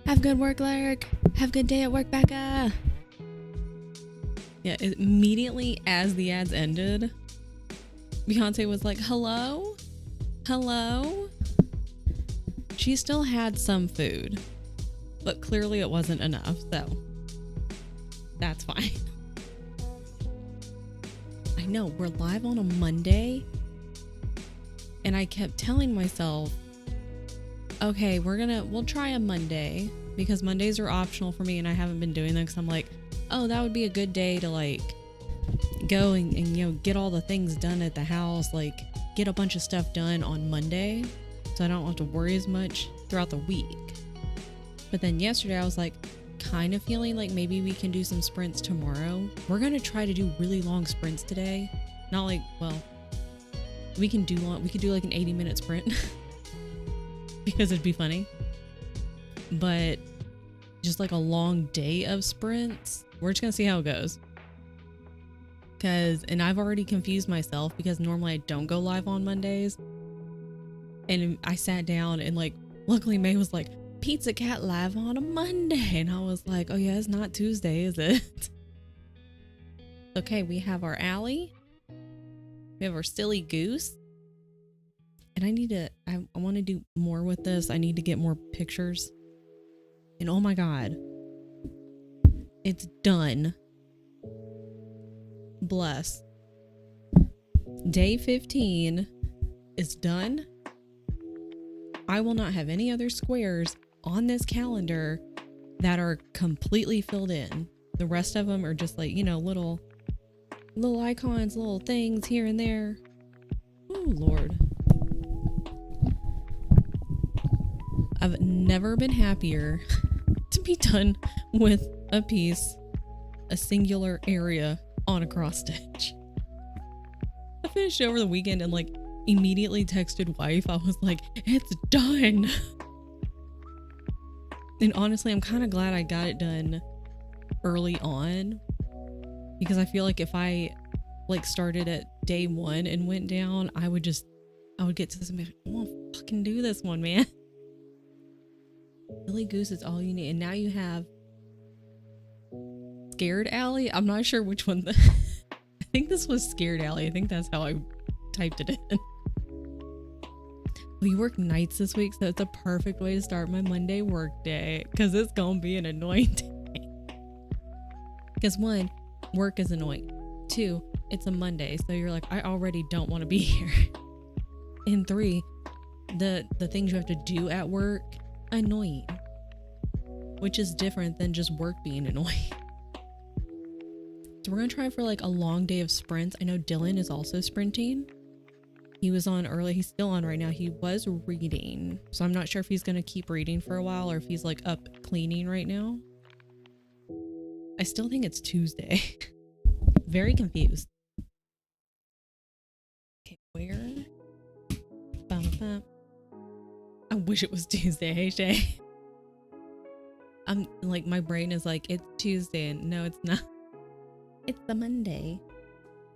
Have good work, Lark. Have a good day at work, Becca. Yeah, immediately as the ads ended, Beyonce was like, hello? Hello? She still had some food, but clearly it wasn't enough, so that's fine. I know, we're live on a Monday, and I kept telling myself, okay, we'll try a Monday, because Mondays are optional for me, and I haven't been doing them because I'm like, oh, that would be a good day to like go and you know, get all the things done at the house, like get a bunch of stuff done on Monday so I don't have to worry as much throughout the week. But then yesterday I was like kind of feeling like maybe we can do some sprints tomorrow. We're gonna try to do really long sprints today. Not like, well, we could do like an 80-minute sprint because it'd be funny. But just like a long day of sprints, we're just gonna see how it goes. And I've already confused myself because normally I don't go live on Mondays. And I sat down and like, luckily May was like, Pizza Cat live on a Monday. And I was like, oh yeah, it's not Tuesday, is it? Okay, we have our Allie. We have our silly goose. And I want to do more with this. I need to get more pictures. And oh my God, it's done. Bless. Day 15 is done. I will not have any other squares on this calendar that are completely filled in. The rest of them are just like, you know, little icons, little things here and there. Oh Lord. I've never been happier to be done with a piece, a singular area on a cross stitch. I finished over the weekend and like immediately texted wife. I was like, it's done. And honestly, I'm kind of glad I got it done early on, because I feel like if I like started at day 1 and went down, I would get to this and be like, I won't fucking do this one, man. Silly goose is all you need. And now you have Scared Alley. I'm not sure which one. I think this was Scared Alley. I think that's how I typed it in. We work nights this week, so it's a perfect way to start my Monday work day, because it's gonna be an annoying day. Because 1, work is annoying. 2, it's a Monday, so you're like, I already don't want to be here. And 3, the things you have to do at work, annoying, which is different than just work being annoying. So we're gonna try for like a long day of sprints. I know Dylan is also sprinting. He was on early. He's still on right now. He was reading, so I'm not sure if he's gonna keep reading for a while or if he's like up cleaning right now. I still think it's Tuesday. Very confused. Okay, where? I wish it was Tuesday, hey Shay. I'm like, my brain is like, it's Tuesday, and no, it's not. It's the Monday.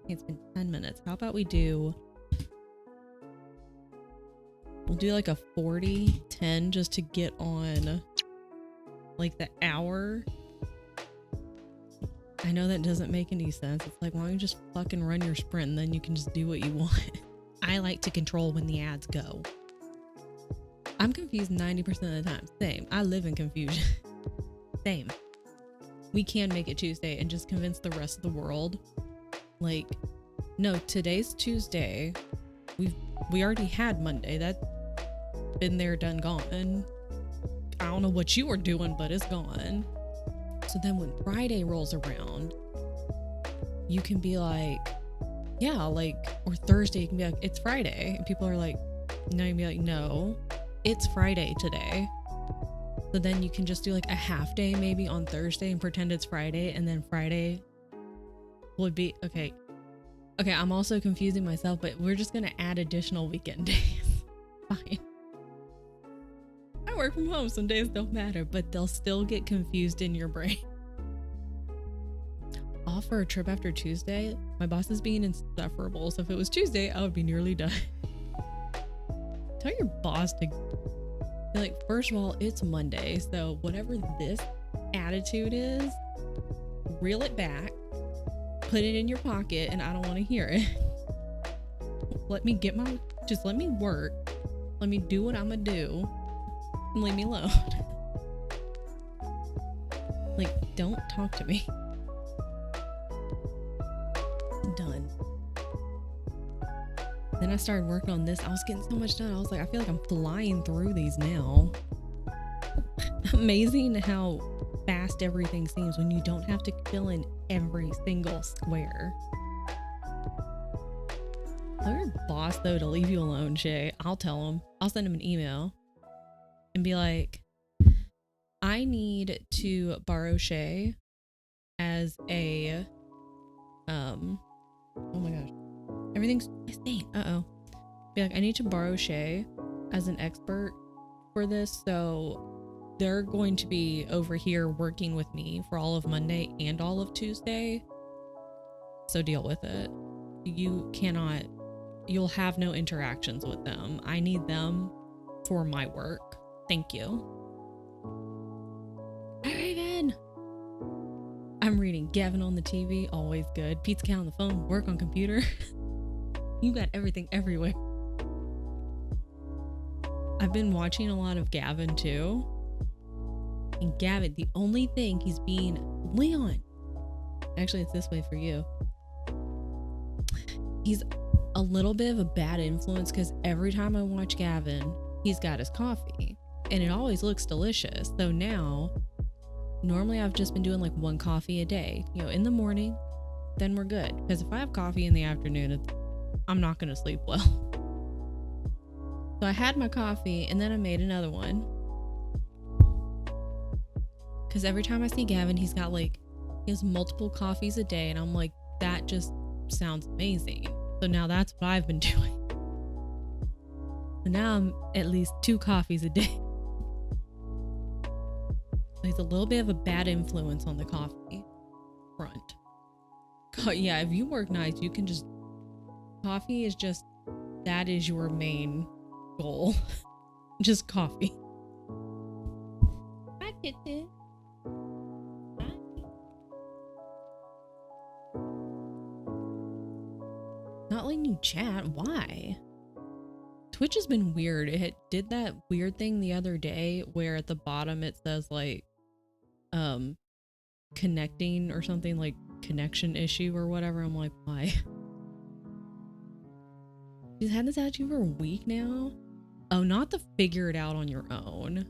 It's been 10 minutes. How about we'll do like a 40-10 just to get on like the hour. I know that doesn't make any sense. It's like, why don't you just fucking run your sprint and then you can just do what you want. I like to control when the ads go. I'm confused 90% of the time. Same. I live in confusion. Same. We can make it Tuesday and just convince the rest of the world. Like, no, today's Tuesday. We already had Monday. That's been there, done, gone. I don't know what you were doing, but it's gone. So then when Friday rolls around, you can be like, yeah, like, or Thursday, you can be like, it's Friday. And people are like, no, you can be like, no, it's Friday today. So then you can just do like a half day maybe on Thursday and pretend it's Friday, and then Friday would be, okay, I'm also confusing myself, but we're just gonna add additional weekend days. Fine. I work from home, some days don't matter, but they'll still get confused in your brain. Off for a trip after Tuesday? My boss is being insufferable, so if it was Tuesday, I would be nearly done. Tell your boss to Be like, first of all, it's Monday, so whatever this attitude is, reel it back, put it in your pocket, and I don't want to hear it. Let me work. Let me do what I'm gonna do, and leave me alone. Like, don't talk to me. Done. Then I started working on this. I was getting so much done. I was like, I feel like I'm flying through these now. Amazing how fast everything seems when you don't have to fill in every single square. Tell your boss, though, to leave you alone, Shay. I'll tell him. I'll send him an email and be like, I need to borrow Shay as a, oh my gosh. Everything's insane. Be like, I need to borrow Shay as an expert for this. So they're going to be over here working with me for all of Monday and all of Tuesday. So deal with it. You'll have no interactions with them. I need them for my work. Thank you. Raven! I'm reading Gavin on the TV. Always good. Pizza Cat on the phone. Work on computer. You got everything everywhere. I've been watching a lot of Gavin too. And Gavin, the only thing he's being Leon. Actually, it's this way for you. He's a little bit of a bad influence because every time I watch Gavin, he's got his coffee and it always looks delicious. So now, normally I've just been doing like one coffee a day, in the morning, then we're good. Because if I have coffee in the afternoon, I'm not going to sleep well. So I had my coffee and then I made another one. Because every time I see Gavin, he has multiple coffees a day. And I'm like, that just sounds amazing. So now that's what I've been doing. So now I'm at least 2 coffees a day. So he's a little bit of a bad influence on the coffee front. Yeah, if you work nights, you can just... Coffee is just... That is your main goal. Just coffee. Bye, kitten. Bye. Not letting you chat. Why? Twitch has been weird. It did that weird thing the other day where at the bottom it says like connecting or something, like connection issue or whatever. I'm like, why? She's had this attitude for a week now. Oh, not to figure it out on your own.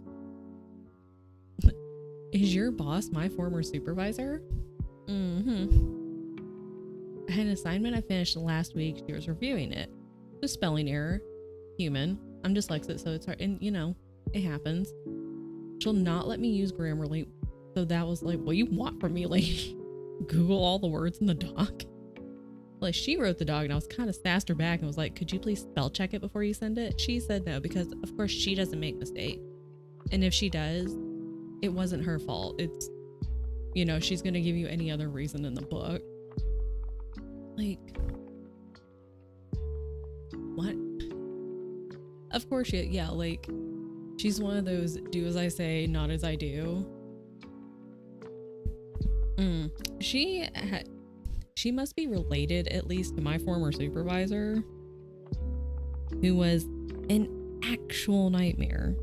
Is your boss my former supervisor? Mm-hmm. I had an assignment I finished last week. She was reviewing it. Just spelling error. Human. I'm dyslexic, so it's hard. And, it happens. She'll not let me use Grammarly. So that was like, what do you want from me, lady? Google all the words in the doc. Like, she wrote the doc and I was kind of sassed her back and was like, could you please spell check it before you send it? She said no, because of course she doesn't make mistakes. And if she does, it wasn't her fault. It's, she's going to give you any other reason in the book. Like, what? Of course, yeah, like, she's one of those do as I say, not as I do. She must be related at least to my former supervisor, who was an actual nightmare.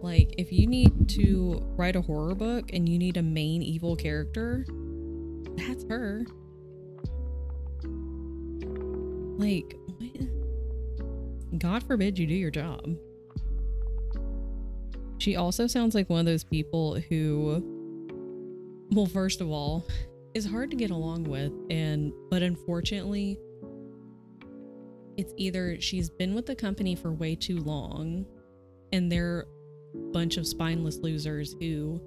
Like, if you need to write a horror book and you need a main evil character, that's her. Like, what? God forbid you do your job. She also sounds like one of those people who, well, first of all, is hard to get along with, but unfortunately, it's either she's been with the company for way too long and they're a bunch of spineless losers who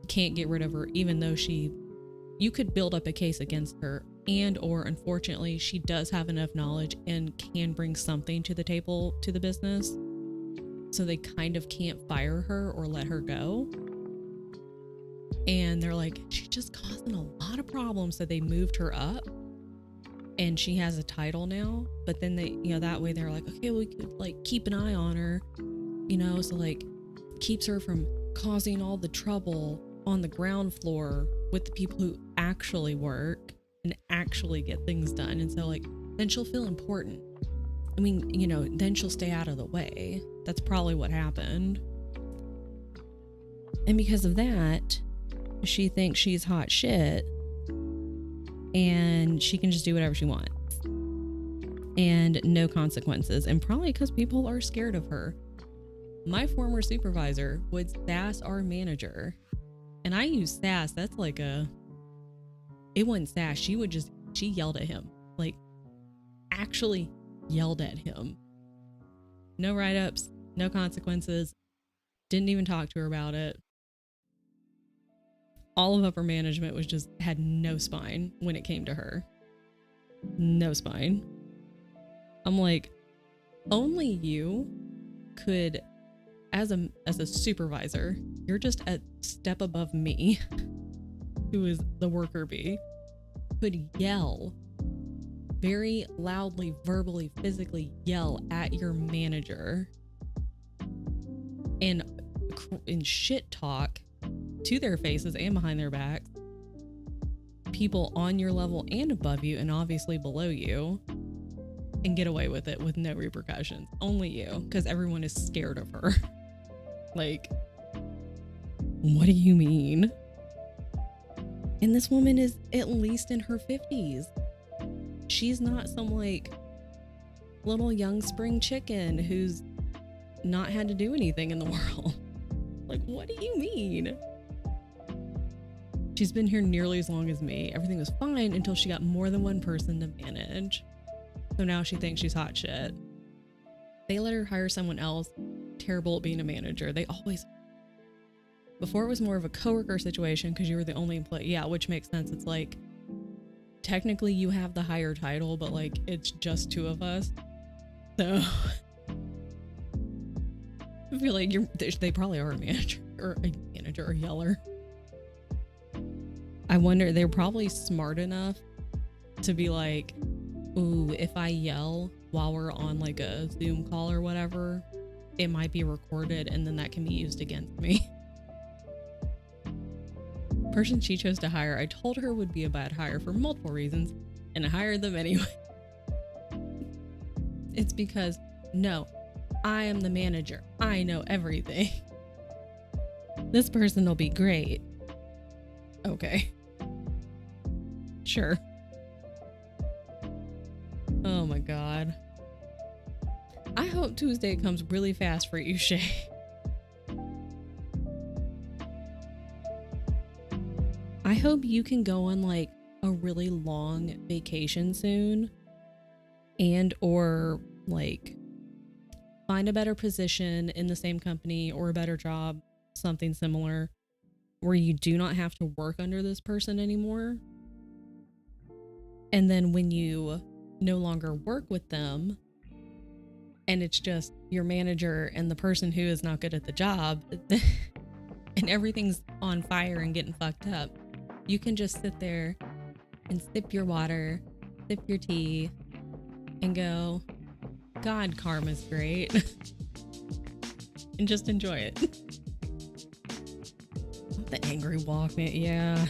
can't get rid of her, even though you could build up a case against her, and or unfortunately she does have enough knowledge and can bring something to the table to the business, so they kind of can't fire her or let her go. And they're like, she's just causing a lot of problems, so they moved her up and she has a title now. But then they, that way they're like, okay, we could like keep an eye on her you know, so like keeps her from causing all the trouble on the ground floor with the people who actually work and actually get things done. And so like then she'll feel important. I mean, you know, then she'll stay out of the way. That's probably what happened. And because of that, she thinks she's hot shit and she can just do whatever she wants and no consequences. And probably because people are scared of her. My former supervisor would sass our manager, and I use sass. That's like it wasn't sass. She yelled at him, like actually yelled at him. No write-ups, no consequences. Didn't even talk to her about it. All of upper management had no spine when it came to her. No spine. I'm like, only you could, as a supervisor, you're just a step above me, who is the worker bee, could yell very loudly, verbally, physically yell at your manager and shit talk to their faces and behind their backs people on your level and above you and obviously below you, and get away with it with no repercussions. Only you, because everyone is scared of her. Like, what do you mean? And this woman is at least in her 50s. She's not some like little young spring chicken who's not had to do anything in the world. Like, what do you mean? She's been here nearly as long as me. Everything was fine until she got more than one person to manage. So now she thinks she's hot shit. They let her hire someone else. Terrible at being a manager. They always... Before it was more of a coworker situation because you were the only employee. Yeah, which makes sense. It's like, technically you have the higher title, but like it's just two of us. So I feel like they probably are a manager or a yeller. I wonder, they're probably smart enough to be like, ooh, if I yell while we're on like a Zoom call or whatever, it might be recorded and then that can be used against me. Person she chose to hire, I told her would be a bad hire for multiple reasons, and I hired them anyway. It's because, no, I am the manager. I know everything. This person will be great. Okay. Sure. Oh my God. I hope Tuesday comes really fast for you, Shay. I hope you can go on like a really long vacation soon, and or like find a better position in the same company or a better job, something similar, where you do not have to work under this person anymore. And then when you no longer work with them and it's just your manager and the person who is not good at the job and everything's on fire and getting fucked up, you can just sit there and sip your water, sip your tea, and go, God, karma's great. And just enjoy it. The angry walk, man. Yeah.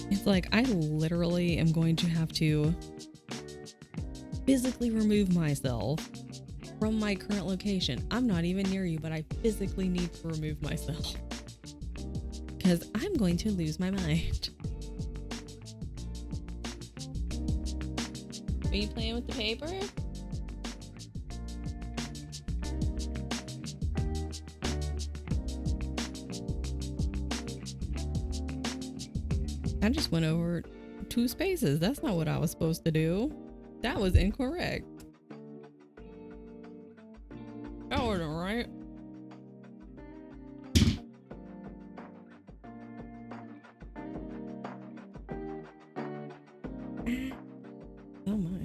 It's like, I literally am going to have to physically remove myself from my current location. I'm not even near you, but I physically need to remove myself because I'm going to lose my mind. Are you playing with the paper? I just went over 2 spaces. That's not what I was supposed to do. That was incorrect. That wasn't right. Oh my.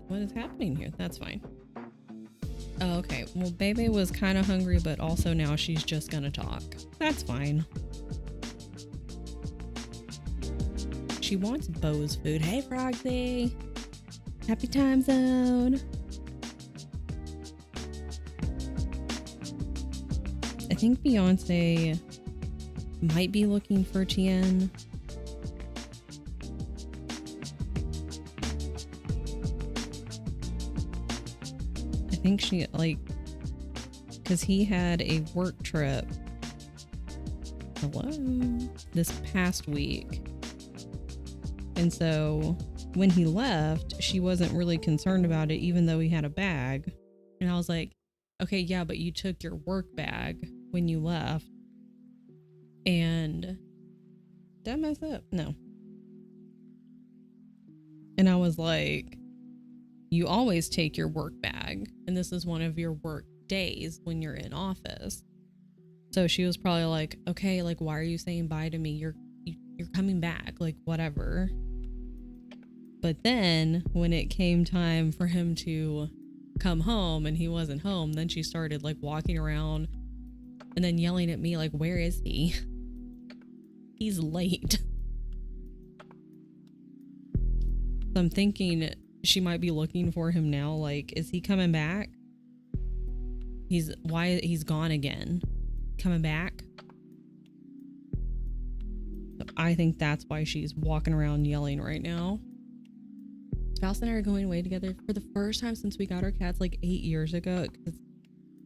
What is happening here? That's fine. Oh, okay. Well, Bebe was kind of hungry, but also now she's just gonna talk. That's fine. She wants Bo's food. Hey, Frogsy. Happy time zone. I think Beyonce might be looking for Tien. I think she, like, because he had a work trip this past week. And so when he left, she wasn't really concerned about it, even though he had a bag. And I was like, okay, yeah, but you took your work bag when you left. And did I mess up? No. And I was like, you always take your work bag, and this is one of your work days when you're in office. So she was probably like, okay, like, why are you saying bye to me? You're coming back, like, whatever. But then when it came time for him to come home and he wasn't home, then she started like walking around and then yelling at me like, where is he? He's late. So I'm thinking she might be looking for him now. Like, is he coming back? He's gone again. Coming back? So I think that's why she's walking around yelling right now. Spouse and I are going away together for the first time since we got our cats like 8 years ago. It's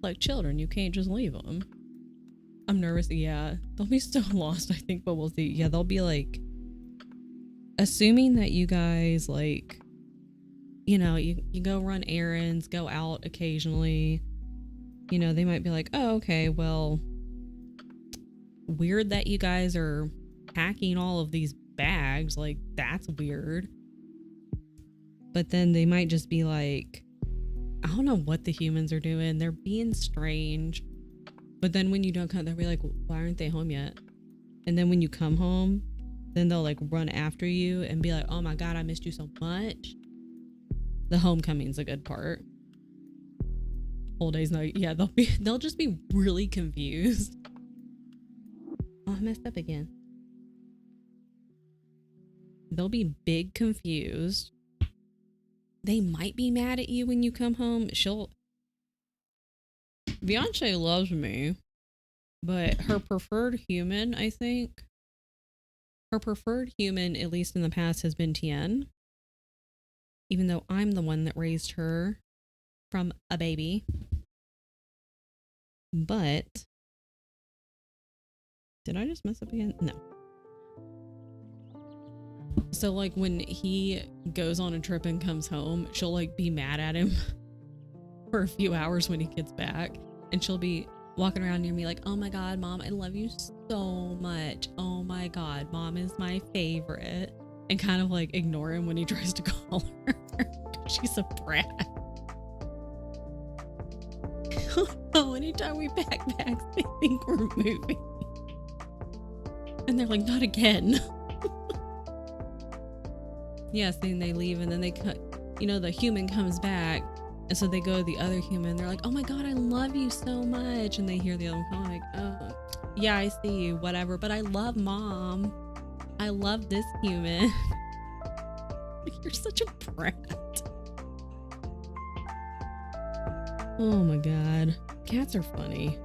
like children, you can't just leave them. I'm nervous. Yeah, they'll be so lost, I think, but we'll see. Yeah, they'll be like, assuming that you guys, like, you know, you go run errands, go out occasionally, you know, they might be like, oh, okay, well, weird that you guys are packing all of these bags, like, that's weird. But then they might just be like, I don't know what the humans are doing, they're being strange. But then when you don't come, they'll be like, why aren't they home yet? And then when you come home, then they'll like run after you and be like, oh my God, I missed you so much. The homecoming's a good part. Whole day's night. Yeah, they'll just be really confused. Oh, I messed up again. They'll be big confused. They might be mad at you when you come home. Beyonce loves me, but her preferred human, I think, her preferred human, at least in the past, has been Tien. Even though I'm the one that raised her from a baby. But did I just mess up again? No. So like when he goes on a trip and comes home, she'll like be mad at him for a few hours when he gets back. And she'll be walking around near me like, oh my God, Mom, I love you so much. Oh my God, Mom is my favorite. And kind of like ignore him when he tries to call her. She's a brat. Anytime we pack bags, they think we're moving. And they're like, not again. Yes, then they leave and then they cut, you know, the human comes back. And so they go to the other human. They're like, oh my God, I love you so much. And they hear the other one like, oh, yeah, I see you, whatever. But I love Mom. I love this human. You're such a brat. Oh my God. Cats are funny.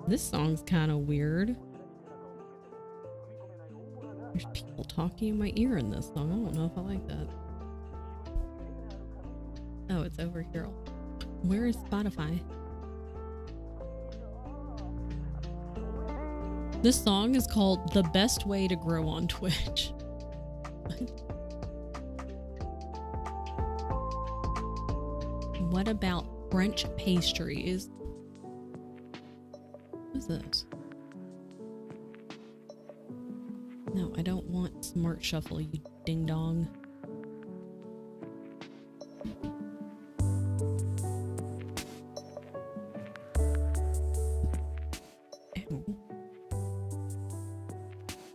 This song's kind of weird. There's people talking in my ear in this song. I don't know if I like that. Oh, it's over here. Where is Spotify? This song is called The Best Way to Grow on Twitch. What about French pastries? What is this? No, I don't want Smart Shuffle, you ding dong. Ew.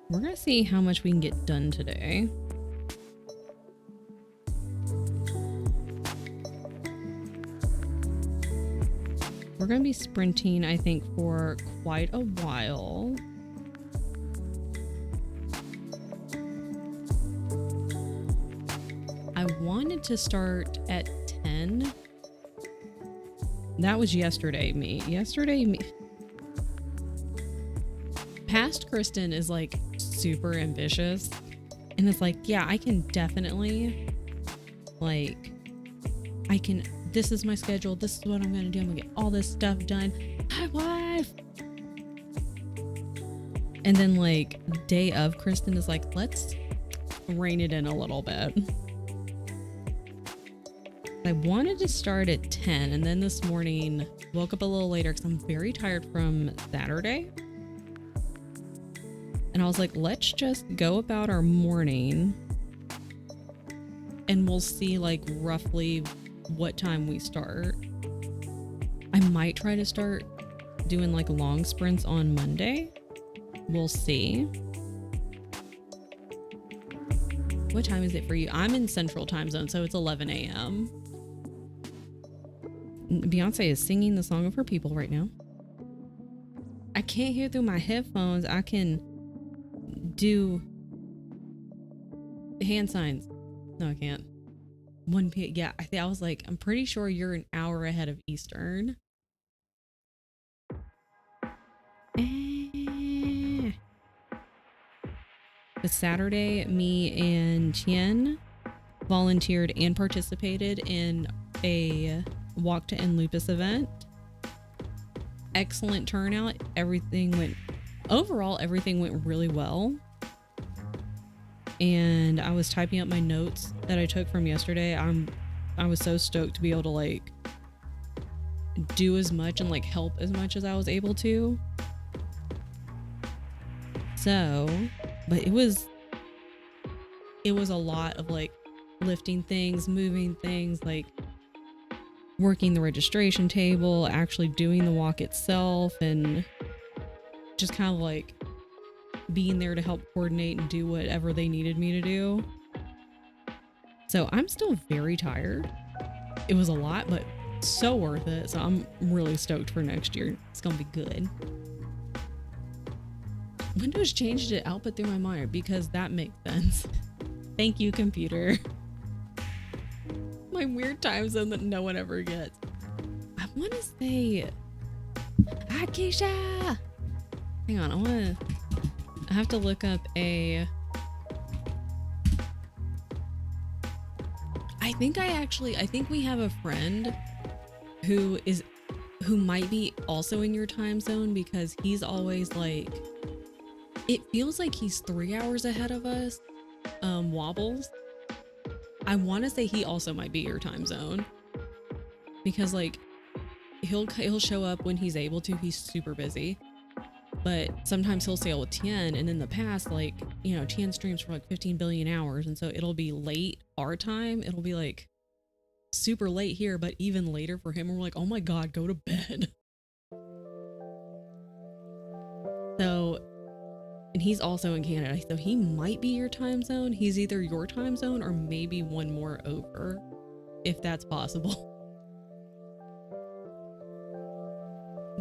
We're gonna see how much we can get done today. We're we're going to be sprinting, I think, for quite a while. I wanted to start at 10. That was yesterday me. Past Kristen is like super ambitious. And it's like, yeah, I can definitely, like, this is my schedule. This is what I'm going to do. I'm going to get all this stuff done. Hi, wife. And then, like, day of, Kristen is like, let's rein it in a little bit. I wanted to start at 10. And then this morning, woke up a little later because I'm very tired from Saturday. And I was like, let's just go about our morning and we'll see like roughly what time we start. I might try to start doing like long sprints on Monday. We'll see. What time is it for you? I'm in Central Time Zone, so it's 11 a.m. Beyonce is singing the song of her people right now. I can't hear through my headphones. I can do hand signs. No, I can't. 1 p.m. Yeah, I was like, I'm pretty sure you're an hour ahead of Eastern. The Saturday, me and Tien volunteered and participated in a Walk to End Lupus event. Excellent turnout. Overall, everything went really well. And I was typing up my notes that I took from yesterday. I was so stoked to be able to like do as much and like help as much as I was able to. So, but it was a lot of like lifting things, moving things, like working the registration table, actually doing the walk itself, and just kind of like being there to help coordinate and do whatever they needed me to do. So I'm still very tired. It was a lot, but so worth it. So I'm really stoked for next year. It's gonna be good. Windows changed to output through my monitor because that makes sense. Thank you, computer. My weird time zone that no one ever gets. I want to say, hi Keisha. Hang on, I have to look up I think we have a friend who might be also in your time zone, because he's always like, it feels like he's 3 hours ahead of us. Wobbles. I want to say he also might be your time zone, because like he'll show up when he's able to. He's super busy. But sometimes he'll sail with Tien, and in the past, like, you know, Tien streams for like 15 billion hours, and so it'll be late our time. It'll be like super late here, but even later for him. We're like, oh my god, go to bed. So, and he's also in Canada, so he might be your time zone. He's either your time zone or maybe one more over, if that's possible.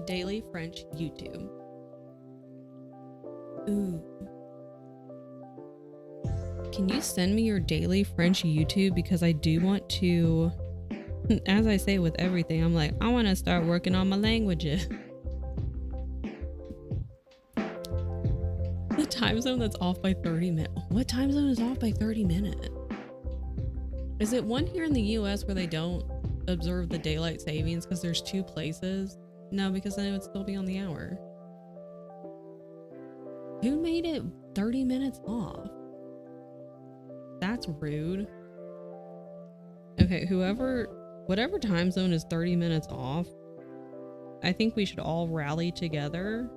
Daily French YouTube. Ooh. Can you send me your daily French YouTube? Because I do want to, as I say with everything, I'm like, I want to start working on my languages. The time zone that's off by 30 minutes. What time zone is off by 30 minutes? Is it one here in the US where they don't observe the daylight savings because there's 2 places? No, because then it would still be on the hour. Who made it 30 minutes off? That's rude. Okay, whatever time zone is 30 minutes off, I think we should all rally together,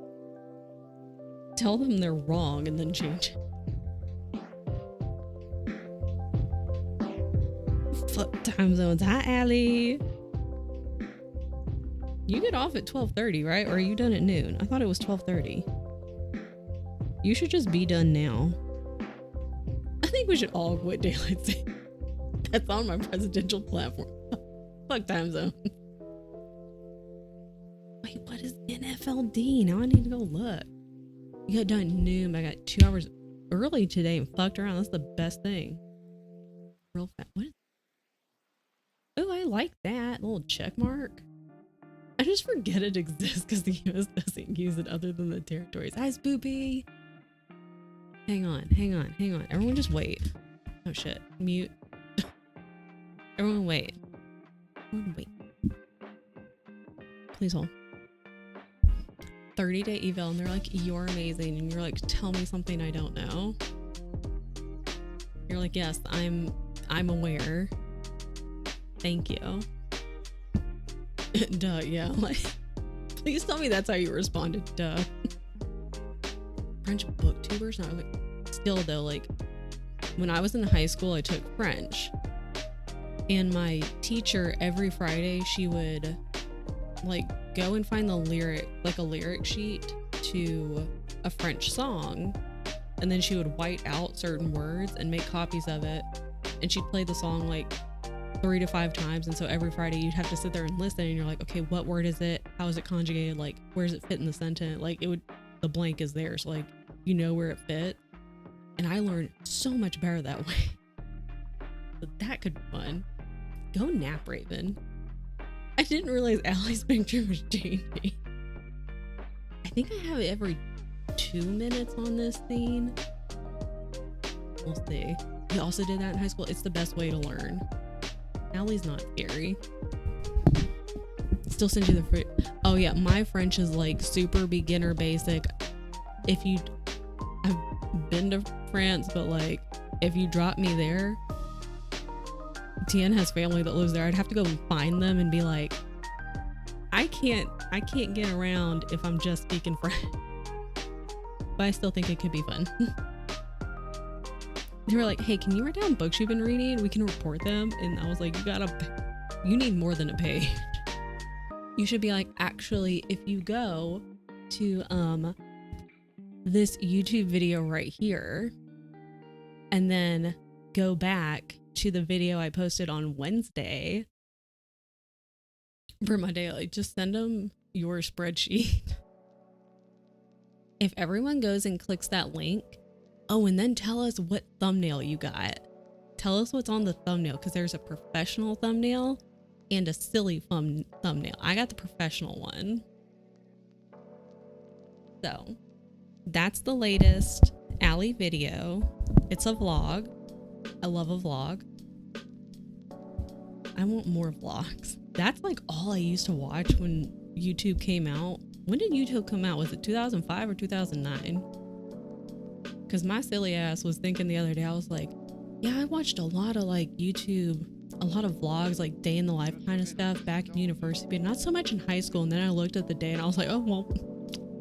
tell them they're wrong, and then change it. Fuck time zones. Hi, Allie. You get off at 12:30, right? Or are you done at noon? I thought it was 12:30. You should just be done now. I think we should all quit daylight saving. That's on my presidential platform. Fuck time zone. Wait, what is NFLD? Now I need to go look. You got done at noon, but I got 2 hours early today and fucked around. That's the best thing. Real fast. What? Oh, I like that little check mark. I just forget it exists because the US doesn't use it other than the territories. Hi, Spoopy. Hang on. Everyone just wait. Oh shit. Mute. Everyone wait. Please hold. 30-day eval and they're like, you're amazing. And you're like, tell me something I don't know. You're like, yes, I'm aware. Thank you. Duh, yeah. Like, please tell me that's how you responded. Duh. French booktubers? No, like, still though, like, when I was in high school, I took French. And my teacher, every Friday, she would, like, go and find the lyric, like a lyric sheet to a French song. And then she would white out certain words and make copies of it. And she'd play the song, like, 3 to 5 times, and so every Friday you'd have to sit there and listen, and you're like, okay, what word is it, how is it conjugated, like where does it fit in the sentence, like it would, the blank is there, so like you know where it fit. And I learned so much better that way. So that could be fun. Go nap, Raven. I didn't realize Allie's picture was Jamie. I think I have it every 2 minutes on this scene. We'll see. We also did that in high school. It's the best way to learn. Allie's not scary. Still send you the fruit. Oh yeah, my French is like super beginner basic. If you, I've been to France, but like if you drop me there, Tien has family that lives there. I'd have to go find them and be like, I can't get around if I'm just speaking French. But I still think it could be fun. They were like, hey, can you write down books you've been reading? We can report them. And I was like, you need more than a page. You should be like, actually, if you go to this YouTube video right here and then go back to the video I posted on Wednesday for my daily, just send them your spreadsheet. If everyone goes and clicks that link, oh, and then tell us what thumbnail you got. Tell us what's on the thumbnail, because there's a professional thumbnail and a silly thumbnail. I got the professional one. So that's the latest Allie video. It's a vlog. I love a vlog. I want more vlogs. That's like all I used to watch when YouTube came out. When did YouTube come out? Was it 2005 or 2009? Because my silly ass was thinking the other day, I was like, yeah, I watched a lot of like YouTube, a lot of vlogs, like day in the life kind of stuff back in university, but not so much in high school. And then I looked at the day and I was like, oh, well,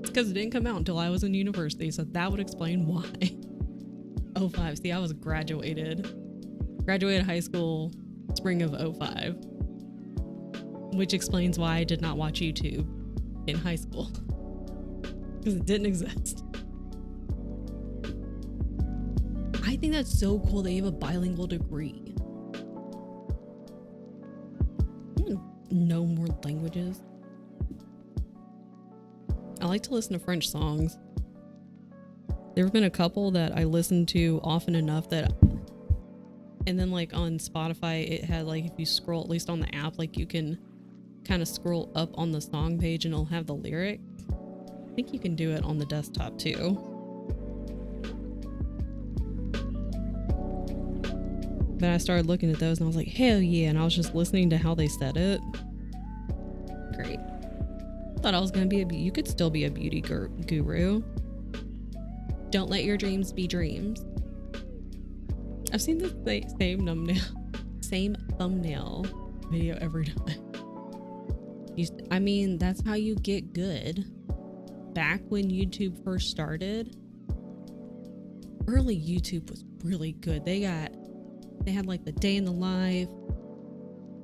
it's because it didn't come out until I was in university. So that would explain why. 05. See, I was graduated high school spring of 05, which explains why I did not watch YouTube in high school, because it didn't exist. I think that's so cool that you have a bilingual degree. I want to know more languages. I like to listen to French songs. There have been a couple that I listen to often enough that, and then like on Spotify, it had like, if you scroll, at least on the app, like you can kind of scroll up on the song page and it'll have the lyric. I think you can do it on the desktop too. But I started looking at those and I was like, hell yeah. And I was just listening to how they said it. Great. Thought I was going to be you could still be a beauty guru. Don't let your dreams be dreams. I've seen the same thumbnail video every time. I mean, that's how you get good. Back when YouTube first started, early YouTube was really good. They had like the day in the life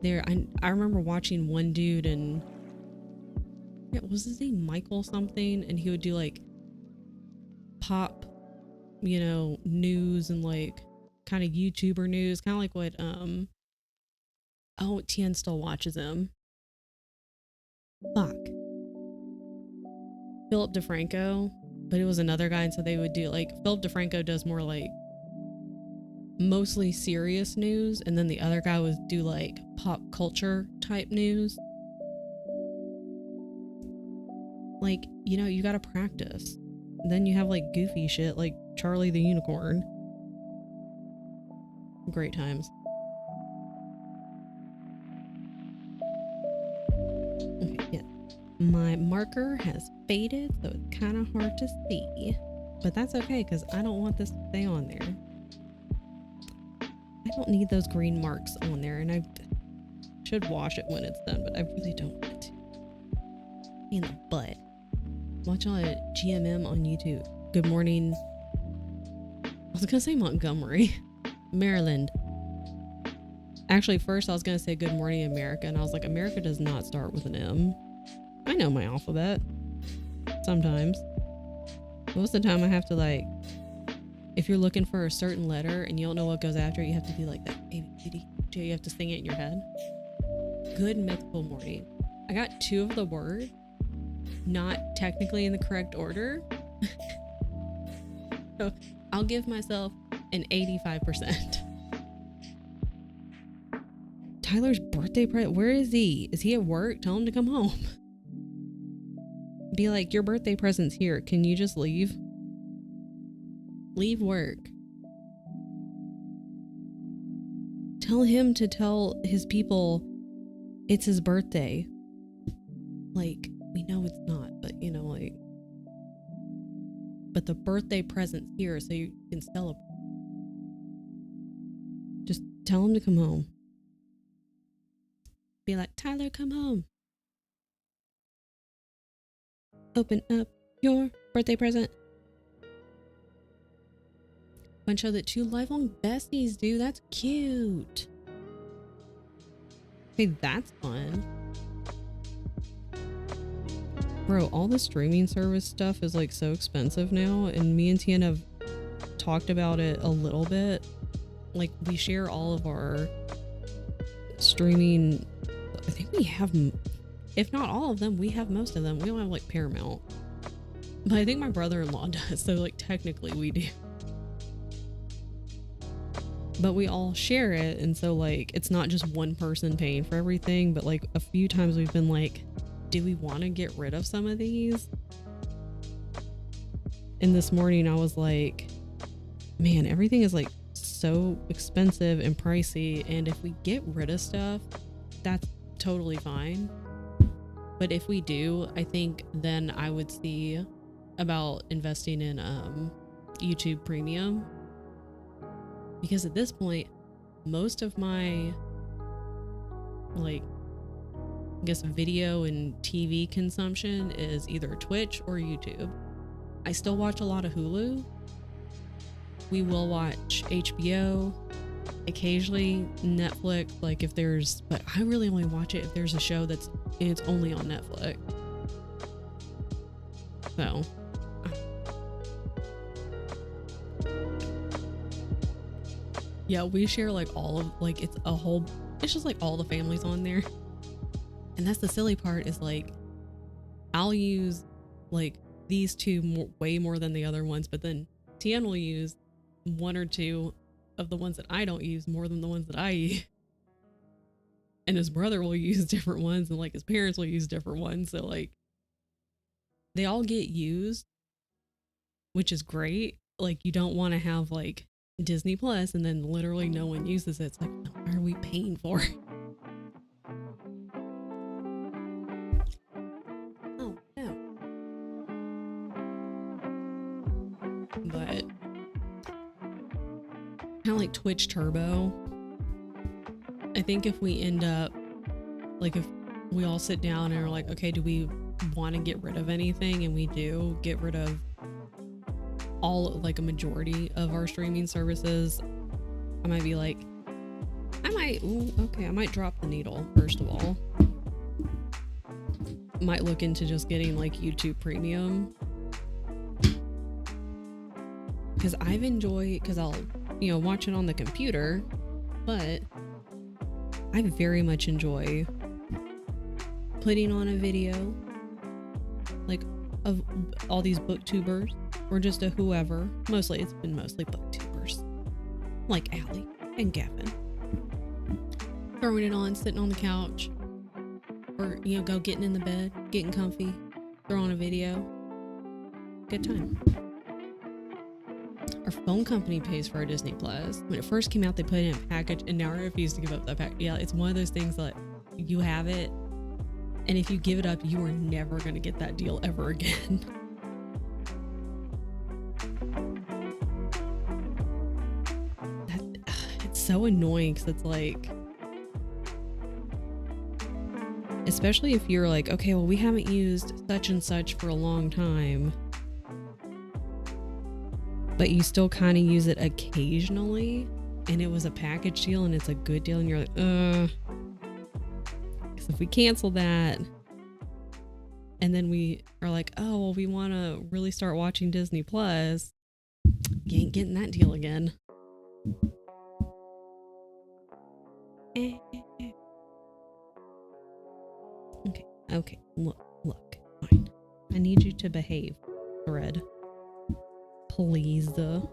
there. I remember watching one dude, and was his name Michael something, and he would do like pop, news and like kind of YouTuber news, kind of like what Tien still watches him. Fuck. Philip DeFranco, but it was another guy, and so they would do like Philip DeFranco does more like mostly serious news, and then the other guy would do like pop culture type news. Like, you know, you gotta practice. Then you have like goofy shit like Charlie the Unicorn. Great times. Okay, yeah. My marker has faded, so it's kind of hard to see. But that's okay, because I don't want this to stay on there. I don't need those green marks on there, and I should wash it when it's done, but I really don't want to. In the butt. Watch on GMM on YouTube. Good morning. I was gonna say Montgomery, Maryland. Actually, first I was gonna say good morning America, and I was like, America does not start with an M. I know my alphabet. Sometimes. Most of the time I have to like, if you're looking for a certain letter and you don't know what goes after it, you have to do like that A, B, C, D. You have to sing it in your head. Good mythical morning. I got 2 of the word, not technically in the correct order. So I'll give myself an 85%. Tyler's birthday present. Where is he? Is he at work? Tell him to come home. Be like, your birthday present's here. Can you just leave? Leave work. Tell him to tell his people it's his birthday. Like, we know it's not, but you know, like, but the birthday present's here so you can celebrate. Just tell him to come home. Be like, Tyler, come home. Open up your birthday present. Fun show that 2 lifelong besties do. That's cute. Okay, that's fun. Bro, all the streaming service stuff is like so expensive now, and me and Tian have talked about it a little bit. Like, we share all of our streaming. I think we have, if not all of them, we have most of them. We don't have like Paramount, but I think my brother-in-law does, so like technically we do. But we all share it, and so like it's not just one person paying for everything, but like a few times we've been like, do we want to get rid of some of these? And this morning I was like, man, everything is like so expensive and pricey, and if we get rid of stuff, that's totally fine. But if we do, I think then I would see about investing in YouTube Premium, because at this point most of my like, I guess, video and TV consumption is either Twitch or YouTube. I still watch a lot of Hulu. We will watch HBO, occasionally Netflix, like if there's, but I really only watch it if there's a show that's, it's only on Netflix. So yeah, we share like all of, like, it's a whole, it's just like all the families on there. And that's the silly part, is like I'll use like these 2 way more than the other ones, but then Tian will use 1 or 2 of the ones that I don't use more than the ones that I use. And his brother will use different ones, and like his parents will use different ones. So like they all get used, which is great. Like, you don't want to have like Disney Plus and then literally no one uses it. It's like, why are we paying for it? Oh no. But kind of like Twitch Turbo. I think if we end up, like, if we all sit down and are like, okay, do we want to get rid of anything? And we do get rid of all, like a majority of our streaming services, I might be like, I might drop the needle. First of all, might look into just getting like YouTube Premium, because I've enjoyed, because I'll, you know, watch it on the computer, but I very much enjoy putting on a video, like of all these booktubers or just a whoever. Mostly, it's been mostly booktubers like Allie and Gavin. Throwing it on, sitting on the couch, or, you know, getting in the bed, getting comfy, throw on a video. Good time. Our phone company pays for our Disney Plus. When it first came out, they put it in a package, and now I refuse to give up that package. Yeah, it's one of those things that you have it, and if you give it up, you are never going to get that deal ever again. It's so annoying because it's like, especially if you're like, okay, well, we haven't used such and such for a long time, but you still kind of use it occasionally, and it was a package deal and it's a good deal, and you're like, because if we cancel that and then we are like, oh, well, we want to really start watching Disney Plus, you ain't getting that deal again. Okay, look, fine. I need you to behave, Thread. Please. So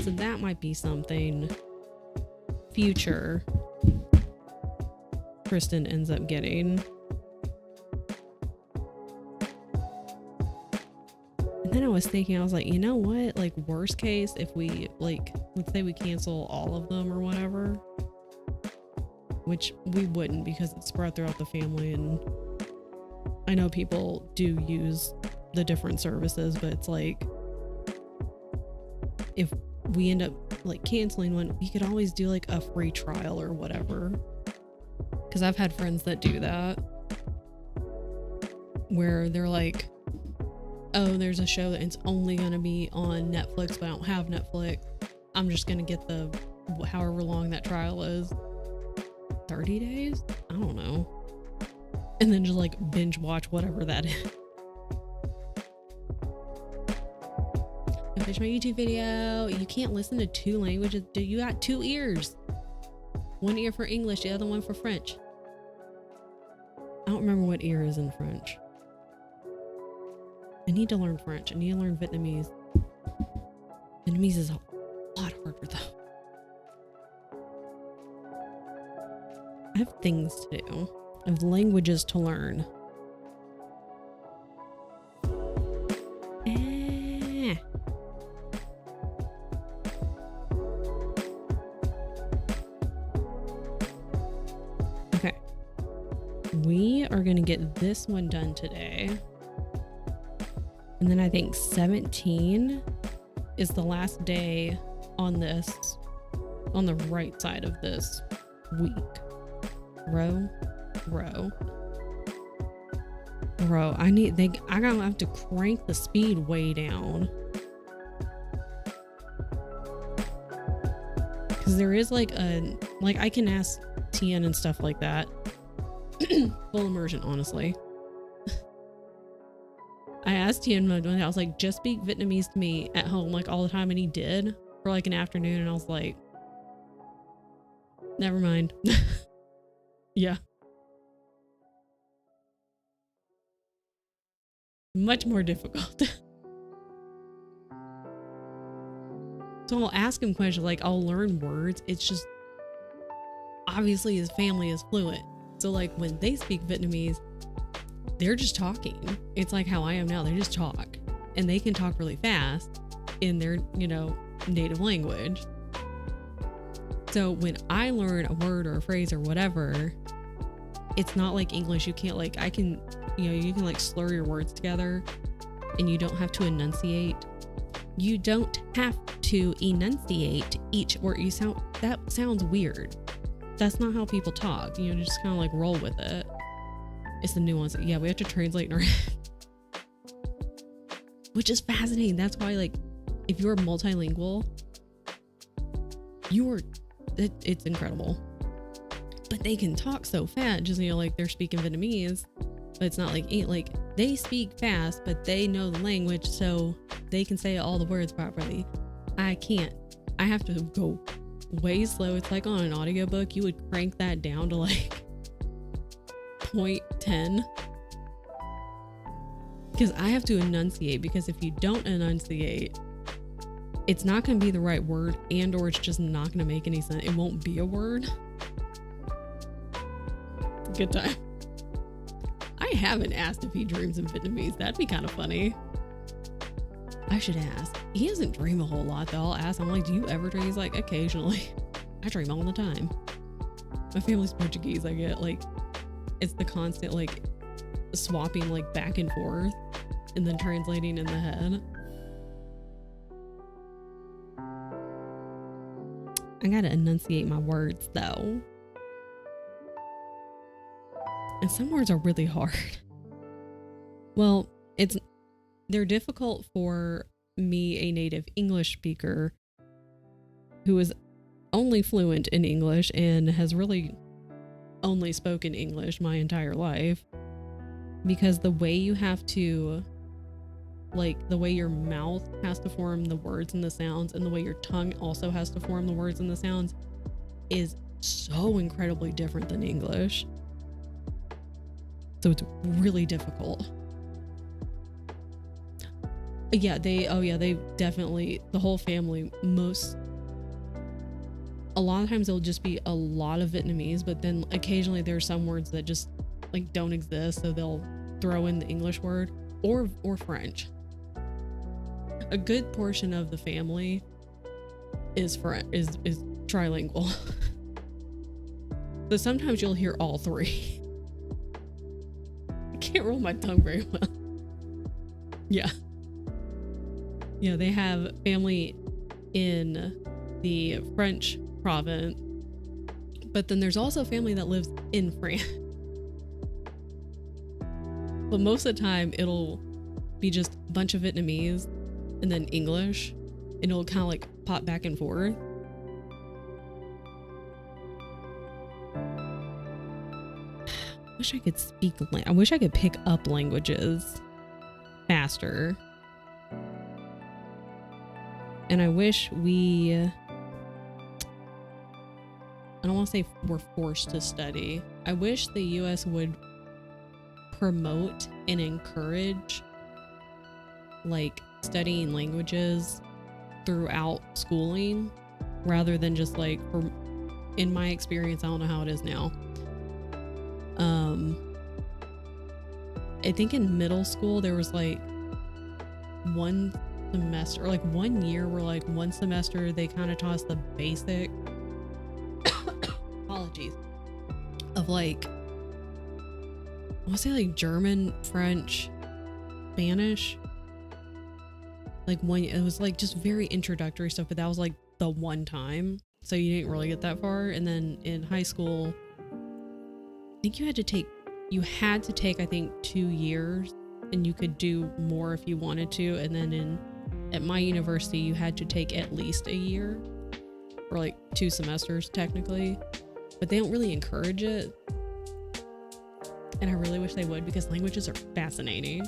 that might be something future Kristen ends up getting. And then I was thinking, I was like, you know what? Like, worst case, if we, like, let's say we cancel all of them or whatever, which we wouldn't because it's spread throughout the family, and I know people do use the different services, but it's like, if we end up like canceling one, we could always do like a free trial or whatever, because I've had friends that do that where they're like, oh, there's a show that it's only going to be on Netflix, but I don't have Netflix. I'm just going to get the however long that trial is, 30 days? I don't know. And then just like binge watch whatever that is. Finish my YouTube video. You can't listen to 2 languages. You got 2 ears. One ear for English, the other one for French. I don't remember what ear is in French. I need to learn French. I need to learn Vietnamese. Vietnamese is a lot harder though. I have things to do. I have languages to learn. Okay. We are going to get this one done today. And then I think 17 is the last day on this, on the right side of this week. Row. I gotta have to crank the speed way down. Because there is like I can ask Tien and stuff like that. Full immersion, honestly. I asked Tien one day, I was like, just speak Vietnamese to me at home like all the time, and he did for like an afternoon, and I was like, never mind. Yeah. Much more difficult. So I'll ask him questions, like I'll learn words. It's just, obviously his family is fluent. So like when they speak Vietnamese, they're just talking. It's like how I am now. They just talk, and they can talk really fast in their, native language. So when I learn a word or a phrase or whatever, it's not like English. You can't you can like slur your words together, and you don't have to enunciate. You don't have to enunciate each word. That sounds weird. That's not how people talk. Just kind of like roll with it. It's the nuance. Yeah, we have to translate in our head. Which is fascinating. That's why, like, if you're multilingual, it's incredible. But they can talk so fast, just, like they're speaking Vietnamese, but it's not like they speak fast, but they know the language, so they can say all the words properly. I can't. I have to go way slow. It's like on an audiobook, you would crank that down to like 0.10. Because I have to enunciate, because if you don't enunciate, it's not going to be the right word, and or it's just not going to make any sense. It won't be a word. Good time. I haven't asked if he dreams in Vietnamese. That'd be kind of funny. I should ask. He doesn't dream a whole lot though. I'll ask. I'm like, do you ever dream? He's like, occasionally. I dream all the time. My family's Portuguese. I get like, it's the constant like swapping like back and forth and then translating in the head. I gotta enunciate my words though. And some words are really hard. Well, they're difficult for me, a native English speaker who is only fluent in English and has really only spoken English my entire life, because the way you have to, like, the way your mouth has to form the words and the sounds, and the way your tongue also has to form the words and the sounds, is so incredibly different than English. So it's really difficult. Yeah, they definitely, the whole family, a lot of times it'll just be a lot of Vietnamese, but then occasionally there's some words that just like don't exist, so they'll throw in the English word or French. A good portion of the family is trilingual. So sometimes you'll hear all three. I can't roll my tongue very well. Yeah. Yeah, they have family in the French province, but then there's also family that lives in France. But most of the time it'll be just a bunch of Vietnamese and then English, and it'll kind of like pop back and forth. I wish I could pick up languages faster. And I wish I don't want to say we're forced to study. I wish the US would promote and encourage like studying languages throughout schooling, rather than just like, in my experience, I don't know how it is now. I think in middle school there was like one semester, or like 1 year where like one semester they kind of taught us the basic apologies of like, I want to say like German, French, Spanish. Like it was like just very introductory stuff, but that was like the one time, so you didn't really get that far. And then in high school, I think you had to take I think 2 years, and you could do more if you wanted to. And then at my university, you had to take at least a year, or like 2 semesters technically, but they don't really encourage it. And I really wish they would, because languages are fascinating.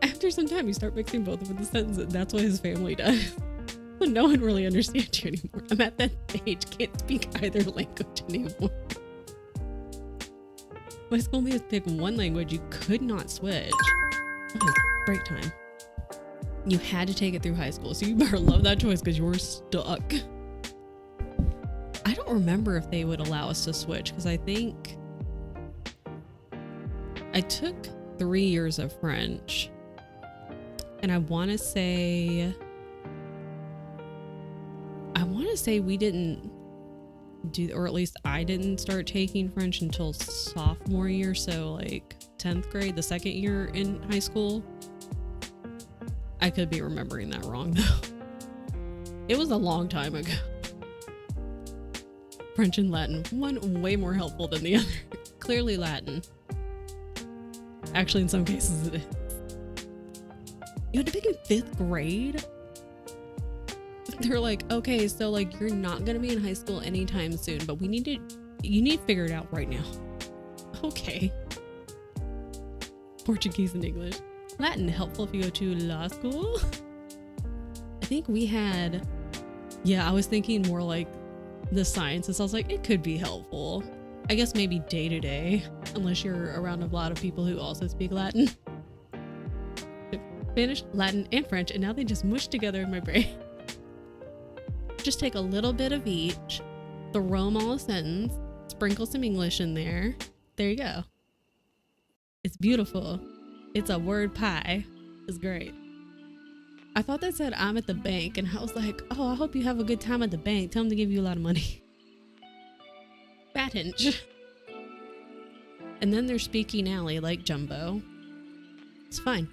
After some time, you start mixing both of them in the sentence, and that's what his family does. So no one really understands you anymore. I'm at that age, can't speak either language anymore. My school made us pick one language. You could not switch. That was break time. You had to take it through high school, so you better love that choice, because you're stuck. I don't remember if they would allow us to switch, because I think I took 3 years of French, and I want to say we didn't do, or at least I didn't start taking French until sophomore year, so like 10th grade, the second year in high school. I could be remembering that wrong though. It was a long time ago. French and Latin, one way more helpful than the other. Clearly Latin. Actually, in some cases it is. You had to pick in 5th grade? They're like, okay, so like you're not gonna be in high school anytime soon, but you need to figure it out right now. Okay. Portuguese and English. Latin, helpful if you go to law school. I think we had Yeah, I was thinking more like the sciences. I was like, it could be helpful. I guess maybe day to day, unless you're around a lot of people who also speak Latin. Spanish, Latin, and French, and now they just mush together in my brain. Just take a little bit of each, throw them all a sentence, sprinkle some English in there. There you go. It's beautiful. It's a word pie. It's great. I thought that said I'm at the bank, and I was like, oh, I hope you have a good time at the bank. Tell them to give you a lot of money. Fat hinge. And then there's Speaking Alley like Jumbo. It's fine.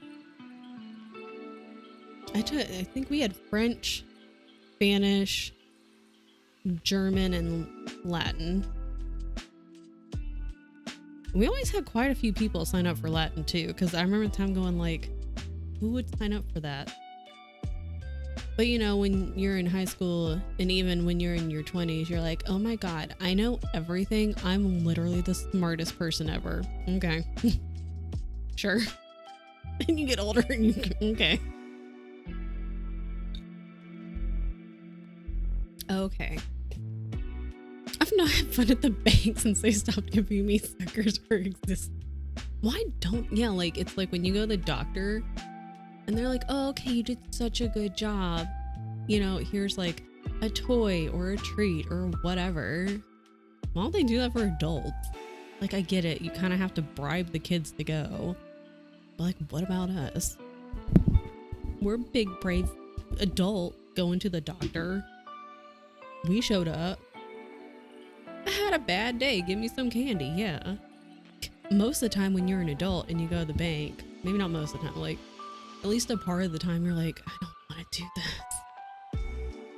I think we had French, Spanish, German, and Latin. We always had quite a few people sign up for Latin too, because I remember the time going like, who would sign up for that? But you know, when you're in high school and even when you're in your 20s, you're like, oh my God, I know everything. I'm literally the smartest person ever. Okay. Sure. And you get older and you, okay. Okay. I've not had fun at the bank since they stopped giving me suckers for existing. Why don't, yeah, like it's like when you go to the doctor and they're like, oh, okay, you did such a good job. You know, here's like a toy or a treat or whatever. Why don't they do that for adults? Like, I get it. You kind of have to bribe the kids to go. But like, what about us? We're big, brave adult going to the doctor. We showed up. I had a bad day. Give me some candy. Yeah. Most of the time when you're an adult and you go to the bank, maybe not most of the time, like at least a part of the time, you're like, I don't want to do this.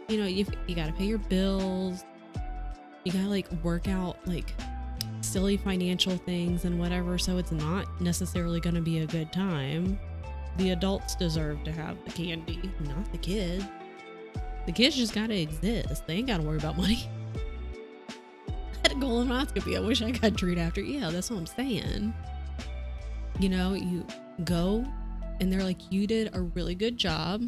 You know, you got to pay your bills. You got to like work out like silly financial things and whatever. So it's not necessarily going to be a good time. The adults deserve to have the candy, not the kids. The kids just got to exist. They ain't got to worry about money. I had a colonoscopy. I wish I got treated after. Yeah, that's what I'm saying. You know, you go and they're like, you did a really good job.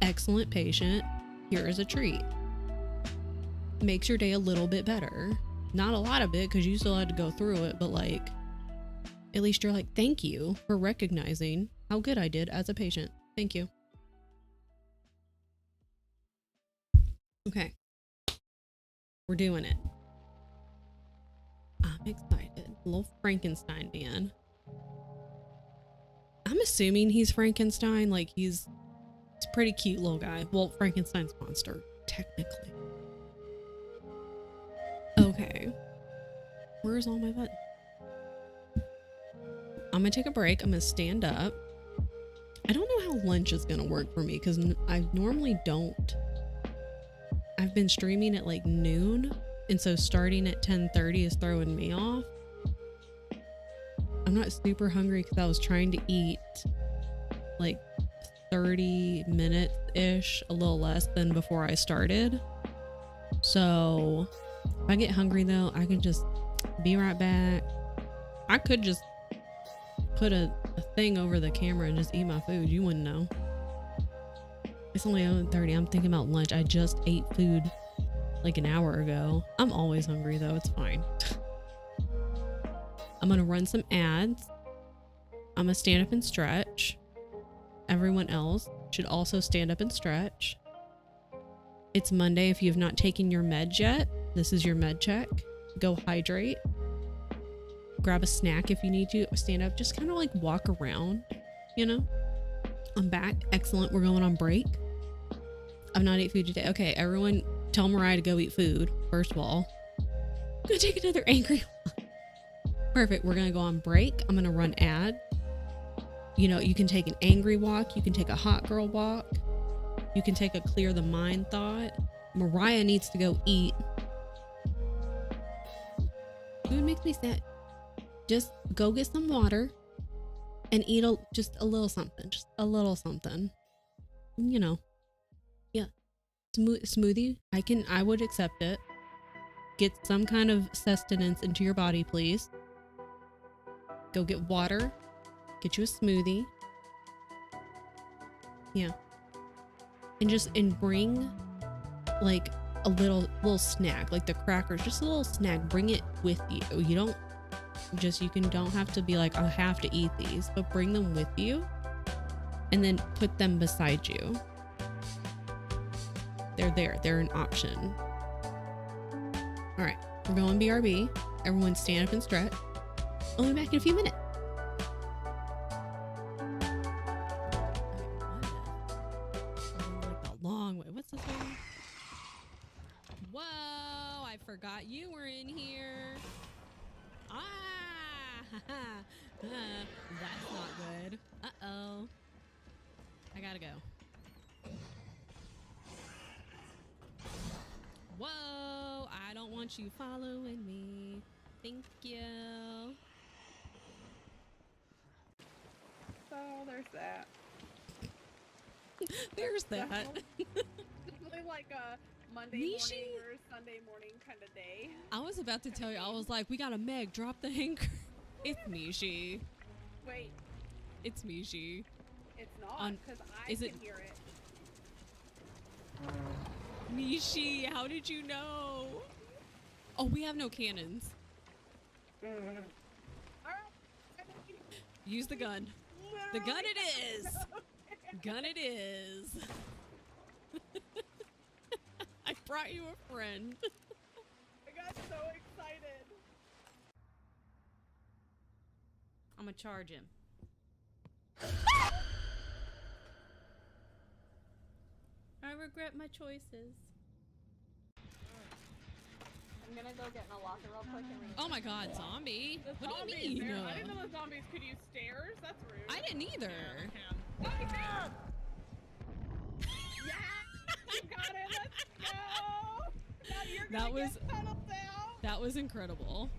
Excellent patient. Here is a treat. Makes your day a little bit better. Not a lot of it because you still had to go through it, but like, at least you're like, thank you for recognizing how good I did as a patient. Thank you. Okay. We're doing it. I'm excited. Little Frankenstein man. I'm assuming he's Frankenstein. Like he's a pretty cute little guy. Well, Frankenstein's monster, technically. Okay. Where's all my buttons? I'm gonna take a break. I'm gonna stand up. I don't know how lunch is gonna work for me because I normally don't. I've been streaming at like noon, and so starting at 10:30 is throwing me off. I'm not super hungry because I was trying to eat like 30 minutes-ish, a little less than before I started. So if I get hungry though, I can just be right back. I could just put a thing over the camera and just eat my food. You wouldn't know. It's only 11:30. I'm thinking about lunch. I just ate food like an hour ago. I'm always hungry though. It's fine. I'm gonna run some ads. I'm gonna stand up and stretch. Everyone else should also stand up and stretch. It's Monday. If you have not taken your meds yet, this is your med check. Go hydrate. Grab a snack if you need to. Stand up. Just kind of like walk around, you know? I'm back. Excellent. We're going on break. I've not ate food today. Okay, everyone tell Mariah to go eat food, first of all. I'm gonna take another angry one. Perfect. We're gonna go on break. I'm gonna run ad. You know, you can take an angry walk. You can take a hot girl walk. You can take a clear the mind thought. Mariah needs to go eat. Food makes me sad. Just go get some water and eat just a little something. Just a little something. You know. Yeah. Smoothie. I would accept it. Get some kind of sustenance into your body, please. Go get water. Get you a smoothie. Yeah. And bring like a little snack, like the crackers, just a little snack. Bring it with you. You don't have to be like, I have to eat these, but bring them with you and then put them beside you. They're there. They're an option. All right, we're going BRB. Everyone stand up and stretch. I'll be back in a few minutes. Like the long way. What's this one? Whoa, I forgot you were in here. That's not good. Uh-oh. I gotta go. Whoa, I don't want you following me. Thank you. So there's that. There's that. Definitely like a Monday morning or Sunday morning kind of day. I was about to tell you, I was like, we got a Meg, drop the anchor. It's Mishi. Wait. It's Mishi. It's not, because I can hear it. Mishi, how did you know? Oh, we have no cannons. Use the gun. The gun it is. Gun it is. I brought you a friend. I got so excited. I'm gonna charge him. I regret my choices. I'm gonna go get in a locker real quick and read. Oh my god, zombie. The What do you mean? I didn't know the zombies could use stairs. That's rude. I didn't either. Yeah! You got it! Let's go! Now you're gonna get settled down! That was incredible.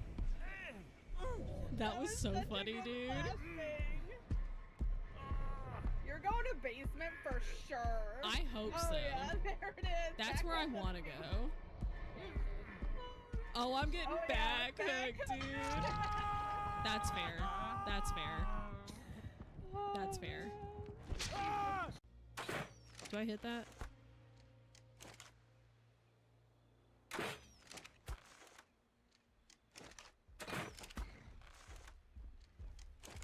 That was so funny, dude. You're going to basement for sure. I hope so. Yeah, there it is. That's where I want to go. Oh, I'm getting back hooked, dude. That's fair. That's fair. That's fair. Do I hit that?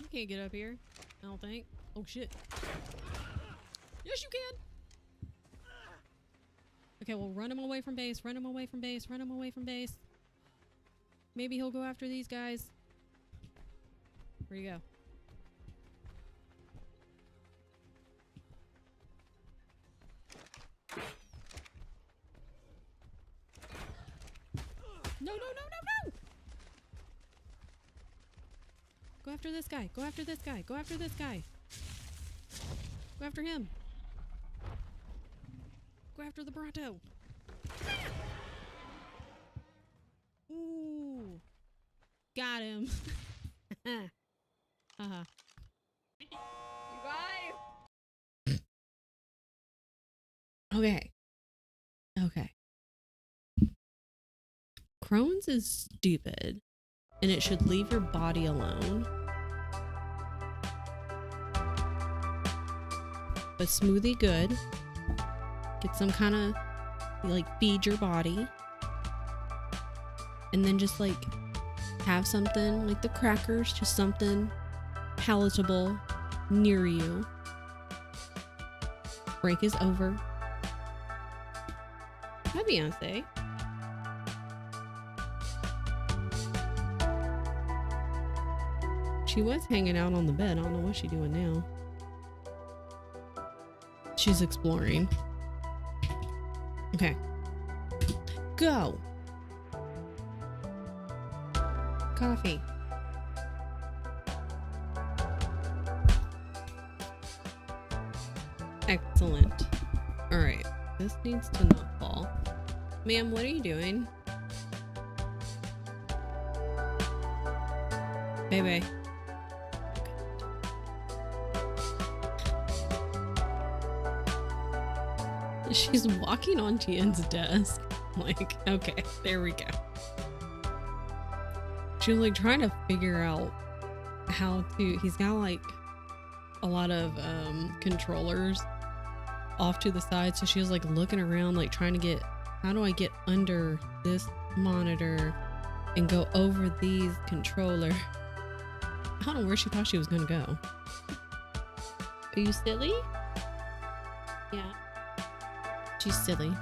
You can't get up here, I don't think. Oh shit. Yes, you can. Okay, well, run him away from base. Run him away from base. Run him away from base. Maybe he'll go after these guys. Where'd you go? No, no, no, no, no! Go after this guy. Go after this guy. Go after this guy. Go after him. Go after the Bronto. Ooh. Got him. Uh-huh. You guys! Okay. Okay. Crohn's is stupid, and it should leave your body alone. But smoothie good. Get some kind of, like, feed your body. And then just, like, have something, like the crackers, just something palatable near you. Break is over. Hi, Beyonce. She was hanging out on the bed. I don't know what she's doing now. She's exploring. Okay. Go. Coffee. Excellent. All right. This needs to not fall. Ma'am, what are you doing? Baby. She's walking on Tien's desk. Like, okay, there we go. She was like trying to figure out how to, he's got like a lot of controllers off to the side. So she was like looking around, like trying to get How do I get under this monitor and go over these controller? I don't know where she thought she was gonna go. Are you silly? Yeah. She's silly.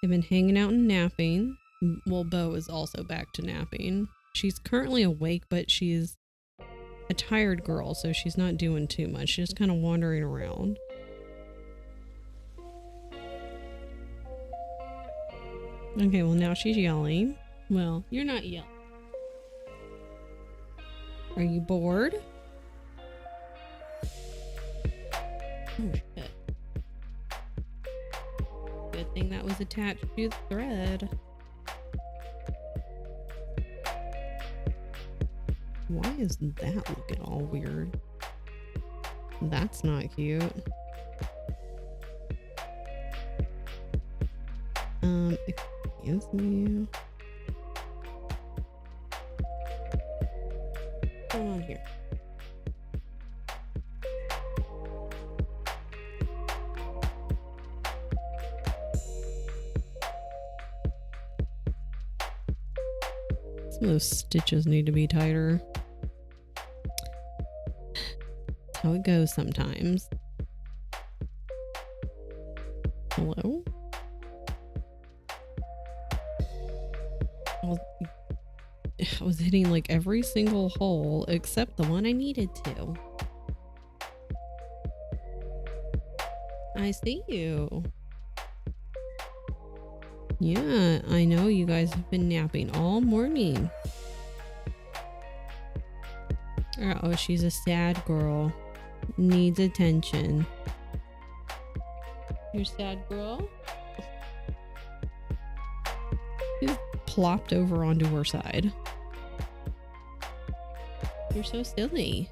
They've been hanging out and napping. Well, Bo is also back to napping. She's currently awake, but she's a tired girl, so she's not doing too much. She's just kind of wandering around. Okay, well now she's yelling. Well, you're not yelling. Are you bored? Oh shit. Good thing that was attached to the thread. Why is that looking all weird? That's not cute. Excuse me. What's going on here? Some of those stitches need to be tighter. That's how it goes sometimes. Hello? I was hitting like every single hole except the one I needed to. I see you. Yeah, I know you guys have been napping all morning. Oh, she's a sad girl. Needs attention. You're a sad girl? She's plopped over onto her side. You're so silly.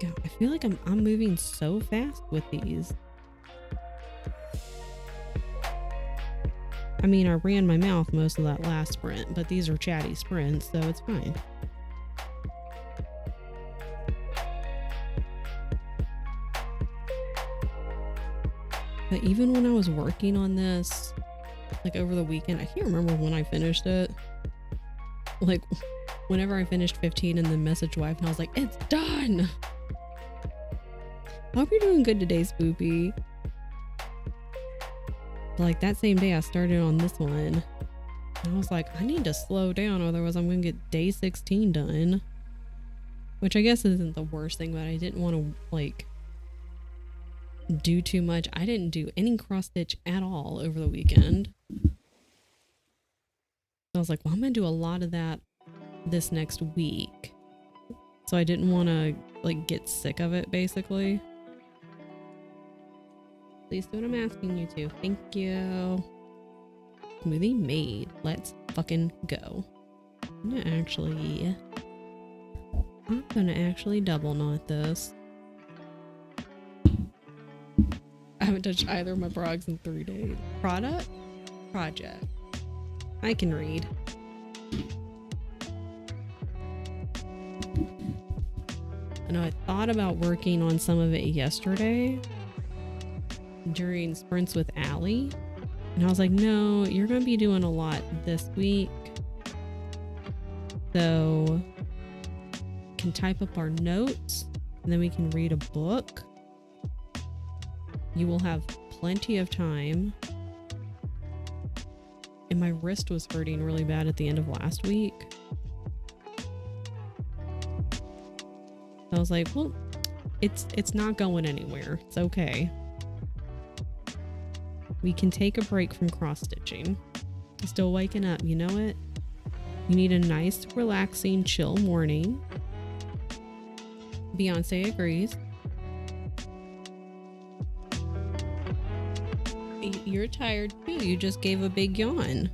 God, I feel like I'm moving so fast with these. I mean, I ran my mouth most of that last sprint, but these are chatty sprints, so it's fine. But even when I was working on this, like over the weekend, I can't remember when I finished it. Like, whenever I finished 15 and then messaged wife and I was like, it's done! I hope you're doing good today, Spoopy. Like, that same day I started on this one. And I was like, I need to slow down, otherwise I'm going to get day 16 done. Which I guess isn't the worst thing, but I didn't want to, like, do too much. I didn't do any cross stitch at all over the weekend. I was like, well, I'm gonna do a lot of that this next week, so I didn't want to like get sick of it, basically. Please do what I'm asking you to. Thank you. Smoothie made. Let's fucking go. I'm gonna actually double knot this. I haven't touched either of my frogs in 3 days. Project. I can read. I know I thought about working on some of it yesterday during sprints with Allie. And I was like, no, you're going to be doing a lot this week. So can type up our notes and then we can read a book. You will have plenty of time. And my wrist was hurting really bad at the end of last week. I was like, well, it's not going anywhere. It's okay. We can take a break from cross stitching. Still waking up, you know it? You need a nice, relaxing, chill morning. Beyonce agrees. You're tired too. You just gave a big yawn.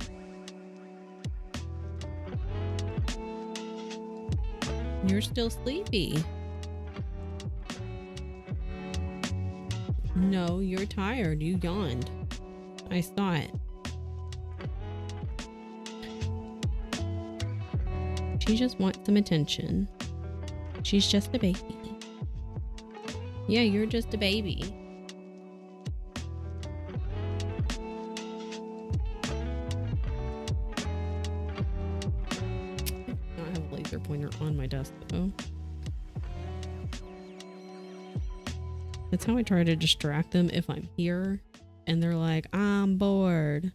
You're still sleepy. No, you're tired. You yawned. I saw it. She just wants some attention. She's just a baby. Yeah, you're just a baby. I don't have a laser pointer on my desk though. That's how I try to distract them if I'm here and they're like, I'm bored.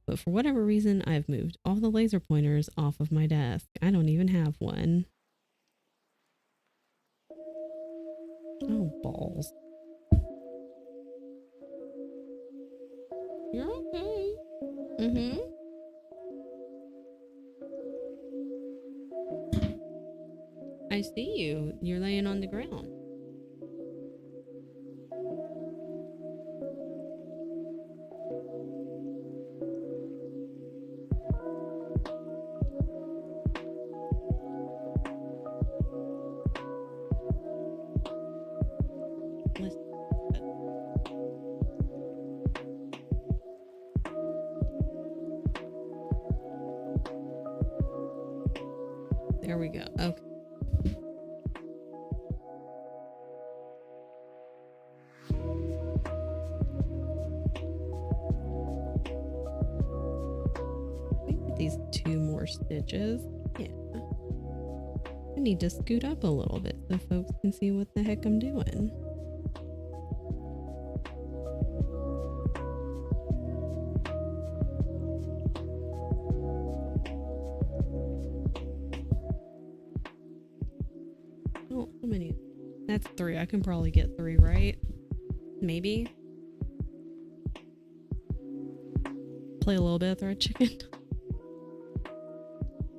But for whatever reason, I've moved all the laser pointers off of my desk. I don't even have one. Oh, balls. You're okay. Mm-hmm. I see you. You're laying on the ground. There we go. Okay. These 2 more stitches. Yeah. I need to scoot up a little bit so folks can see what the heck I'm doing. Oh, how many? That's 3. I can probably get 3, right? Maybe. Play a little bit of thread chicken.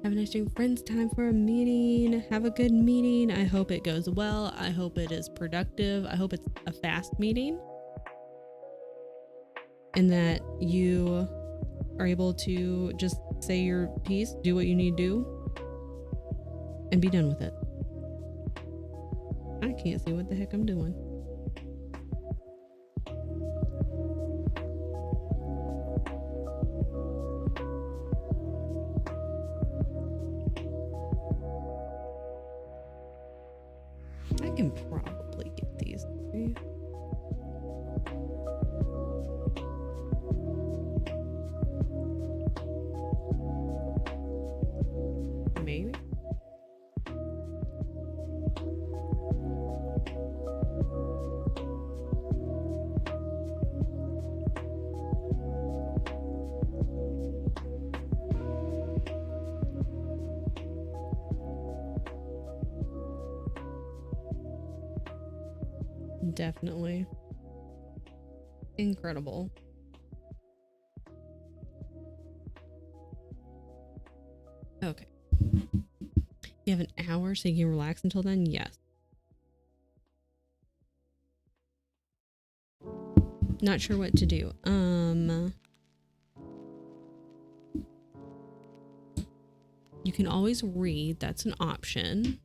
Have a nice day, friends. Time for a meeting. Have a good meeting. I hope it goes well. I hope it is productive. I hope it's a fast meeting. And that you are able to just say your piece, do what you need to do, and be done with it. I can't see what the heck I'm doing. I can probably get these 3. Maybe. Definitely. Incredible. Okay. You have an hour so you can relax until then? Yes. Not sure what to do. You can always read. That's an option.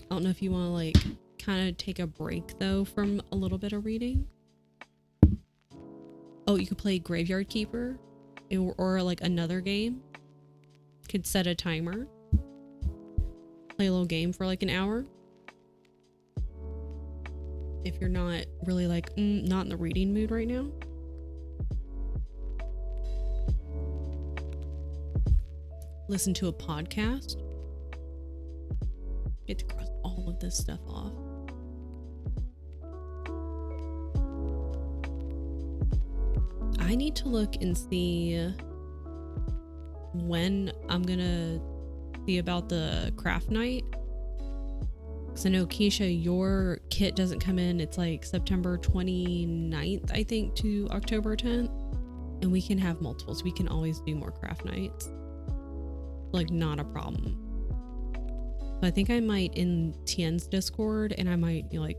I don't know if you want to like kind of take a break though from a little bit of reading. Oh, you could play Graveyard Keeper or like another game. Could set a timer. Play a little game for like an hour. If you're not really like, not in the reading mood right now. Listen to a podcast. Get to cross all of this stuff off. I need to look and see when I'm gonna see about the craft night. Because I know, Keisha, your kit doesn't come in. It's like September 29th, I think, to October 10th. And we can have multiples. We can always do more craft nights. Like, not a problem. So I think I might in Tien's Discord, and I might like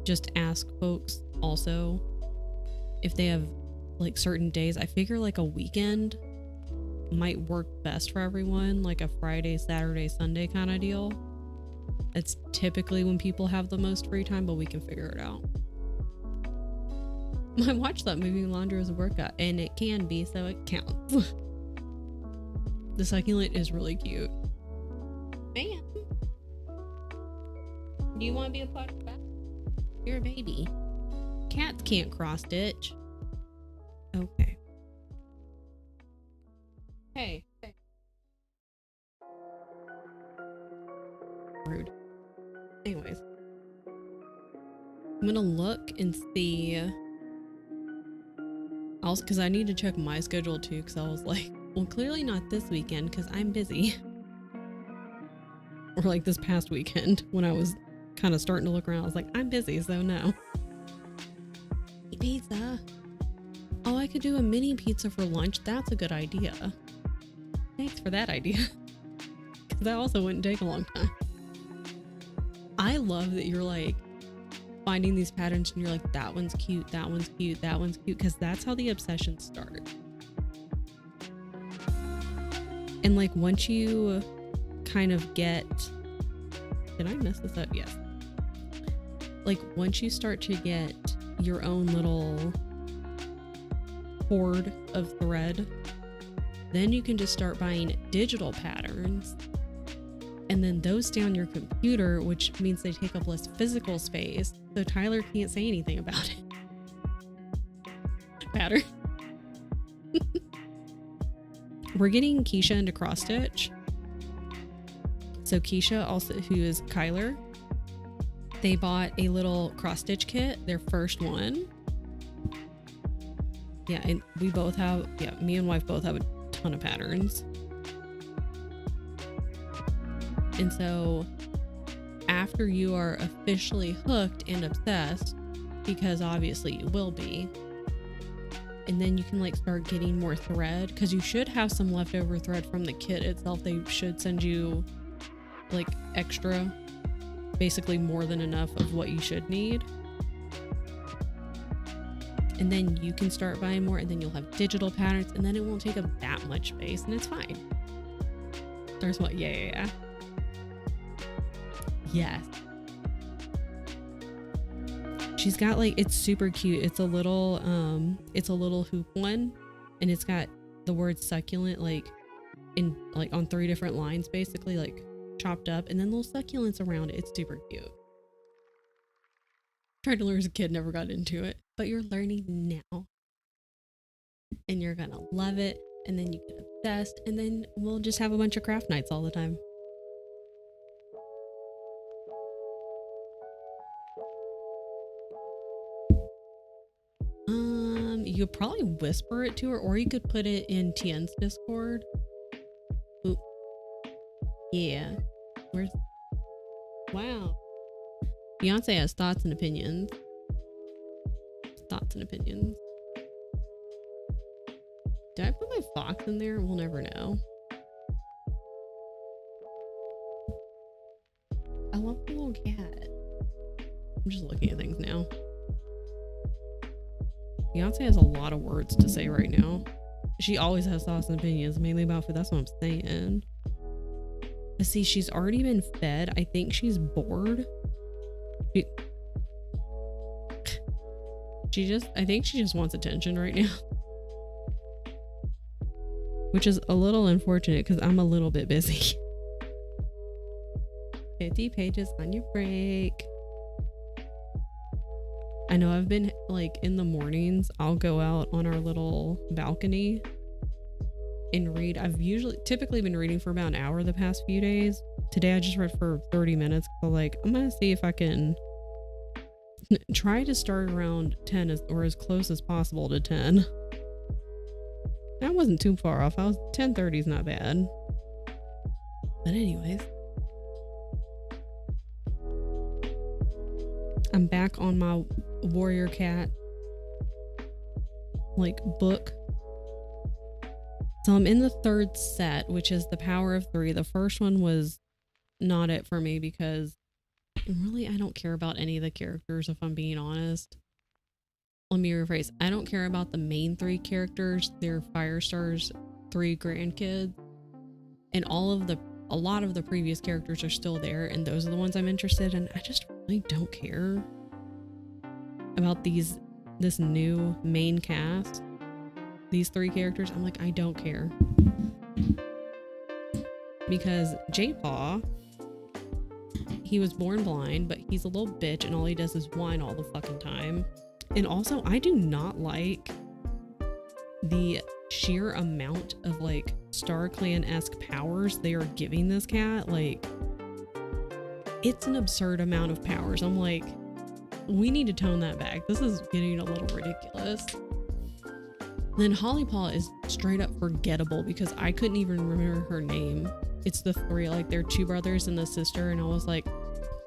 just ask folks also if they have like certain days. I figure like a weekend might work best for everyone, like a Friday, Saturday, Sunday kind of deal. It's typically when people have the most free time, but we can figure it out. I watched that movie Laundry as a workout, and it can be, so it counts. The succulent is really cute. Bam. Do you want to be a part of that? You're a baby. Cats can't cross stitch. Okay. Hey. Rude. Anyways. I'm gonna look and see. Also, because I need to check my schedule too, because I was like, well, clearly not this weekend because I'm busy. Or like this past weekend when I was kind of starting to look around. I was like, I'm busy, so no. Pizza. Oh, I could do a mini pizza for lunch. That's a good idea. Thanks for that idea. Because that also wouldn't take a long time. I love that you're like finding these patterns and you're like, that one's cute, that one's cute, that one's cute, because that's how the obsessions start. And like once you kind of get, did I mess this up? Yes. Like once you start to get your own little hoard of thread, then you can just start buying digital patterns, and then those stay on your computer, which means they take up less physical space, so Tyler can't say anything about it. Pattern. We're getting Keisha into cross stitch. So Keisha, also who is Kyler, they bought a little cross stitch kit, their first one. Yeah, and we both have, me and wife both have a ton of patterns. And so after you are officially hooked and obsessed, because obviously you will be, and then you can like start getting more thread, because you should have some leftover thread from the kit itself. They should send you like extra, basically more than enough of what you should need. And then you can start buying more, and then you'll have digital patterns, and then it won't take up that much space, and it's fine. There's what? Yeah. Yes. She's got like, it's super cute. It's a little hoop one, and it's got the word succulent like in like on 3 different lines, basically like chopped up, and then little succulents around it. It's super cute. Tried to learn as a kid, never got into it, but you're learning now, and you're gonna love it, and then you get obsessed, and then we'll just have a bunch of craft nights all the time. You could probably whisper it to her, or you could put it in Tien's Discord. Oop. Yeah. Wow. Beyonce has thoughts and opinions. Thoughts and opinions. Did I put my fox in there? We'll never know. I love the little cat. I'm just looking at things now. Beyonce has a lot of words to say right now. She always has thoughts and opinions, mainly about food. That's what I'm saying. But see, she's already been fed. I think she's bored. I think she just wants attention right now. Which is a little unfortunate because I'm a little bit busy. 50 pages on your break. I know I've been like in the mornings, I'll go out on our little balcony and read. I've typically been reading for about an hour the past few days. Today I just read for 30 minutes. So like, I'm going to see if I can try to start around 10 or as close as possible to 10. That wasn't too far off. 10:30 is not bad. But anyways, I'm back on my Warrior Cat like book. So I'm in the 3rd set, which is the Power of 3. The first one was not it for me because really I don't care about any of the characters, if I'm being honest. Let me rephrase. I don't care about the main 3 characters. They're Firestar's 3 grandkids. And all a lot of the previous characters are still there, and those are the ones I'm interested in. I just really don't care about this new main cast. These 3 characters, I'm like, I don't care. Because J-Paw, he was born blind, but he's a little bitch and all he does is whine all the fucking time. And also, I do not like the sheer amount of like Star Clan-esque powers they are giving this cat. Like, it's an absurd amount of powers. I'm like, we need to tone that back. This is getting a little ridiculous. Then Holly Paw is straight up forgettable because I couldn't even remember her name. It's the 3, like they're 2 brothers and the sister, and I was like,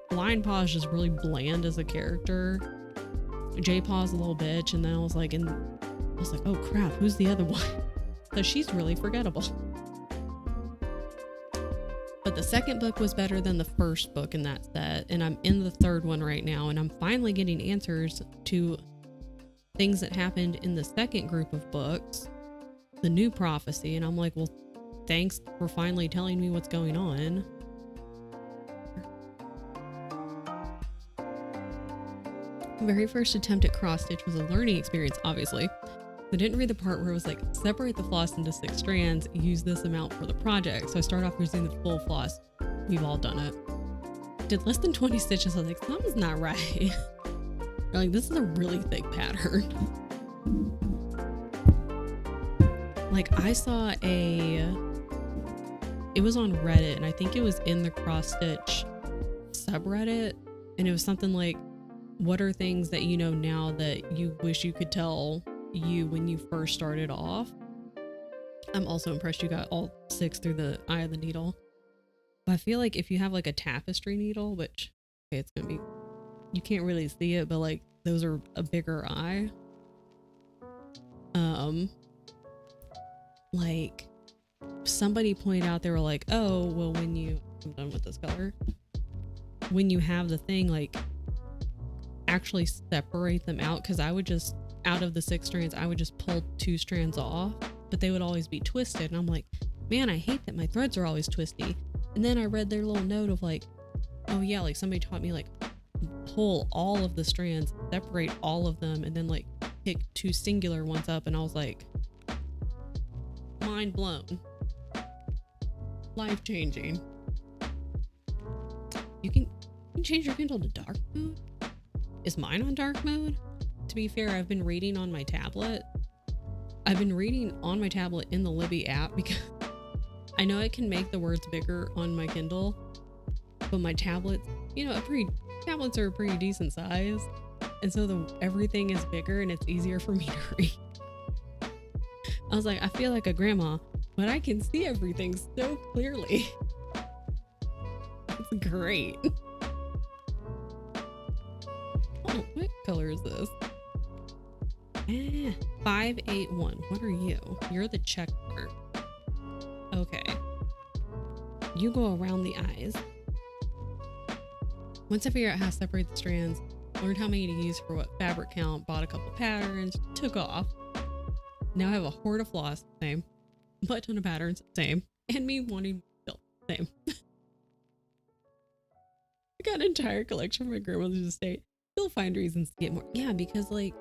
Blind Paw is just really bland as a character. J Paw's a little bitch, and then I was like, oh crap, who's the other one? So she's really forgettable. But the second book was better than the first book in that set, and I'm in the 3rd one right now, and I'm finally getting answers to things that happened in the second group of books, the new prophecy, and I'm like, well, thanks for finally telling me what's going on. The very first attempt at cross stitch was a learning experience, obviously. I didn't read the part where it was like, separate the floss into 6 strands, use this amount for the project. So I started off using the full floss. We've all done it. Did less than 20 stitches. I was like, something's not right. Like, this is a really thick pattern. Like, I saw it was on Reddit, and I think it was in the cross stitch subreddit, and it was something like, what are things that you know now that you wish you could tell you when you first started off? I'm also impressed you got all 6 through the eye of the needle. But I feel like if you have like a tapestry needle, which, okay, it's gonna be, you can't really see it, but like those are a bigger eye. Like somebody pointed out, they were like, oh, well, when you, I'm done with this color. When you have the thing, like actually separate them out, because I would just, out of the 6 strands, I would just pull 2 strands off, but they would always be twisted. And I'm like, man, I hate that my threads are always twisty. And then I read their little note of like, oh yeah, like somebody taught me like pull all of the strands, separate all of them, and then like pick 2 singular ones up. And I was like, mind blown. Life changing. You can change your Kindle to dark mode? Is mine on dark mode? To be fair, I've been reading on my tablet. I've been reading on my tablet in the Libby app because I know I can make the words bigger on my Kindle, but my tablet, you know, tablets are a pretty decent size, and so everything is bigger and it's easier for me to read. I was like, I feel like a grandma, but I can see everything so clearly. It's great. Oh, what color is this? 581. What are you? You're the check mark. Okay. You go around the eyes. Once I figured out how to separate the strands, learned how many to use for what fabric count, bought a couple patterns, took off. Now I have a hoard of floss, same. A butt ton of patterns, same. And me wanting built, same. I got an entire collection from my grandmother's estate. Still find reasons to get more. Yeah, because like,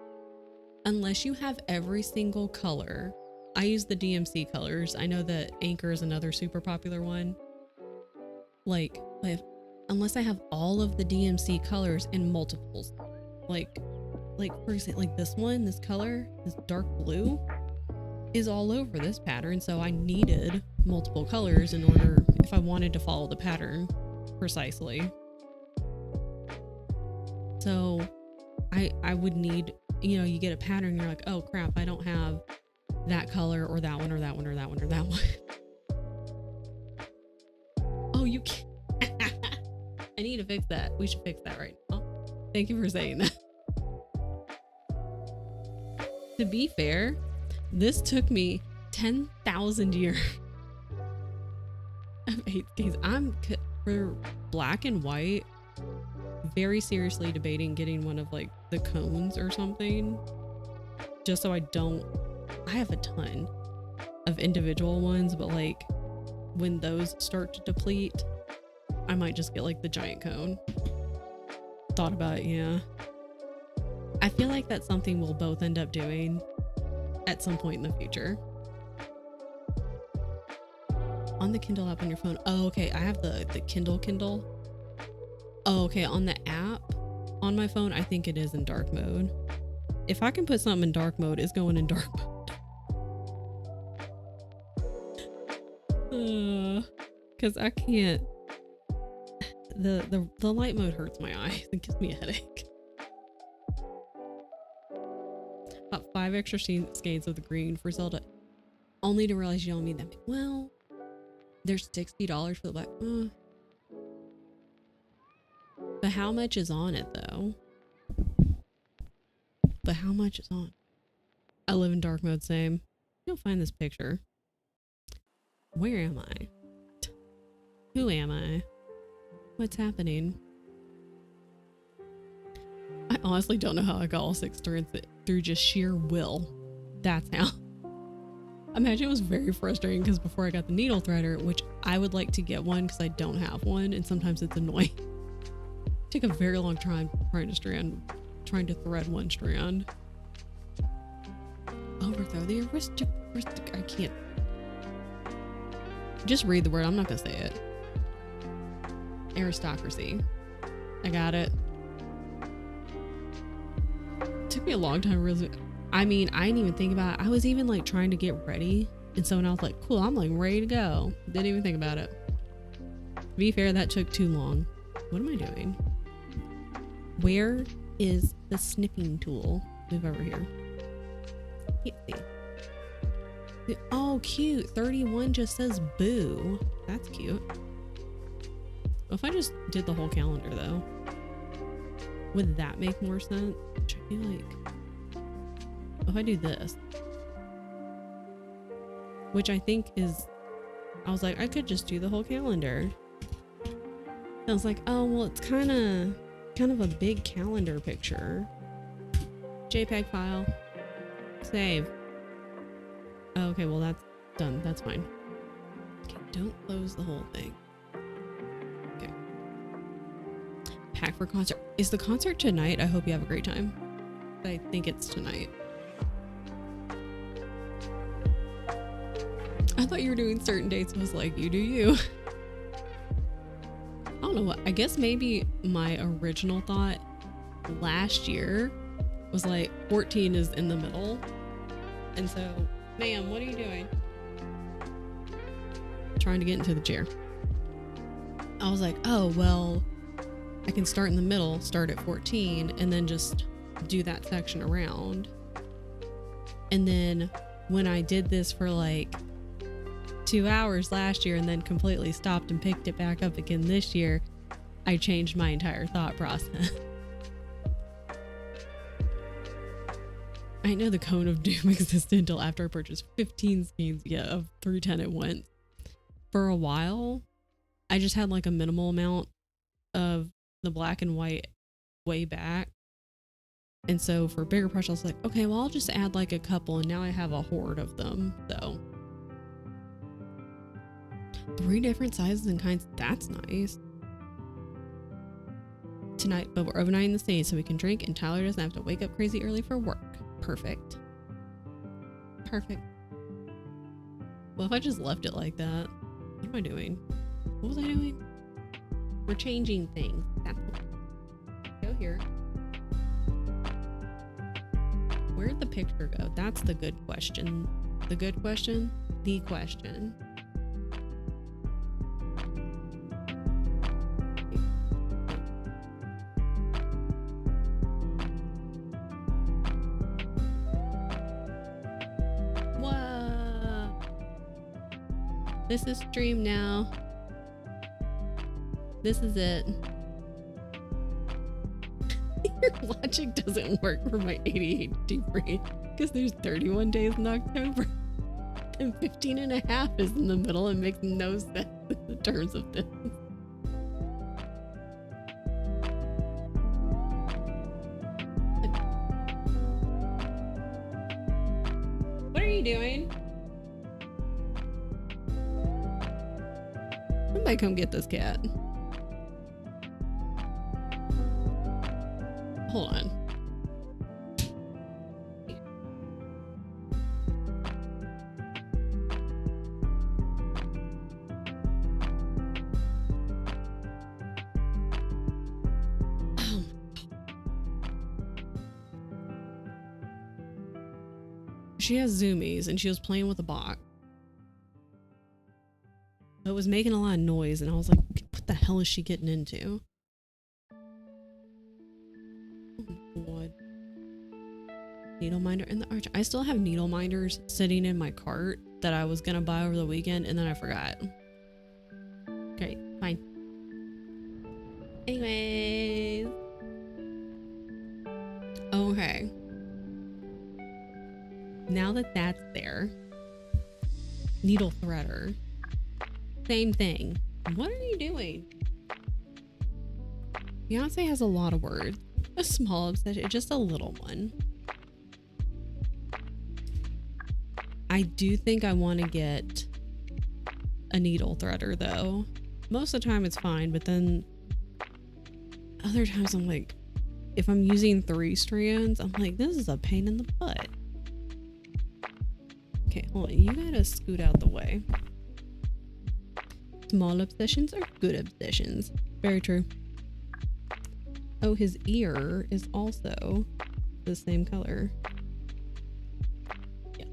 unless you have every single color, I use the DMC colors. I know that Anchor is another super popular one. Like unless I have all of the DMC colors in multiples, like for example, like this one, this color, this dark blue is all over this pattern. So I needed multiple colors in order, if I wanted to follow the pattern precisely. So I would need, you know, you get a pattern, you're like, oh crap, I don't have that color or that one or that one or that one or that one. Oh, you can't. I need to fix that. We should fix that right now. Thank you for saying that. To be fair, this took me 10,000 years of 8 days. I'm for black and white very seriously debating getting one of like the cones or something, just so I have a ton of individual ones, but like when those start to deplete, I might just get like the giant cone. Thought about it, yeah. I feel like that's something we'll both end up doing at some point in the future. On the Kindle app on your phone. Oh, okay. I have the Kindle. Oh, okay. On the app on my phone, I think it is in dark mode. If I can put something in dark mode, it's going in dark mode. Because I can't. The light mode hurts my eyes. It gives me a headache. About 5 extra shades of the green for Zelda. Only to realize you don't need them. Well, there's $60 for the black. But how much is on it though? But how much is on? I live in dark mode, same. You'll find this picture. Where am I? Who am I? What's happening? I honestly don't know how I got all 6 strands through just sheer will. That's how. Imagine it was very frustrating because before I got the needle threader, which I would like to get one because I don't have one, and sometimes it's annoying. Took a very long time trying to thread one strand. Overthrow the aristocrat. I can't. Just read the word. I'm not gonna say it. Aristocracy. I got it. Took me a long time to realize. I mean, I didn't even think about it. I was even like trying to get ready, and so when I was like, cool, I'm like ready to go. Didn't even think about it. To be fair, that took too long. What am I doing? Where is the snipping tool? Move over here. Can't see. Oh, cute. 31 just says boo. That's cute. Well, if I just did the whole calendar though, would that make more sense? Which I feel like, if I do this, which I think is, I was like, I could just do the whole calendar. I was like, oh, well, it's kind of a big calendar picture. JPEG file. Save. Oh, okay, well, that's done. That's fine. Okay, don't close the whole thing. Okay. Pack for concert. Is the concert tonight? I hope you have a great time. I think it's tonight. I thought you were doing certain dates. I was like, you do you. I don't know what. I guess maybe my original thought last year was like 14 is in the middle. And so, ma'am, what are you doing? Trying to get into the chair. I was like, oh, well, I can start in the middle, start at 14, and then just do that section around. And then when I did this for like 2 hours last year and then completely stopped and picked it back up again this year, I changed my entire thought process. I didn't know the cone of doom existed until after I purchased 15 skeins of 310 at once. For a while, I just had like a minimal amount of the black and white way back. And so for bigger pressure, I was like, okay, well, I'll just add like a couple, and now I have a horde of them. So 3 different sizes and kinds. That's nice. Tonight, but we're overnighting the stage so we can drink, and Tyler doesn't have to wake up crazy early for work. Perfect. Perfect. Well, if I just left it like that, what am I doing? What was I doing? We're changing things. That's what. Go here. Where'd the picture go? That's the good question. The good question? The question. This is stream now. This is it. Your logic doesn't work for my ADHD brain because there's 31 days in October and 15 and a half is in the middle. It makes no sense in the terms of this. What are you doing? Somebody come get this cat. Hold on. She has zoomies and she was playing with a box. It was making a lot of noise and I was like, what the hell is she getting into? Oh God. Needle minder in the arch. I still have needle minders sitting in my cart that I was gonna buy over the weekend and then I forgot. Okay, fine. Anyways. Okay. Now that that's there, needle threader. Same thing. What are you doing? Beyonce has a lot of words. A small obsession, just a little one. I do think I want to get a needle threader though. Most of the time it's fine, but then other times I'm like, if I'm using 3 strands, I'm like, this is a pain in the butt. Okay, hold on. You gotta scoot out the way. Small obsessions are good obsessions. Very true. Oh, his ear is also the same color. Yeah.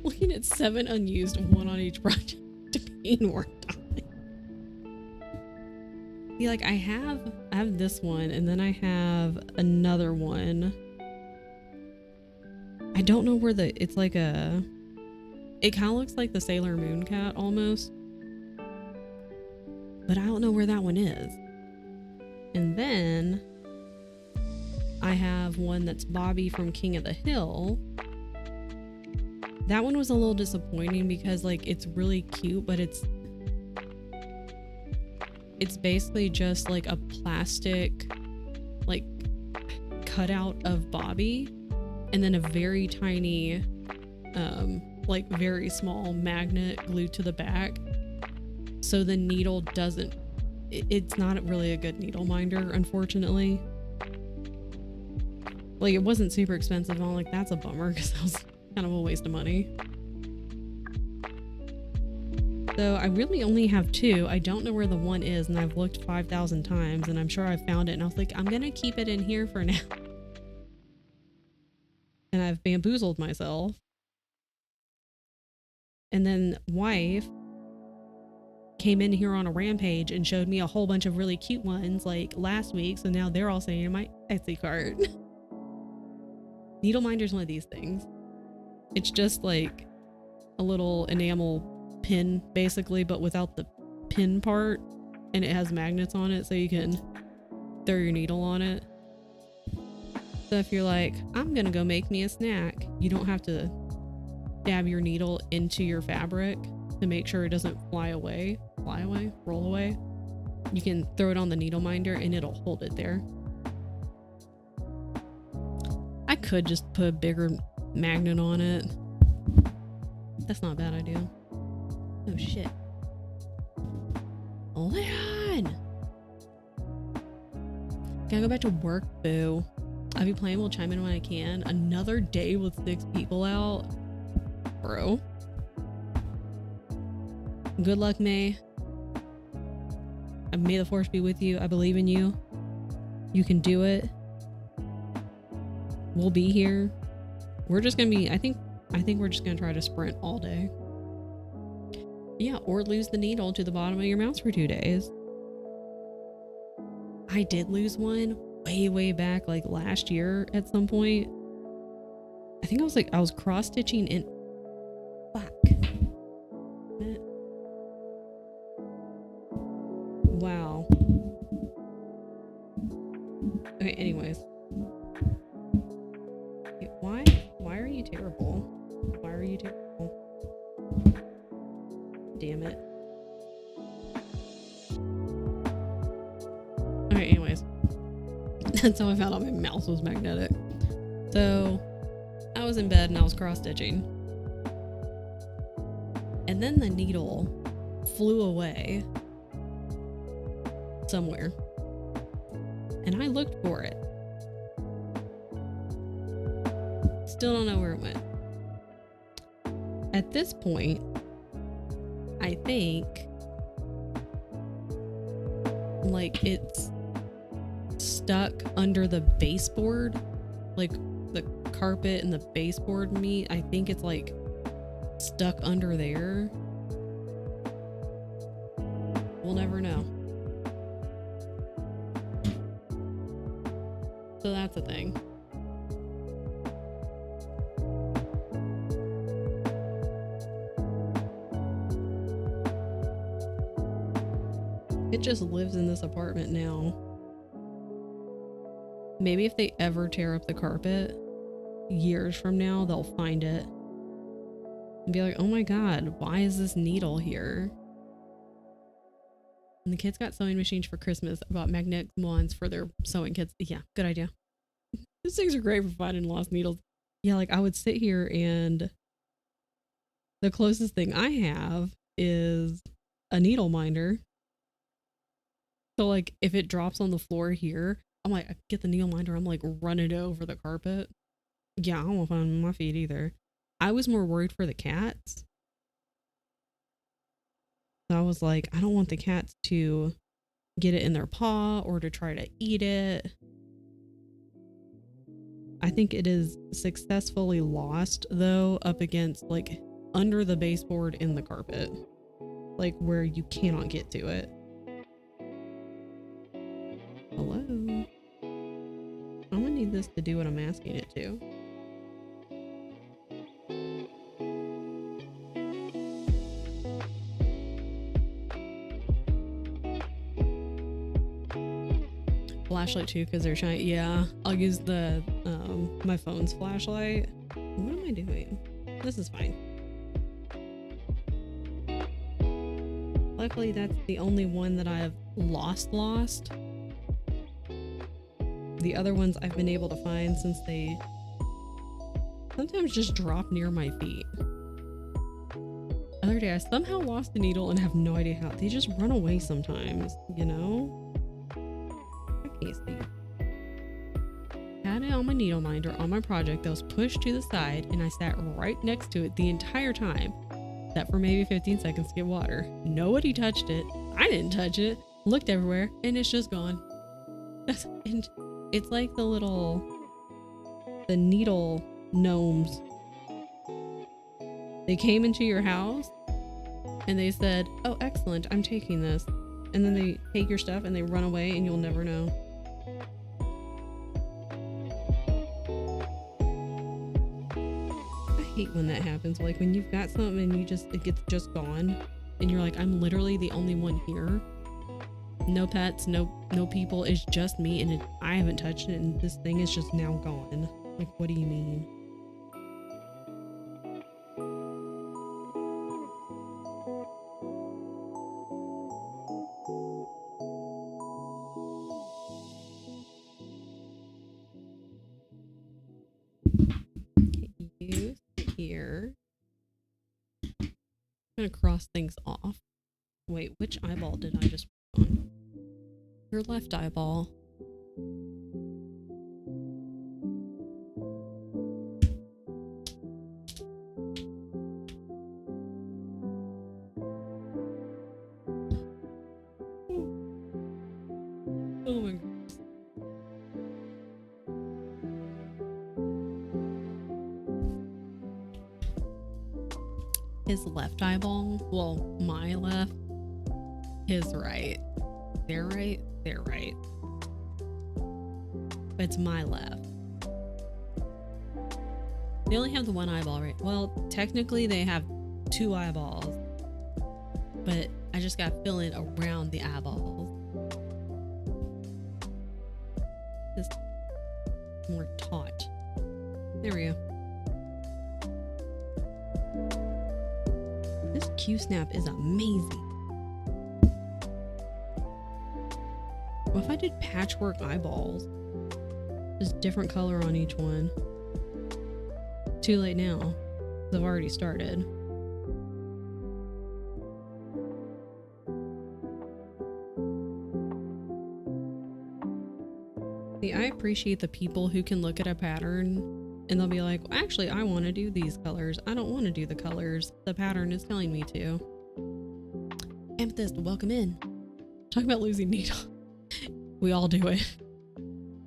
Looking at 7 unused, 1 on each project being worked on. See, like I have this one, and then I have another one. I don't know where it's like it kind of looks like the Sailor Moon cat almost, but I don't know where that one is. And then I have one that's Bobby from King of the Hill. That one was a little disappointing because like it's really cute, but it's basically just like a plastic like cutout of Bobby. And then a very tiny, like very small magnet glued to the back. So the needle doesn't, it's not really a good needle minder, unfortunately. Like it wasn't super expensive. I'm like, that's a bummer because that was kind of a waste of money. So I really only have 2. I don't know where the one is and I've looked 5,000 times and I'm sure I found it and I was like, I'm going to keep it in here for now. And I've bamboozled myself. And then wife came in here on a rampage and showed me a whole bunch of really cute ones like last week. So now they're all sitting in my Etsy cart. Needle minder's one of these things. It's just like a little enamel pin basically, but without the pin part. And it has magnets on it so you can throw your needle on it. So if you're like, I'm gonna go make me a snack, you don't have to dab your needle into your fabric to make sure it doesn't roll away. You can throw it on the needle minder and it'll hold it there. I could just put a bigger magnet on it. That's not a bad idea. Oh shit. Hold on. Gotta go back to work, boo. I'll be playing, will chime in when I can. Another day with 6 people out. Bro. Good luck, May. May the force be with you. I believe in you. You can do it. We'll be here. We're just gonna be, I think we're just gonna try to sprint all day. Yeah, or lose the needle to the bottom of your mouse for 2 days. I did lose one way back, like last year at some point. I think I was cross stitching in. Fuck. Wow. Okay, anyways. Why are you terrible? Why are you terrible? Damn it. Okay, anyways. That's how I found out my mouse was magnetic. So I was in bed and I was cross stitching. And then the needle flew away somewhere. And I looked for it. Still don't know where it went. At this point, I think like it's stuck under the baseboard, like the carpet and the baseboard meet. I think it's like stuck under there. We'll never know. So that's a thing. It just lives in this apartment now. Maybe if they ever tear up the carpet, years from now, they'll find it and be like, oh my God, why is this needle here? And the kids got sewing machines for Christmas. I bought magnetic wands for their sewing kits. Yeah, good idea. These things are great for finding lost needles. Yeah, like I would sit here and the closest thing I have is a needle minder. So like if it drops on the floor here, I'm like, I get the needle minder, I'm like running it over the carpet. Yeah, I don't want to find my feet either. I was more worried for the cats. So I was like, I don't want the cats to get it in their paw or to try to eat it. I think it is successfully lost though, up against like under the baseboard in the carpet, like where you cannot get to it. Hello. I'm gonna need this to do what I'm asking it to. Flashlight too, because they're shiny. Yeah, I'll use the my phone's flashlight. What am I doing? This is fine. Luckily, that's the only one that I've lost. The other ones I've been able to find since they sometimes just drop near my feet. Other day I somehow lost a needle and have no idea how. They just run away sometimes, you know? I can't see. Had it on my needle minder on my project that was pushed to the side and I sat right next to it the entire time. Sat for maybe 15 seconds to get water. Nobody touched it. I didn't touch it. Looked everywhere and it's just gone. And it's like the needle gnomes. They came into your house and they said, oh, excellent, I'm taking this. And then they take your stuff and they run away and you'll never know. I hate when that happens. Like when you've got something and it gets just gone and you're like, I'm literally the only one here. No pets, no people, it's just me and I haven't touched it and this thing is just now gone. Like, what do you mean? Okay, you here. I'm gonna cross things off. Wait, which eyeball did I just put on? Your left eyeball. Oh my goodness. His left eyeball, well, my left, his right. They're right, they're right. It's my left. They only have the one eyeball, right? Well, technically they have two eyeballs, but I just got to fill in around the eyeballs. Just more taut. There we go. This Q-snap is amazing. What if I did patchwork eyeballs? Just different color on each one. Too late now, because I've already started. appreciate the people who can look at a pattern and they'll be like, well, actually, I want to do these colors. I don't want to do the colors the pattern is telling me to. Amethyst, welcome in. Talking about losing needle. We all do it.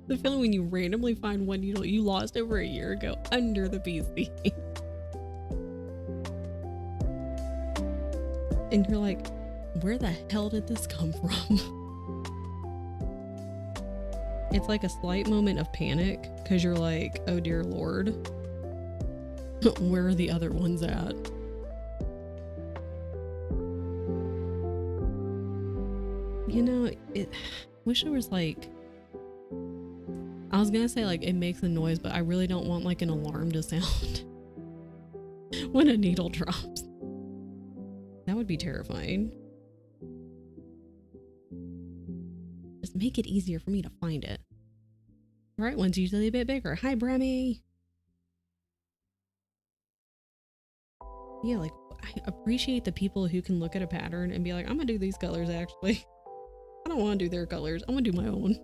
The feeling when you randomly find one needle you lost over a year ago under the PC. And you're like, where the hell did this come from? It's like a slight moment of panic because you're like, oh dear Lord, where are the other ones at? You know, wish there was like, I was gonna say like it makes a noise, but I really don't want like an alarm to sound when a needle drops. That would be terrifying. Just make it easier for me to find it. The right one's usually a bit bigger. Hi, Bremy. Yeah, like I appreciate the people who can look at a pattern and be like, I'm gonna do these colors actually. I don't want to do their colors. I want to do my own.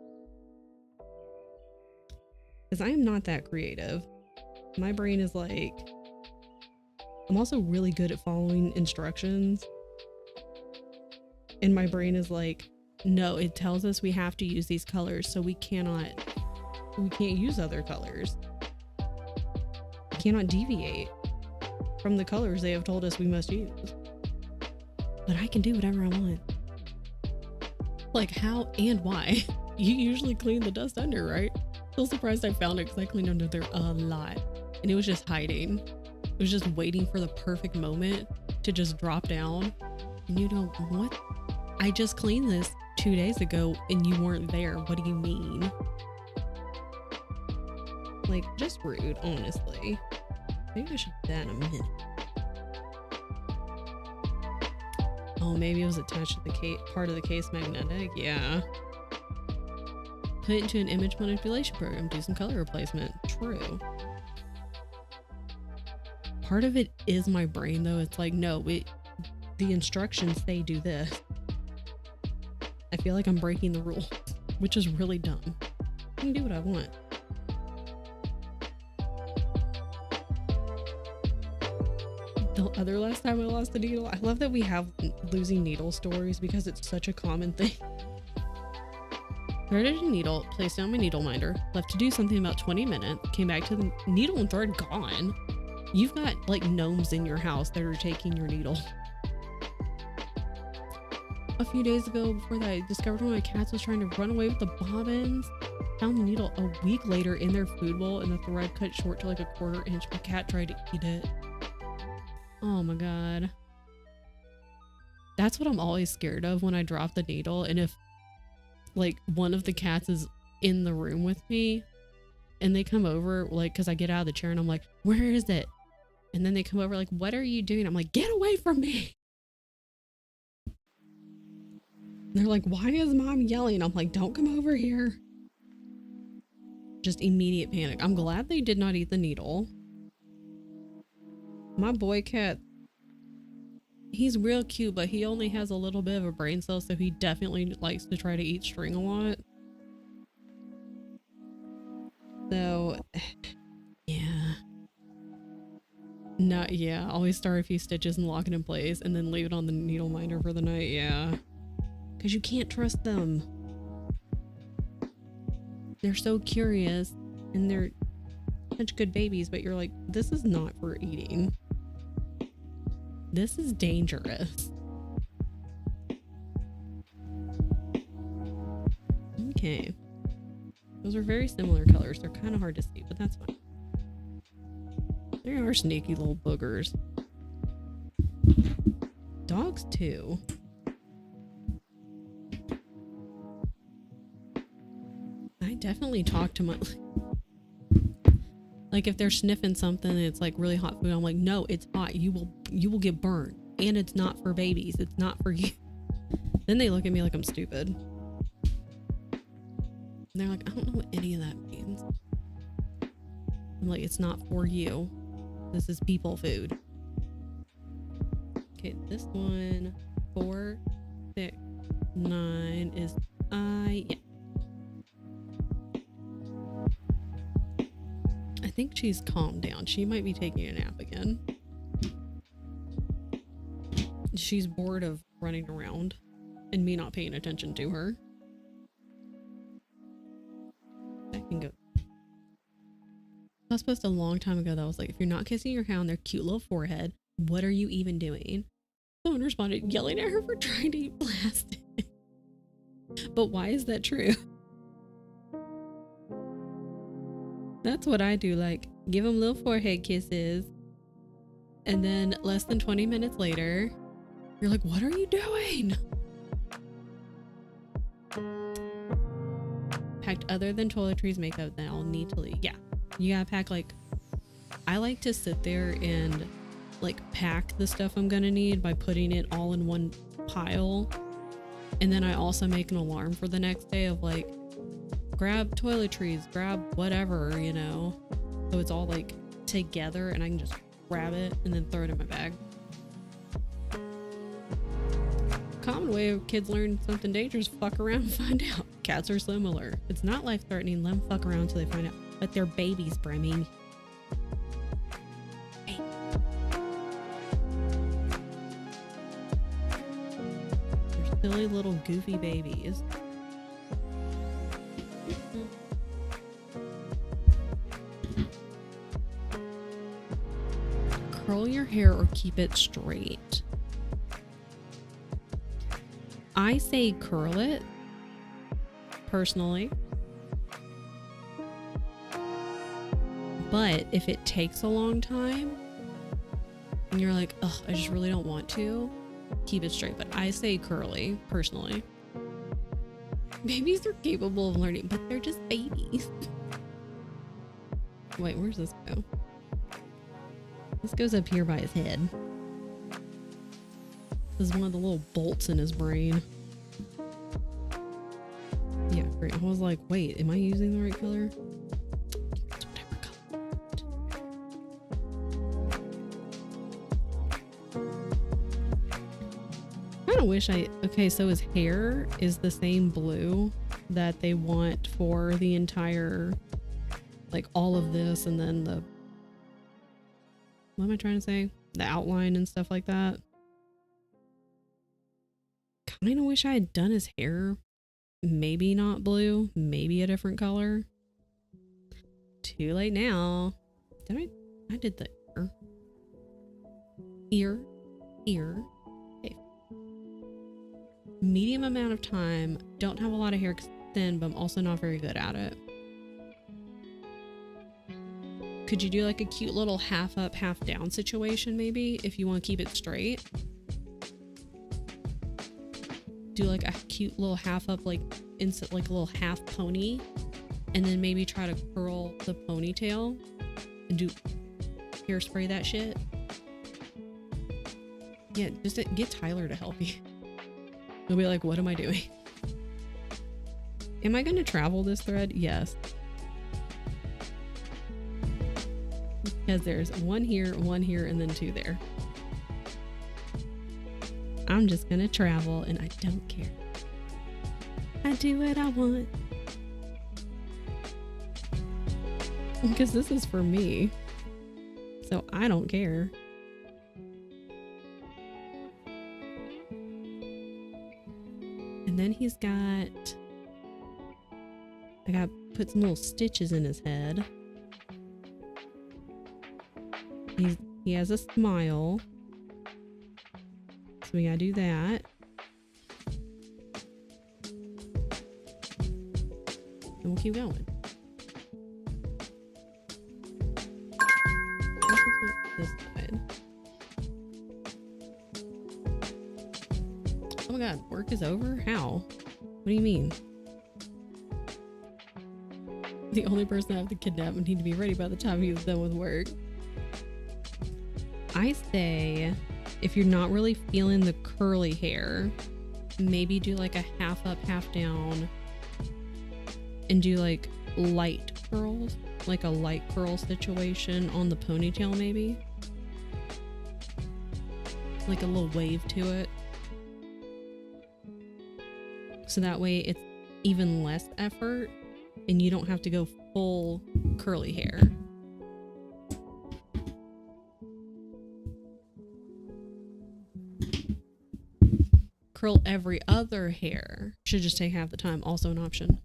Because I am not that creative. My brain is like, I'm also really good at following instructions. And my brain is like, no, it tells us we have to use these colors, so we can't use other colors. We cannot deviate from the colors they have told us we must use. But I can do whatever I want. Like how and why? You usually clean the dust under, right? Still surprised I found it because I cleaned under there a lot. And it was just hiding. It was just waiting for the perfect moment to just drop down. And you know what? I just cleaned this 2 days ago and you weren't there. What do you mean? Like, just rude, honestly. Maybe I should do that in a minute. Oh, maybe it was attached to the case, part of the case magnetic. Yeah. Put it into an image manipulation program. Do some color replacement. True. Part of it is my brain, though. It's like, no, the instructions say do this. I feel like I'm breaking the rule, which is really dumb. I can do what I want. The other last time I lost a needle, I love that we have losing needle stories because it's such a common thing. Threaded a needle, placed down my needle minder, left to do something about 20 minutes, came back to the needle and thread gone. You've got like gnomes in your house that are taking your needle. A few days ago, before that, I discovered one of my cats was trying to run away with the bobbins. Found the needle a week later in their food bowl and the thread cut short to like a 1/4 inch. My cat tried to eat it. Oh my god. That's what I'm always scared of when I drop the needle. And if like one of the cats is in the room with me and they come over, like, because I get out of the chair and I'm like, where is it? And then they come over like, what are you doing? I'm like, get away from me. And they're like, why is mom yelling? I'm like, don't come over here. Just immediate panic. I'm glad they did not eat the needle. My boy cat, he's real cute, but he only has a little bit of a brain cell, so he definitely likes to try to eat string a lot. So, yeah. Yeah, always start a few stitches and lock it in place and then leave it on the needle minder for the night. Yeah. Because you can't trust them. They're so curious and they're such good babies, but you're like, this is not for eating. This is dangerous. Okay. Those are very similar colors. They're kind of hard to see, but that's fine. They are sneaky little boogers. Dogs too. I definitely talk to my... Like if they're sniffing something and it's like really hot food, I'm like, no, it's hot. You will get burned. And it's not for babies. It's not for you. Then they look at me like I'm stupid. And they're like, I don't know what any of that means. I'm like, it's not for you. This is people food. Okay, this one, 4, 6, 9 is yeah. think she's calmed down. She might be taking a nap again. She's bored of running around and me not paying attention to her. I can go. I was supposed to a long time ago that I was like, if you're not kissing your hound, their cute little forehead, what are you even doing? Someone responded, yelling at her for trying to eat plastic. But why is that true? That's what I do. Like, give them little forehead kisses. And then less than 20 minutes later, you're like, what are you doing? Packed other than toiletries, makeup, then I'll need to leave. Yeah. You gotta pack, like, I like to sit there and like pack the stuff I'm gonna need by putting it all in one pile. And then I also make an alarm for the next day of like, grab toiletries, grab whatever, you know, so it's all like together and I can just grab it and then throw it in my bag. Common way of kids learn something dangerous, fuck around and find out. Cats are similar. It's not life-threatening, let them fuck around until they find out. But they're babies, Bremy. Hey. They're silly little goofy babies. Curl your hair or keep it straight. I say curl it, personally. But if it takes a long time and you're like, ugh, I just really don't want to, keep it straight. But I say curly, personally. Babies are capable of learning, but they're just babies. Wait, where's this go? This goes up here by his head. This is one of the little bolts in his brain. Yeah, great. I was like, wait, am I using the right color? It's whatever color. I kind of wish okay, so his hair is the same blue that they want for the entire, like all of this, and then the, what am I trying to say? The outline and stuff like that. Kind of wish I had done his hair maybe not blue, maybe a different color. Too late now. I did the ear. Okay. Medium amount of time. Don't have a lot of hair thin, but I'm also not very good at it. Could you do like a cute little half up, half down situation maybe if you want to keep it straight? Do like a cute little half up, like instant, like a little half pony, and then maybe try to curl the ponytail and do hairspray that shit. Yeah, just get Tyler to help you. He'll be like, what am I doing? Am I going to travel this thread? Yes. Because there's one here, and then two there. I'm just gonna travel and I don't care. I do what I want. Because this is for me. So I don't care. And then he's got, I gotta put some little stitches in his head. He has a smile. So we gotta do that. And we'll keep going. This side. Oh my god, work is over? How? What do you mean? The only person I have to kidnap would need to be ready by the time he was done with work. I say, if you're not really feeling the curly hair, maybe do like a half up, half down, and do like light curls, like a light curl situation on the ponytail maybe. Like a little wave to it. So that way it's even less effort and you don't have to go full curly hair. curl every other hair. Should just take half the time. Also an option.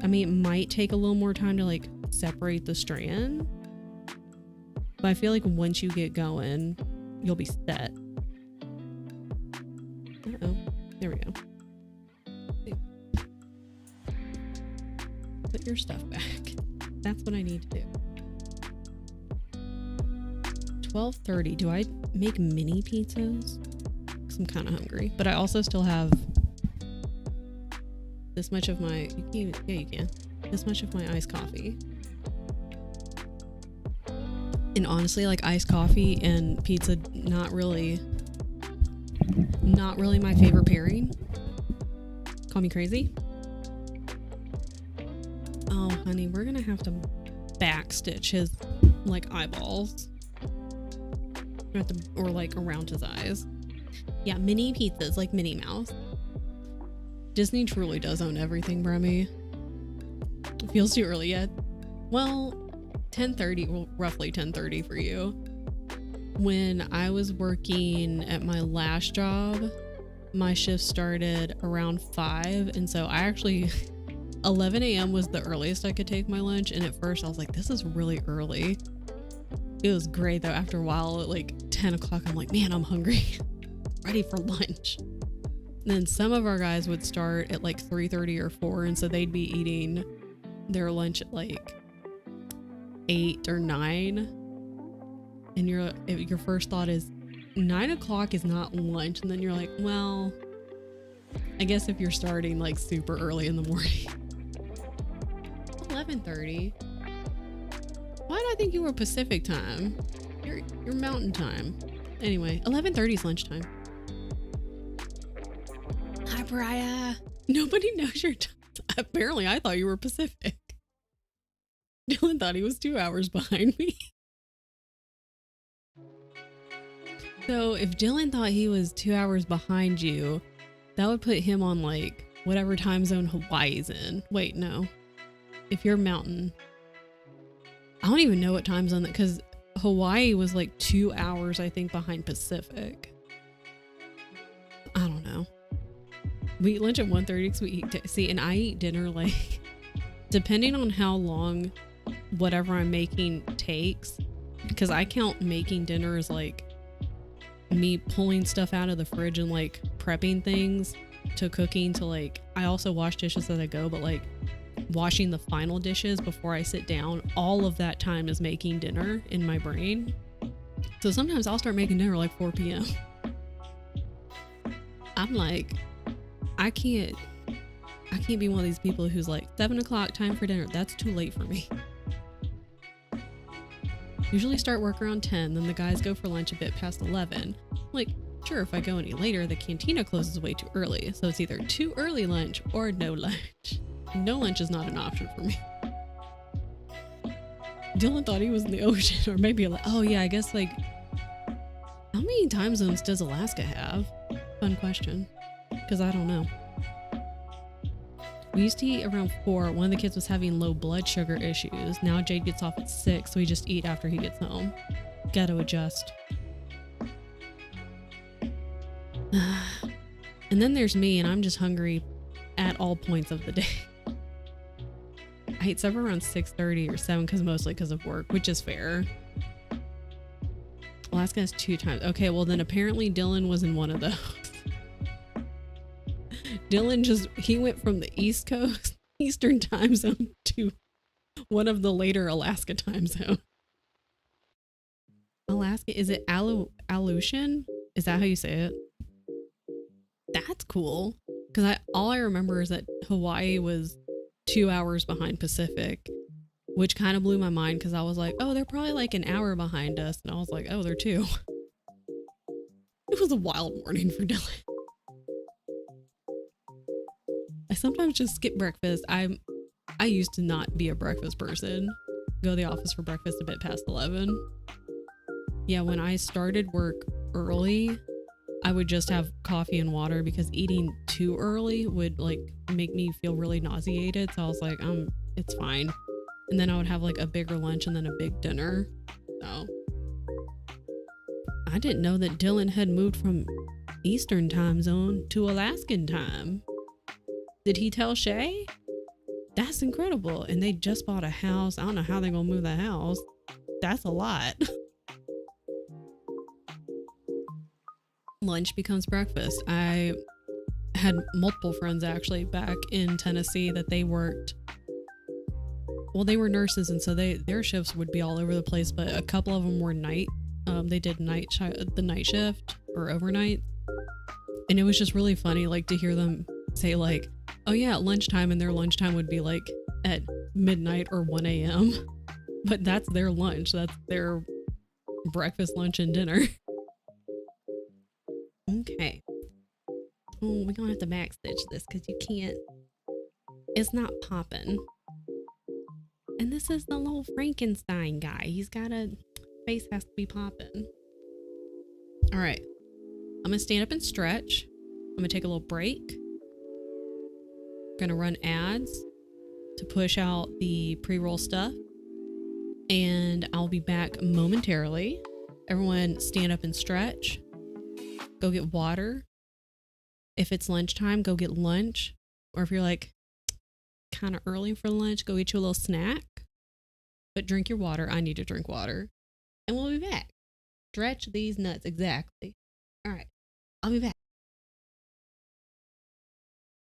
I mean, it might take a little more time to like separate the strand, but I feel like once you get going, you'll be set. Uh-oh. There we go. Put your stuff back. That's what I need to do. 12:30. Do I make mini pizzas? Because I'm kind of hungry, but I also still have this much of my, you can. This much of my iced coffee. And honestly, like iced coffee and pizza, not really my favorite pairing. Call me crazy. Oh, honey, we're gonna have to backstitch his like eyeballs. Or like around his eyes. Yeah, mini pizzas like Minnie Mouse. Disney truly does own everything, Bremy. It feels too early yet. Well, 10:30, well, roughly 10:30 for you. When I was working at my last job, my shift started around 5, and so I actually 11 a.m. was the earliest I could take my lunch, and at first I was like, this is really early. It was great though. After a while, at like 10 o'clock, I'm like, man, I'm hungry. Ready for lunch. And then some of our guys would start at like 3:30 or 4, and so they'd be eating their lunch at like 8 or 9. And your first thought is 9 o'clock is not lunch, and then you're like, well, I guess if you're starting like super early in the morning. 11:30. Why did I think you were Pacific time? You're Mountain time. Anyway, 11:30 is lunchtime. Hi, Briah. Nobody knows your time. Apparently, I thought you were Pacific. Dylan thought he was 2 hours behind me. So if Dylan thought he was 2 hours behind you, that would put him on like whatever time zone Hawaii's in. Wait, no. If you're Mountain, I don't even know what time zone that, because Hawaii was like 2 hours, I think, behind Pacific. I don't know. We eat lunch at 1:30 because we eat, and I eat dinner like, depending on how long whatever I'm making takes, because I count making dinner as like me pulling stuff out of the fridge and like prepping things to cooking to like, I also wash dishes as I go, but like washing the final dishes before I sit down, all of that time is making dinner in my brain. So sometimes I'll start making dinner like 4 p.m. I'm like, I can't be one of these people who's like 7 o'clock time for dinner. That's too late for me. Usually start work around 10, then the guys go for lunch a bit past 11. Like, sure, if I go any later, the cantina closes way too early. So it's either too early lunch or no lunch. No lunch is not an option for me. Dylan thought he was in the ocean, or maybe like, oh yeah, I guess like, how many time zones does Alaska have? Fun question, because I don't know. We used to eat around 4. One of the kids was having low blood sugar issues. Now Jade gets off at 6, so we just eat after he gets home. Gotta adjust. And then there's me, and I'm just hungry at all points of the day. I eat supper around 6:30 or 7, mostly because of work, which is fair. Alaska has 2 times. Okay, well then apparently Dylan was in one of those. Dylan he went from the East Coast, Eastern time zone, to one of the later Alaska time zone. Alaska, is it Aleutian? Is that how you say it? That's cool. Because all I remember is that Hawaii was 2 hours behind Pacific, which kind of blew my mind because I was like, oh, they're probably like an hour behind us. And I was like, oh, they're 2. It was a wild morning for Dylan. I sometimes just skip breakfast. I used to not be a breakfast person. Go to the office for breakfast a bit past 11. Yeah, when I started work early, I would just have coffee and water because eating too early would like make me feel really nauseated. So I was like, it's fine. And then I would have like a bigger lunch and then a big dinner. So I didn't know that Dylan had moved from Eastern time zone to Alaskan time. Did he tell Shay? That's incredible. And they just bought a house. I don't know how they're gonna move the house. That's a lot. Lunch becomes breakfast. I had multiple friends actually back in Tennessee that they worked. Well, they were nurses, and so their shifts would be all over the place. But a couple of them were night. They did the night shift or overnight, and it was just really funny, like to hear them say like, "Oh yeah, at lunchtime," and their lunchtime would be like at midnight or 1 a.m. But that's their lunch. That's their breakfast, lunch, and dinner. Okay. Oh, we're gonna have to backstitch this because you can't. It's not popping. And this is the little Frankenstein guy. He's got a face has to be popping. All right. I'm gonna stand up and stretch. I'm gonna take a little break. Gonna run ads to push out the pre-roll stuff. And I'll be back momentarily. Everyone stand up and stretch. Go get water. If it's lunchtime, go get lunch. Or if you're like kind of early for lunch, go get you a little snack. But drink your water. I need to drink water. And we'll be back. Stretch these nuts. Exactly. All right. I'll be back.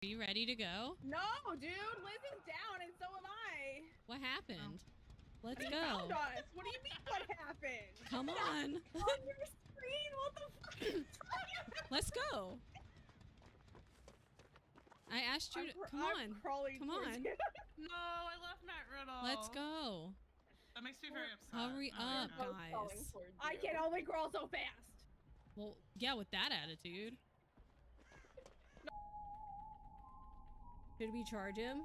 Are you ready to go? No, dude. Liz is down and so am I. What happened? Let's They go. found us. What do you mean what happened? Come on. On your screen? What the fuck? Let's go. I asked you to come on. Come on. No, I left Matt Riddle. Let's go. That makes me very upset. Hurry up, guys. I can only crawl so fast. Well, yeah, with that attitude. Should we charge him?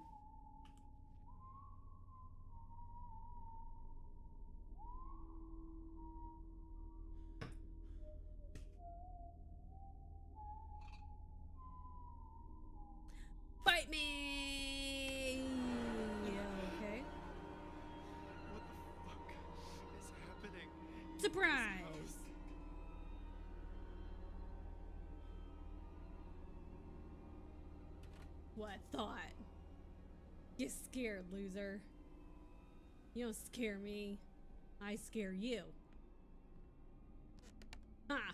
Fight me! Okay. What the fuck is happening? Surprise! What thought? Get scared, loser. You don't scare me. I scare you. Ha!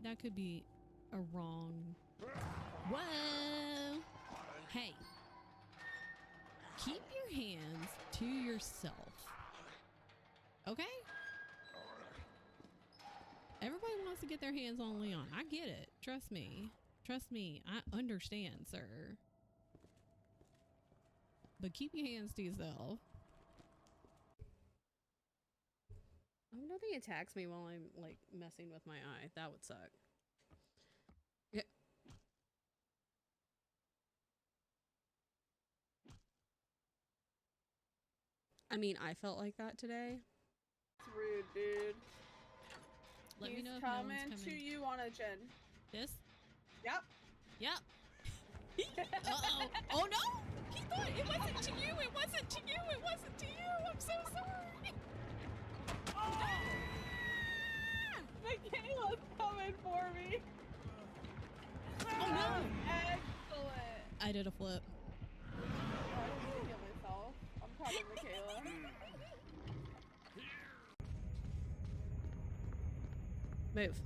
That could be a wrong. Whoa! Hey. Keep your hands to yourself. Okay? Everybody wants to get their hands on Leon. I get it. Trust me. Trust me. I understand, sir. But keep your hands to yourself. Oh, nothing attacks me while I'm, like, messing with my eye. That would suck. Yeah. I mean, I felt like that today. It's rude, dude. Let me know if coming no one's to coming. you on a gen. This? Yep. Yep. Uh-oh. Oh, no! He thought it wasn't to you. It wasn't to you. It wasn't to you. I'm so sorry. Oh! Michaela's coming for me. Oh, no. Excellent. I did a flip. I don't need to kill myself. I'm proud of Michaela. Move.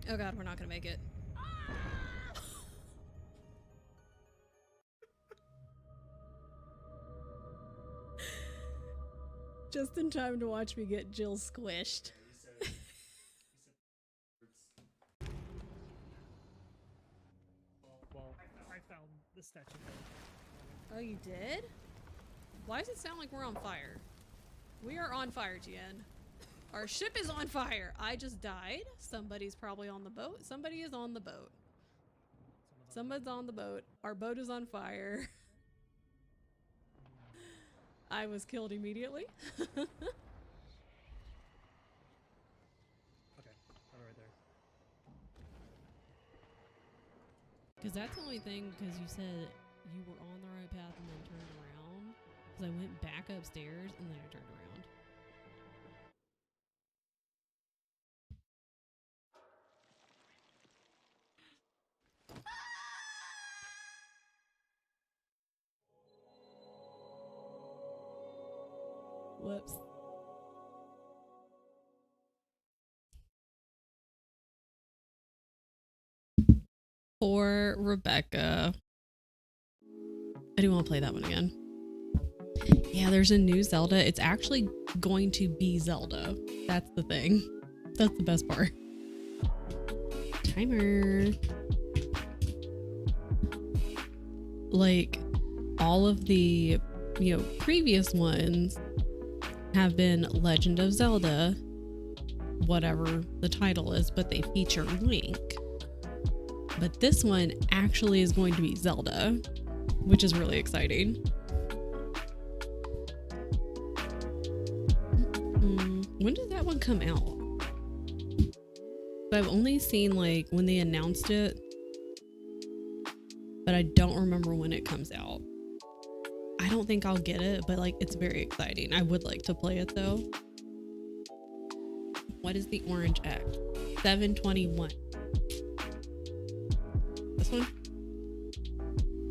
Oh god, we're not gonna make it. Just in time to watch me get Jill squished. Well, I found the statue. Oh, you did? Why does it sound like we're on fire? We are on fire, Tien. Our ship is on fire. I just died. Somebody's probably on the boat. Somebody is on the boat. Someone's on the boat. Our boat is on fire. I was killed immediately. Okay, I'm right there. Because that's the only thing, because you said you were on the right path and then turned around. Because I went back upstairs and then I turned around. Whoops. Poor Rebecca. I do want to play that one again. Yeah, there's a new Zelda. It's actually going to be Zelda. That's the thing. That's the best part. Timer. Like, all of the, previous ones have been Legend of Zelda, whatever the title is, but they feature Link. But this one actually is going to be Zelda, which is really exciting. When did that one come out? I've only seen like when they announced it, but I don't remember when it comes out. I don't think I'll get it, but like it's very exciting. I would like to play it though. What is the orange X? 721. This one?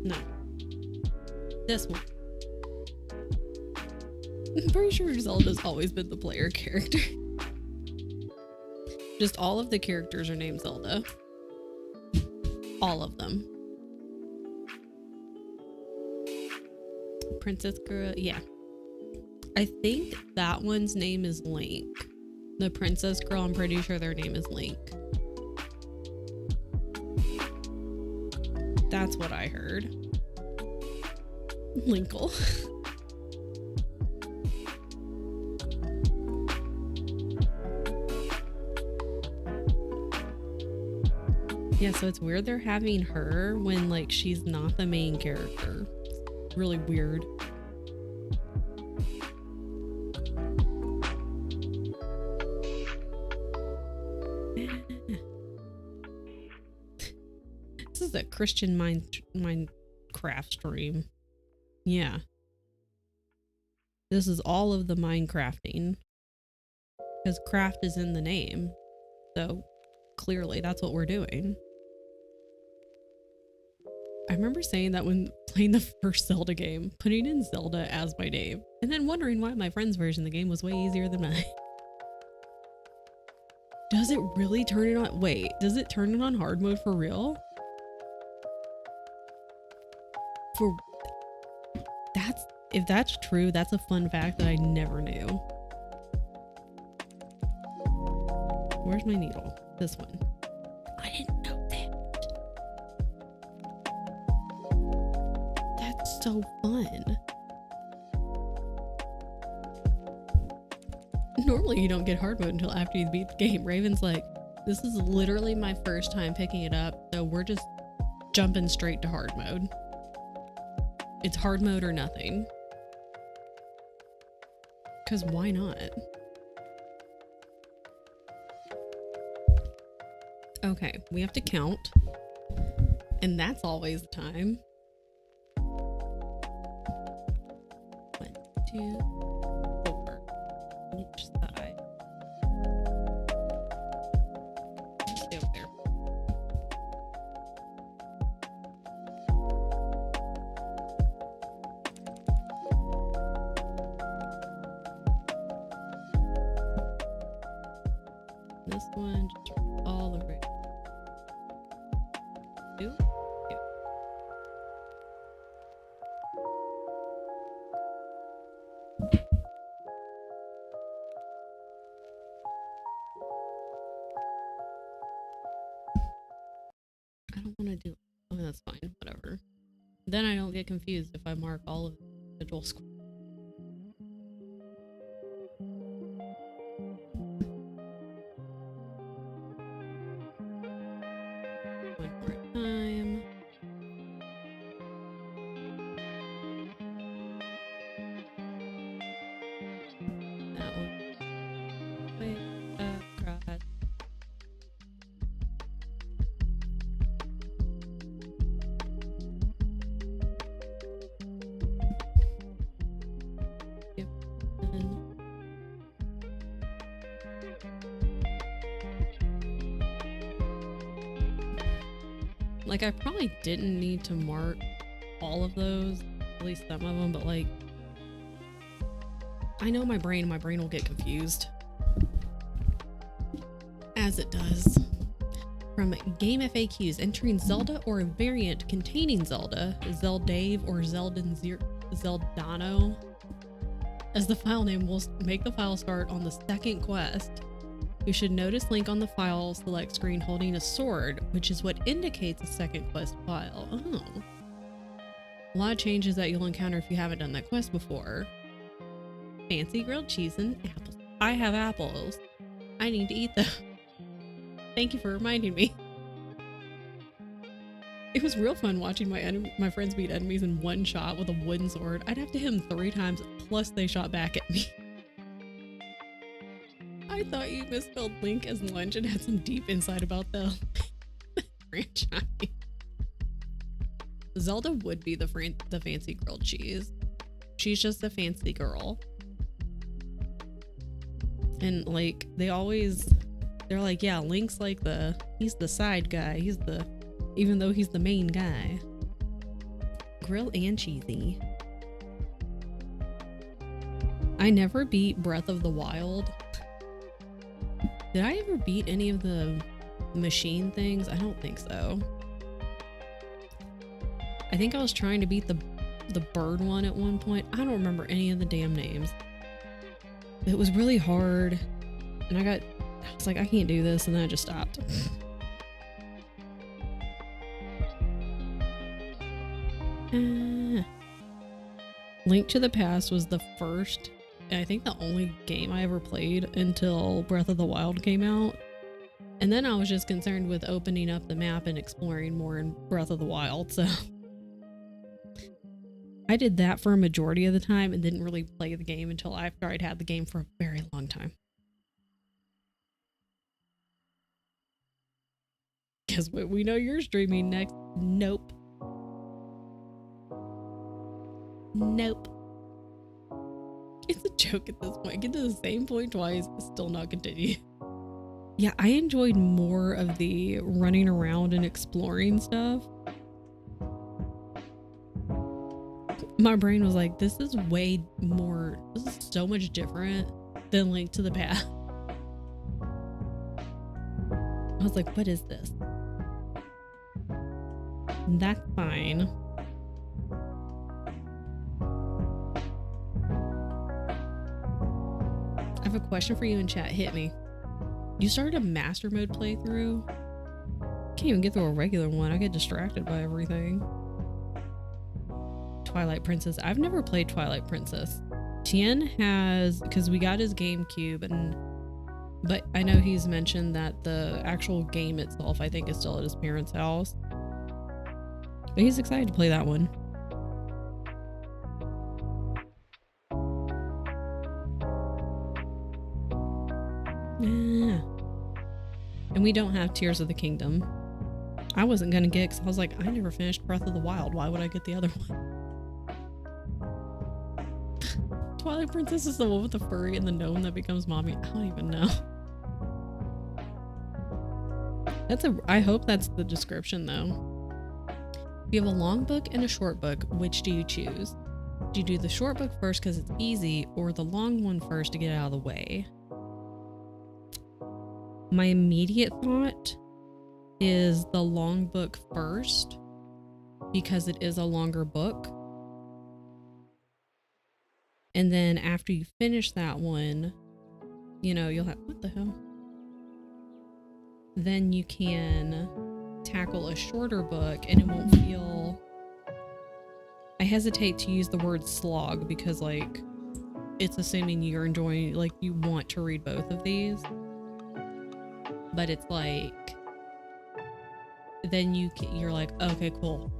No. This one. I'm pretty sure Zelda's always been the player character. Just all of the characters are named Zelda. All of them. Princess Girl, yeah. I think that one's name is Link. The Princess Girl, I'm pretty sure their name is Link. That's what I heard. Linkle. Yeah, so it's weird they're having her when like she's not the main character. It's really weird. This is a Christian Minecraft stream. Yeah. This is all of the Minecrafting. Because craft is in the name. So clearly that's what we're doing. I remember saying that when playing the first Zelda game, putting in Zelda as my name, and then wondering why my friend's version of the game was way easier than mine. Does it really turn it on? Wait, does it turn it on hard mode for real? If that's true, that's a fun fact that I never knew. Where's my needle? This one. I didn't know that. That's so fun. Normally you don't get hard mode until after you beat the game. Raven's like, this is literally my first time picking it up, so we're just jumping straight to hard mode. It's hard mode or nothing. Because why not? Okay, we have to count. And that's always the time. 1, 2, 4. Each side. Stay over there. This one just all the way. 2, 2. I don't want to do. Oh, that's fine. Whatever. Then I don't get confused if I mark all of the individual squares. One more time. That one. Wait, cross. Like, I probably didn't need to mark all of those, at least some of them, but like, I know my brain will get confused. As it does. From Game FAQs, entering Zelda or a variant containing Zelda, Zeldave or Zeldano, as the file name will make the file start on the second quest. You should notice Link on the file select screen holding a sword, which is what indicates a second quest file. Oh. A lot of changes that you'll encounter if you haven't done that quest before. Fancy grilled cheese and apples. I have apples. I need to eat them. Thank you for reminding me. It was real fun watching my friends beat enemies in one shot with a wooden sword. I'd have to hit them 3 times, plus they shot back at me. I thought you misspelled Link as lunch and had some deep insight about the franchise. Zelda would be the fancy grilled cheese. She's just a fancy girl. And like, they're like, yeah, Link's like he's the side guy. Even though he's the main guy. Grill and cheesy. I never beat Breath of the Wild. Did I ever beat any of the machine things? I don't think so. I think I was trying to beat the bird one at one point. I don't remember any of the damn names. It was really hard. And I was like, I can't do this, and then I just stopped. Link to the Past was the first, and I think the only game I ever played until Breath of the Wild came out. And then I was just concerned with opening up the map and exploring more in Breath of the Wild, so I did that for a majority of the time and didn't really play the game until after I'd had the game for a very long time. Guess what? We know you're streaming next. Nope. Nope. It's a joke at this point. Get to the same point twice, still not continue. Yeah, I enjoyed more of the running around and exploring stuff. My brain was like, this is so much different than Link to the Past. I was like, what is this? That's fine. I have a question for you in chat. Hit me. You started a master mode playthrough? Can't even get through a regular one. I get distracted by everything. Twilight Princess. I've never played Twilight Princess. Tien has, because we got his GameCube, but I know he's mentioned that the actual game itself, I think, is still at his parents' house. But he's excited to play that one. Yeah. And we don't have Tears of the Kingdom. I wasn't gonna get it because I was like, I never finished Breath of the Wild. Why would I get the other one? Twilight Princess is the one with the furry and the gnome that becomes mommy. I don't even know. I hope that's the description though. If you have a long book and a short book, which do you choose? Do you do the short book first because it's easy, or the long one first to get out of the way? My immediate thought is the long book first because it is a longer book. And then after you finish that one, you'll have, what the hell? Then you can tackle a shorter book and it won't feel, I hesitate to use the word slog because like it's assuming you're enjoying, like you want to read both of these, but it's like, then you're like, okay, cool,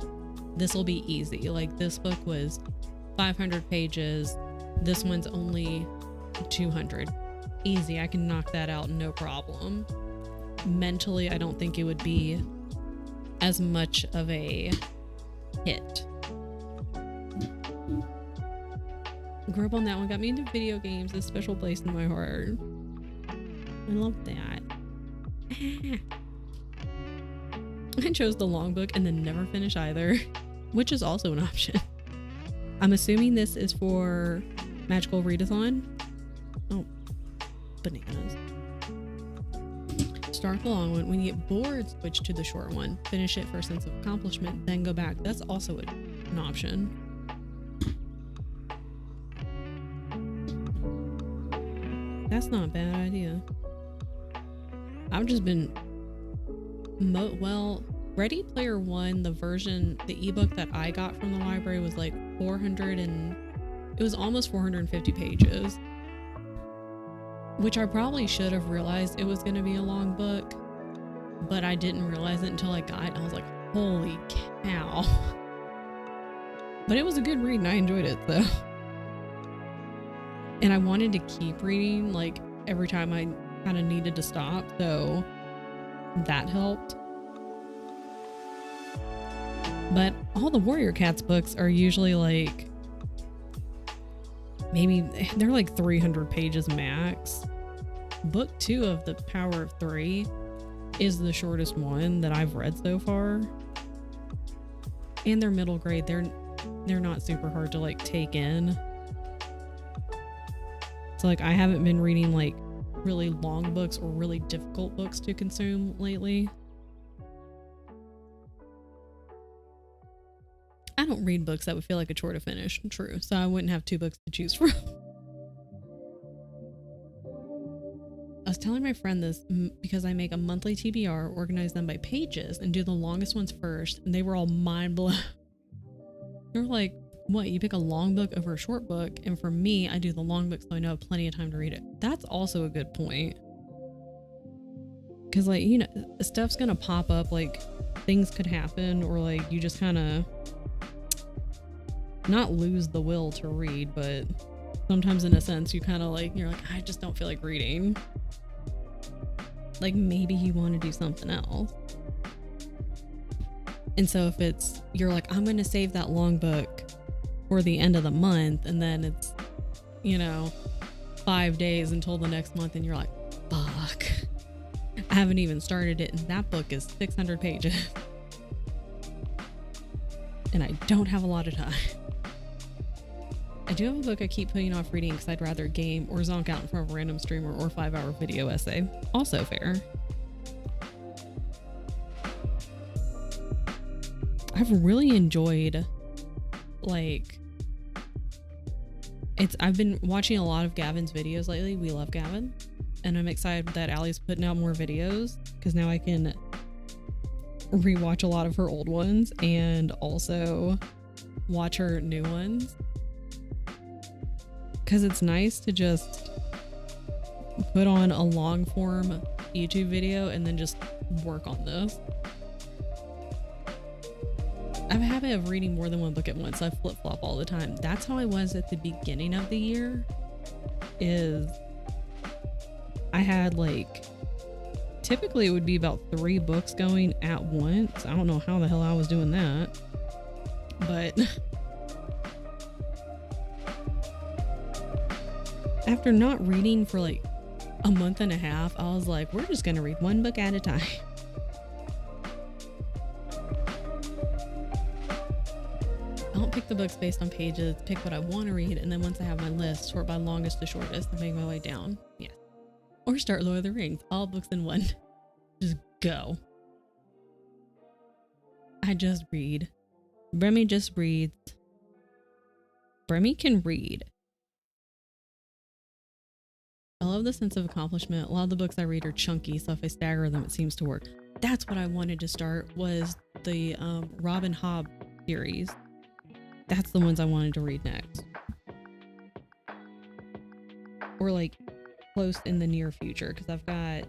this will be easy. Like this book was 500 pages, this one's only 200. Easy, I can knock that out no problem. Mentally, I don't think it would be as much of a hit. Grew up on that one, got me into video games, a special place in my heart. I love that. I chose the long book and then never finish either, which is also an option. I'm assuming this is for Magical Readathon. Oh, bananas. Start the long one. When you get bored, switch to the short one. Finish it for a sense of accomplishment, then go back. That's also an option. That's not a bad idea. I've just been Ready Player One, the version, the ebook that I got from the library was like 400 and it was almost 450 pages, which I probably should have realized it was going to be a long book, but I didn't realize it until I got it. I was like, holy cow. But it was a good read and I enjoyed it though. And I wanted to keep reading like every time I kind of needed to stop, so that helped. But all the Warrior Cats books are usually like, maybe they're like 300 pages max. Book 2 of The Power of Three is the shortest one that I've read so far. And they're middle grade. They're not super hard to like take in. So like I haven't been reading like really long books or really difficult books to consume lately. I don't read books that would feel like a chore to finish. True. So I wouldn't have 2 books to choose from. I was telling my friend this because I make a monthly TBR, organize them by pages, and do the longest ones first, and they were all mind blown. They were like, what, you pick a long book over a short book? And for me, I do the long book so I know I have plenty of time to read it. That's also a good point. Because like, you know, stuff's gonna pop up, like things could happen, or like you just kind of not lose the will to read, but sometimes in a sense you kind of like, you're like, I just don't feel like reading. Like maybe you want to do something else. And so if it's, you're like, I'm going to save that long book for the end of the month, and then it's, you know, 5 days until the next month, and you're like, fuck, I haven't even started it, and that book is 600 pages. And I don't have a lot of time. I do have a book I keep putting off reading because I'd rather game or zonk out in front of a random streamer or 5-hour video essay. Also fair. I've really enjoyed, like, I've been watching a lot of Gavin's videos lately. We love Gavin. And I'm excited that Allie's putting out more videos because now I can rewatch a lot of her old ones and also watch her new ones. Because it's nice to just put on a long form YouTube video and then just work on this. I have a habit of reading more than one book at once. I flip-flop all the time. That's how I was at the beginning of the year. Is I had like, typically it would be about 3 books going at once. I don't know how the hell I was doing that. But after not reading for like a month and a half, I was like, we're just gonna read 1 book at a time. I don't pick the books based on pages, pick what I want to read, and then once I have my list, sort by longest to shortest and make my way down. Yeah. Or start Lord of the Rings, all books in one. Just go. I just read. Bremy just reads. Bremy can read. I love the sense of accomplishment. A lot of the books I read are chunky, so if I stagger them, it seems to work. That's what I wanted to start, was the Robin Hobb series. That's the ones I wanted to read next. Or like close in the near future, because I've got,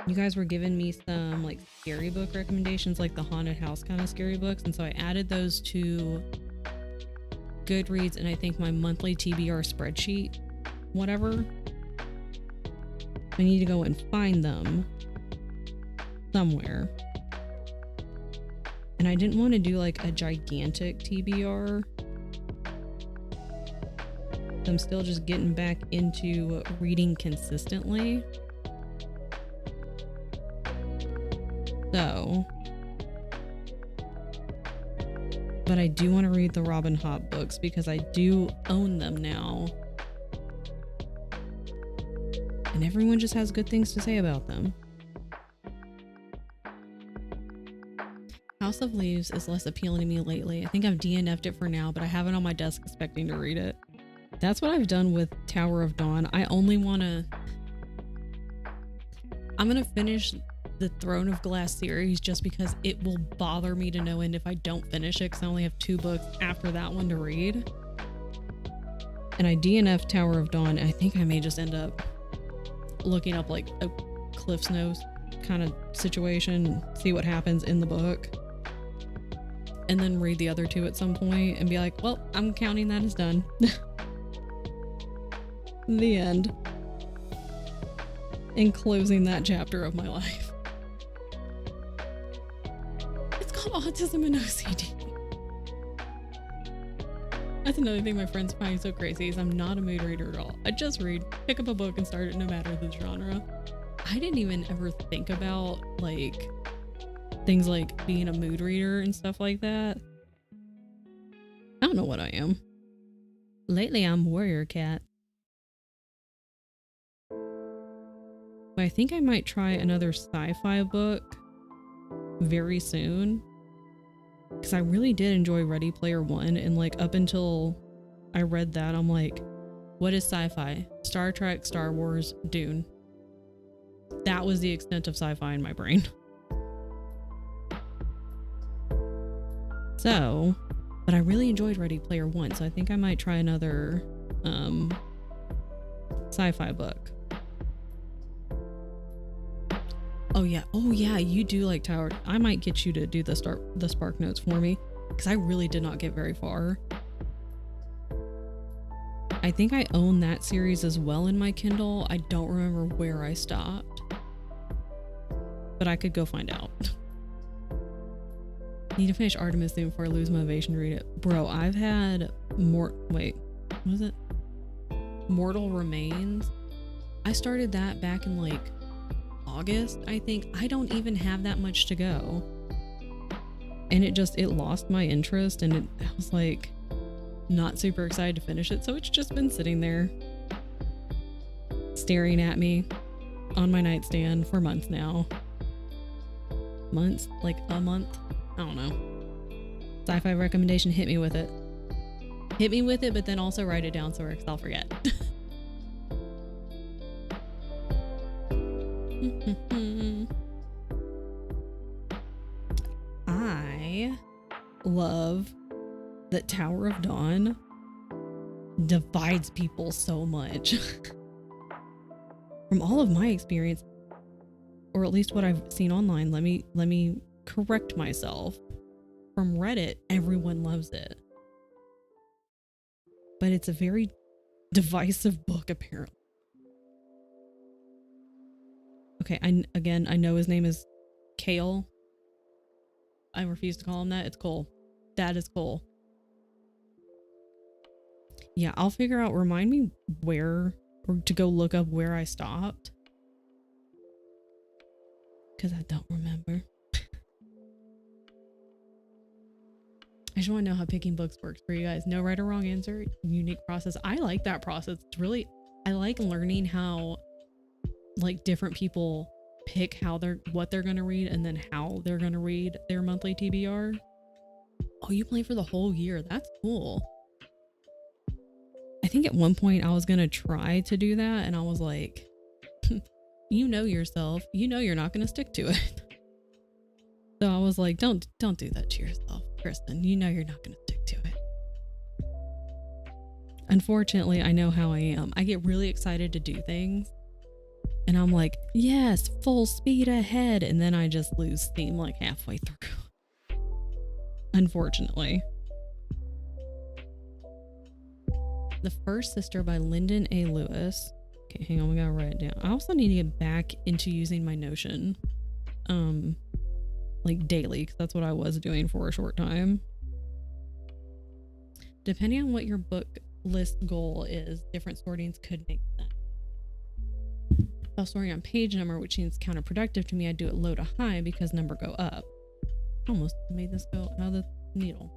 you guys were giving me some like scary book recommendations, like the haunted house kind of scary books, and so I added those to Goodreads and I think my monthly TBR spreadsheet, whatever. I need to go and find them somewhere. And I didn't want to do like a gigantic TBR. I'm still just getting back into reading consistently. So, but I do want to read the Robin Hobb books because I do own them now. And everyone just has good things to say about them. House of Leaves is less appealing to me lately. I think I've DNF'd it for now, but I have it on my desk expecting to read it. That's what I've done with Tower of Dawn. I'm gonna finish the Throne of Glass series just because it will bother me to no end if I don't finish it, because I only have 2 books after that one to read. And I DNF Tower of Dawn. I think I may just end up looking up like a Cliff's Notes kind of situation, see what happens in the book, and then read the other 2 at some point and be like, well, I'm counting that as done. The end. And closing that chapter of my life. It's called autism and OCD. That's another thing my friends find so crazy is I'm not a mood reader at all. I just read, pick up a book and start it no matter the genre. I didn't even ever think about like things like being a mood reader and stuff like that. I don't know what I am. Lately I'm warrior cat. But I think I might try another sci-fi book very soon. Because I really did enjoy Ready Player One, and like up until I read that, I'm like, what is sci-fi? Star Trek, Star Wars, Dune. That was the extent of sci-fi in my brain. So, but I really enjoyed Ready Player One, so I think I might try another sci-fi book. Oh yeah, you do like Tower. I might get you to do the Spark Notes for me, because I really did not get very far. I think I own that series as well in my Kindle. I don't remember where I stopped, but I could go find out. Need to finish Artemis soon before I lose motivation to read it. Bro, I've had what was it? Mortal Remains. I started that back in like August, I think. I don't even have that much to go. And it lost my interest, and I was like not super excited to finish it. So it's just been sitting there staring at me on my nightstand for months now. Months? Like a month? I don't know. Sci-fi recommendation, hit me with it. Hit me with it, but then also write it down so I'll forget. I love that Tower of Dawn divides people so much. From all of my experience, or at least what I've seen online, let me correct myself. From Reddit, everyone loves it. But it's a very divisive book, apparently. Okay, I know his name is Kale. I refuse to call him that. It's Cole. That is Cole. Yeah, I'll figure out, remind me where, or to go look up where I stopped. Because I don't remember. I just want to know how picking books works for you guys. No right or wrong answer. Unique process. I like that process. I like learning how like different people pick what they're gonna read, and then how they're gonna read their monthly TBR. Oh, you play for the whole year. That's cool. I think at one point I was gonna try to do that, and I was like, you know yourself. You know you're not gonna stick to it. So I was like, don't do that to yourself, Kristen. You know you're not gonna stick to it. Unfortunately, I know how I am. I get really excited to do things, and I'm like, yes, full speed ahead. And then I just lose steam like halfway through. Unfortunately. The First Sister by Lyndon A. Lewis. Okay, hang on, we gotta write it down. I also need to get back into using my Notion, like daily, because that's what I was doing for a short time. Depending on what your book list goal is, different sortings could make sense. If I was sorting on page number, which seems counterproductive to me, I'd do it low to high because number go up. Almost made this go out of the needle.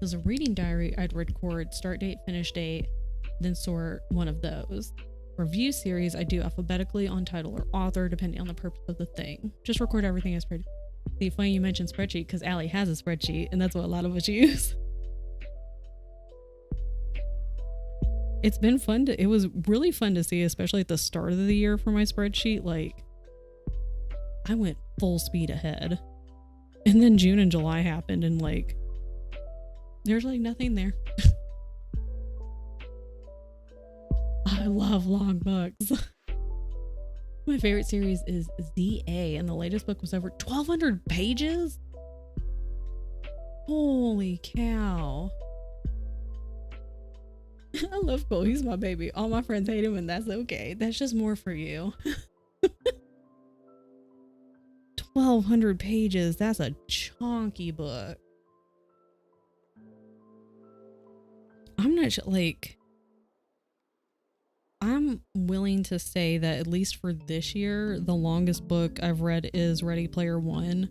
There's a reading diary I'd record start date, finish date, then sort one of those. Review series I do alphabetically on title or author depending on the purpose of the thing. Just record everything as spreadsheet. See, funny you mentioned spreadsheet because Allie has a spreadsheet and that's what a lot of us use. It's been fun it was really fun to see, especially at the start of the year for my spreadsheet. Like, I went full speed ahead. And then June and July happened and like, there's like nothing there. I love long books. My favorite series is ZA, and the latest book was over 1,200 pages? Holy cow. I love Cole. He's my baby. All my friends hate him, and that's okay. That's just more for you. 1,200 pages. That's a chunky book. I'm not sure, like, I'm willing to say that at least for this year, the longest book I've read is Ready Player One.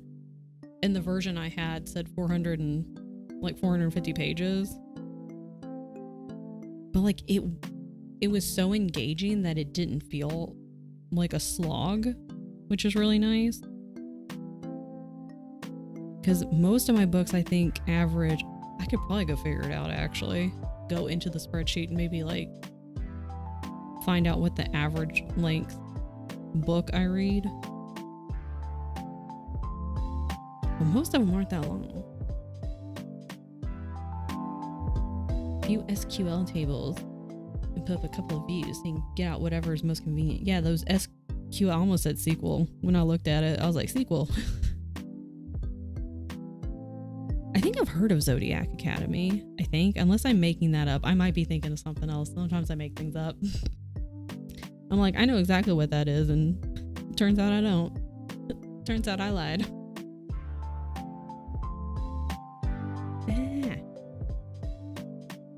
And the version I had said 450 pages. But like it was so engaging that it didn't feel like a slog, which is really nice. Because most of my books, I think, average, I could probably go figure it out actually. Go into the spreadsheet and maybe like find out what the average length book I read. But most of them aren't that long. A few SQL tables and put up a couple of views so you can get out whatever is most convenient. Yeah, those SQL, I almost said sequel. When I looked at it, I was like, sequel. I think I've heard of Zodiac Academy, I think. Unless I'm making that up. I might be thinking of something else. Sometimes I make things up. I'm like, I know exactly what that is, and it turns out I don't. It turns out I lied.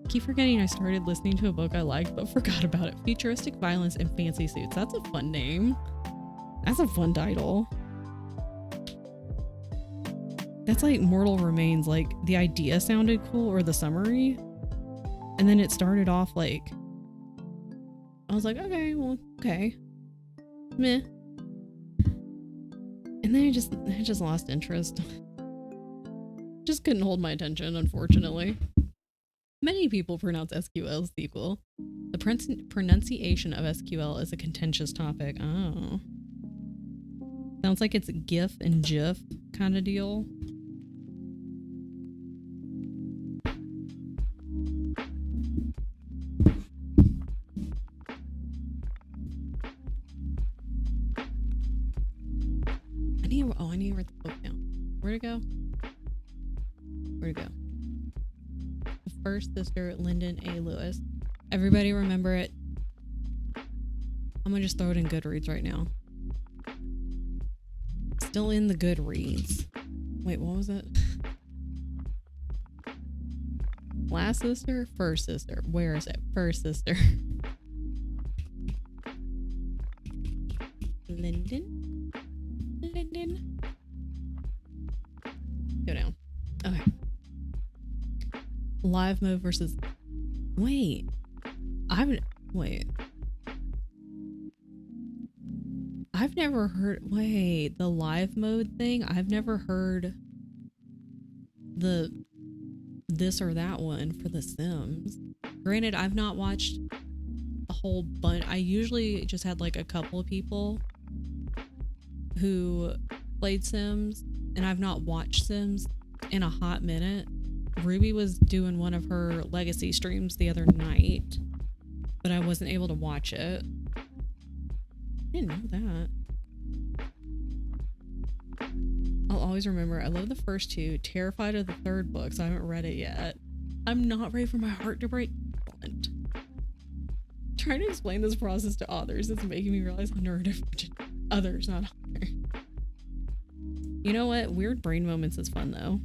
Keep forgetting I started listening to a book I liked but forgot about it. Futuristic Violence in Fancy Suits. That's a fun name. That's a fun title. That's like Mortal Remains. Like, the idea sounded cool, or the summary, and then it started off like, I was like, okay, well, okay, meh, and then I just lost interest. Just couldn't hold my attention, unfortunately. Many people pronounce SQL sequel. The pronunciation of SQL is a contentious topic. Oh, sounds like it's GIF and GIF kind of deal. I need to write the book down. Where'd it go? Where'd it go? The First Sister, Lyndon A. Lewis. Everybody remember it. I'm gonna just throw it in Goodreads right now. Still in the Goodreads. Wait, what was it? Last Sister? First Sister. Where is it? First Sister. Lyndon? Go down. Okay. Live mode versus... Wait. I've never heard... Wait. The live mode thing? I've never heard the this or that one for The Sims. Granted, I've not watched a whole bunch. I usually just had like a couple of people who played Sims, and I've not watched Sims in a hot minute. Ruby was doing one of her legacy streams the other night, but I wasn't able to watch it. I didn't know that. I'll always remember, I love the first two, terrified of the third book, so I haven't read it yet. I'm not ready for my heart to break. Trying to explain this process to others is making me realize how neurodivergent others, not others. You know what? Weird brain moments is fun though.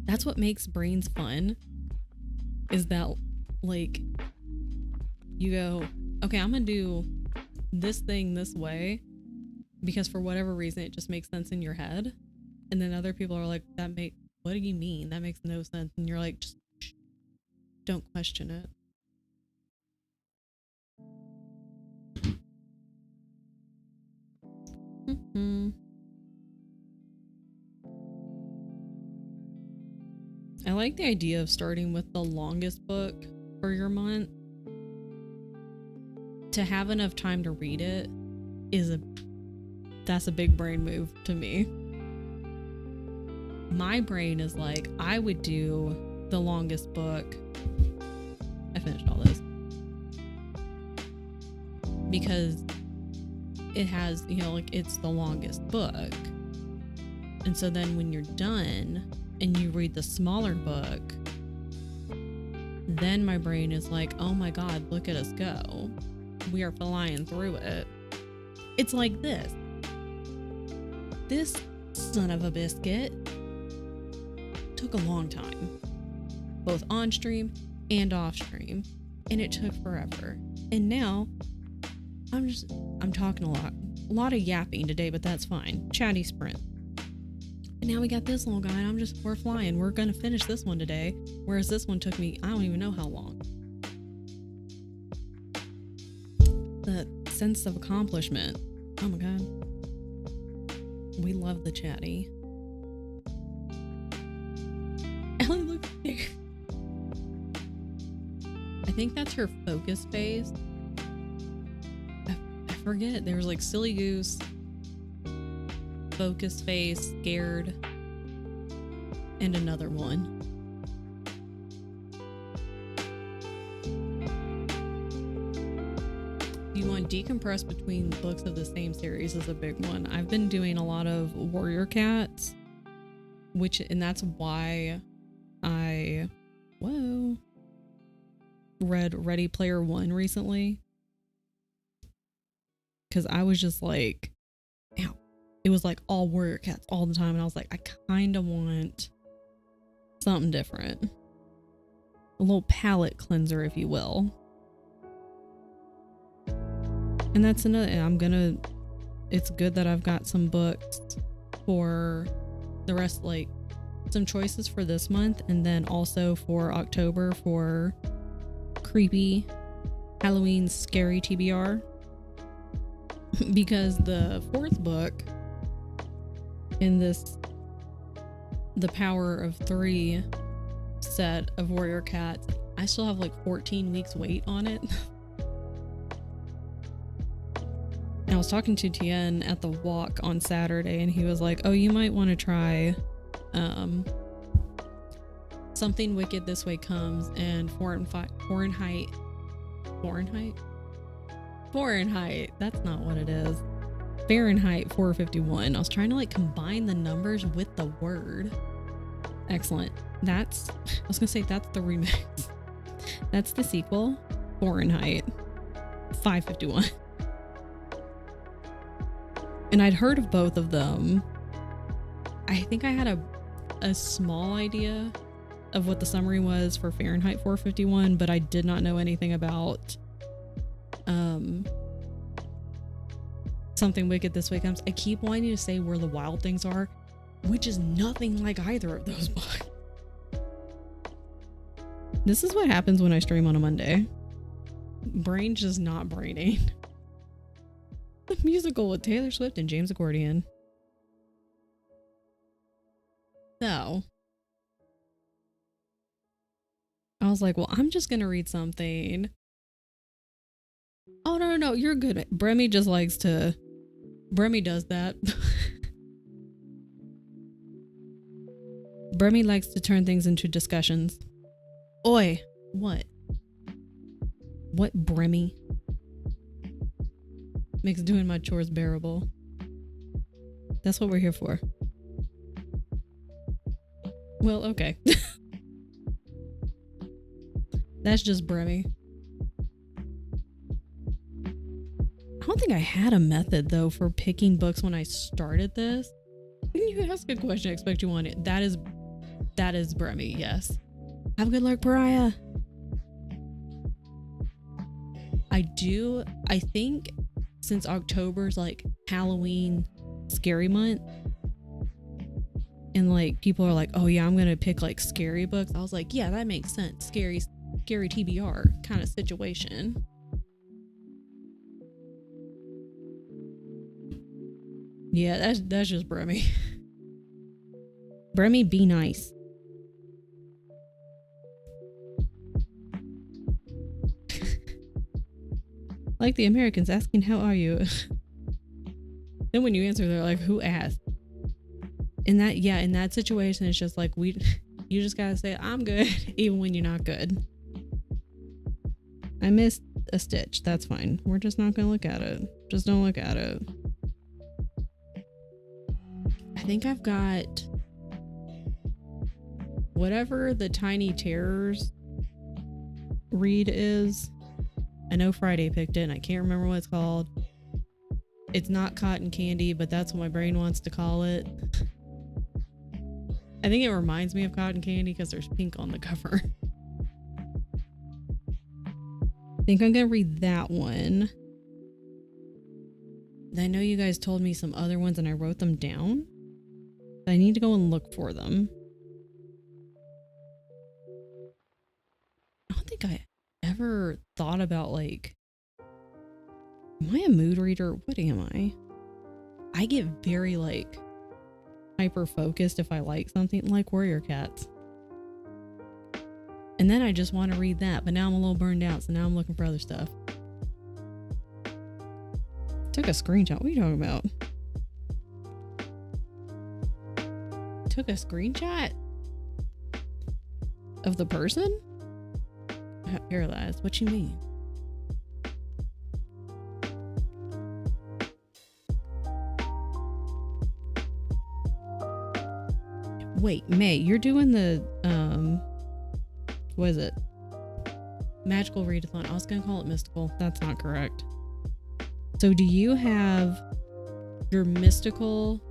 That's what makes brains fun, is that like you go, okay, I'm gonna do this thing this way because for whatever reason it just makes sense in your head. And then other people are like, what do you mean? That makes no sense. And you're like, just don't question it. I like the idea of starting with the longest book for your month. To have enough time to read it that's a big brain move to me. My brain is like, I would do the longest book. I finished all this because it has, you know, like it's the longest book. And so then when you're done and you read the smaller book, then my brain is like, oh my God, look at us go. We are flying through it. It's like this. This son of a biscuit took a long time, both on stream and off stream, and it took forever. And now I'm talking a lot of yapping today, but that's fine. Chatty sprint. And now we got this little guy, and we're flying. We're gonna finish this one today, whereas this one took me, I don't even know how long. The sense of accomplishment. Oh my God. We love the chatty. Ellie, look there. I think that's her focus face. I forget. There was like silly goose, focus face, scared, and another one. You want to decompress between books of the same series is a big one. I've been doing a lot of Warrior Cats, and that's why I read Ready Player One recently, because I was just like, ow. It was like all Warrior Cats all the time, and I was like, I kind of want something different, a little palate cleanser, if you will. And that's another, it's good that I've got some books for the rest, like some choices for this month, and then also for October for creepy Halloween scary TBR. Because the fourth book in this, the Power of 3 set of Warrior Cats, I still have like 14 weeks wait on it. I was talking to Tien at the walk on Saturday, and he was like, oh, you might want to try Something Wicked This Way Comes and Fahrenheit. That's not what it is. Fahrenheit 451. I was trying to like combine the numbers with the word. Excellent. I was gonna say that's the remix. That's the sequel. Fahrenheit 551. And I'd heard of both of them. I think I had a small idea of what the summary was for Fahrenheit 451, but I did not know anything about Something Wicked This Way Comes. I keep wanting to say Where the Wild Things Are, which is nothing like either of those books. This is what happens when I stream on a Monday. Brain just not braining. The musical with Taylor Swift and James Accordion. So I was like, well, I'm just gonna read something. Oh no, you're good. Bremy just likes to. Bremy does that. Bremy likes to turn things into discussions. Oi, what? What, Bremy? Makes doing my chores bearable. That's what we're here for. Well, okay. That's just Bremy. I don't think I had a method though for picking books when I started this. When you ask a question, I expect you want it. That is Bremy, yes. Have good luck, Pariah. I think since October's like Halloween scary month, and like people are like, oh yeah, I'm gonna pick like scary books. I was like, yeah, that makes sense. Scary TBR kind of situation. Yeah, that's just Bremy. Bremy, be nice. Like the Americans asking, how are you? Then when you answer, they're like, who asked? In that situation, it's just like, you just gotta say, I'm good, even when you're not good. I missed a stitch. That's fine. We're just not gonna look at it. Just don't look at it. I think I've got whatever the Tiny Terrors read is. I know Friday picked it, and I can't remember what it's called. It's not cotton candy, but that's what my brain wants to call it. I think it reminds me of cotton candy because there's pink on the cover. I think I'm gonna read that one. I know you guys told me some other ones and I wrote them down. I need to go and look for them. I don't think I ever thought about like, am I a mood reader? What am I? I get very like hyper focused if I like something, like Warrior Cats. And then I just want to read that, but now I'm a little burned out, so now I'm looking for other stuff. Took a screenshot. What are you talking about? Took a screenshot of the person? Paralyzed. What you mean? Wait, May, you're doing the what is it? Magical readathon. I was gonna call it mystical. That's not correct. So do you have your mystical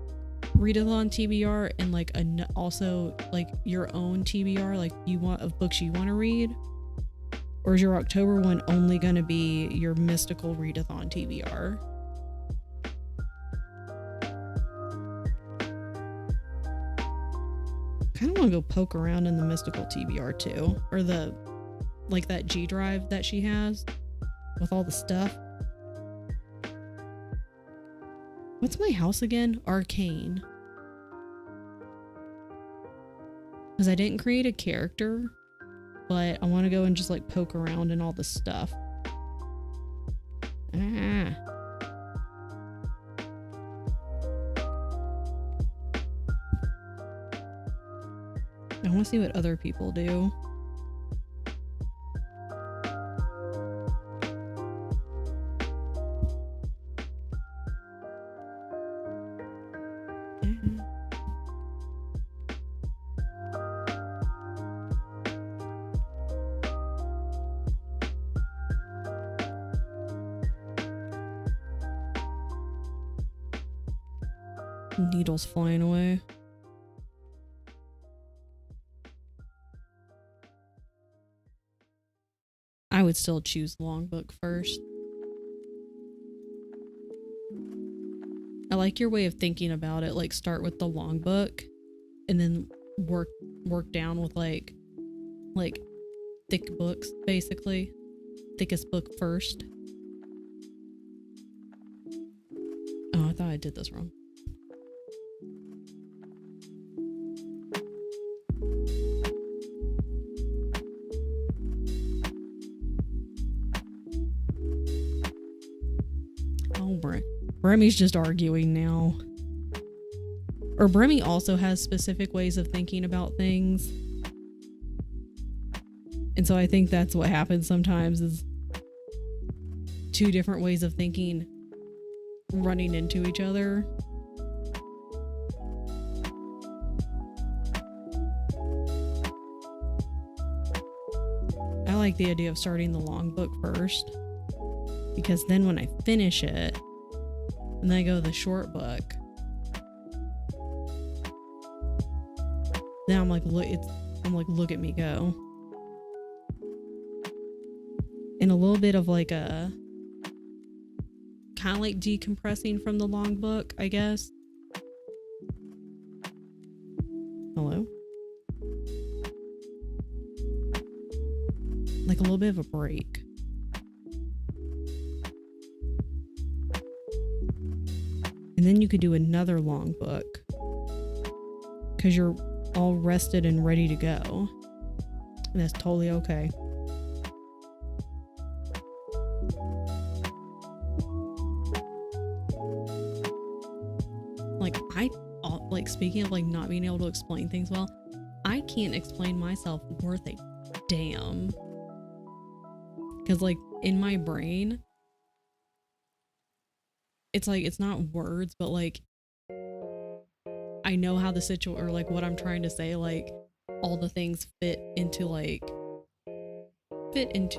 readathon TBR and like also like your own TBR, like you want of books you want to read? Or is your October one only gonna be your mystical readathon TBR? Kind of want to go poke around in the mystical TBR too, or the like that G drive that she has with all the stuff. What's my house again? Arcane. Because I didn't create a character, but I want to go and just like poke around in all the stuff. Ah. I want to see what other people do. Needles flying away. I would still choose long book first. I like your way of thinking about it. Like start with the long book and then work down with like thick books, basically. Thickest book first. Oh, I thought I did this wrong. Bremmy's just arguing now. Or Bremy also has specific ways of thinking about things. And so I think that's what happens sometimes is two different ways of thinking running into each other. I like the idea of starting the long book first, because then when I finish it, and then I go to the short book, now I'm like, look at me go. and a little bit of like a kind of like decompressing from the long book, I guess. Hello? Like a little bit of a break. And then you could do another long book because you're all rested and ready to go. And that's totally okay. Like speaking of like not being able to explain things well, I can't explain myself worth a damn. Because like in my brain, it's like, it's not words, but like I know how the situation or like what I'm trying to say, like all the things fit into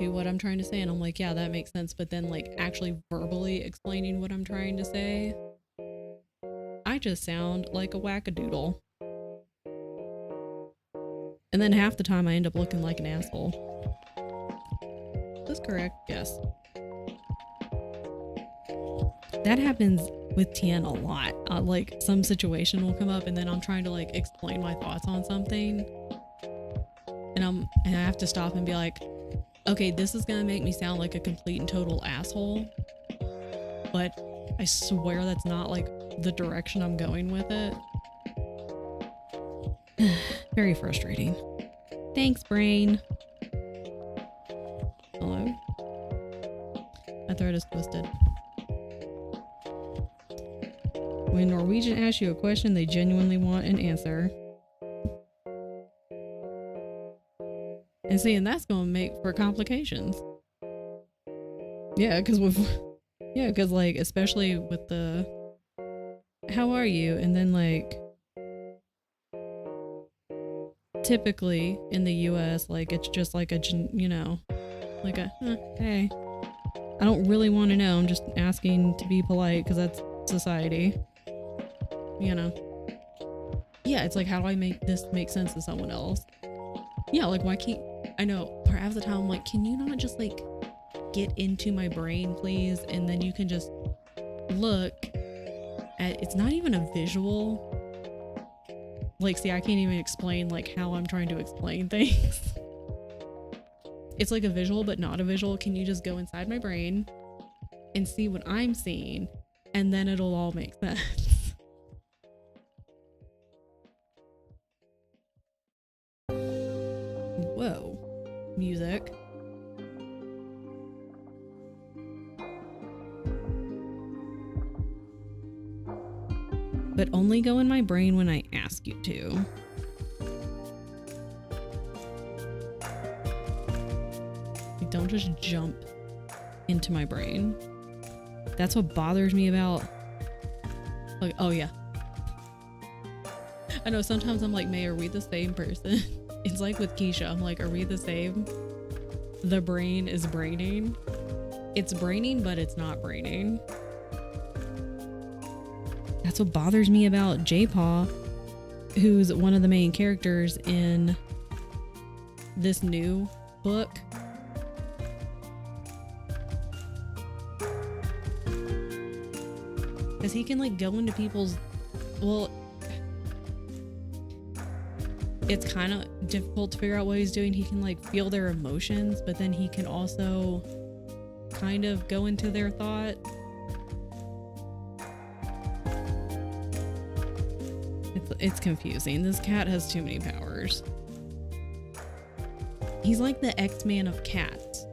what I'm trying to say, and I'm like, yeah, that makes sense. But then like actually verbally explaining what I'm trying to say, I just sound like a wackadoodle. And then half the time I end up looking like an asshole. That's correct, yes. That happens with Tien a lot. Like some situation will come up and then I'm trying to like explain my thoughts on something. And I have to stop and be like, okay, this is gonna make me sound like a complete and total asshole. But I swear that's not like the direction I'm going with it. Very frustrating. Thanks, brain. Hello? My throat is twisted. When Norwegian asks you a question, they genuinely want an answer. And see, and that's gonna make for complications. Yeah, because like, especially with the how are you? And then like typically in the US, like it's just like a, you know, like a hey, I don't really want to know, I'm just asking to be polite because that's society, you know. Yeah, it's like, how do I make this make sense to someone else? Yeah, like why can't I know half the time I'm like, can you not just like get into my brain please? And then you can just look at, it's not even a visual. Like, see, I can't even explain like how I'm trying to explain things. It's like a visual, but not a visual. Can you just go inside my brain and see what I'm seeing? And then it'll all make sense. Whoa. Music. But only go in my brain when I ask you to. Like, don't just jump into my brain. That's what bothers me about, like, oh yeah. I know sometimes I'm like, May, are we the same person? It's like with Keisha, I'm like, are we the same? The brain is braining. It's braining, but it's not braining. That's what bothers me about J-Paw, who's one of the main characters in this new book. Because he can like go into people's, well, it's kind of difficult to figure out what he's doing. He can like feel their emotions, but then he can also kind of go into their thought. It's confusing. This cat has too many powers. He's like the X-Man of cats,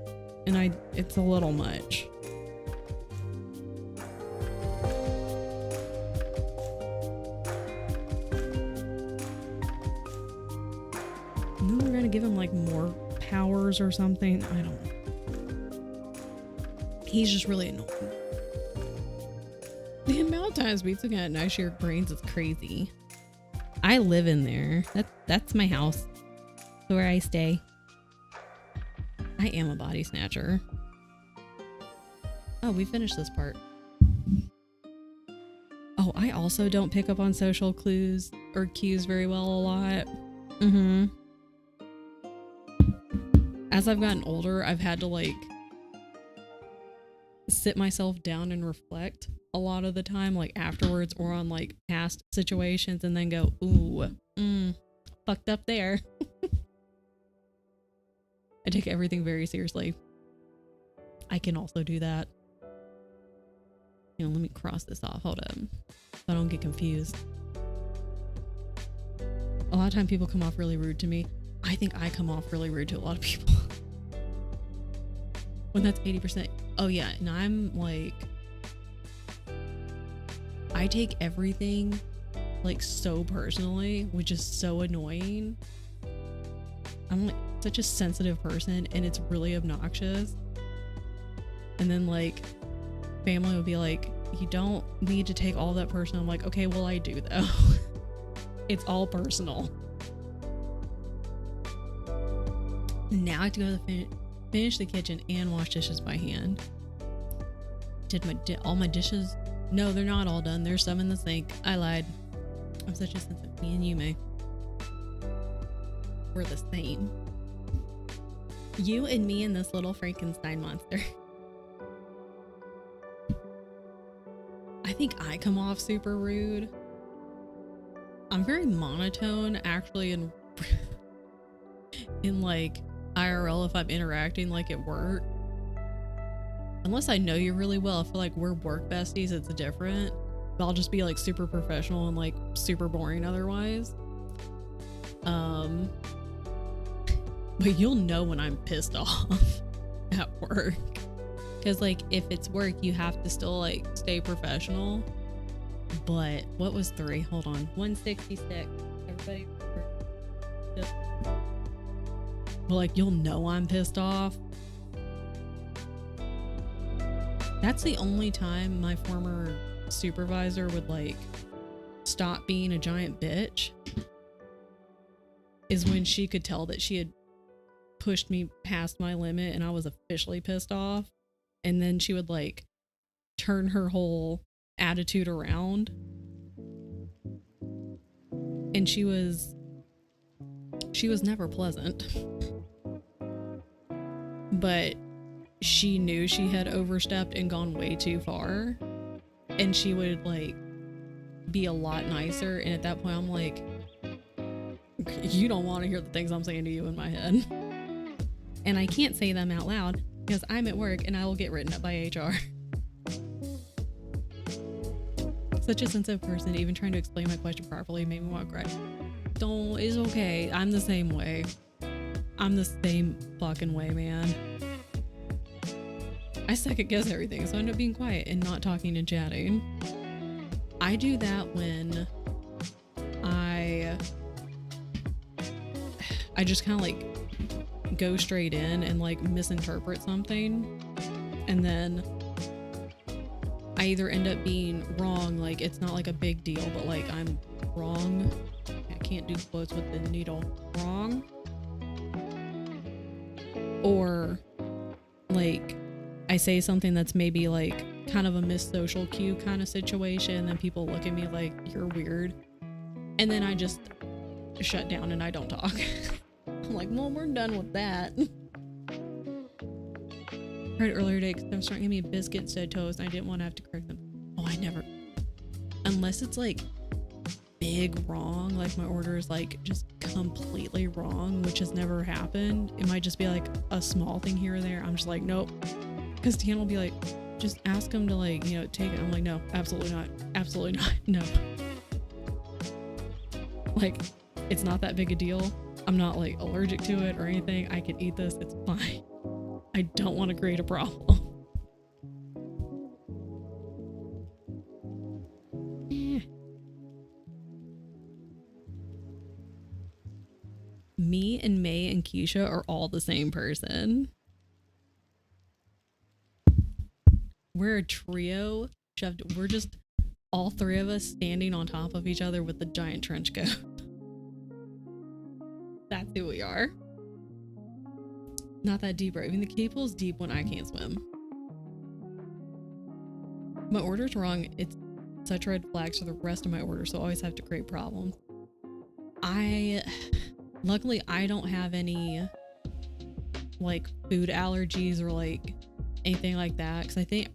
and it's a little much. And then we're gonna give him like more powers or something. I don't know. He's just really annoying. The amount of times we took out Nice Your Brains is crazy. I live in there. That's my house. That's where I stay. I am a body snatcher. Oh, we finished this part. Oh, I also don't pick up on social clues or cues very well a lot. As I've gotten older, I've had to like sit myself down and reflect a lot of the time, like afterwards or on like past situations, and then go, ooh, fucked up there. I take everything very seriously. I can also do that. You know, let me cross this off. Hold up. So I don't get confused. A lot of time people come off really rude to me. I think I come off really rude to a lot of people. When that's 80%. Oh yeah, and I'm like, I take everything like so personally, which is so annoying. I'm like such a sensitive person, and it's really obnoxious. And then like family would be like, you don't need to take all that personal. I'm like, okay, well I do though. It's all personal. Now I have to go to the finish the kitchen and wash dishes by hand. Did all my dishes? No, they're not all done. There's some in the sink. I lied. I'm such a sensitive. Me and you, May. We're the same. You and me and this little Frankenstein monster. I think I come off super rude. I'm very monotone actually in like IRL if I'm interacting like at work. Unless I know you really well, I feel like we're work besties, it's different. But I'll just be like super professional and like super boring otherwise. But you'll know when I'm pissed off at work. Because like if it's work, you have to still like stay professional. But what was 3? Hold on. 166. Everybody. But like you'll know I'm pissed off. That's the only time my former supervisor would like stop being a giant bitch, is when she could tell that she had pushed me past my limit and I was officially pissed off. And then she would like turn her whole attitude around. And she was never pleasant. But she knew she had overstepped and gone way too far. And she would like be a lot nicer. And at that point I'm like, you don't want to hear the things I'm saying to you in my head. And I can't say them out loud because I'm at work and I will get written up by HR. Such a sensitive person, even trying to explain my question properly made me want to cry. Don't, it's okay. I'm the same way. I'm the same fucking way, man. I second guess everything, so I end up being quiet and not talking and chatting. I do that when I just kind of like go straight in and like misinterpret something, and then I either end up being wrong, like it's not like a big deal, but like I'm wrong. I can't do quotes with the needle. Wrong. Or like I say something that's maybe like kind of a missed social cue kind of situation, and then people look at me like you're weird, and then I just shut down and I don't talk. I'm like, well, we're done with that. I heard earlier today because they were starting to give me a biscuit instead of toast and I didn't want to have to correct them. Oh, I never, unless it's like big wrong, like my order is like just completely wrong, which has never happened. It might just be like a small thing here or there. I'm just like, nope. Because Tiana will be like, just ask him to like, you know, take it. I'm like, no, absolutely not. Absolutely not. No. Like, it's not that big a deal. I'm not like allergic to it or anything. I can eat this. It's fine. I don't want to create a problem. Yeah. Me and May and Keisha are all the same person. We're a trio. We're just all 3 of us standing on top of each other with the giant trench coat. That's who we are. Not that deep, right? I mean, the kiddie pool's deep when I can't swim. My order's wrong. It's such red flags for the rest of my order, so I always have to create problems. Luckily, I don't have any like food allergies or like anything like that, because I think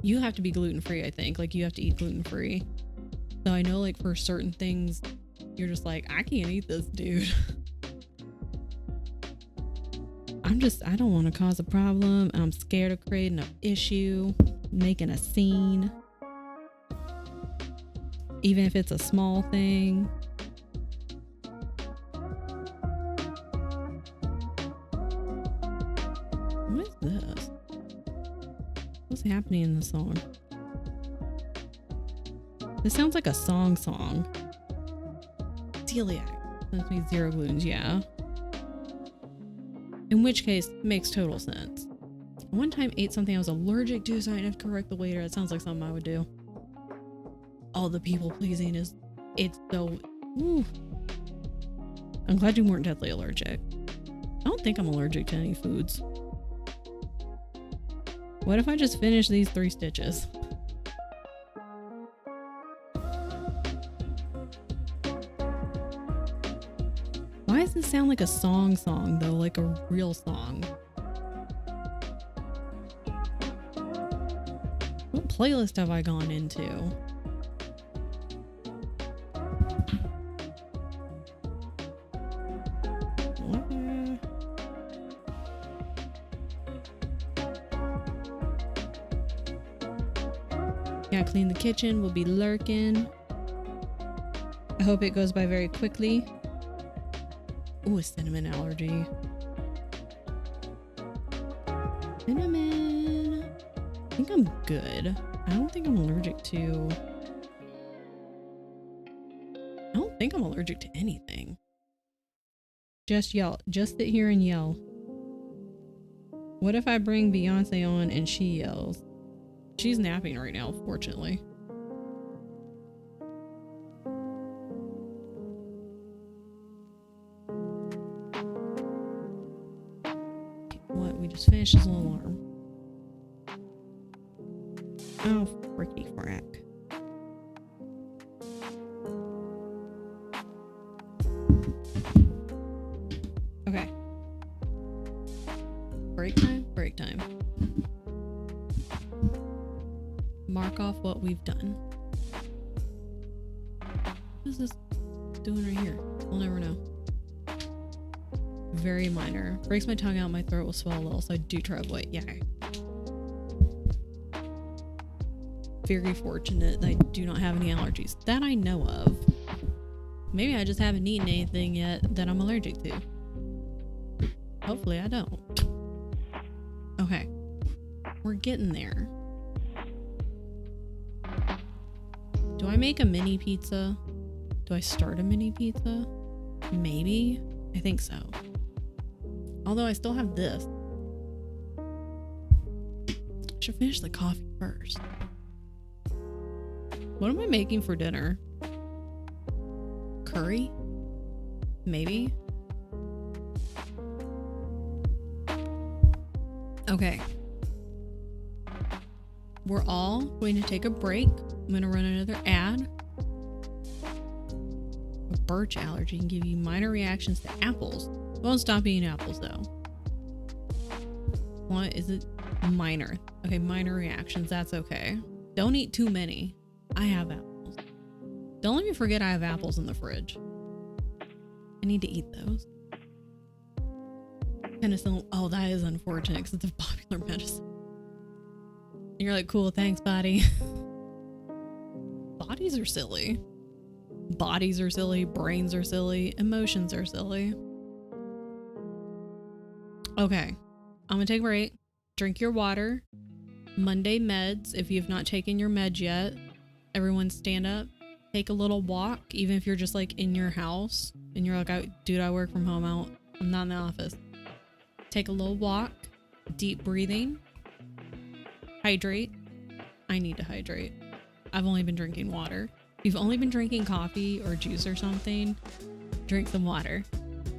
you have to be gluten-free. I think like you have to eat gluten-free. So I know like for certain things, you're just like, I can't eat this, dude. I don't want to cause a problem. I'm scared of creating an issue, making a scene. Even if it's a small thing. What is this? What's happening in the song? This sounds like a song. Celiac. That means 0 glutens, yeah. In which case, makes total sense. One time ate something I was allergic to, so I didn't have to correct the waiter. It sounds like something I would do. All the people pleasing it's so... Ooh. I'm glad you weren't deathly allergic. I don't think I'm allergic to any foods. What if I just finish these 3 stitches? Why does this sound like a song though? Like a real song? What playlist have I gone into? Yeah, clean the kitchen. We'll be lurking. I hope it goes by very quickly. Ooh, a cinnamon allergy. Cinnamon. I think I'm good. I don't think I'm allergic to... I don't think I'm allergic to anything. Just yell. Just sit here and yell. What if I bring Beyonce on and she yells? She's napping right now, fortunately. What? We just finished his alarm. Oh, fricky frack. Okay. Break time? Break time. Mark off what we've done. What is this doing right here? We'll never know. Very minor. Breaks my tongue out, my throat will swell a little, so I do try to avoid. Yeah. Very fortunate that I do not have any allergies. That I know of. Maybe I just haven't eaten anything yet that I'm allergic to. Hopefully I don't. Okay. We're getting there. Do I make a mini pizza? Do I start a mini pizza? Maybe. I think so. Although I still have this. I should finish the coffee first. What am I making for dinner? Curry? Maybe. Okay. We're all going to take a break. I'm going to run another ad. A birch allergy can give you minor reactions to apples. Won't stop eating apples though. What is it? Minor. Okay, minor reactions. That's okay. Don't eat too many. I have apples. Don't let me forget I have apples in the fridge. I need to eat those. Penicillin. Oh, that is unfortunate because it's a popular medicine. And you're like, cool, thanks, body. Bodies are silly. Bodies are silly. Brains are silly. Emotions are silly. Okay. I'm gonna take a break. Drink your water. Monday meds. If you've not taken your meds yet, everyone stand up. Take a little walk, even if you're just like in your house and you're like, dude, I work from home. I'm not in the office. Take a little walk. Deep breathing. Hydrate. I need to hydrate. I've only been drinking water. If you've only been drinking coffee or juice or something, drink some water.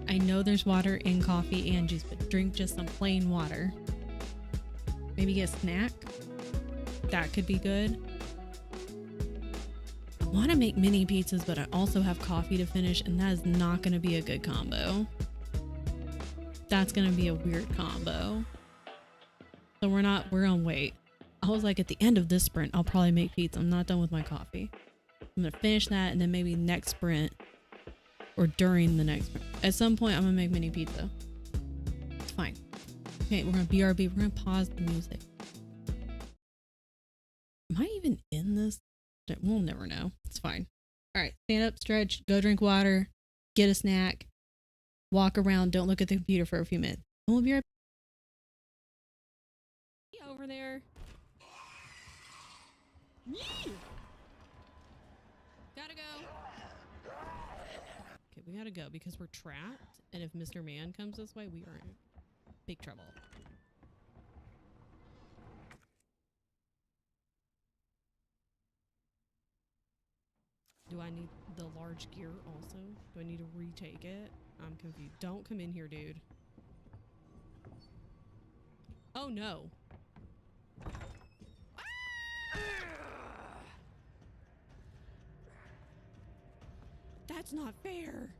I know there's water in coffee and juice, but drink just some plain water. Maybe get a snack. That could be good. I want to make mini pizzas, but I also have coffee to finish, and that is not going to be a good combo. That's going to be a weird combo. So we're gonna wait. I was like, at the end of this sprint, I'll probably make pizza. I'm not done with my coffee. I'm gonna finish that, and then maybe next sprint or during the next sprint. At some point, I'm gonna make mini pizza. It's fine. Okay, we're gonna BRB. We're gonna pause the music. Am I even in this? We'll never know. It's fine. All right, stand up, stretch, go drink water, get a snack, walk around, don't look at the computer for a few minutes. And we'll be right back. Over there. Gotta go. Okay, we gotta go because we're trapped, and if Mr. Man comes this way, we are in big trouble. Do I need the large gear also? Do I need to retake it? I'm confused. Don't come in here, dude. Oh no. That's not fair.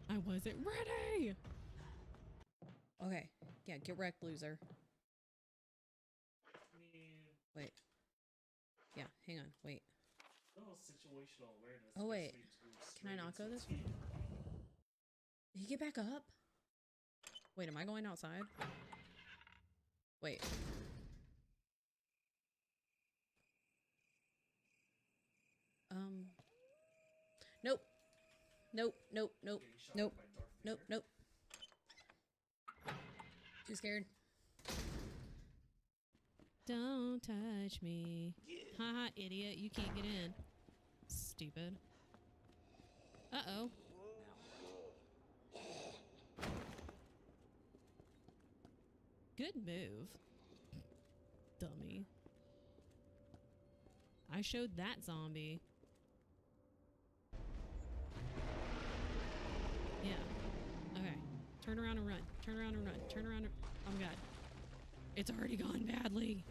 I wasn't ready. Okay. Yeah, get wrecked, loser. Wait. Yeah, hang on. Wait. Situational awareness. Oh, wait. Can I not go this way? Did he get back up? Wait, am I going outside? Wait. Nope. Nope, nope, nope, nope, nope, nope. Too scared. Don't touch me. Haha, idiot. You can't get in. Stupid. Uh-oh. Good move. Dummy. I showed that zombie. Yeah. Okay. Turn around and run. Turn around and run. Turn around and... Oh my god. It's already gone badly.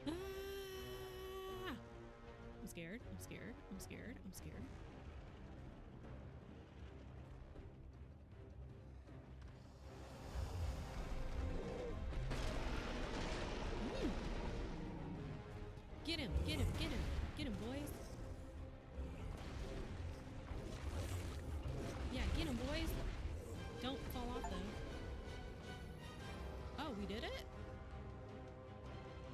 Ah! I'm scared. I'm scared. I'm scared. I'm scared. Get him. Get him. Get him. Get him, boys. Yeah, get him, boys. Don't fall off, though. Oh, we did it?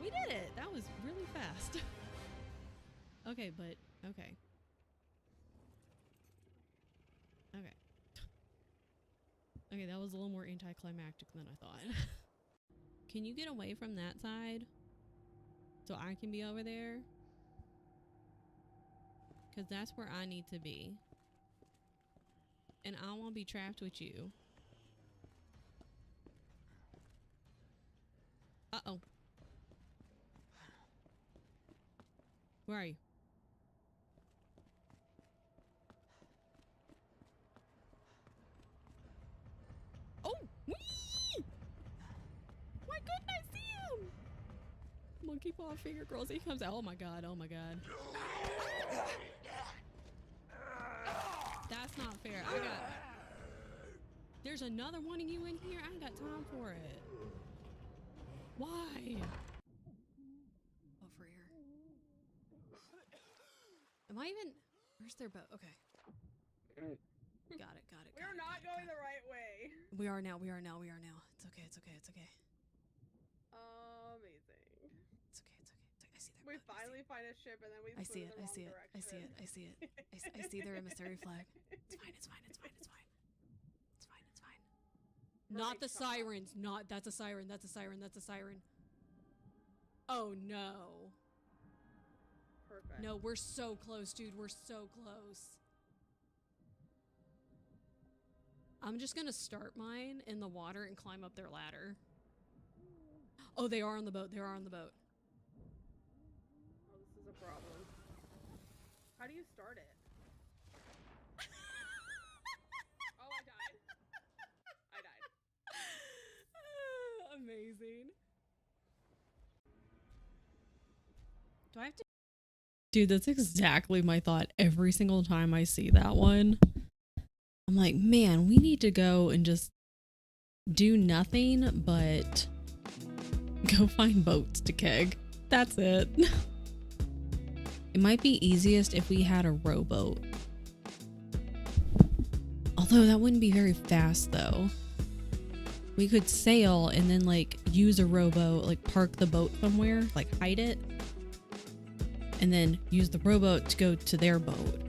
We did it! That was really fast. Okay, but... Okay. Okay. Okay, that was a little more anticlimactic than I thought. Can you get away from that side? So I can be over there? Because that's where I need to be. And I won't be trapped with you. Uh-oh. Where are you? Oh! Whee! Why couldn't I see him? Monkey paw finger girls. He comes out. Oh my god. Oh my god. That's not fair. I got... There's another one of you in here? I ain't got time for it. Why? Over here. Am I even... Where's their boat? Okay. Got it, got it. We're not going the right way. We are now, we are now, we are now. It's okay, it's okay, it's okay. Amazing. It's okay, it's okay, it's okay. I see their We boat. finally find a ship and then we I see flew it, in I the see it, wrong I see it, I see it. I see their emissary flag. It's fine, it's fine, it's fine, it's fine. It's fine, it's fine. Not the sirens, not, that's a siren, that's a siren, that's a siren. Oh no. Perfect. No, we're so close, dude, we're so close. I'm just gonna start mine in the water and climb up their ladder. Oh, they are on the boat, they are on the boat. Oh, this is a problem. How do you start it? Oh, I died. I died. Amazing. Do I have to? Dude, that's exactly my thought every single time I see that one. I'm like, man, we need to go and just do nothing but Go find boats to keg. That's it. It might be easiest if we had a rowboat. Although that wouldn't be very fast though. We could sail and then like use a rowboat, like park the boat somewhere, like hide it. And then use the rowboat to go to their boat.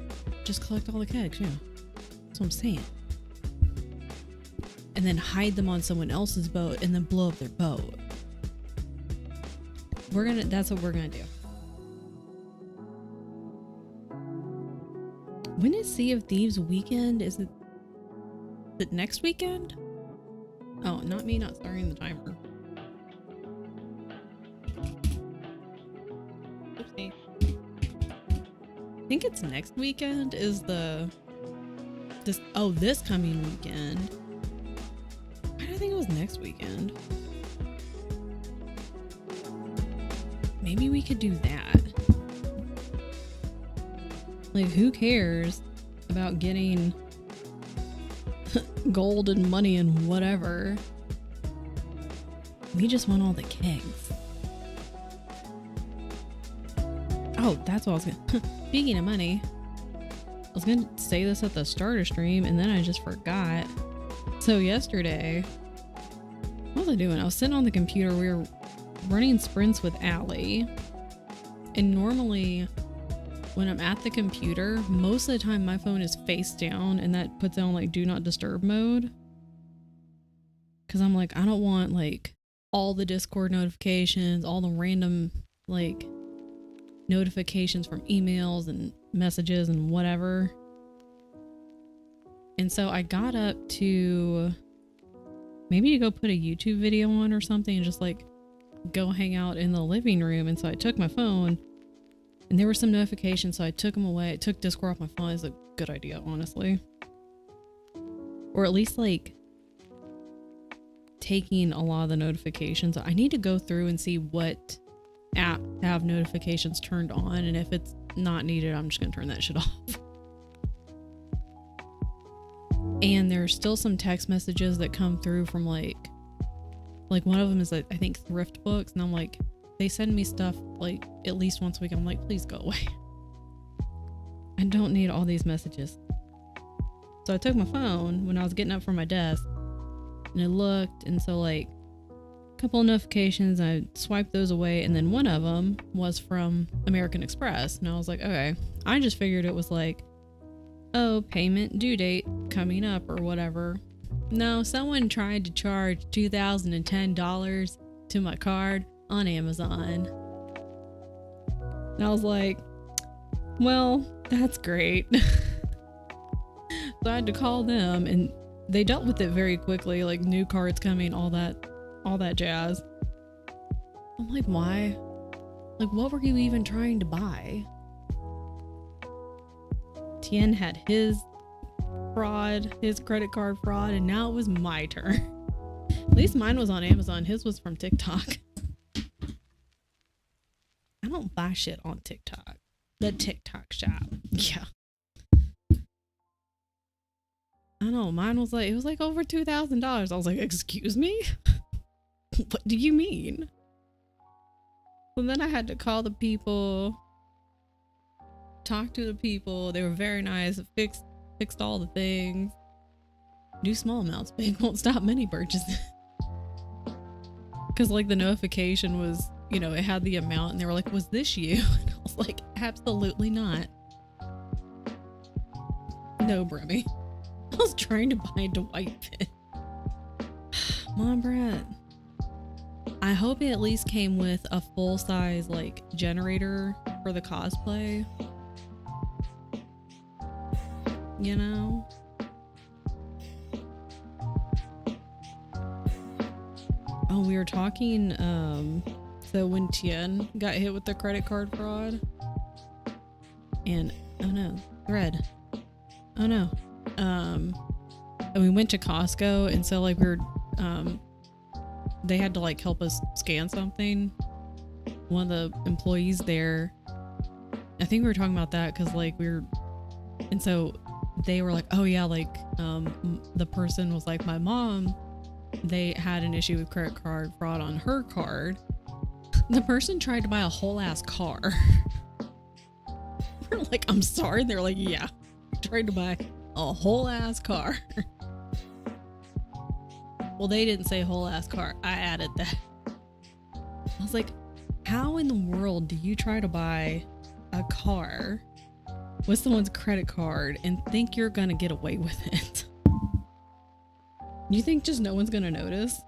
Just collect all the kegs, yeah. That's what I'm saying. And then hide them on someone else's boat and then blow up their boat. That's what we're gonna do. When is Sea of Thieves weekend? Is it next weekend? Oh, not me not starting the timer. Oopsie. I think it's next weekend is this coming weekend. Why do I think it was next weekend? Maybe we could do that. Like, who cares about getting gold and money and whatever? We just want all the kegs. Oh, that's what I was gonna... Speaking of money, I was gonna say this at the starter stream and then I just forgot. So yesterday, what was I doing? I was sitting on the computer. We were running sprints with Allie. And normally when I'm at the computer, most of the time my phone is face down and that puts it on like do not disturb mode. Cause I'm like, I don't want like all the Discord notifications, all the random like notifications from emails and messages and whatever. And so I got up to maybe to go put a YouTube video on or something and just like go hang out in the living room. And so I took my phone and there were some notifications, so I took them away. I took Discord off my phone. It's a good idea, honestly. Or at least like taking a lot of the notifications. I need to go through and see what apps have notifications turned on, and if it's not needed, I'm just gonna turn that shit off. And there's still some text messages that come through from like one of them is I think thrift books, and I'm like, they send me stuff like at least once a week. I'm like, please go away. I don't need all these messages. So I took my phone when I was getting up from my desk and I looked, and so like a couple of notifications, I swiped those away, and then one of them was from American Express, and I was like, okay, I just figured it was like, oh, payment due date coming up or whatever. No, someone tried to charge $2,010 to my card on Amazon. And I was like, well, that's great. So I had to call them, and they dealt with it very quickly, like new cards coming, all that jazz. I'm like, why? Like, what were you even trying to buy? Tien had his fraud, his credit card fraud, and now it was my turn. At least mine was on Amazon. His was from TikTok. I don't buy shit on TikTok. The TikTok shop. Yeah. I know. Mine was like, it was like over $2,000. I was like, excuse me? What do you mean? So then I had to call the people, talk to the people. They were very nice. Fixed all the things. Do small amounts. Big won't stop many purchases. Because like the notification was, you know, it had the amount and they were like, was this you? And I was like, absolutely not. No, Bremmy. I was trying to buy a Dwight pin. Mom, Brett. I hope it at least came with a full size like generator for the cosplay. You know? Oh, we were talking, so when Tien got hit with the credit card fraud, and, oh no, thread. Oh no. And we went to Costco, and so like we were, they had to like help us scan something. One of the employees there, I think we were talking about that because like and so they were like, oh yeah, like the person was like, my mom they had an issue with credit card fraud on her card. The person tried to buy a whole ass car. We're like, I'm sorry. They're like, yeah, tried to buy a whole ass car. Well, they didn't say whole ass car. I added that. I was like, how in the world do you try to buy a car with someone's credit card and think you're gonna get away with it? You think just no one's gonna notice?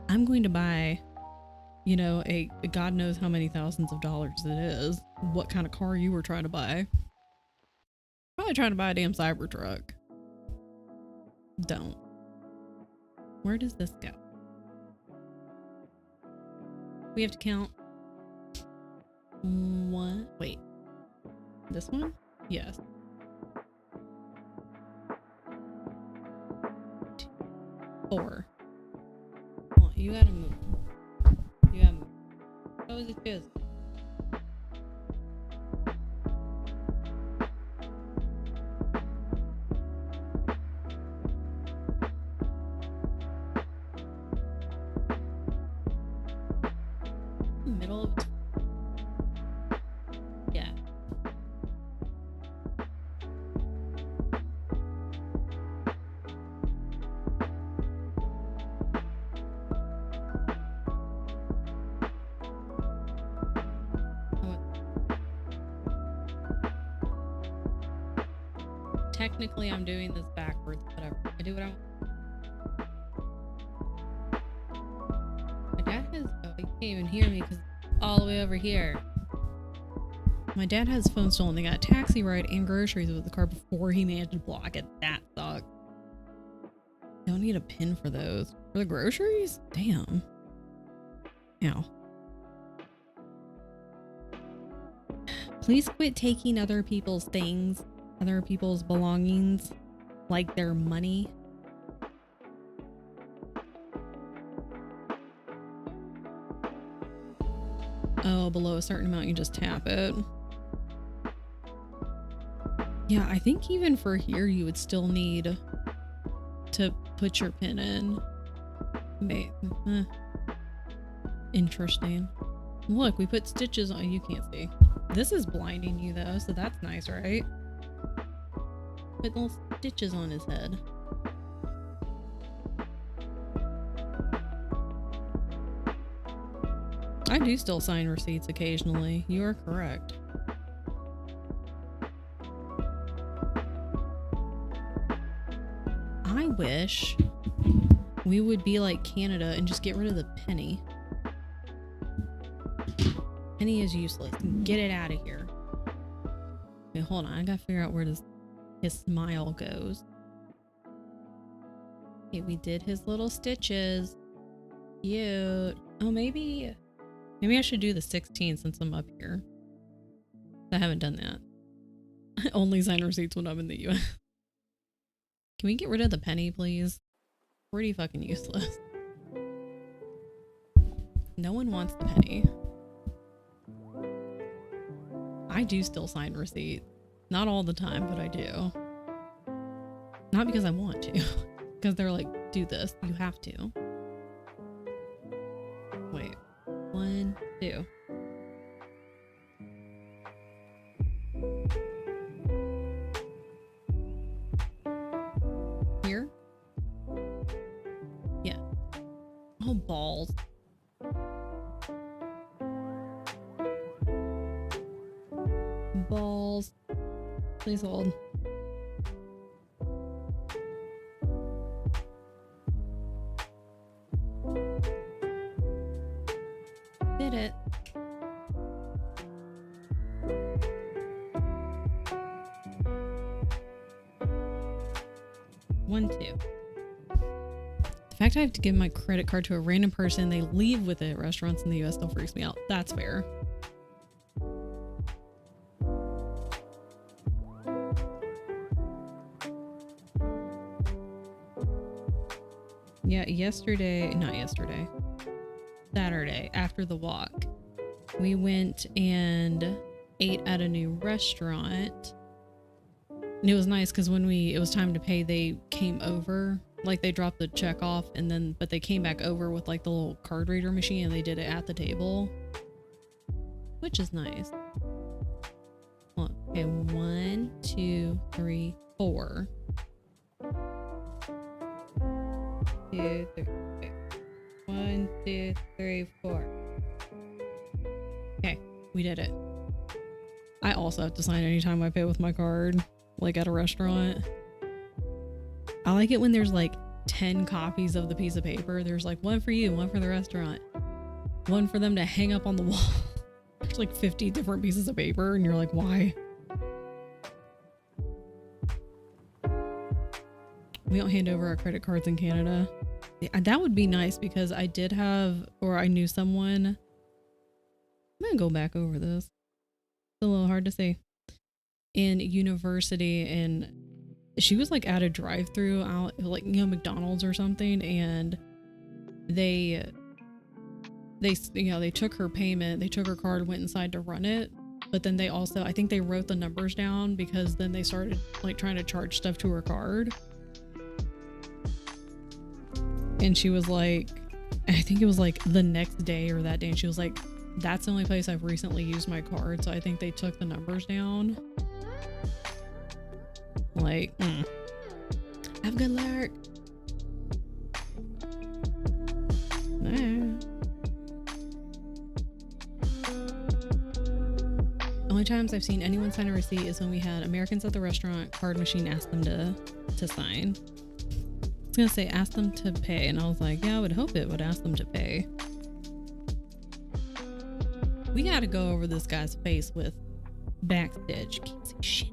I'm going to buy, you know, a God knows how many thousands of dollars it is. What kind of car you were trying to buy? Probably trying to buy a damn Cybertruck. Don't. Where does this go? We have to count one. Wait, this one? Yes. 2, 4. Come on, you gotta move. You gotta move. How is it fizz? Middle of, yeah. Technically, I'm doing this backwards. Whatever. I do what I want. My dad has. Oh, you can't even hear me because all the way over here. My dad has his phone stolen. They got a taxi ride and groceries with the car before he managed to block it. That sucks. Don't need a pin for those. For the groceries? Damn. Ow. Please quit taking other people's things, other people's belongings, like their money. Oh, below a certain amount, you just tap it. Yeah, I think even for here, you would still need to put your pin in. Interesting. Look, we put stitches on. You can't see. This is blinding you though, so that's nice, right? Put little stitches on his head. I do still sign receipts occasionally. You are correct. I wish we would be like Canada and just get rid of the penny. Penny is useless. Get it out of here. Wait, hold on. I gotta figure out where his smile goes. Okay, we did his little stitches. Cute. Oh, maybe I should do the 16 since I'm up here. I haven't done that. I only sign receipts when I'm in the US. Can we get rid of the penny, please? Pretty fucking useless. No one wants the penny. I do still sign receipts. Not all the time, but I do. Not because I want to. Because they're like, do this. You have to. Wait. 1, 2. Here? Yeah. Oh, balls. Balls. Please hold. Did it. One, 2. The fact I have to give my credit card to a random person, they leave with it at restaurants in the US still freaks me out. That's fair. Yeah, Saturday, after the walk, we went and ate at a new restaurant. And it was nice because when it was time to pay, they came over Like they dropped the check off and then, but they came back over with like the little card reader machine and they did it at the table, which is nice. Okay, 1, 2, 3, 4. 2, 3, 1, 2, 3, 4. Okay, we did it. I also have to sign anytime I pay with my card, like at a restaurant. I like it when there's like 10 copies of the piece of paper. There's like one for you, one for the restaurant, one for them to hang up on the wall. There's like 50 different pieces of paper and you're like, why? We don't hand over our credit cards in Canada. Yeah, that would be nice because I did have, or I knew someone. I'm gonna go back over this. It's a little hard to say. In university, and she was like at a drive-through out, like, you know, McDonald's or something, and they you know, they took her payment, they took her card, went inside to run it, but then they also, I think they wrote the numbers down because then they started like trying to charge stuff to her card. And she was like, I think it was like the next day or that day, and she was like, that's the only place I've recently used my card, so I think they took the numbers down. Like, have good luck. Only times I've seen anyone sign a receipt is when we had Americans at the restaurant. Card machine asked them to sign. I was gonna say ask them to pay, and I was like, yeah, I would hope it would ask them to pay. We gotta go over this guy's face with backstitch. Can't see shit.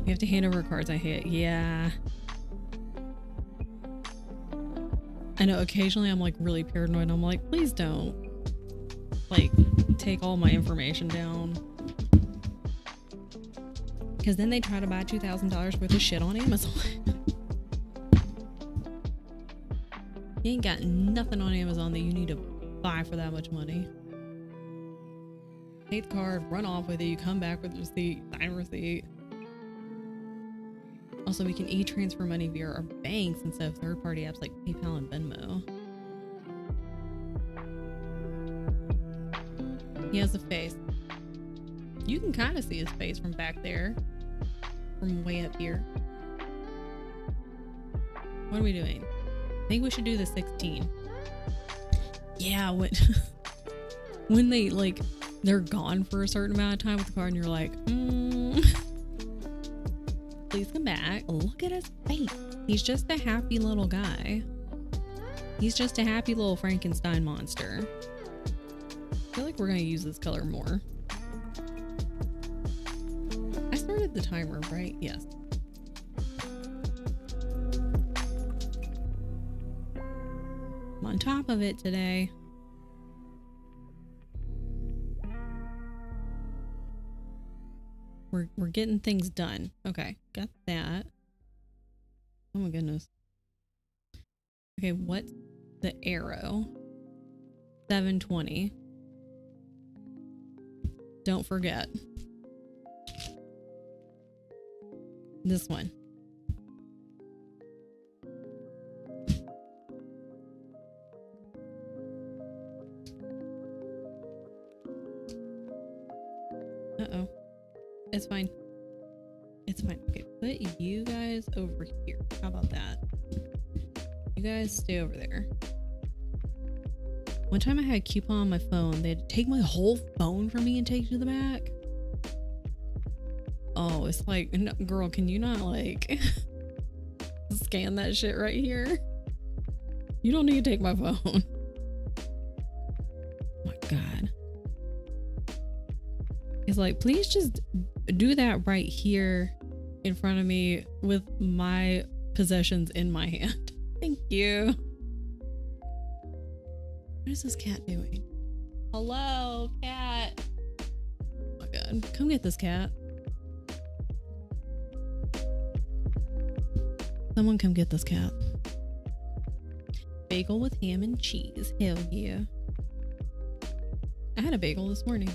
We have to hand over cards. I hate. Yeah. I know occasionally I'm like really paranoid. I'm like, please don't like take all my information down. Because then they try to buy $2,000 worth of shit on Amazon. You ain't got nothing on Amazon that you need to buy for that much money. Take the card, run off with it, you come back with receipt, sign receipt. Also, we can e-transfer money via our banks instead of third-party apps like PayPal and Venmo. He has a face. You can kind of see his face from back there. From way up here. What are we doing? I think we should do the 16. Yeah, when they like they're gone for a certain amount of time with the card and you're like, please come back. Look at his face. He's just a happy little guy. He's just a happy little Frankenstein monster. I feel like we're gonna use this color more. I started the timer, right? Yes. I'm on top of it today. We're getting things done. Okay, got that. Oh my goodness. Okay, what's the arrow? 720. Don't forget. This one. Uh-oh. It's fine. It's fine. Okay, put you guys over here. How about that? You guys stay over there. One time I had a coupon on my phone. They had to take my whole phone from me and take it to the back. Oh, it's like, no, girl, can you not like scan that shit right here? You don't need to take my phone. Oh my God. It's like, please just do that right here in front of me with my possessions in my hand. Thank you. What is this cat doing? Hello, cat. Oh my God. Come get this cat. Someone come get this cat. Bagel with ham and cheese. Hell yeah. I had a bagel this morning.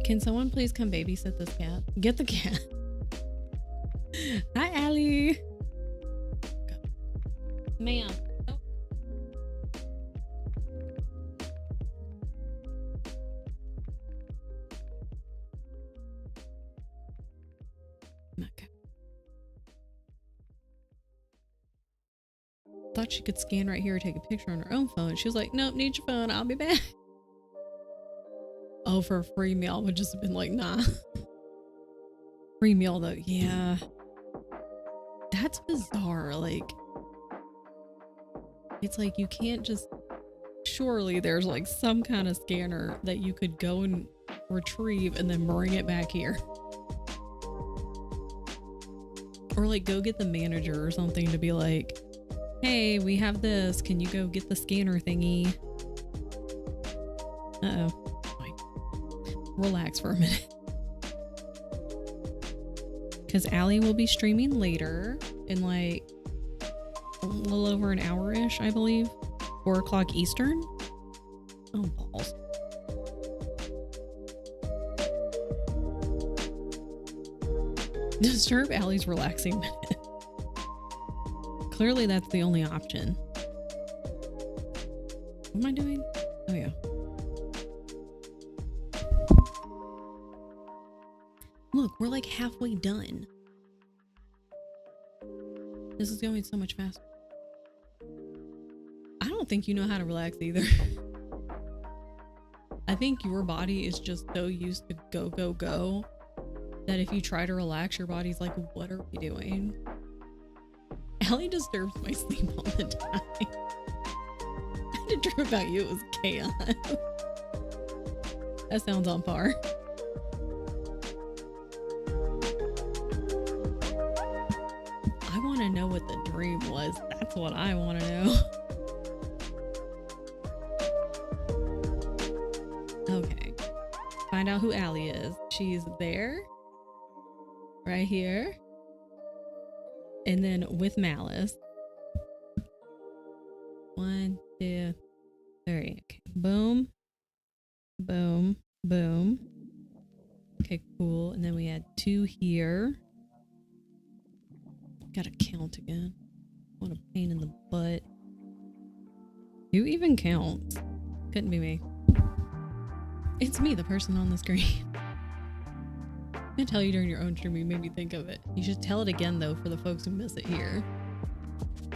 Can someone please come babysit this cat? Get the cat. Hi, Allie. Ma'am. Oh. Okay. Thought she could scan right here or take a picture on her own phone. She was like, nope, need your phone. I'll be back. Oh, for a free meal would just have been like, nah. Free meal though, yeah. That's bizarre. Like, it's like you can't just, surely there's like some kind of scanner that you could go and retrieve and then bring it back here. Or like go get the manager or something to be like, hey, we have this. Can you go get the scanner thingy? Uh-oh. Relax for a minute. Because Allie will be streaming later in like a little over an hour-ish, I believe. 4 o'clock Eastern. Oh, balls. Disturb Allie's relaxing minute. Clearly that's the only option. What am I doing? Oh yeah. Look, we're like halfway done. This is going so much faster. I don't think you know how to relax either. I think your body is just so used to go, go, go that if you try to relax, your body's like, what are we doing? Allie disturbs my sleep all the time. I had to dream about you. It was chaos. That sounds on par. I want to know what the dream was. That's what I want to know. Okay. Find out who Allie is. She's there. Right here. And then with Malice. 1, 2, 3. Okay. Boom. Boom. Boom. Okay, cool. And then we had 2 here. Gotta count again. What a pain in the butt. Who even counts? Couldn't be me. It's me, the person on the screen. I'm gonna tell you during your own stream, you made me think of it. You should tell it again though for the folks who miss it here.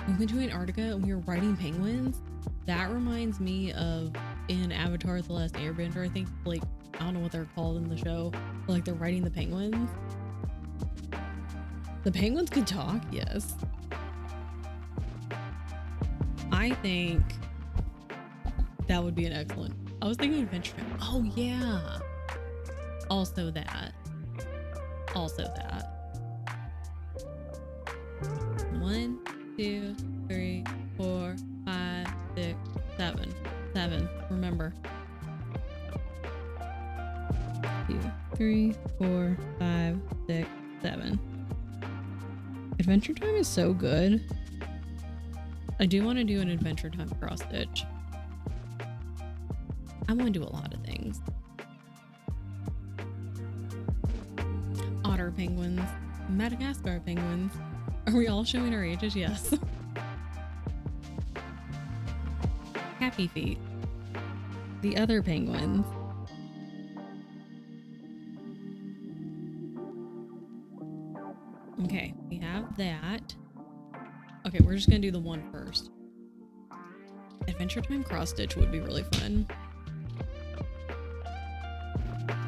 We went to Antarctica and we were riding penguins. That reminds me of in Avatar The Last Airbender, I think, like, I don't know what they're called in the show, but like they're riding the penguins. The penguins could talk, yes. I think that would be an excellent. I was thinking Adventure Time. Oh yeah. Also that. Also that. 1, 2, 3, 4, 5, 6, 7. 7. Remember. 2, 3, 4, 5, 6, 7. Adventure Time is so good. I do want to do an Adventure Time cross stitch. I want to do a lot of things. Otter penguins, Madagascar penguins. Are we all showing our ages? Yes. Happy Feet. The other penguins. Okay, we have that. Okay, we're just gonna do the one first. Adventure Time cross stitch would be really fun.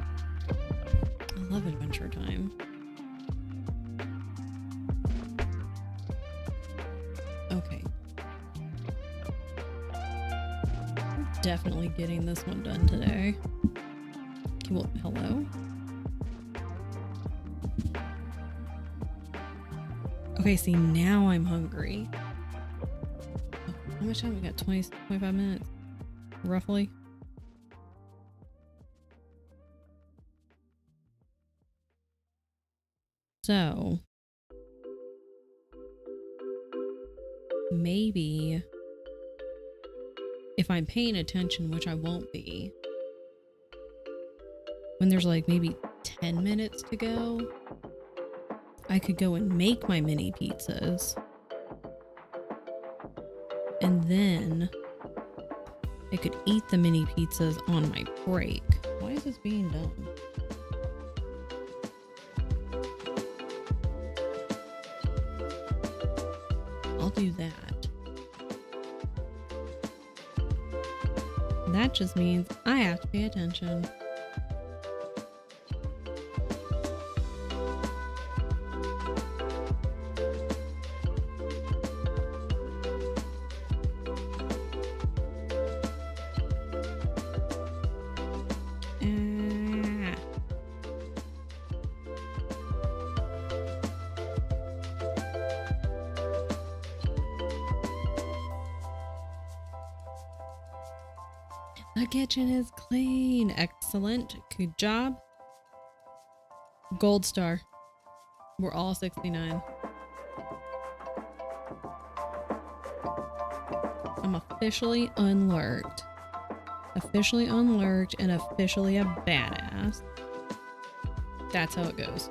I love Adventure Time. Okay. We're definitely getting this one done today. Okay, well, hello? Okay, see, now I'm hungry. Oh, how much time? We got 25 minutes, roughly. So, maybe if I'm paying attention, which I won't be, when there's like maybe 10 minutes to go, I could go and make my mini pizzas. And then I could eat the mini pizzas on my break. Why is this being done? I'll do that. That just means I have to pay attention. The kitchen is clean. Excellent. Good job. Gold star. We're all 69. I'm officially unlurked. Officially unlurked and officially a badass. That's how it goes.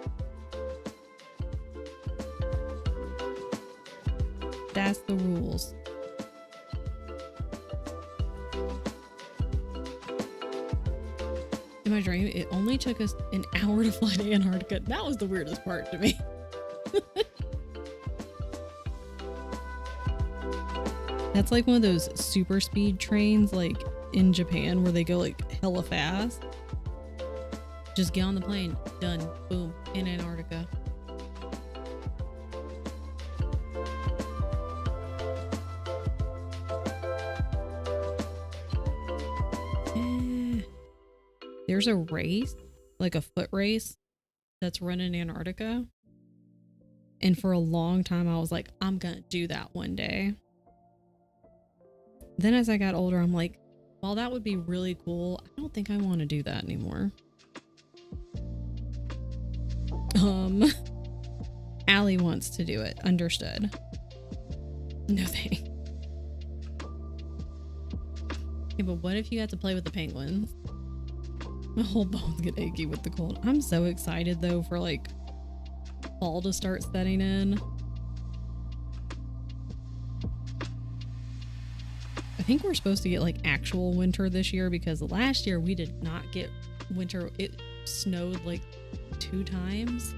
That's the rules. In my dream, it only took us an hour to fly to Antarctica. That was the weirdest part to me. That's like one of those super speed trains like in Japan where they go like hella fast. Just get on the plane, done, boom, in Antarctica. There's a race, like a foot race, that's run in Antarctica. And for a long time, I was like, I'm gonna do that one day. Then as I got older, I'm like, while that would be really cool, I don't think I want to do that anymore. Allie wants to do it. Understood. No thanks. Okay, but what if you got to play with the penguins? My whole bones get achy with the cold. I'm so excited though for like fall to start setting in. I think we're supposed to get like actual winter this year because last year we did not get winter. It snowed like 2 times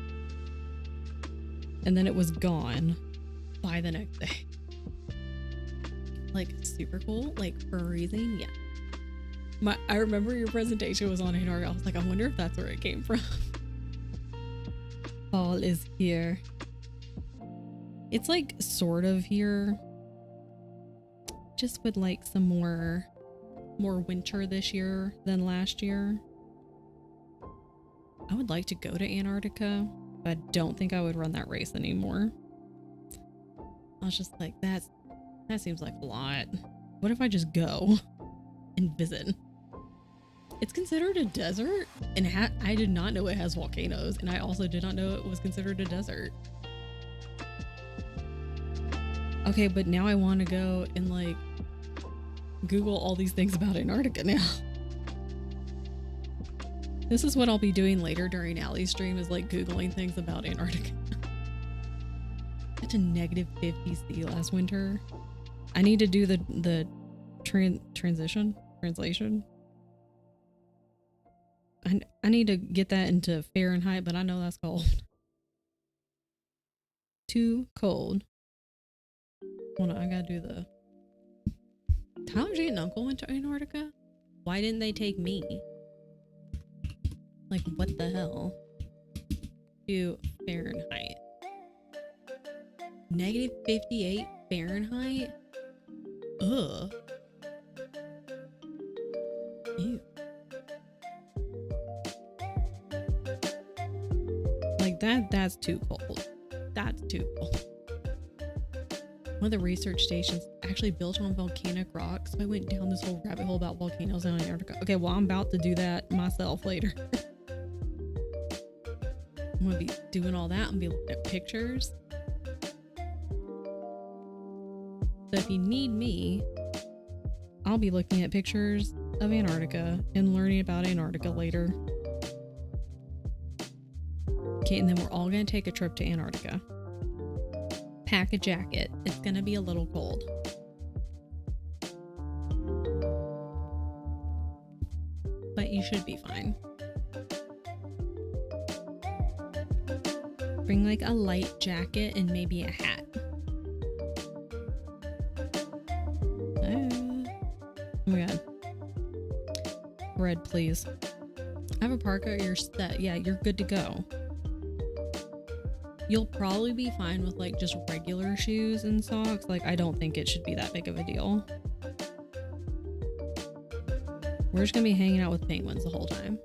and then it was gone by the next day. Like super cool, like freezing. Yeah. I remember your presentation was on Antarctica. I was like, I wonder if that's where it came from. Fall is here. It's like sort of here. Just with like some more winter this year than last year. I would like to go to Antarctica, but I don't think I would run that race anymore. I was just like, that seems like a lot. What if I just go and visit? It's considered a desert, and I did not know it has volcanoes, and I also did not know it was considered a desert. Okay, but now I want to go and like Google all these things about Antarctica now. This is what I'll be doing later during Allie's stream, is like Googling things about Antarctica. Got to -50 last winter. I need to do the translation. I need to get that into Fahrenheit, but I know that's cold. Too cold. Hold on, I gotta do the... Tyler's aunt and uncle went to Antarctica? Why didn't they take me? Like, what the hell? To Fahrenheit. -58 Fahrenheit? Ugh. Ew. Like that's too cold. That's too cold. One of the research stations actually built on volcanic rock, so I went down this whole rabbit hole about volcanoes in Antarctica. Okay, well, I'm about to do that myself later. I'm gonna be doing all that and be looking at pictures. So if you need me, I'll be looking at pictures of Antarctica and learning about Antarctica later. Okay, and then we're all gonna take a trip to Antarctica. Pack a jacket. It's gonna be a little cold. But you should be fine. Bring like a light jacket and maybe a hat. Oh my god. Red, please. Have a parka, you're set. Yeah, you're good to go. You'll probably be fine with like just regular shoes and socks. Like, I don't think it should be that big of a deal. We're just gonna be hanging out with penguins the whole time.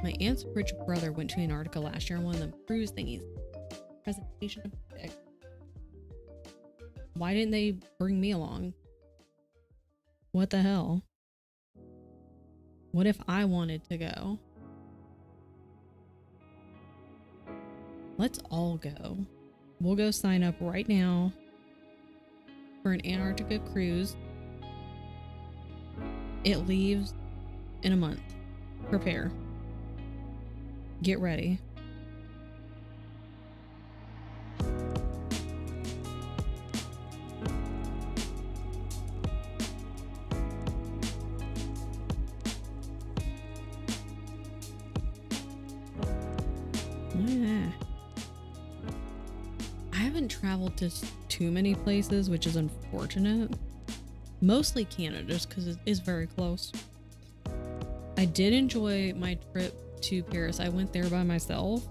My aunt's rich brother went to Antarctica last year on one of them cruise thingies. Presentation of pic. Why didn't they bring me along? What the hell? What if I wanted to go? Let's all go. We'll go sign up right now for an Antarctica cruise. It leaves in a month. Prepare. Get ready. Yeah. I haven't traveled to too many places, which is unfortunate. Mostly Canada, just because it is very close. I did enjoy my trip to Paris. I went there by myself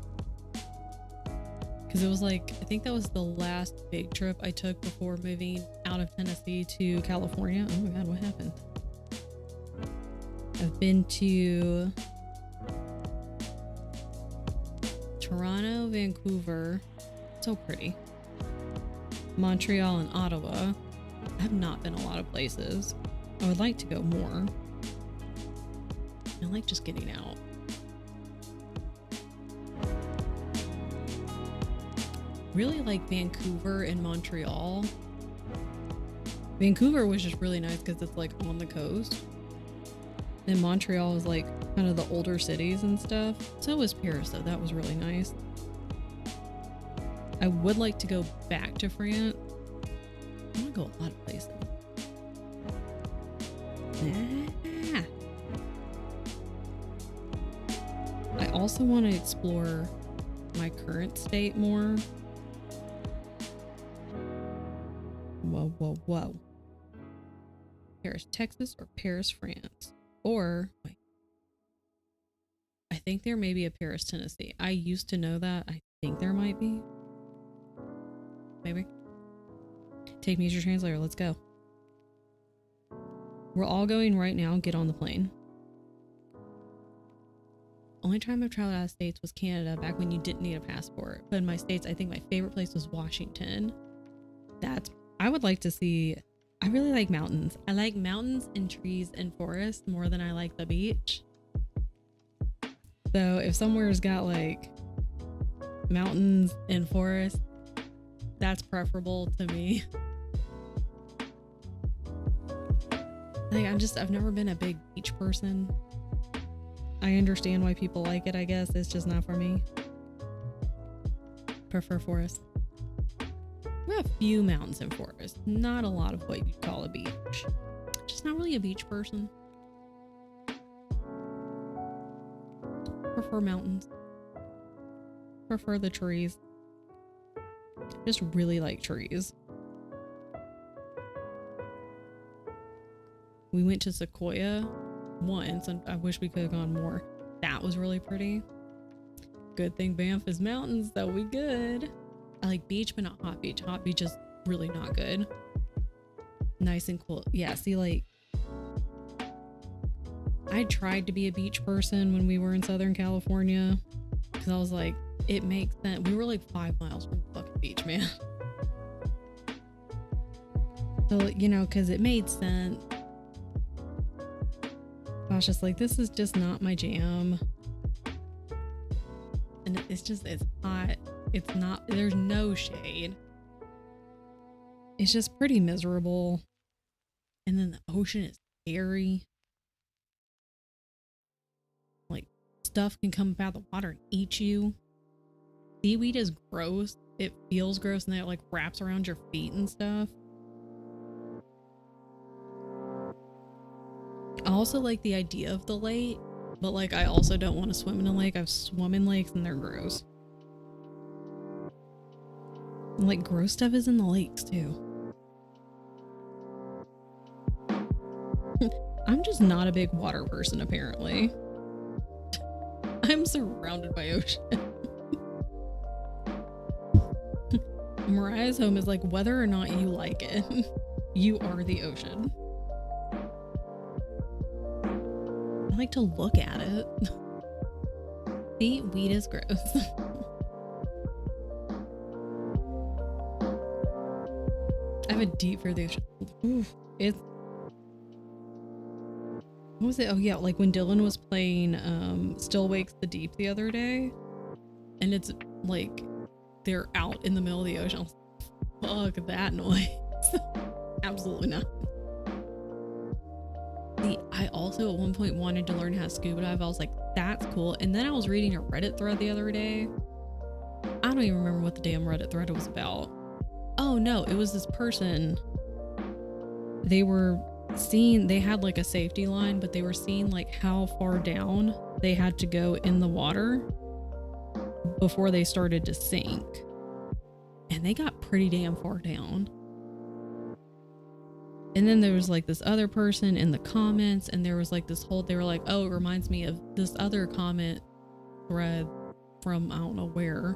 because it was like, I think that was the last big trip I took before moving out of Tennessee to California. Oh my god, what happened? I've been to Toronto, Vancouver, so pretty, Montreal, and Ottawa. I have not been a lot of places. I would like to go more. I like just getting out. Really like Vancouver and Montreal. Vancouver was just really nice because it's like on the coast. And Montreal is like kind of the older cities and stuff. So was Paris though. That was really nice. I would like to go back to France. I want to go a lot of places. Ah. I also want to explore my current state more. Whoa, whoa, whoa. Paris, Texas, or Paris, France? Or, wait. I think there may be a Paris, Tennessee. I used to know that. I think there might be. Maybe. Take me as your translator. Let's go. We're all going right now. Get on the plane. Only time I've traveled out of states was Canada, back when you didn't need a passport. But in my states, I think my favorite place was Washington. I would like to see, I really like mountains. I like mountains and trees and forests more than I like the beach. So if somewhere's got like mountains and forests, that's preferable to me. Like, I've never been a big beach person. I understand why people like it, I guess. It's just not for me. Prefer forest. We have a few mountains and forests. Not a lot of what you'd call a beach. Just not really a beach person. Prefer mountains. Prefer the trees. Just really like trees. We went to Sequoia once, and I wish we could have gone more. That was really pretty. Good thing Banff is mountains, so we good. I like beach, but not hot beach. Hot beach is really not good. Nice and cool. Yeah, see, like, I tried to be a beach person when we were in Southern California because I was like, it makes sense. We were like 5 miles from the fucking beach, man. So, you know, because it made sense. I was just like, this is just not my jam. And it's hot. It's not, there's no shade. It's just pretty miserable. And then the ocean is scary. Like, stuff can come out of the water and eat you. Seaweed is gross. It feels gross, and then it like wraps around your feet and stuff. I also like the idea of the lake, but like I also don't want to swim in a lake. I've swum in lakes and they're gross. And, like, gross stuff is in the lakes too. I'm just not a big water person apparently. I'm surrounded by ocean. Mariah's home is like, whether or not you like it, you are the ocean. I like to look at it. See, weed is gross. I have a deep fear of the ocean. Oof, it's... What was it? Oh yeah, like when Dylan was playing Still Wakes the Deep the other day, and it's like they're out in the middle of the ocean. Fuck that noise. Absolutely not. See, I also at one point wanted to learn how to scuba dive. I was like, that's cool. And then I was reading a Reddit thread the other day. I don't even remember what the damn Reddit thread was about. Oh no, it was this person. They were seeing, they had like a safety line, but they were seeing like how far down they had to go in the water before they started to sink. And they got pretty damn far down. And then there was like this other person in the comments, and there was like this whole, they were like, oh, it reminds me of this other comment thread from I don't know where.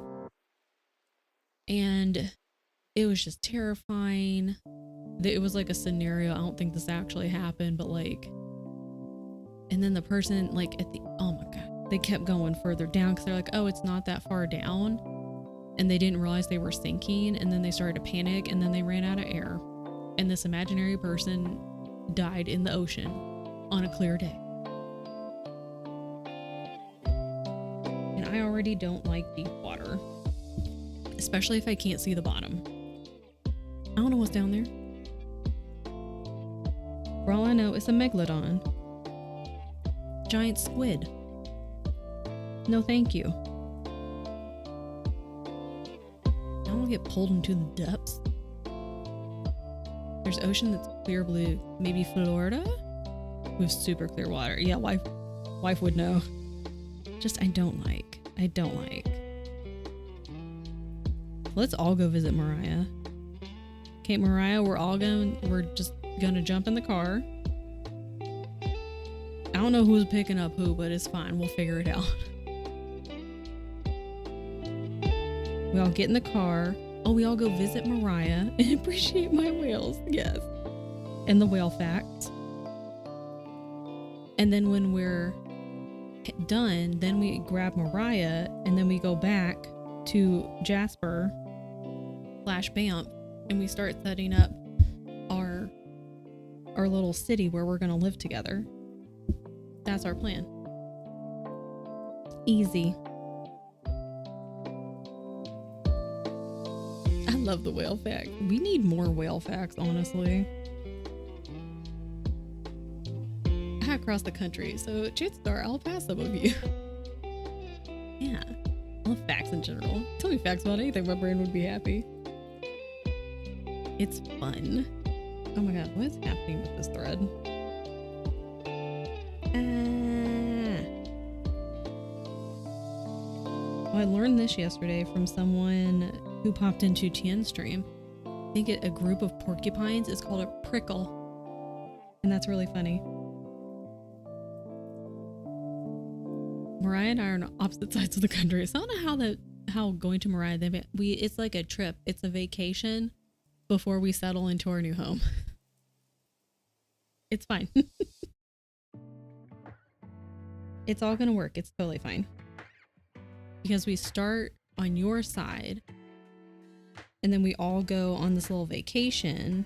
And it was just terrifying. It was like a scenario. I don't think this actually happened, but like, and then the person like at the, oh my God, they kept going further down because they're like, oh, it's not that far down. And they didn't realize they were sinking. And then they started to panic, and then they ran out of air. And this imaginary person died in the ocean on a clear day. And I already don't like deep water, especially if I can't see the bottom. I don't know what's down there. For all I know, it's a megalodon. Giant squid. No, thank you. I don't want to get pulled into the depths. There's ocean that's clear blue. Maybe Florida? With super clear water. Yeah, wife would know. Just I don't like. Let's all go visit Mariah. Okay, Mariah, we're just gonna jump in the car. I don't know who's picking up who, but it's fine. We'll figure it out. We all get in the car. Oh, we all go visit Mariah and appreciate my whales. Yes. And the whale facts. And then when we're done, then we grab Mariah and then we go back to Jasper / Banff, and we start setting up our little city where we're going to live together. That's our plan. Easy. I love the whale fact. We need more whale facts, honestly. I across the country, so chances are I'll pass some of you. Yeah, I love facts in general. Tell me facts about anything, my brain would be happy. It's fun. Oh my God, what is happening with this thread? Well, I learned this yesterday from someone who popped into Tien's stream. I think a group of porcupines is called a prickle. And that's really funny. Mariah and I are on opposite sides of the country. So I don't know how going to Mariah, it's like a trip. It's a vacation before we settle into our new home. It's fine. It's all gonna work. It's totally fine. Because we start on your side, and then we all go on this little vacation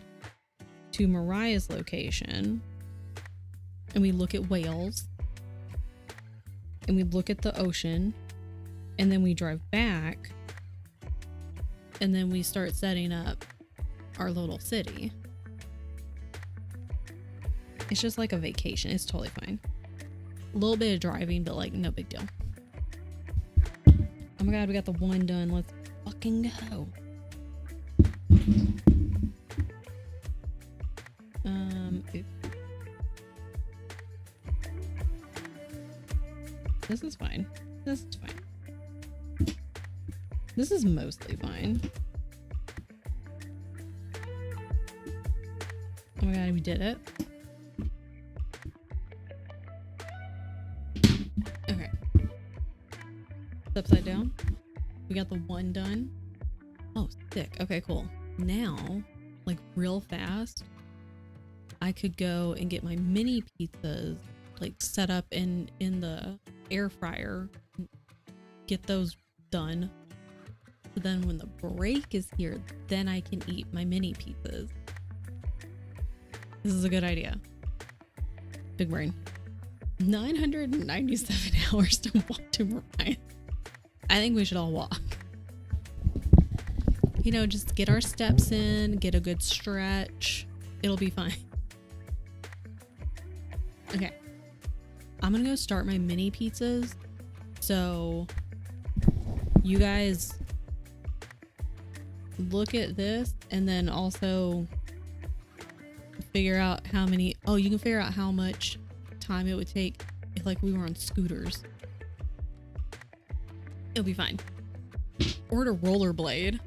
to Mariah's location, and we look at whales, and we look at the ocean, and then we drive back, and then we start setting up our little city. It's just like a vacation. It's totally fine. A little bit of driving, but like no big deal. Oh my god, we got the one done. Let's fucking go. Oops. This is fine. This is fine. This is mostly fine. Oh my god, we did it. Okay. It's upside down. We got the one done. Oh, sick. Okay, cool. Now, like real fast, I could go and get my mini pizzas like set up in the air fryer, get those done. So then when the break is here, then I can eat my mini pizzas. This is a good idea. Big brain. 997 hours to walk to Mariah. I think we should all walk. You know, just get our steps in, get a good stretch. It'll be fine. Okay. I'm gonna go start my mini pizzas. So you guys look at this and then also figure out how many, oh, you can figure out how much time it would take if like we were on scooters. It'll be fine. Or to rollerblade.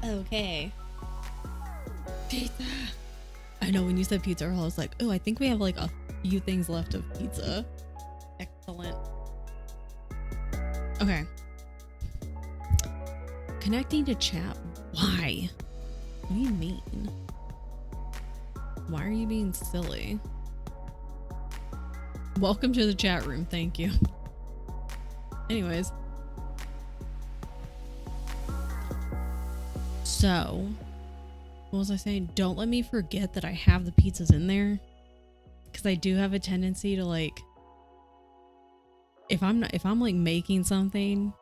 Okay. Pizza. I know when you said pizza, I was like, oh, I think we have like a few things left of pizza. Excellent. Okay. Connecting to chat. Why? What do you mean? Why are you being silly? Welcome to the chat room. Thank you. Anyways. So, what was I saying? Don't let me forget that I have the pizzas in there. Because I do have a tendency to like, if I'm like making something,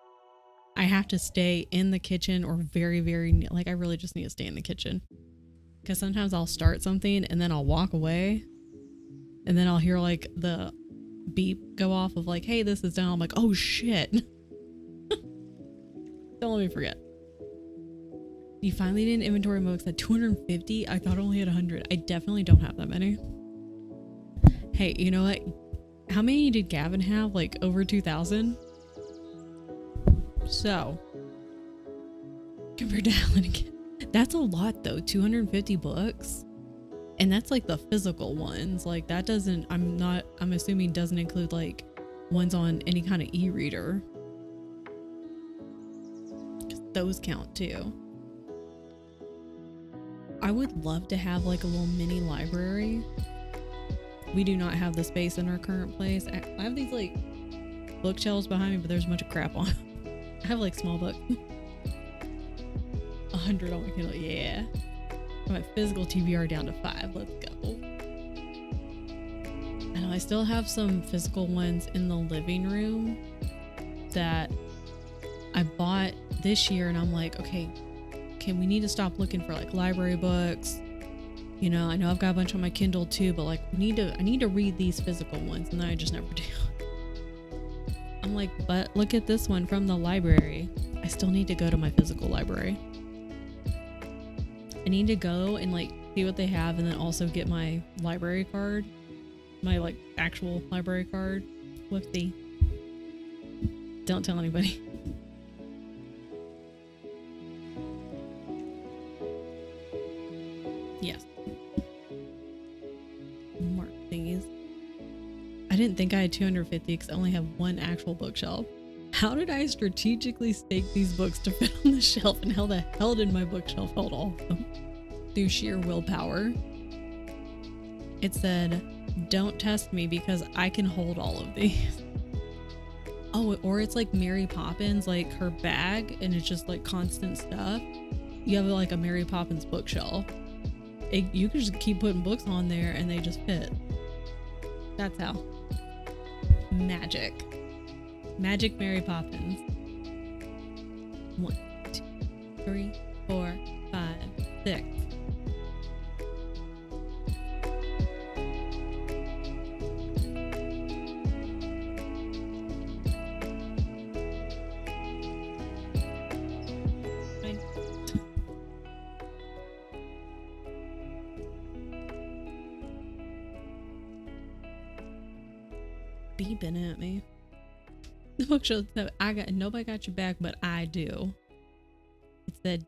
I have to stay in the kitchen or very, very, like I really just need to stay in the kitchen. Because sometimes I'll start something and then I'll walk away and then I'll hear like the beep go off of like, hey, this is done. I'm like, oh shit. Don't let me forget. You finally did an inventory mode at 250. I thought I only had 100. I definitely don't have that many. Hey, you know what? How many did Gavin have? Like over 2,000? So, compared to Alan again, that's a lot though. 250 books. And that's like the physical ones. Like that doesn't, I'm assuming doesn't include like ones on any kind of e-reader. 'Cause those count too. I would love to have like a little mini library. We do not have the space in our current place. I have these like bookshelves behind me, but there's a bunch of crap on. I have like small books. 100 on my Kindle, yeah. My physical TBR down to 5. Let's go. I know I still have some physical ones in the living room that I bought this year, and I'm like, okay, we need to stop looking for like library books. You know, I know I've got a bunch on my Kindle too, but like I need to read these physical ones, and then I just never do. I'm like, but look at this one from the library. I still need to go to my physical library. I need to go and like see what they have, and then also get my library card, my like actual library card. Whoopsie. Don't tell anybody. Yes. Mark thingies. I didn't think I had 250 because I only have one actual bookshelf. How did I strategically stake these books to fit on the shelf, and how the hell did my bookshelf hold all of them? Through sheer willpower. It said, don't test me because I can hold all of these. Oh, or it's like Mary Poppins, like her bag, and it's just like constant stuff. You have like a Mary Poppins bookshelf. You can just keep putting books on there and they just fit. That's how. Magic. Magic Mary Poppins. 1, 2, 3, 4, 5, 6. Beeping at me. The bookshelf said, nobody got your back, but I do. It said,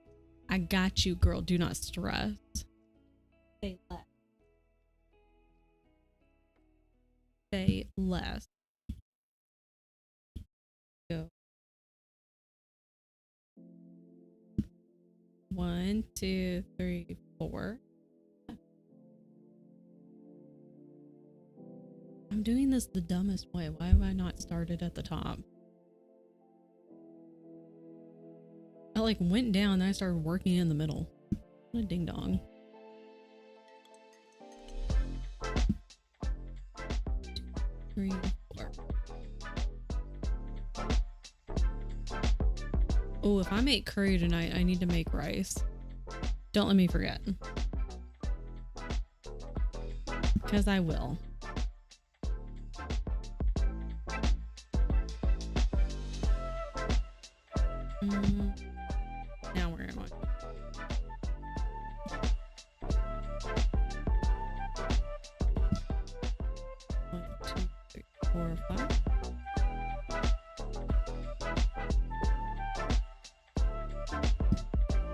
I got you, girl. Do not stress. Say less. Say less. Go. 1, 2, 3, 4. I'm doing this the dumbest way. Why have I not started at the top? I like went down and I started working in the middle. What a ding dong. 2, 3, 4. Oh, if I make curry tonight, I need to make rice. Don't let me forget. Because I will. Now where am I? One, 2, 3, 4, 5.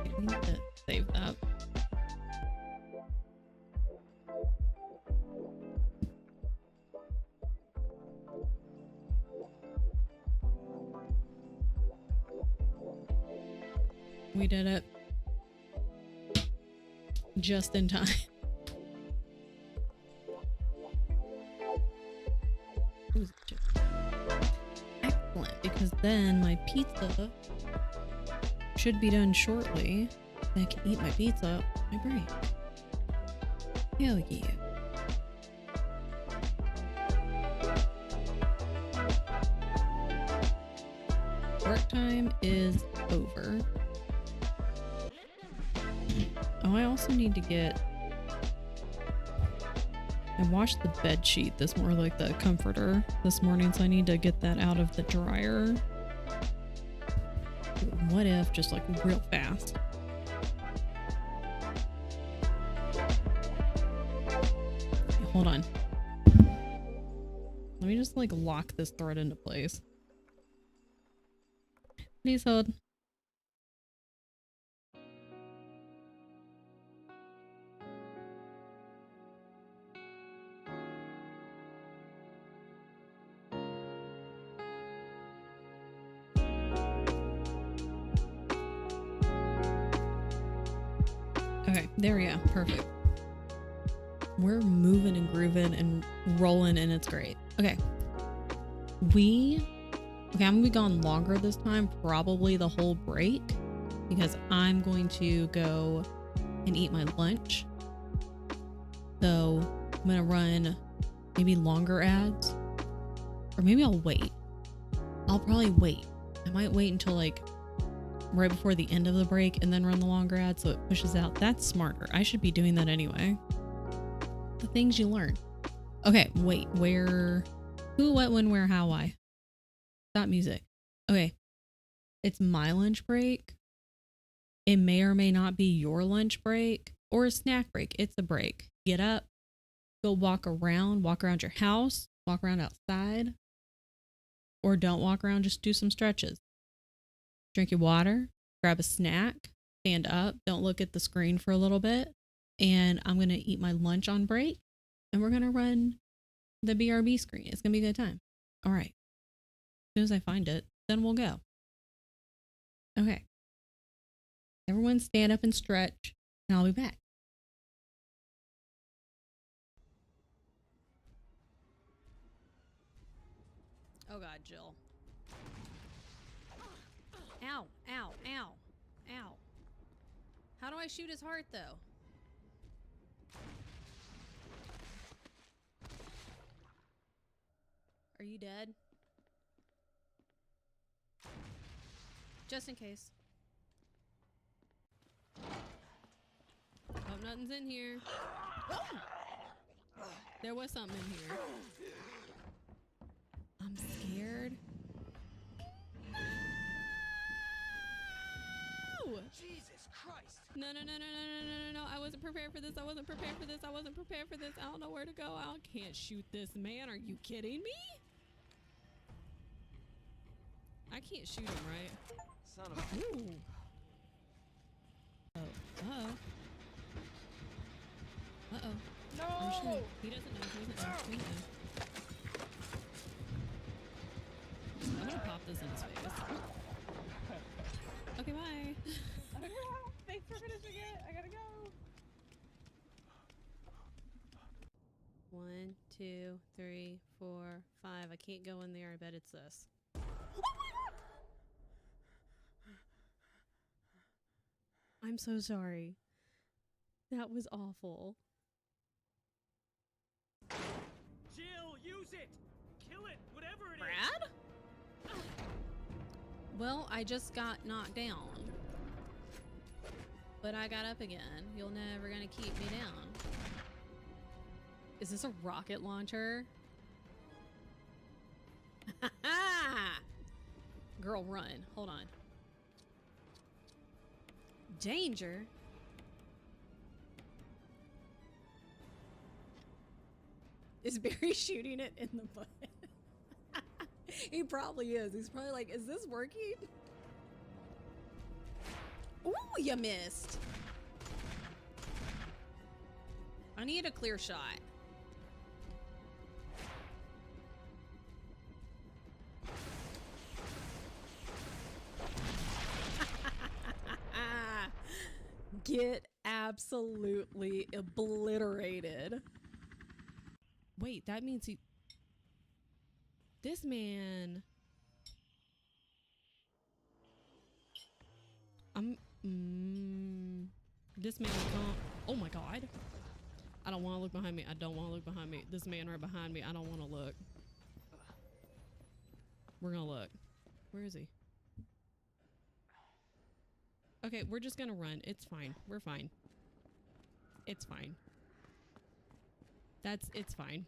Getting this. We did it. Just in time. Excellent, because then my pizza should be done shortly. I can eat my pizza on my break. Hell yeah. Work time is over. Oh, I also need to get... I washed the bed sheet, this more like the comforter this morning, so I need to get that out of the dryer. What if, just like real fast. Hold on. Let me just like lock this thread into place. Please hold. Okay, there we go. Perfect. We're moving and grooving and rolling, and it's great. Okay. Okay, I'm gonna be gone longer this time, probably the whole break, because I'm going to go and eat my lunch. So I'm gonna run maybe longer ads, or maybe I'll wait. I'll probably wait. I might wait until like right before the end of the break and then run the longer ad so it pushes out. That's smarter. I should be doing that anyway. The things you learn. Okay, wait, where, who, what, when, where, how, why. Stop music. Okay, it's my lunch break. It may or may not be your lunch break or a snack break. It's a break. Get up, go walk around your house, walk around outside, or don't walk around, just do some stretches. Drink your water, grab a snack, stand up, don't look at the screen for a little bit, and I'm going to eat my lunch on break, and we're going to run the BRB screen. It's going to be a good time. All right. As soon as I find it, then we'll go. Okay. Everyone stand up and stretch, and I'll be back. Oh God, Jill. Ow, ow, ow, ow. How do I shoot his heart, though? Are you dead? Just in case. Hope nothing's in here. Oh! There was something in here. I'm scared. Jesus Christ! No. I wasn't prepared for this. I wasn't prepared for this. I don't know where to go. I can't shoot this man. Are you kidding me? I can't shoot him, right? Son of a... Ooh. Oh. Uh-oh. Uh-oh. No! Oh, shit. He doesn't know. I'm gonna pop this in his face. Okay, bye. Thanks for finishing it. I gotta go. 1, 2, 3, 4, 5. I can't go in there. I bet it's this. I'm so sorry. That was awful. Jill, use it! Kill it, whatever it is! Brad? Well, I just got knocked down. But I got up again. You're never gonna keep me down. Is this a rocket launcher? Girl, run. Hold on. Danger? Is Barry shooting it in the butt? He probably is. He's probably like, is this working? Ooh, you missed. I need a clear shot. Get absolutely obliterated. Wait, that means he... This man... This man can't... Oh my god. I don't want to look behind me. I don't want to look behind me. This man right behind me. I don't want to look. We're gonna look. Where is he? Okay, we're just gonna run. It's fine. We're fine. It's fine. It's fine.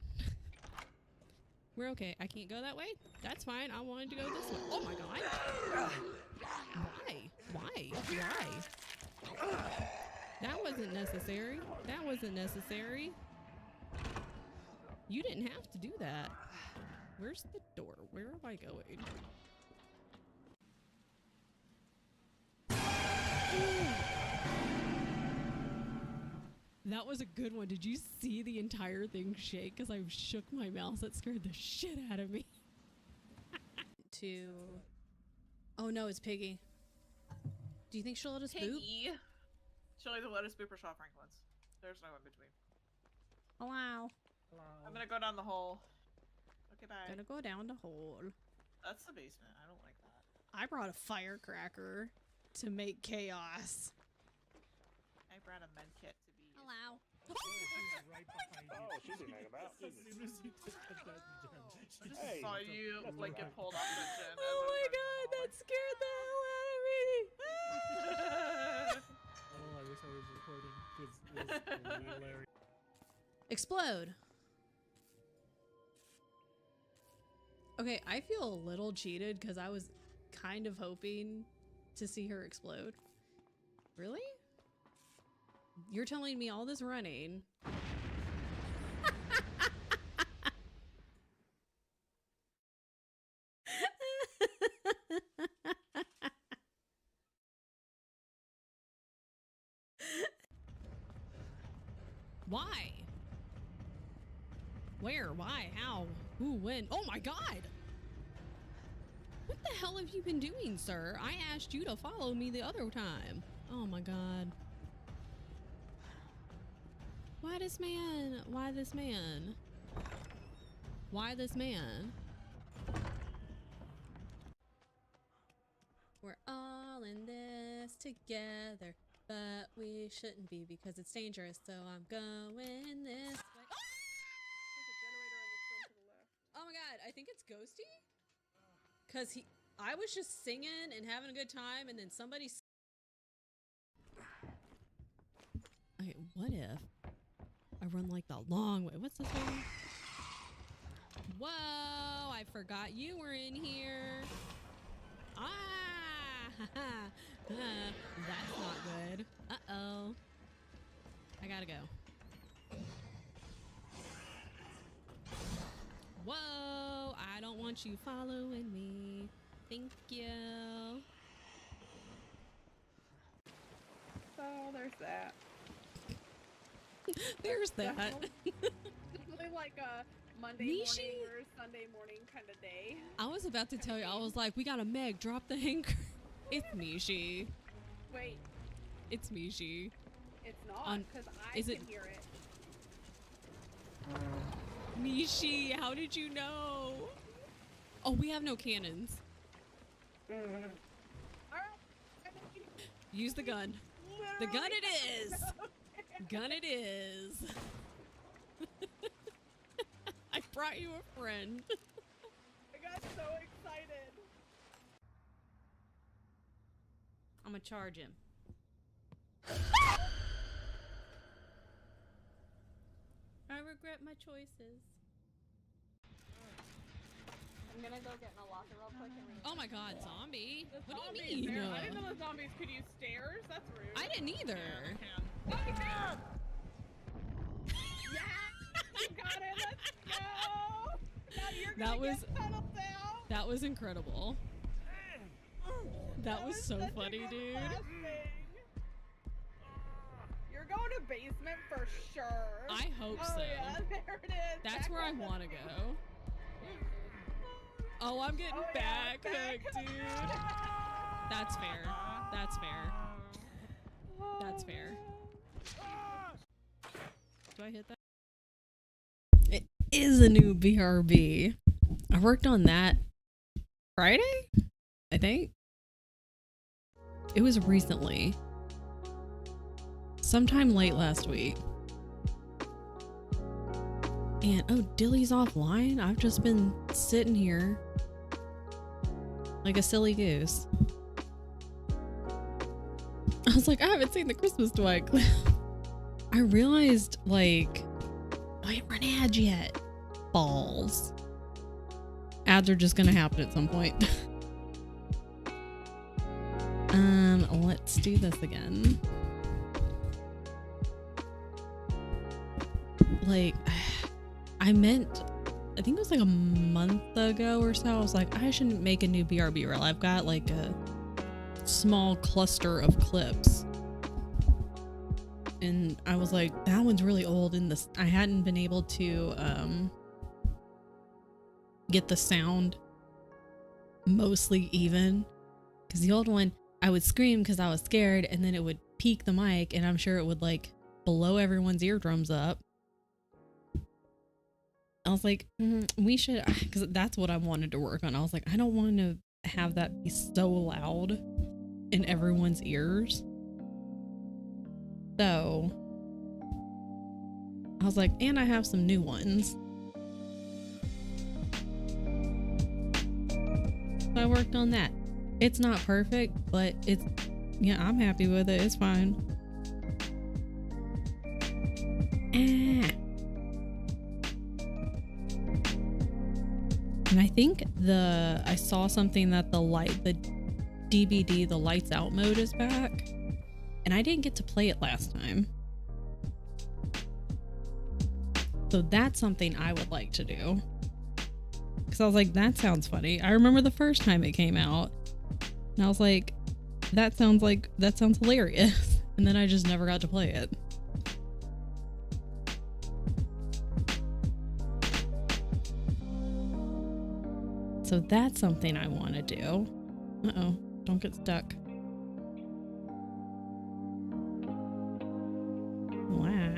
We're okay. I can't go that way. That's fine. I wanted to go this way. Oh my god. Why? Why? Why? That wasn't necessary. That wasn't necessary. You didn't have to do that. Where's the door? Where am I going? That was a good one. Did you see the entire thing shake? Because I shook my mouse. That scared the shit out of me. Oh no, it's Piggy. Do you think she'll let us boop? Piggy. She'll either let us boop or Shaw Franklin's. There's no in between. Hello. I'm gonna go down the hole. Okay, bye. Gonna go down the hole. That's the basement. I don't like that. I brought a firecracker to make chaos. I brought a med kit to be. Hello. Right behind you. Oh, she didn't hang about. As soon as you took the dead gem. I just saw you like get pulled off the chin. Oh my god, that scared the hell out of me. Oh, I wish I was recording because it was hilarious. Explode. Okay, I feel a little cheated because I was kind of hoping to see her explode. Really? You're telling me all this running. Why? Where? Why? How? Who? When? Oh my god! What the hell have you been doing, sir? I asked you to follow me the other time. Oh my god. Why this man? Why this man? Why this man? We're all in this together, but we shouldn't be because it's dangerous, so I'm going this way. Oh my god, I think it's Ghosty? Cause I was just singing and having a good time and then somebody... Okay, what if I run like the long way? What's this one? Whoa, I forgot you were in here. Ah, that's not good. Uh-oh. I gotta go. Whoa, I don't want you following me. Thank you. So there's that. There's that. Definitely like a Monday Nishi? morning or Sunday morning kind of day. I was about to tell you, I was like, we got a Meg, drop the anchor. It's Mishi. Wait, It's Mishi. it's not because I is can it- hear it. Mishi, how did you know? Oh, we have no cannons. Alright. Use the gun. The gun it is. Gun it is. I brought you a friend. I got so excited. I'm gonna charge him. I regret my choices. I'm gonna go get in a locker real quick and read. Oh my god, zombie. The What do zombies, you mean? I didn't know the zombies could use stairs. That's rude. I didn't either. Yeah! You got it. Let's go. Now you're gonna That was- get settled down. That was incredible. That was so such a funny, good dude. last thing. You're going to basement for sure. I hope Oh so. yeah, there it is. That's where I want to go. Oh, I'm getting Oh, yeah, back back hooked, dude. That's fair. That's fair. That's fair. Do I hit that? It is a new BRB. I worked on that Friday, I think. It was recently. Sometime late last week. And oh, Dilly's offline? I've just been sitting here like a silly goose. I was like, I haven't seen the Christmas Dwight clip. I realized, like, I didn't run ads yet. Balls. Ads are just gonna happen at some point. Let's do this again. Like, I think it was like a month ago or so, I was like, I shouldn't make a new BRB reel. I've got like a small cluster of clips. And I was like, that one's really old, and I hadn't been able to get the sound mostly even. Because the old one, I would scream because I was scared, and then it would peak the mic, and I'm sure it would like blow everyone's eardrums up. I was like, we should, because that's what I wanted to work on. I was like, I don't want to have that be so loud in everyone's ears. So I was like, and I have some new ones. So I worked on that. It's not perfect, but it's, yeah, I'm happy with it. It's fine. And I think I saw something that the DBD, the lights out mode is back. And I didn't get to play it last time. So that's something I would like to do. Because I was like, that sounds funny. I remember the first time it came out. And I was like, that sounds hilarious. And then I just never got to play it. So that's something I want to do. Uh-oh, don't get stuck. Wow.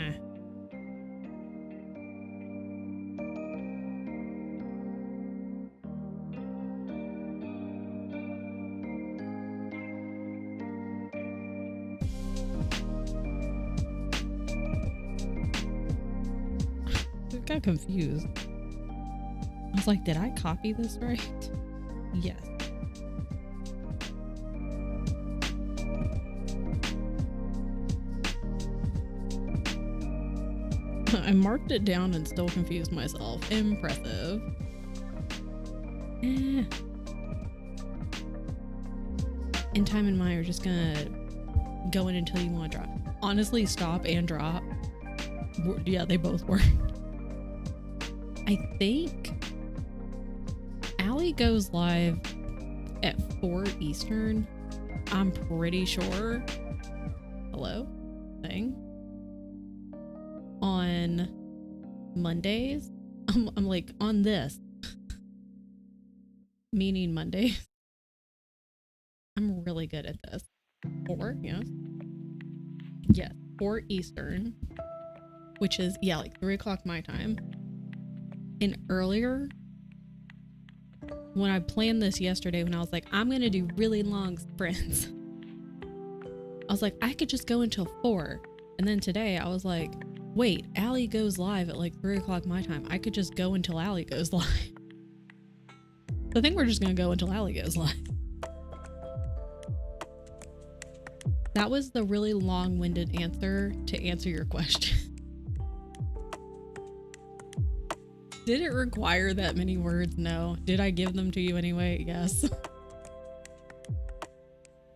I got confused. I was like, did I copy this right? Yes. I marked it down and still confused myself. Impressive. In time and Maya are just gonna go in until you want to drop. Honestly, stop and drop. Yeah, they both work. I think Allie goes live at 4 Eastern. I'm pretty sure. Hello? Thing. On Mondays. I'm like, on this. Meaning Mondays. I'm really good at this. 4, yes. Yes, 4 Eastern. Which is, yeah, like 3 o'clock my time. And earlier, when I planned this yesterday, when I was like, I'm gonna do really long sprints, I was like, I could just go until 4. And then today I was like, wait, Allie goes live at like 3 o'clock my time. I could just go until Allie goes live. So I think we're just gonna go until Allie goes live. That was the really long-winded answer to answer your question. Did it require that many words? No. Did I give them to you anyway? Yes.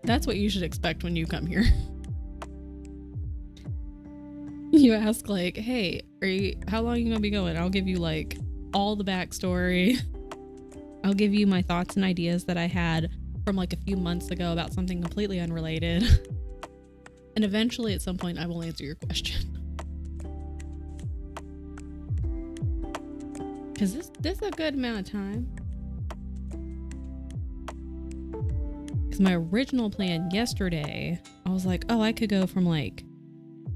That's what you should expect when you come here. You ask like, hey, how long are you gonna be going? I'll give you like all the backstory. I'll give you my thoughts and ideas that I had from like a few months ago about something completely unrelated. And eventually at some point I will answer your question. Cause this is a good amount of time. Because my original plan yesterday, I was like, oh, I could go from like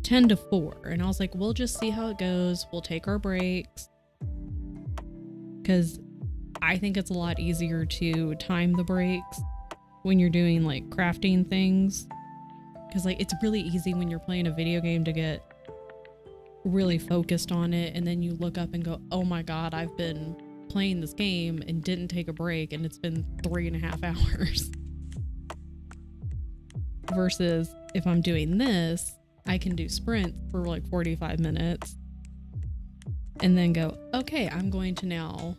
10 to 4. And I was like, we'll just see how it goes. We'll take our breaks. Because I think it's a lot easier to time the breaks when you're doing like crafting things. Because like it's really easy when you're playing a video game to get really focused on it. And then you look up and go, oh my God, I've been playing this game and didn't take a break. And it's been 3.5 hours. Versus if I'm doing this, I can do sprints for like 45 minutes and then go, okay, I'm going to now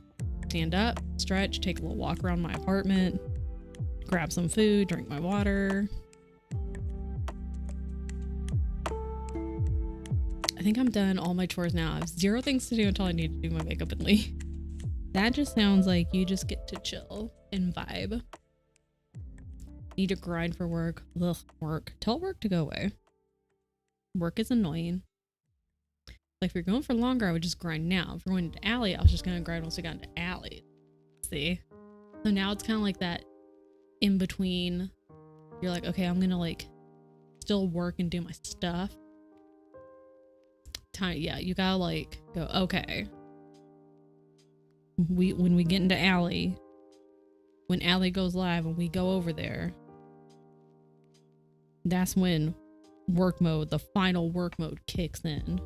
stand up, stretch, take a little walk around my apartment, grab some food, drink my water. I think I'm done all my chores now. I have 0 things to do until I need to do my makeup and leave. That just sounds like you just get to chill and vibe. Need to grind for work. Ugh, work. Tell work to go away. Work is annoying. Like if you're going for longer, I would just grind now. If you're going to alley, I was just gonna grind once I got into alley. See? So now it's kind of like that in between. You're like, okay, I'm gonna like still work and do my stuff. Time, yeah, you gotta like go, okay. When we get into alley, when alley goes live and we go over there, that's when work mode, the final work mode kicks in.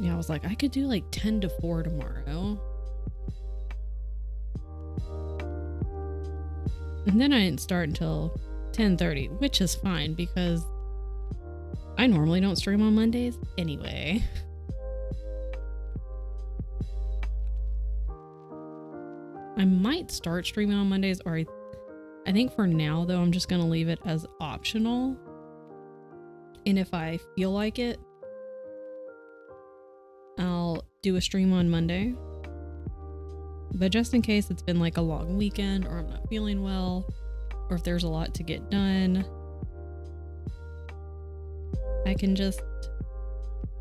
Yeah, I was like, I could do like 10 to 4 tomorrow. And then I didn't start until 10:30, which is fine because I normally don't stream on Mondays anyway. I might start streaming on Mondays, or I think for now though, I'm just going to leave it as optional. And if I feel like it, I'll do a stream on Monday. But just in case it's been like a long weekend, or I'm not feeling well, or if there's a lot to get done, I can just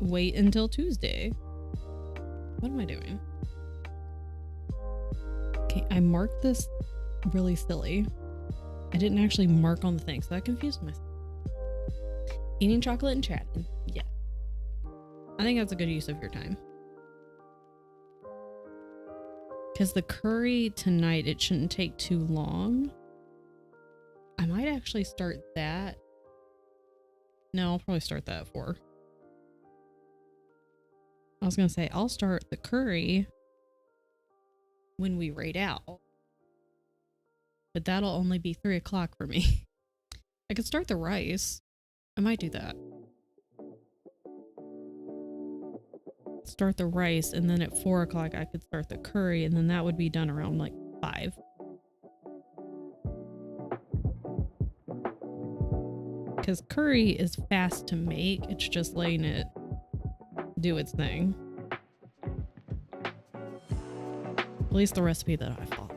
wait until Tuesday. What am I doing? Okay, I marked this really silly. I didn't actually mark on the thing, so that confused myself. Eating chocolate and chatting. Yeah. I think that's a good use of your time. Because the curry tonight, it shouldn't take too long. I might actually start that. No, I'll probably start that at 4. I was going to say, I'll start the curry when we raid out. But that'll only be 3 o'clock for me. I could start the rice. I might do that. Start the rice, and then at 4 o'clock I could start the curry, and then that would be done around like 5. Because curry is fast to make, it's just letting it do its thing. At least the recipe that I followed.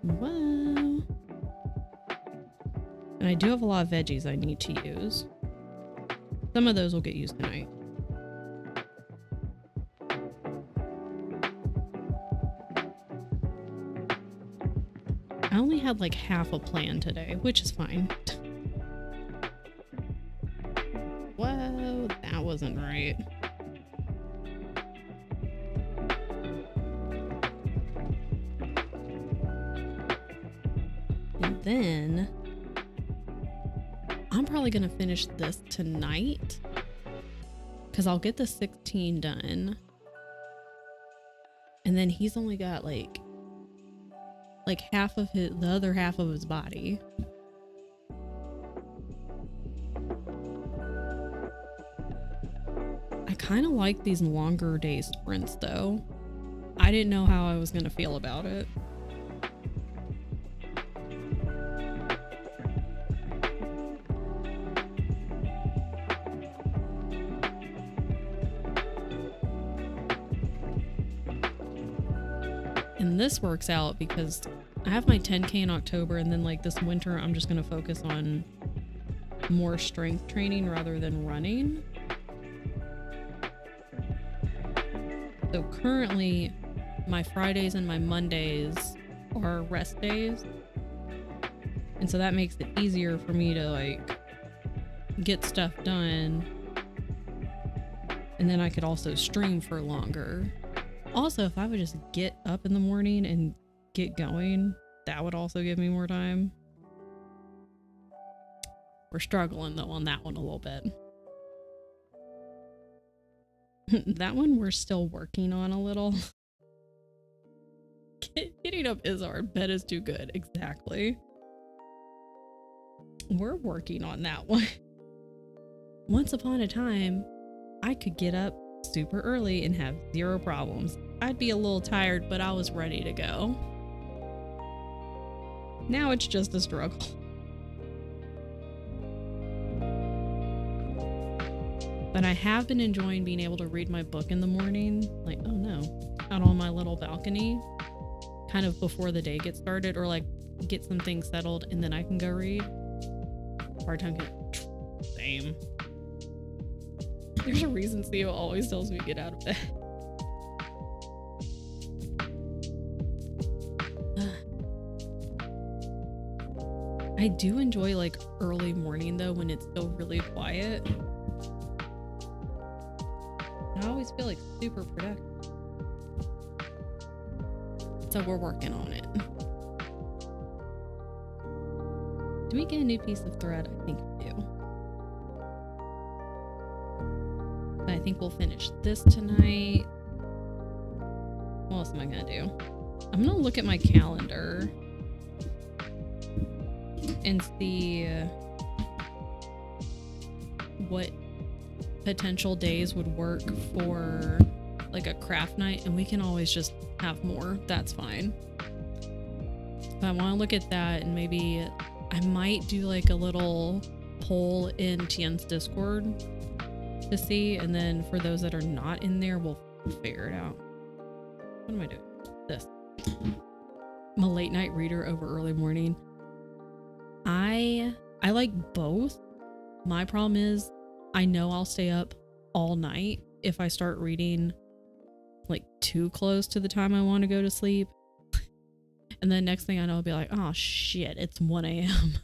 Wow. And I do have a lot of veggies I need to use. Some of those will get used tonight. I only had like half a plan today, which is fine. Whoa, that wasn't right. And then I'm probably gonna finish this tonight because I'll get the 16 done, and then he's only got like half of the other half of his body. I kind of like these longer day sprints though. I didn't know how I was gonna feel about it. And this works out because I have my 10K in October, and then like this winter I'm just going to focus on more strength training rather than running. So currently, my Fridays and my Mondays are rest days. And so that makes it easier for me to like get stuff done. And then I could also stream for longer. Also, if I would just get up in the morning and get going, that would also give me more time. We're struggling though on that one a little bit. That one we're still working on a little. Getting up is hard. Bed is too good. Exactly. We're working on that one. Once upon a time, I could get up super early and have zero problems. I'd be a little tired, but I was ready to go. Now it's just a struggle. But I have been enjoying being able to read my book in the morning, like, oh no, out on my little balcony, kind of before the day gets started, or like get some things settled and then I can go read. Hard time getting, same. There's a reason Theo always tells me to get out of bed. I do enjoy like early morning though, when it's still really quiet. I always feel like super productive. So we're working on it. Do we get a new piece of thread? I think we do. But I think we'll finish this tonight. What else am I gonna do? I'm gonna look at my calendar and see what potential days would work for like a craft night, and we can always just have more. That's fine. But I want to look at that, and maybe I might do like a little poll in Tien's Discord to see, and then for those that are not in there, we'll figure it out. What am I doing? This. I'm a late night reader over early morning. I like both. My problem is I know I'll stay up all night if I start reading like too close to the time I want to go to sleep. And then next thing I know, I'll be like, oh shit, it's 1 a.m.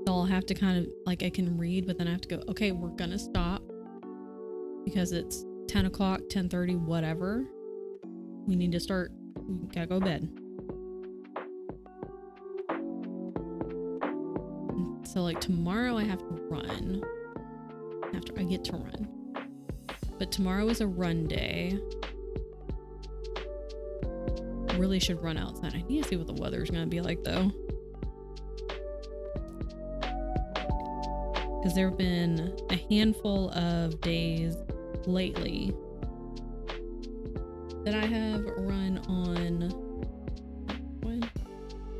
So I'll have to kind of like, I can read, but then I have to go, okay, we're gonna stop because it's 10 o'clock, 10:30, whatever. We need to start, we gotta go to bed. So like tomorrow I have to run after I get to run, but tomorrow is a run day. Really should run outside. I need to see what the weather is going to be like though, because there have been a handful of days lately that I have run on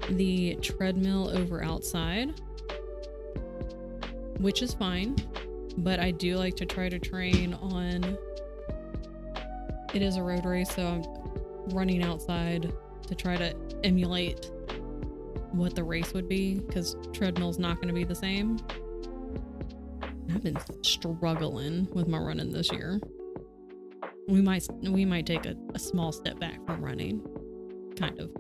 the treadmill over outside, which is fine, but I do like to try to train on, it is a road race, so I'm running outside to try to emulate what the race would be, because treadmill's not going to be the same. I've been struggling with my running this year. We might take a small step back from running, kind of.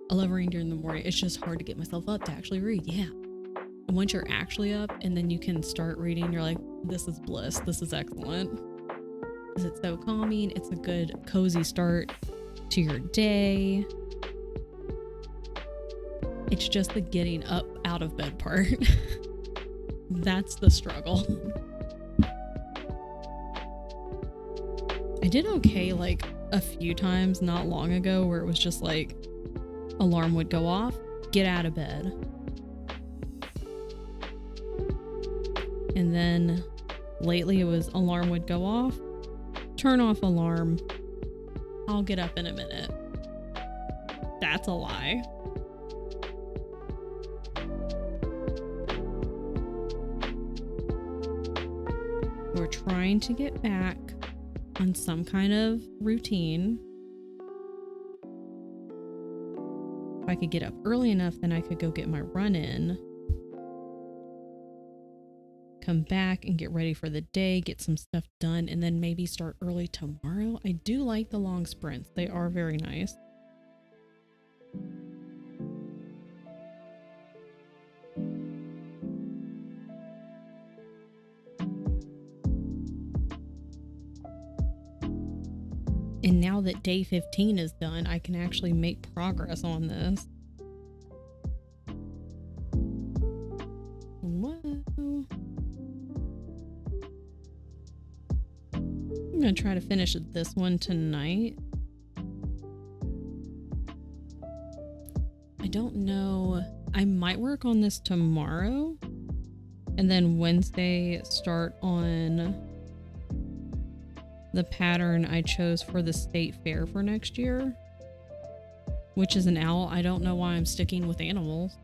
I love reading during the morning. It's just hard to get myself up to actually read. Yeah. And once you're actually up and then you can start reading, you're like, this is bliss. This is excellent. Because it's so calming. It's a good, cozy start to your day. It's just the getting up out of bed part. That's the struggle. I did okay like a few times not long ago where it was just like alarm would go off, get out of bed. And then lately it was alarm would go off, turn off alarm, I'll get up in a minute. That's a lie. We're trying to get back on some kind of routine. If I could get up early enough, then I could go get my run in. come back and get ready for the day, get some stuff done, and then maybe start early tomorrow. I do like the long sprints. They are very nice. And now that day 15 is done, I can actually make progress on this. Whoa. I'm going to try to finish this one tonight. I don't know. I might work on this tomorrow. And then Wednesday start on the pattern I chose for the state fair for next year, which is an owl. I don't know why I'm sticking with animals.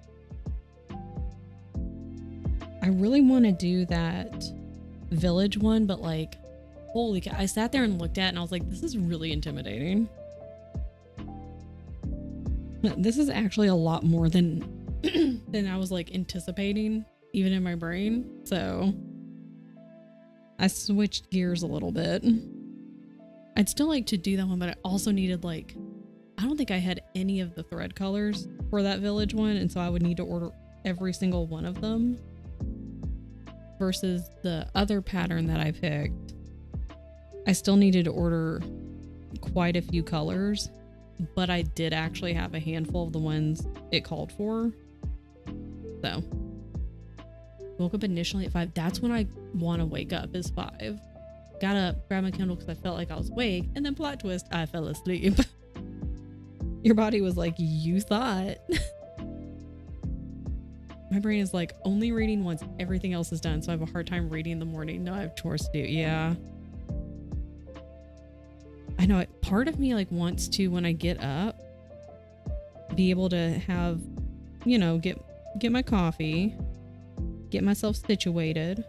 I really want to do that village one, but like, holy cow, I sat there and looked at it and I was like, this is really intimidating. This is actually a lot more than than I was like anticipating, even in my brain. So I switched gears a little bit. I'd still like to do that one, but I also needed like, I don't think I had any of the thread colors for that village one, and so I would need to order every single one of them. Versus the other pattern that I picked, I still needed to order quite a few colors, but I did actually have a handful of the ones it called for. So, woke up initially at 5. That's when I want to wake up, is 5. Got up, grabbed my Kindle because I felt like I was awake, and then plot twist, I fell asleep. Your body was like, you thought. My brain is like, only reading once everything else is done, so I have a hard time reading in the morning. No, I have chores to do. Yeah. I know it. Part of me like wants to, when I get up, be able to have, you know, get my coffee, get myself situated,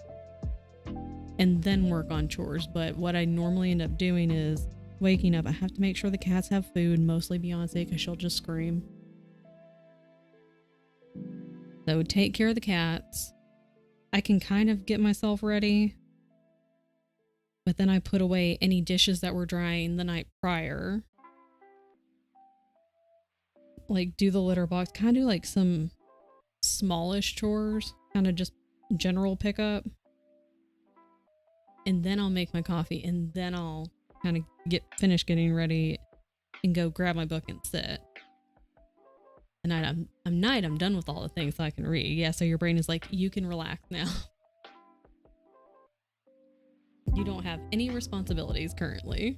and then work on chores. But what I normally end up doing is waking up. I have to make sure the cats have food, mostly Beyonce, because she'll just scream. So take care of the cats. I can kind of get myself ready, but then I put away any dishes that were drying the night prior. Like do the litter box, kind of do like some smallish chores, kind of just general pickup. And then I'll make my coffee, and then I'll kind of finish getting ready and go grab my book and sit. And I'm done with all the things so I can read. Yeah, so your brain is like, you can relax now. You don't have any responsibilities currently.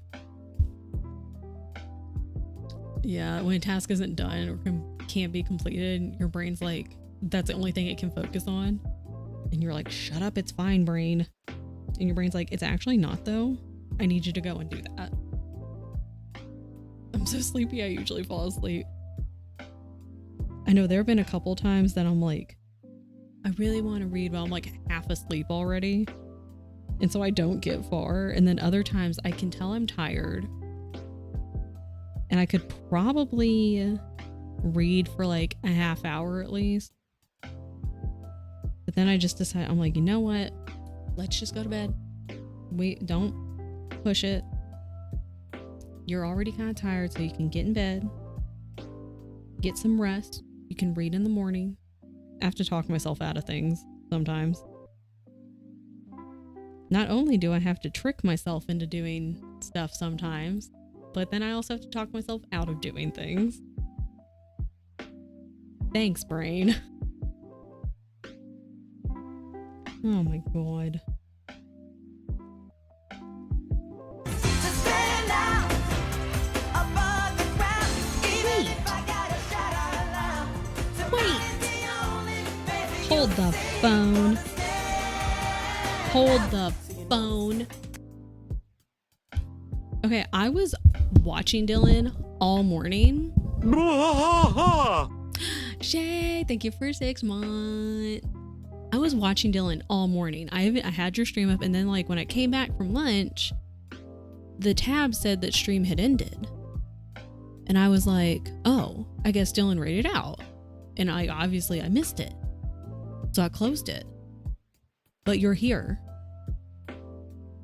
Yeah, when a task isn't done or can't be completed, your brain's like, that's the only thing it can focus on. And you're like, shut up, it's fine, brain. And your brain's like, it's actually not though. I need you to go and do that. I'm so sleepy, I usually fall asleep. I know there have been a couple times that I'm like, I really want to read, but I'm like half asleep already. And so I don't get far. And then other times I can tell I'm tired. And I could probably read for like a half hour at least. But then I just decide, I'm like, you know what? Let's just go to bed. Don't push it. You're already kind of tired, so you can get in bed, get some rest. You can read in the morning. I have to talk myself out of things sometimes. Not only do I have to trick myself into doing stuff sometimes, but then I also have to talk myself out of doing things. Thanks, brain. Oh my god. Hold the phone. Hold the phone. Okay, I was watching Dylan all morning. Shay, thank you for 6 months. I was watching Dylan all morning. I had your stream up, and then like when I came back from lunch, the tab said that stream had ended. And I was like, oh, I guess Dylan rated out. And I missed it. So I closed it. but you're here.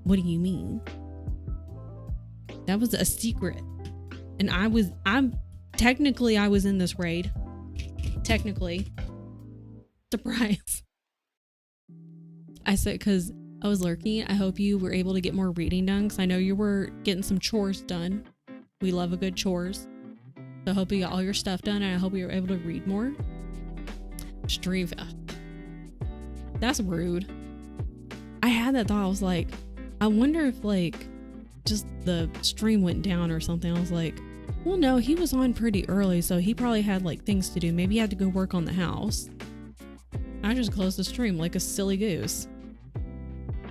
What do you mean? That was a secret. And I was in this raid. Technically. Surprise. I said, because I was lurking, I hope you were able to get more reading done, because I know you were getting some chores done. We love a good chores. So I hope you got all your stuff done, and I hope you were able to read more. Stream. That's rude. I had that thought. I was like, I wonder if like just the stream went down or something. I was like, well, no, he was on pretty early, so he probably had like things to do. Maybe he had to go work on the house. I just closed the stream like a silly goose.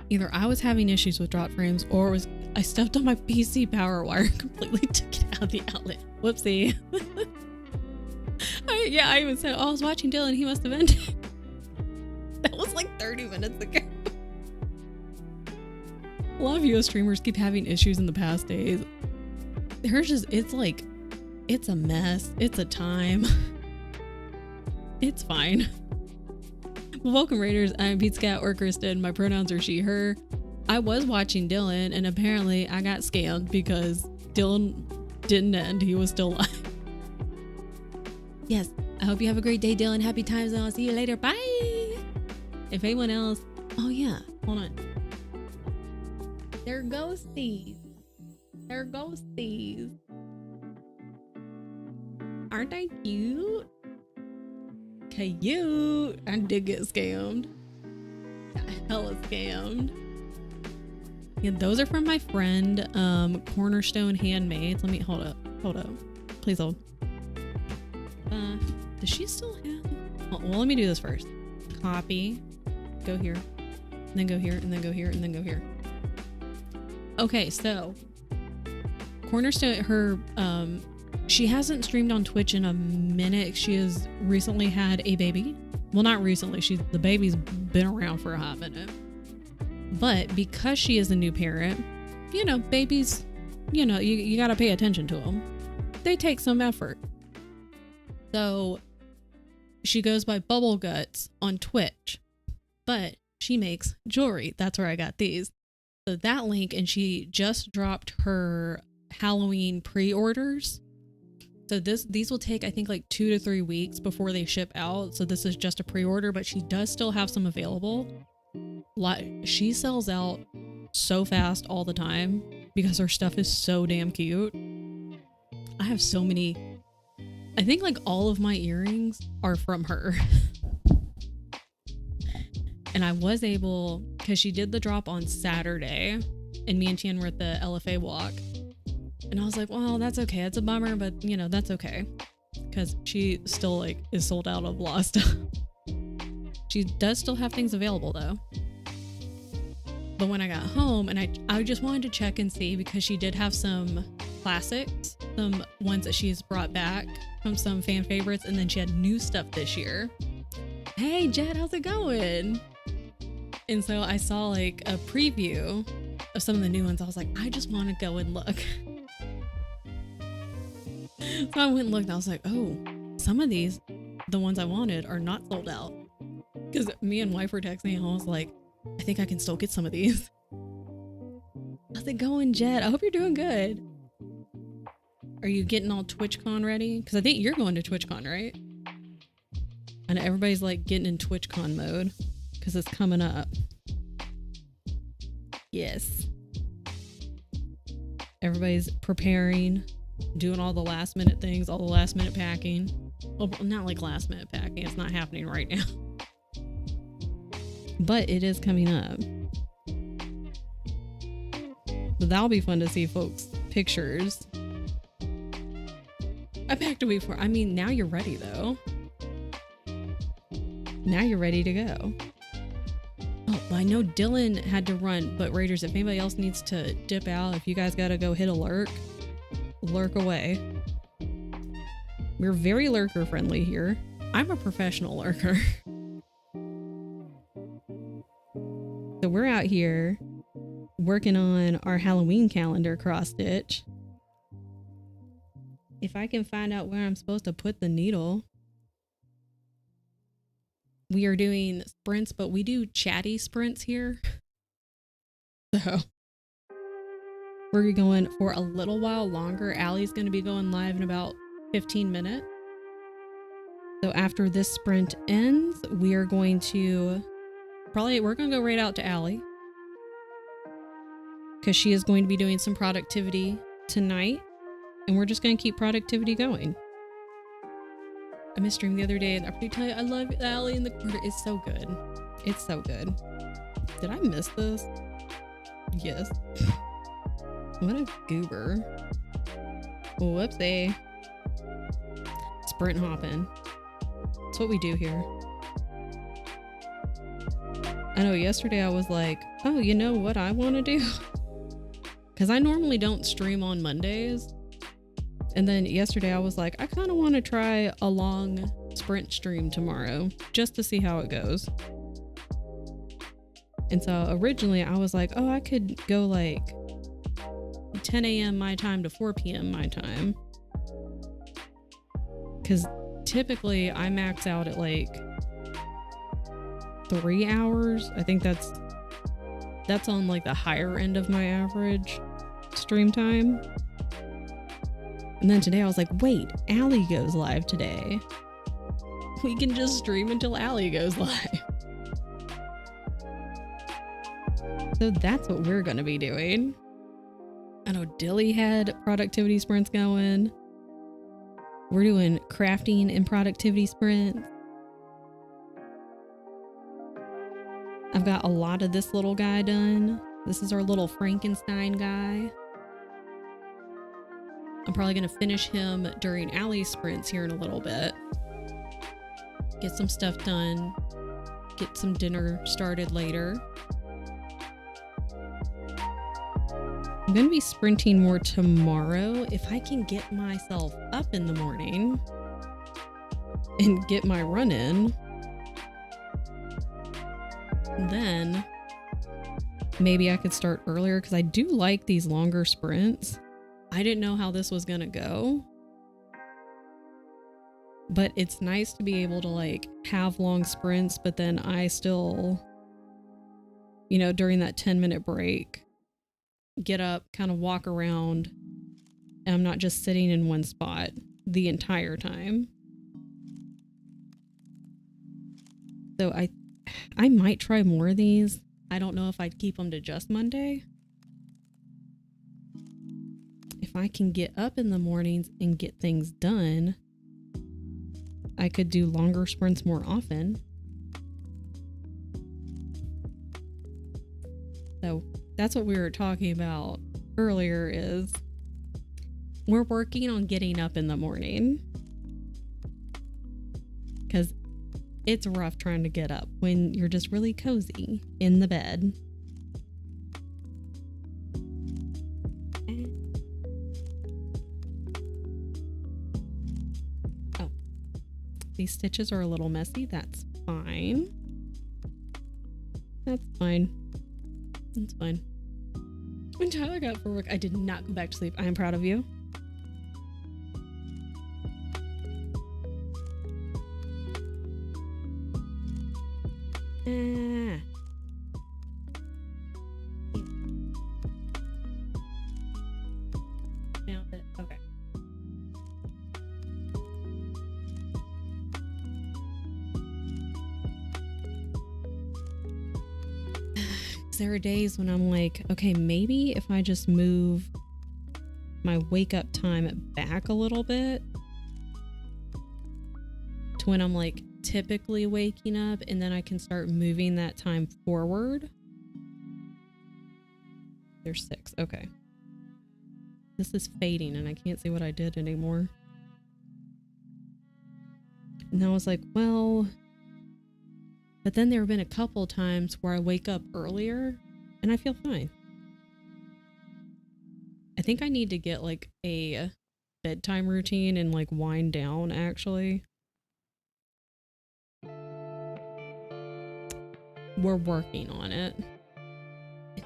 Either I was having issues with drop frames, or I stepped on my PC power wire and completely took it out of the outlet. Whoopsie. I even said, oh, I was watching Dylan. He must have ended. That was like 30 minutes ago. A lot of US streamers keep having issues in the past days. It's a mess. It's a time. It's fine. Well, welcome Raiders. I'm Pete Scat or Kristen. My pronouns are she, her. I was watching Dylan and apparently I got scammed because Dylan didn't end. He was still live. Yes. I hope you have a great day, Dylan. Happy times and I'll see you later. Bye. If anyone else, oh yeah, hold on. There goes Steve. There goes Steve. Aren't I cute? Cute. I did get scammed. Got hella scammed. Yeah, those are from my friend, Cornerstone Handmaids. Let me hold up. Please hold. Does she still have? Oh, well, let me do this first. Copy. Go here. And then go here. And then go here. And then go here. Okay, so Cornerstone, she hasn't streamed on Twitch in a minute. She has recently had a baby. Well, not recently. The baby's been around for a hot minute. But because she is a new parent, babies, you got to pay attention to them. They take some effort. So she goes by Bubble Guts on Twitch, but she makes jewelry. That's where I got these. So that link, and she just dropped her Halloween pre-orders. So these will take, I think, like 2 to 3 weeks before they ship out. So this is just a pre-order, but she does still have some available. She sells out so fast all the time because her stuff is so damn cute. I have so many. I think like all of my earrings are from her. And I was able, because she did the drop on Saturday and me and Tian were at the LFA walk. And I was like, well, that's okay. It's a bummer, but that's okay. Because she still like is sold out of Lost stuff. She does still have things available though. But when I got home, and I just wanted to check and see, because she did have some classics, some ones that she's brought back from some fan favorites, and then she had new stuff this year. Hey Jed, how's it going? And so I saw like a preview of some of the new ones. I was like, I just want to go and look. So I went and looked, and I was like, oh, some of these, the ones I wanted, are not sold out. Because me and wife were texting, and I was like, I think I can still get some of these. How's it going, Jed? I hope you're doing good. Are you getting all TwitchCon ready? Because I think you're going to TwitchCon, right? I know everybody's like getting in TwitchCon mode because it's coming up. Yes. Everybody's preparing, doing all the last minute things, all the last minute packing. Well, not like last minute packing. It's not happening right now. But it is coming up. So that'll be fun to see folks' pictures. I packed a week before. I mean, now you're ready though. Now you're ready to go. Oh, I know Dylan had to run, but Raiders, if anybody else needs to dip out, if you guys gotta go hit a lurk away. We're very lurker friendly here. I'm a professional lurker. So we're out here working on our Halloween calendar cross stitch. If I can find out where I'm supposed to put the needle. we are doing sprints, but we do chatty sprints here. So we're going for a little while longer. Allie's going to be going live in about 15 minutes. So after this sprint ends, we are going to we're going to go right out to Allie, because she is going to be doing some productivity tonight, and we're just going to keep productivity going. I missed stream the other day, and I have to tell you, I love Allie in the corner. It's so good. It's so good. Did I miss this? Yes. What a goober. Whoopsie. Sprint hopping. That's what we do here. I know yesterday I was like, oh, you know what I want to do? Because I normally don't stream on Mondays. And then yesterday I was like, I kind of want to try a long sprint stream tomorrow just to see how it goes. And so originally I was like, oh, I could go like 10 a.m. my time to 4 p.m. my time. Because typically I max out at like 3 hours. I think that's on like the higher end of my average stream time. And then today I was like, wait, Allie goes live today. We can just stream until Allie goes live. So that's what we're going to be doing. I know Dilly had productivity sprints going. We're doing crafting and productivity sprints. I've got a lot of this little guy done. This is our little Frankenstein guy. I'm probably going to finish him during Allie's sprints here in a little bit. Get some stuff done. Get some dinner started later. I'm going to be sprinting more tomorrow if I can get myself up in the morning and get my run in. Then maybe I could start earlier, because I do like these longer sprints. I didn't know how this was going to go, but it's nice to be able to like have long sprints, but then I still, you know, during that 10-minute break, get up, kind of walk around, and I'm not just sitting in one spot the entire time. So I might try more of these. I don't know if I'd keep them to just Monday. If I can get up in the mornings and get things done, I could do longer sprints more often. So that's what we were talking about earlier, is we're working on getting up in the morning, because it's rough trying to get up when you're just really cozy in the bed. Oh, these stitches are a little messy. That's fine. That's fine. That's fine. When Tyler got up for work, I did not go back to sleep. I am proud of you. Found it. Okay. There are days when I'm like, okay, maybe if I just move my wake up time back a little bit to when I'm like typically waking up, and then I can start moving that time forward. There's 6. Okay. This is fading and I can't see what I did anymore. And I was like, well, but then there have been a couple times where I wake up earlier and I feel fine. I think I need to get like a bedtime routine and like wind down, actually. We're working on it.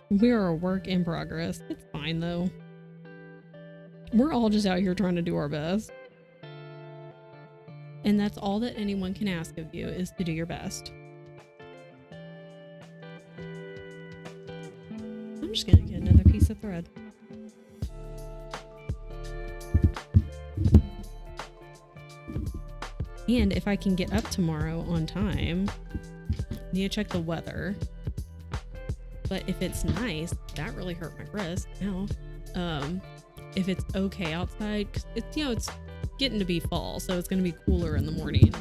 We are a work in progress. It's fine though. We're all just out here trying to do our best. And that's all that anyone can ask of you, is to do your best. I'm just gonna get another piece of thread. And if I can get up tomorrow on time, I need to check the weather. But if it's nice, that really hurt my wrist. Ow. If it's okay outside, 'cause it's, you know, it's getting to be fall, so it's going to be cooler in the morning.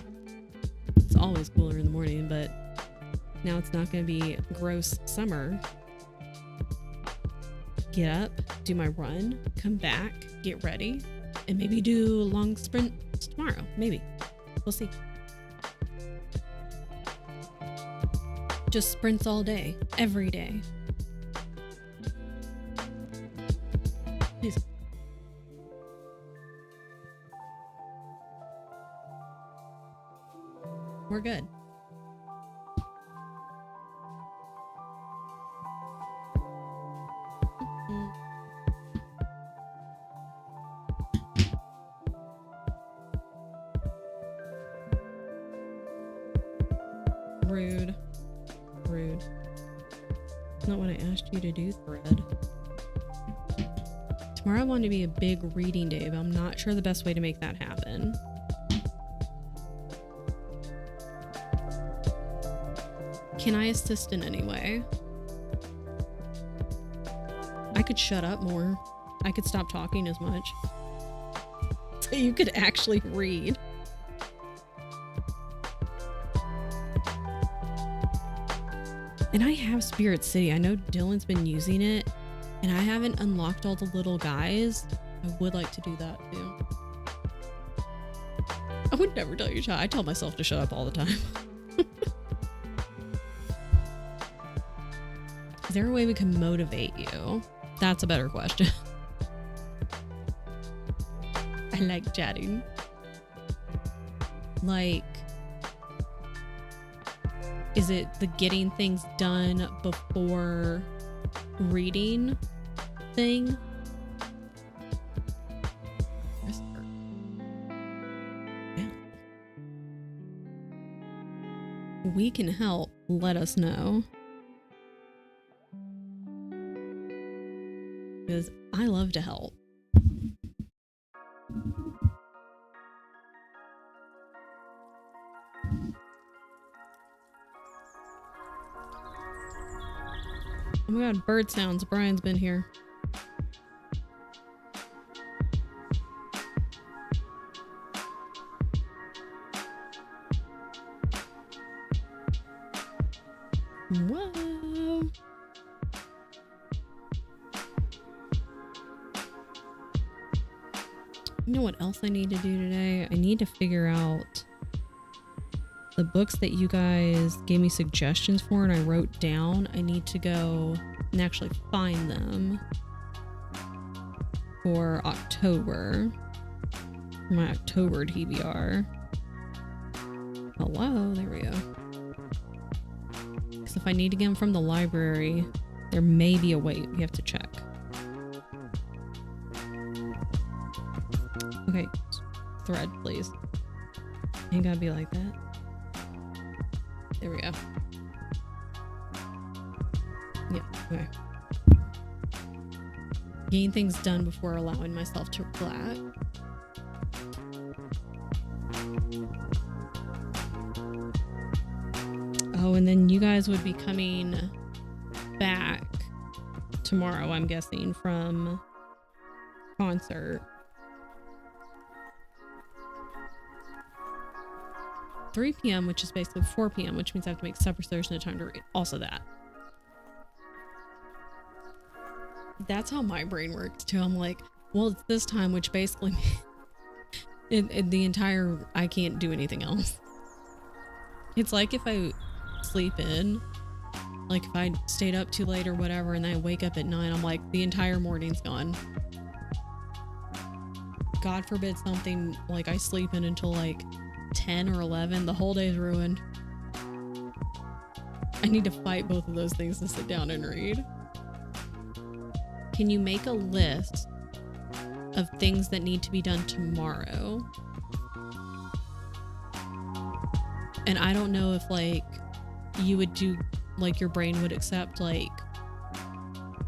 It's always cooler in the morning, but now it's not going to be gross summer. Get up, do my run, come back, get ready, and maybe do long sprints tomorrow. Maybe. We'll see. Just sprints all day, every day. Please. We're good. Rude. Rude. Not what I asked you to do, thread. Tomorrow I want to be a big reading day, but I'm not sure the best way to make that happen. Can I assist in any way? I could shut up more. I could stop talking as much. So you could actually read. And I have Spirit City. I know Dylan's been using it, and I haven't unlocked all the little guys. I would like to do that too. I would never tell you to shut up. I tell myself to shut up all the time. Is there a way we can motivate you? That's a better question. I like chatting. Like, is it the getting things done before reading thing? Yeah. We can help. Let us know. Because I love to help. Oh my god, bird sounds. Brian's been here. Whoa. You know what else I need to do today? I need to figure out the books that you guys gave me suggestions for and I wrote down. I need to go and actually find them for October. My October TBR. Hello, there we go. Because if I need to get them from the library, there may be a way. We have to check. Okay, thread, please. Ain't gotta be like that. There we go. Yeah, okay. Getting things done before allowing myself to relax. Oh, and then you guys would be coming back tomorrow, I'm guessing, from concert. 3 p.m., which is basically 4 p.m., which means I have to make supper so there's no time to read. Also that. That's how my brain works too. I'm like, well, it's this time, which basically in the entire, I can't do anything else. It's like if I sleep in, like if I stayed up too late or whatever, and then I wake up at 9, I'm like, the entire morning's gone. God forbid something like I sleep in until like 10 or 11, the whole day's ruined. I need to fight both of those things to sit down and read. Can you make a list of things that need to be done tomorrow? And I don't know if like you would do, like your brain would accept like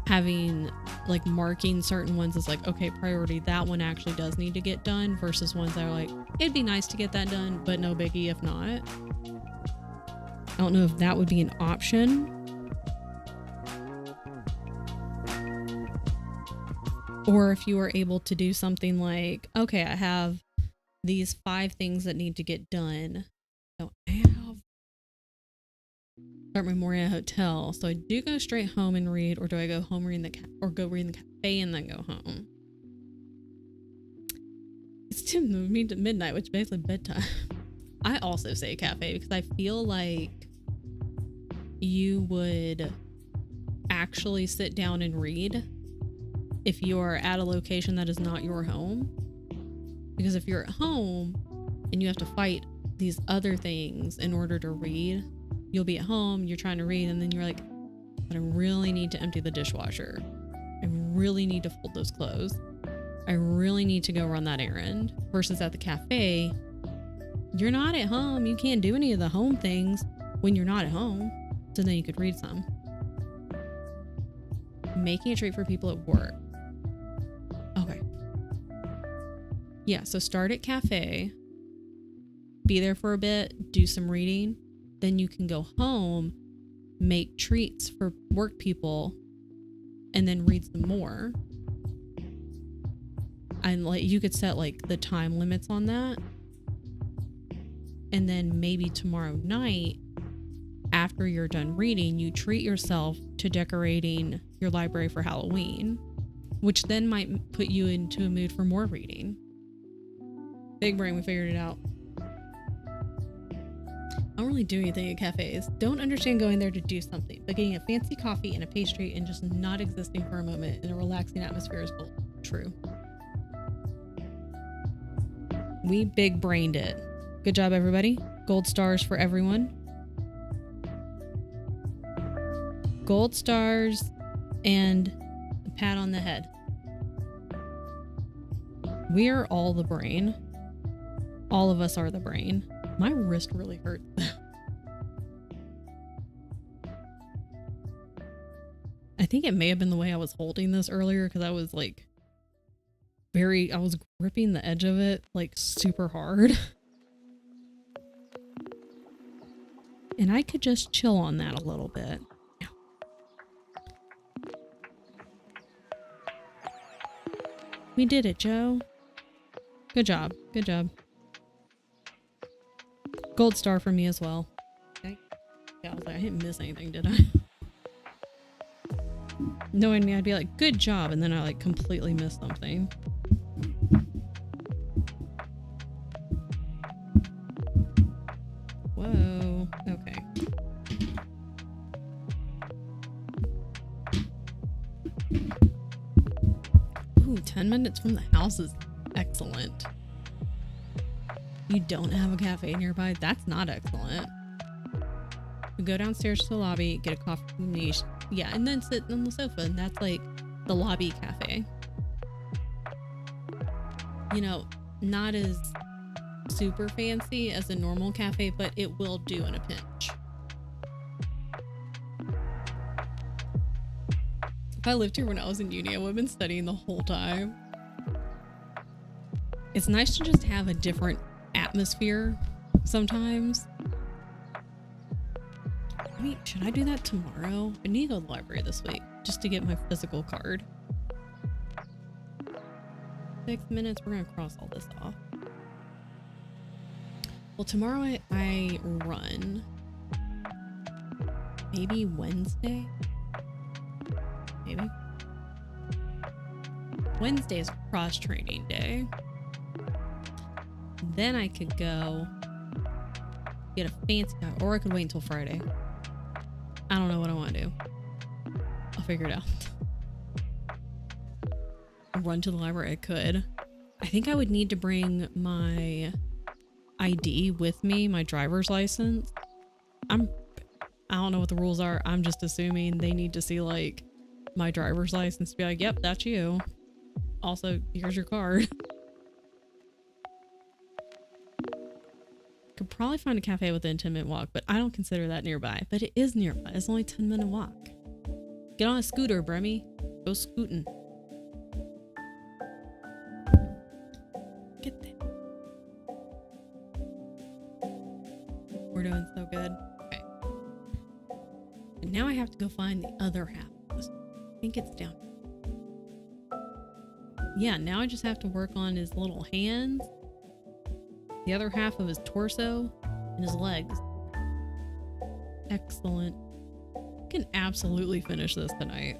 having like marking certain ones as like, okay, priority, that one actually does need to get done, versus ones that are like, it'd be nice to get that done, but no biggie if not. I don't know if that would be an option. Or if you were able to do something like, okay, I have these 5 things that need to get done. So I have start my morning at a hotel. So I do go straight home and read, or do I go home read in the or go read in the cafe and then go home? It's to me to midnight, which is basically bedtime. I also say cafe because I feel like you would actually sit down and read if you are at a location that is not your home. Because if you're at home and you have to fight these other things in order to read, you'll be at home, you're trying to read, and then you're like, but I really need to empty the dishwasher. I really need to fold those clothes. I really need to go run that errand. Versus at the cafe, you're not at home. You can't do any of the home things when you're not at home. So then you could read some. Making a treat for people at work. Okay. Yeah, so start at cafe. Be there for a bit. Do some reading. Then you can go home, make treats for work people, and then read some more. And like you could set like the time limits on that. And then maybe tomorrow night, after you're done reading, you treat yourself to decorating your library for Halloween, which then might put you into a mood for more reading. Big brain, we figured it out. I don't really do anything at cafes. Don't understand going there to do something, but getting a fancy coffee and a pastry and just not existing for a moment in a relaxing atmosphere is true. We big brained it. Good job, everybody. Gold stars for everyone. Gold stars and a pat on the head. We are all the brain. All of us are the brain. My wrist really hurts. I think it may have been the way I was holding this earlier, because I was like I was gripping the edge of it like super hard. And I could just chill on that a little bit. We did it, Joe. Good job. Good job. Gold star for me as well. Okay. Yeah, I was like, I didn't miss anything, did I? Knowing me, I'd be like, good job, and then I like completely missed something. Whoa. Okay. Ooh, 10 minutes from the house is excellent. You don't have a cafe nearby? That's not excellent. We go downstairs to the lobby, get a coffee from the niche. Yeah, and then sit on the sofa, and that's like the lobby cafe. You know, not as super fancy as a normal cafe, but it will do in a pinch. If I lived here when I was in uni, I would have been studying the whole time. It's nice to just have a different atmosphere sometimes. I mean, should I do that tomorrow? I need to go to the library this week just to get my physical card. 6 minutes, we're gonna cross all this off. Well, tomorrow I run. Maybe Wednesday? Maybe. Wednesday is cross training day. Then I could go get a fancy guy, or I could wait until Friday. I don't know what I want to do. I'll figure it out. Run to the library, I could. I think I would need to bring my ID with me, my driver's license. I don't know what the rules are. I'm just assuming they need to see like my driver's license to be like, yep, that's you. Also, here's your card. could probably find a cafe within a 10-minute walk, but I don't consider that nearby. But it is nearby. It's only a 10-minute walk. Get on a scooter, Bremy. Go scooting. Get there. We're doing so good. Okay. And now I have to go find the other half of this. I think it's down. Yeah, now I just have to work on his little hands, the other half of his torso, and his legs. Excellent. I can absolutely finish this tonight.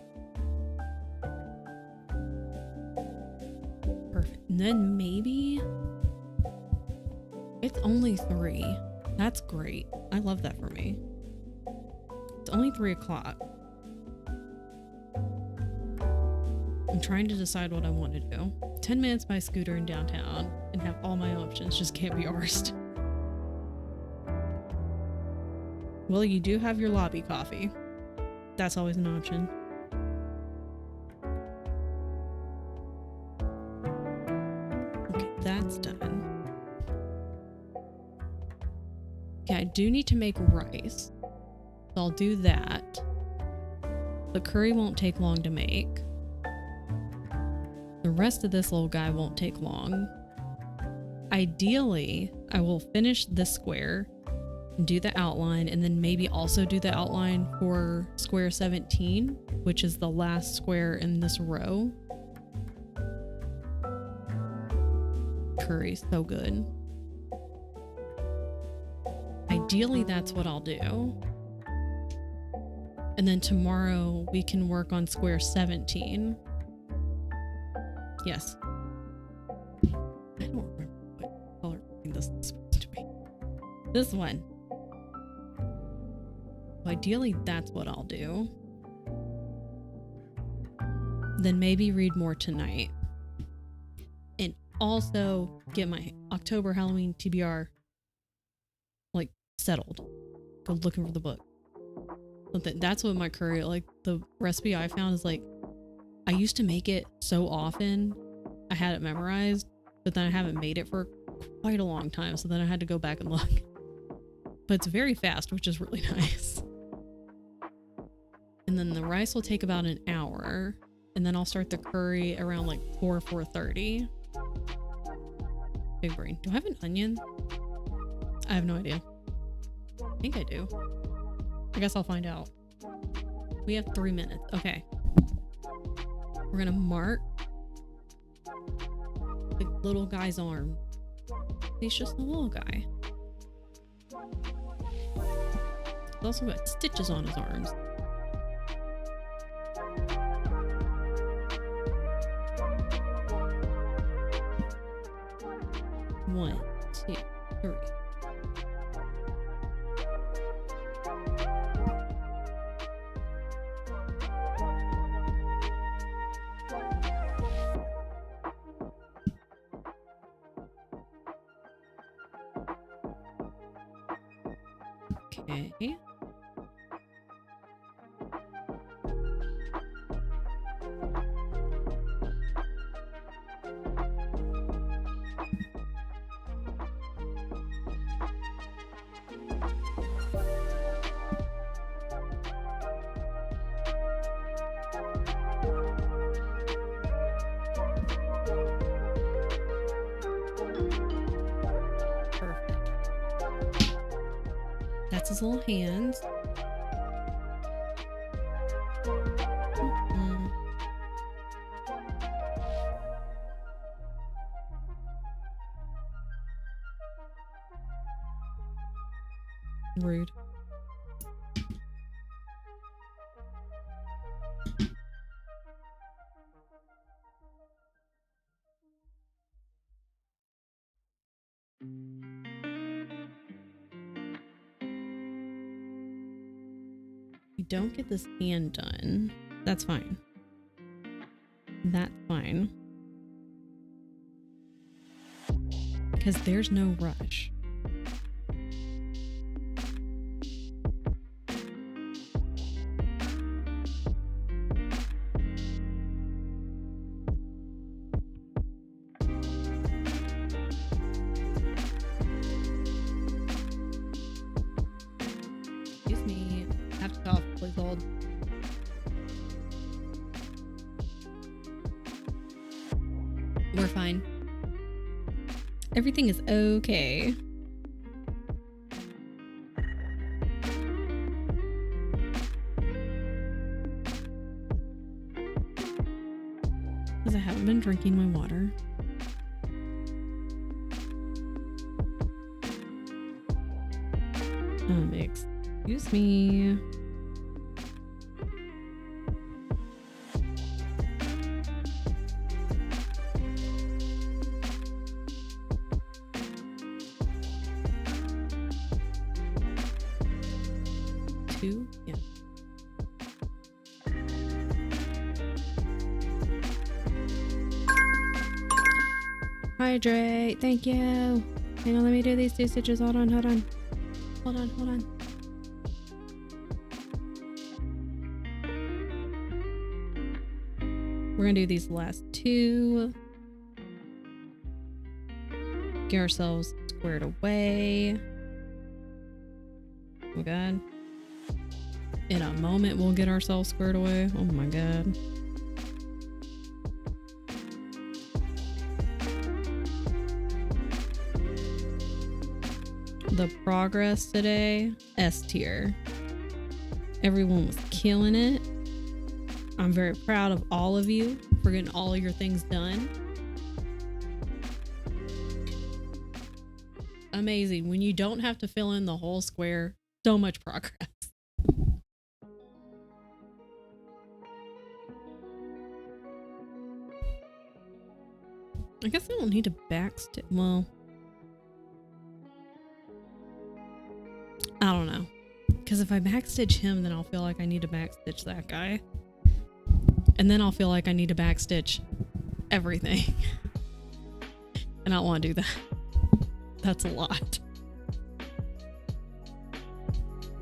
Perfect. And then maybe it's only 3. That's great. I love that for me. It's only 3 o'clock. I'm trying to decide what I want to do. 10 minutes by scooter in downtown and have all my options. Just can't be arsed. Well, you do have your lobby coffee. That's always an option. Okay, that's done. Okay, I do need to make rice. So I'll do that. The curry won't take long to make. The rest of this little guy won't take long. Ideally, I will finish this square and do the outline, and then maybe also do the outline for square 17, which is the last square in this row. Curry's so good. Ideally, that's what I'll do. And then tomorrow we can work on square 17. Yes. I don't remember what color this is supposed to be. This one. Ideally, that's what I'll do. Then maybe read more tonight. And also get my October Halloween TBR like settled. Go looking for the book. That's what my curry, like the recipe I found is like, I used to make it so often, I had it memorized, but then I haven't made it for quite a long time, so then I had to go back and look. But it's very fast, which is really nice. And then the rice will take about an hour, and then I'll start the curry around like 4:30. Big brain. Do I have an onion? I have no idea. I think I do. I guess I'll find out. We have 3 minutes. Okay. We're gonna mark the little guy's arm. He's just a little guy. He's also got stitches on his arms. One, two, three. Okay. That's his little hands. Rude. You don't get this hand done. That's fine. That's fine. Because there's no rush. We're fine. Everything is okay. Because I haven't been drinking my water. Excuse me. Two? Yeah. Hydrate. Thank you. Hang on, let me do these 2 stitches. Hold on, hold on. Hold on, hold on. We're gonna do these last 2. Get ourselves squared away. Oh my god. In a moment, we'll get ourselves squared away. Oh my god. The progress today, S tier. Everyone was killing it. I'm very proud of all of you for getting all of your things done. Amazing. When you don't have to fill in the whole square, so much progress. I guess I don't need to backstitch. Well, I don't know. Because if I backstitch him, then I'll feel like I need to backstitch that guy. And then I'll feel like I need to backstitch everything. And I don't want to do that. That's a lot.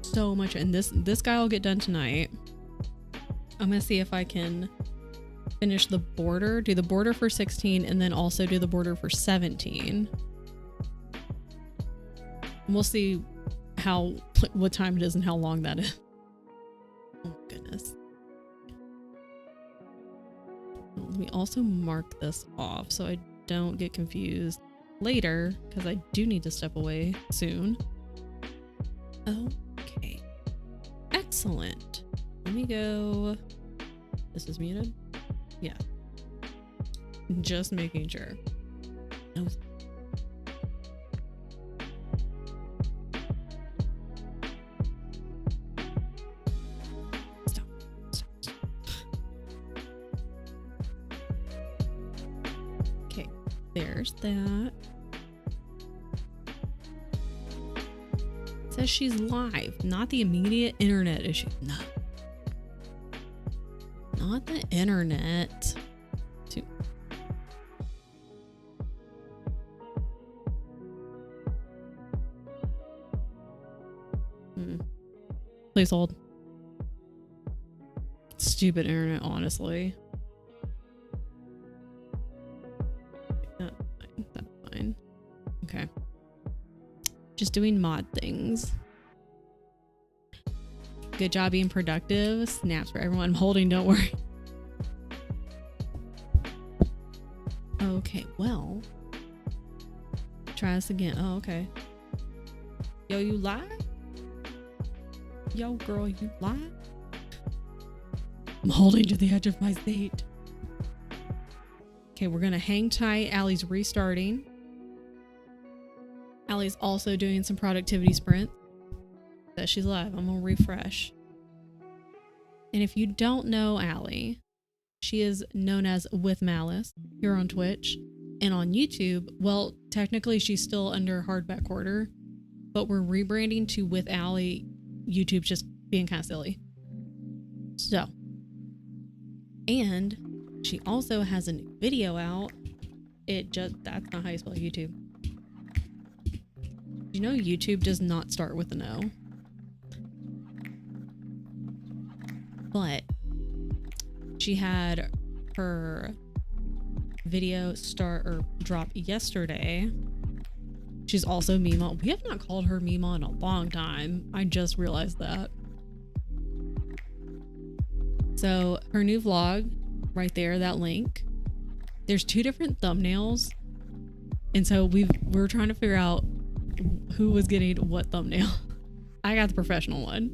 So much. And this guy will get done tonight. I'm going to see if I can finish the border, do the border for 16, and then also do the border for 17. And we'll see what time it is and how long that is. Oh goodness. Let me also mark this off so I don't get confused later, because I do need to step away soon. Okay. Excellent. Let me go. This is muted? Yeah. Just making sure. No. Stop. Okay, there's that. It says she's live, not the immediate internet issue. No. Not the internet. Please hold. Stupid internet, honestly. That's fine. That's fine. Okay. Just doing mod things. Good job being productive. Snaps for everyone. I'm holding, don't worry. Okay, well. Try this again. Oh, okay. Yo, you live? Yo, girl, you live? I'm holding to the edge of my seat. Okay, we're gonna hang tight. Allie's restarting. Allie's also doing some productivity sprints. That she's live. I'm gonna refresh. And if you don't know Allie, she is known as With Malice here on Twitch and on YouTube. Well, technically she's still under Hardback Quarter, but we're rebranding to With Allie. YouTube's just being kind of silly. So, and she also has a new video out. That's not how you spell YouTube. You know YouTube does not start with an O. But she had her video start or drop yesterday. She's also Mima. We have not called her Mima in a long time. I just realized that. So her new vlog right there, that link there's two different thumbnails. And so we're trying to figure out who was getting what thumbnail. I got the professional one.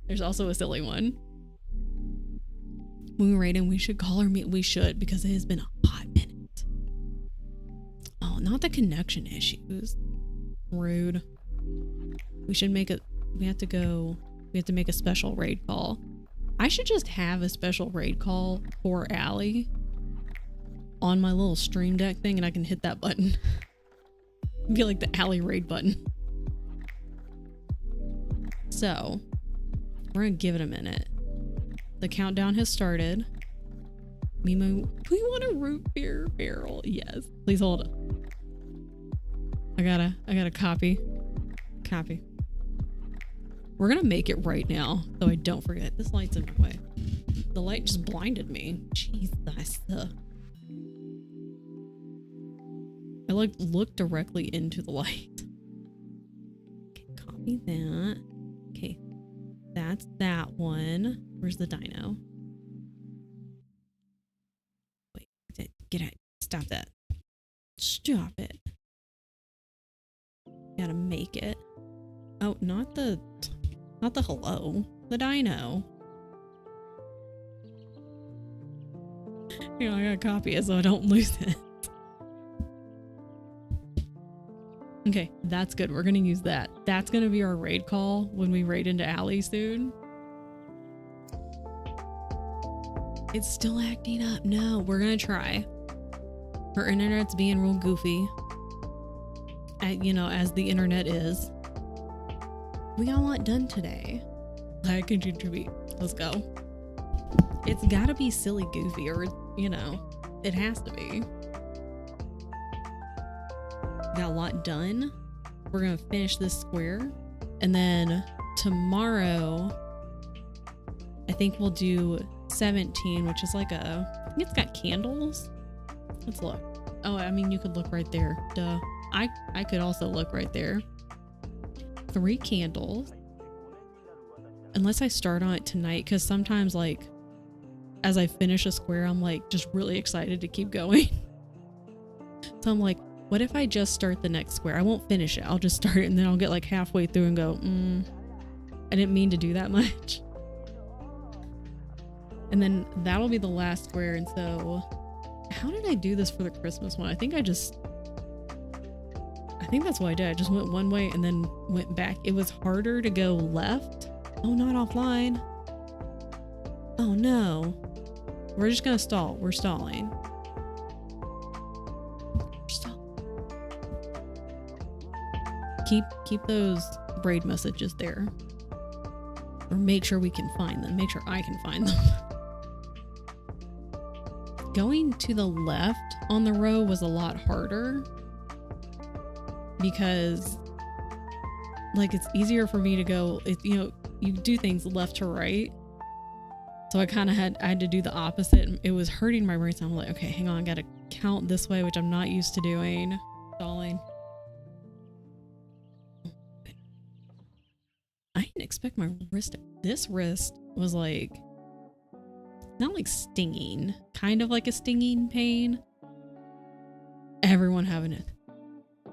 There's also a silly one. When we rate him, we should call her meet. We should, because it has been a hot minute. Oh, not the connection issues. Rude. We should make it. We have to make a special raid call. I should just have a special raid call for Allie on my little stream deck thing, and I can hit that button. Be like the Allie raid button. So we're gonna give it a minute. The countdown has started. Mimo, we want a root beer barrel. Yes. Please hold it. I gotta copy. We're gonna make it right now, so I don't forget. This light's in my way. The light just blinded me. Jesus. I like looked directly into the light. Okay, copy that. Okay, that's that one. Where's the dino? Wait, get out. Stop that. Stop it. Gotta make it. Oh, not the hello. The dino. You know, I gotta copy it so I don't lose it. Okay, that's good. We're gonna use that. That's gonna be our raid call when we raid into Allie soon. It's still acting up. No, we're gonna try. Her internet's being real goofy. You know, as the internet is. We got a lot done today. I can contribute. Let's go. It's gotta be silly goofy, or, you know, it has to be. Got a lot done. We're gonna finish this square, and then tomorrow I think we'll do 17, which is like I think it's got candles. Let's look. Oh, I mean, you could look right there. Duh. I could also look right there. 3 candles. Unless I start on it tonight, because sometimes, like, as I finish a square, I'm like just really excited to keep going. So I'm like, what if I just start the next square? I won't finish it. I'll just start it, and then I'll get like halfway through and go, I didn't mean to do that much. And then that'll be the last square. And so how did I do this for the Christmas one? I think that's what I did. I just went one way and then went back. It was harder to go left. Oh, not offline. Oh no. We're just gonna stall. We're stalling. Keep those braid messages there. Or make sure we can find them. Make sure I can find them. Going to the left on the row was a lot harder, because like it's easier for me to go, you know, you do things left to right. So I had to do the opposite, and it was hurting my brain. So I'm like, okay, hang on, I gotta count this way, which I'm not used to doing. Stalling. I didn't expect my wrist. This wrist was like, not like stinging, kind of like a stinging pain. Everyone having it.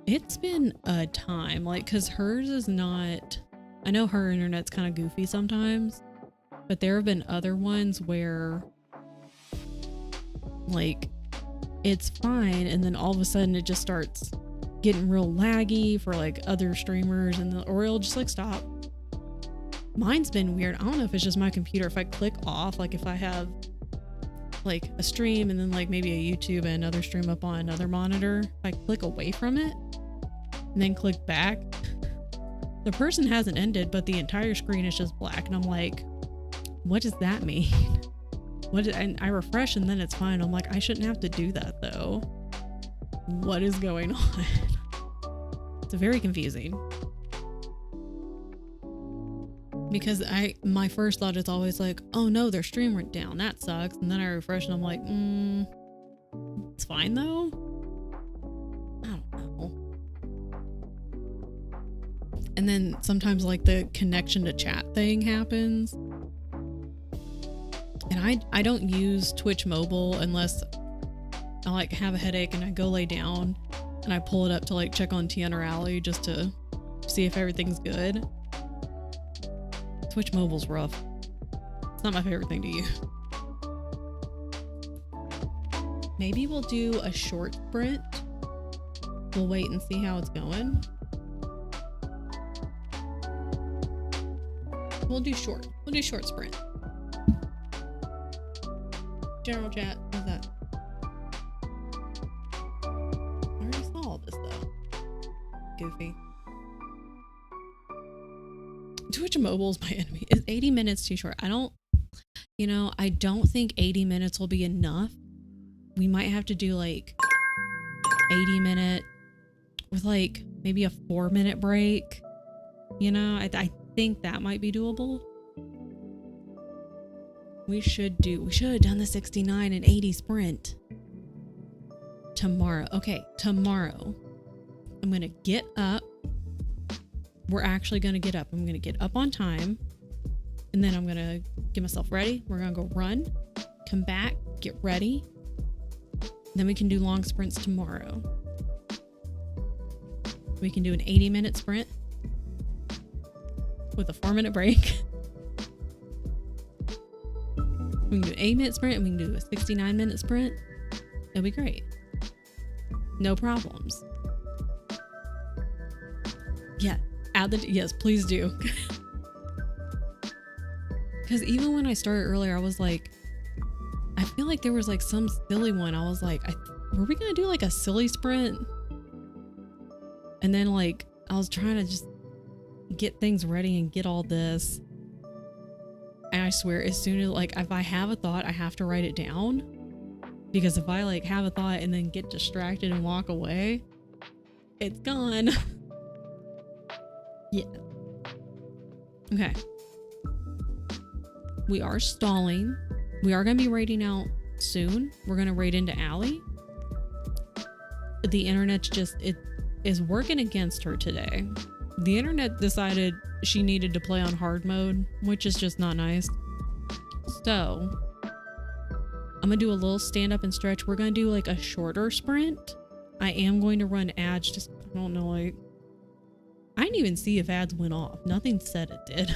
It's been a time, like, because hers is not, I know her internet's kind of goofy sometimes, but there have been other ones where like it's fine, and then all of a sudden it just starts getting real laggy for like other streamers, and or it'll just like stop. Mine's been weird. I don't know if it's just my computer. If I click off, like if I have like a stream and then like maybe a YouTube and another stream up on another monitor, if I click away from it and then click back, the person hasn't ended, but the entire screen is just black. And I'm like, what does that mean? And I refresh and then it's fine. I'm like, I shouldn't have to do that though. What is going on? It's very confusing. Because my first thought is always like, oh no, their stream went down. That sucks. And then I refresh and I'm like, it's fine though. I don't know. And then sometimes like the connection to chat thing happens. And I don't use Twitch mobile unless I like have a headache and I go lay down and I pull it up to like check on Tiana or Allie just to see if everything's good. Twitch Mobile's rough. It's not my favorite thing to use. Maybe we'll do a short sprint. We'll wait and see how it's going. We'll do short. We'll do short sprint. General chat, what's that? I already saw all this though. Goofy. Twitch Mobile is my enemy. Is 80 minutes too short? I don't think 80 minutes will be enough. We might have to do like 80 minute with like maybe a 4-minute break. You know, I think that might be doable. We should have done the 69 and 80 sprint tomorrow. Okay, tomorrow I'm gonna get up. We're actually gonna get up. I'm gonna get up on time, and then I'm gonna get myself ready. We're gonna go run, come back, get ready. Then we can do long sprints tomorrow. We can do an 80-minute sprint with a 4-minute break. We can do an 8-minute sprint and we can do a 69-minute sprint. It'll be great. No problems. Yeah, yes, please do. Because even when I started earlier, I was like, I feel like there was like some silly one. I was like, were we gonna do like a silly sprint? And then like, I was trying to just get things ready and get all this. And I swear, as soon as like, if I have a thought, I have to write it down. Because if I like have a thought and then get distracted and walk away, it's gone. Yeah. Okay. We are stalling. We are going to be raiding out soon. We're going to raid into Allie. The internet's just, it is working against her today. The internet decided she needed to play on hard mode, which is just not nice. So, I'm going to do a little stand up and stretch. We're going to do like a shorter sprint. I am going to run ads. Just, I don't know, like, I didn't even see if ads went off. Nothing said it did.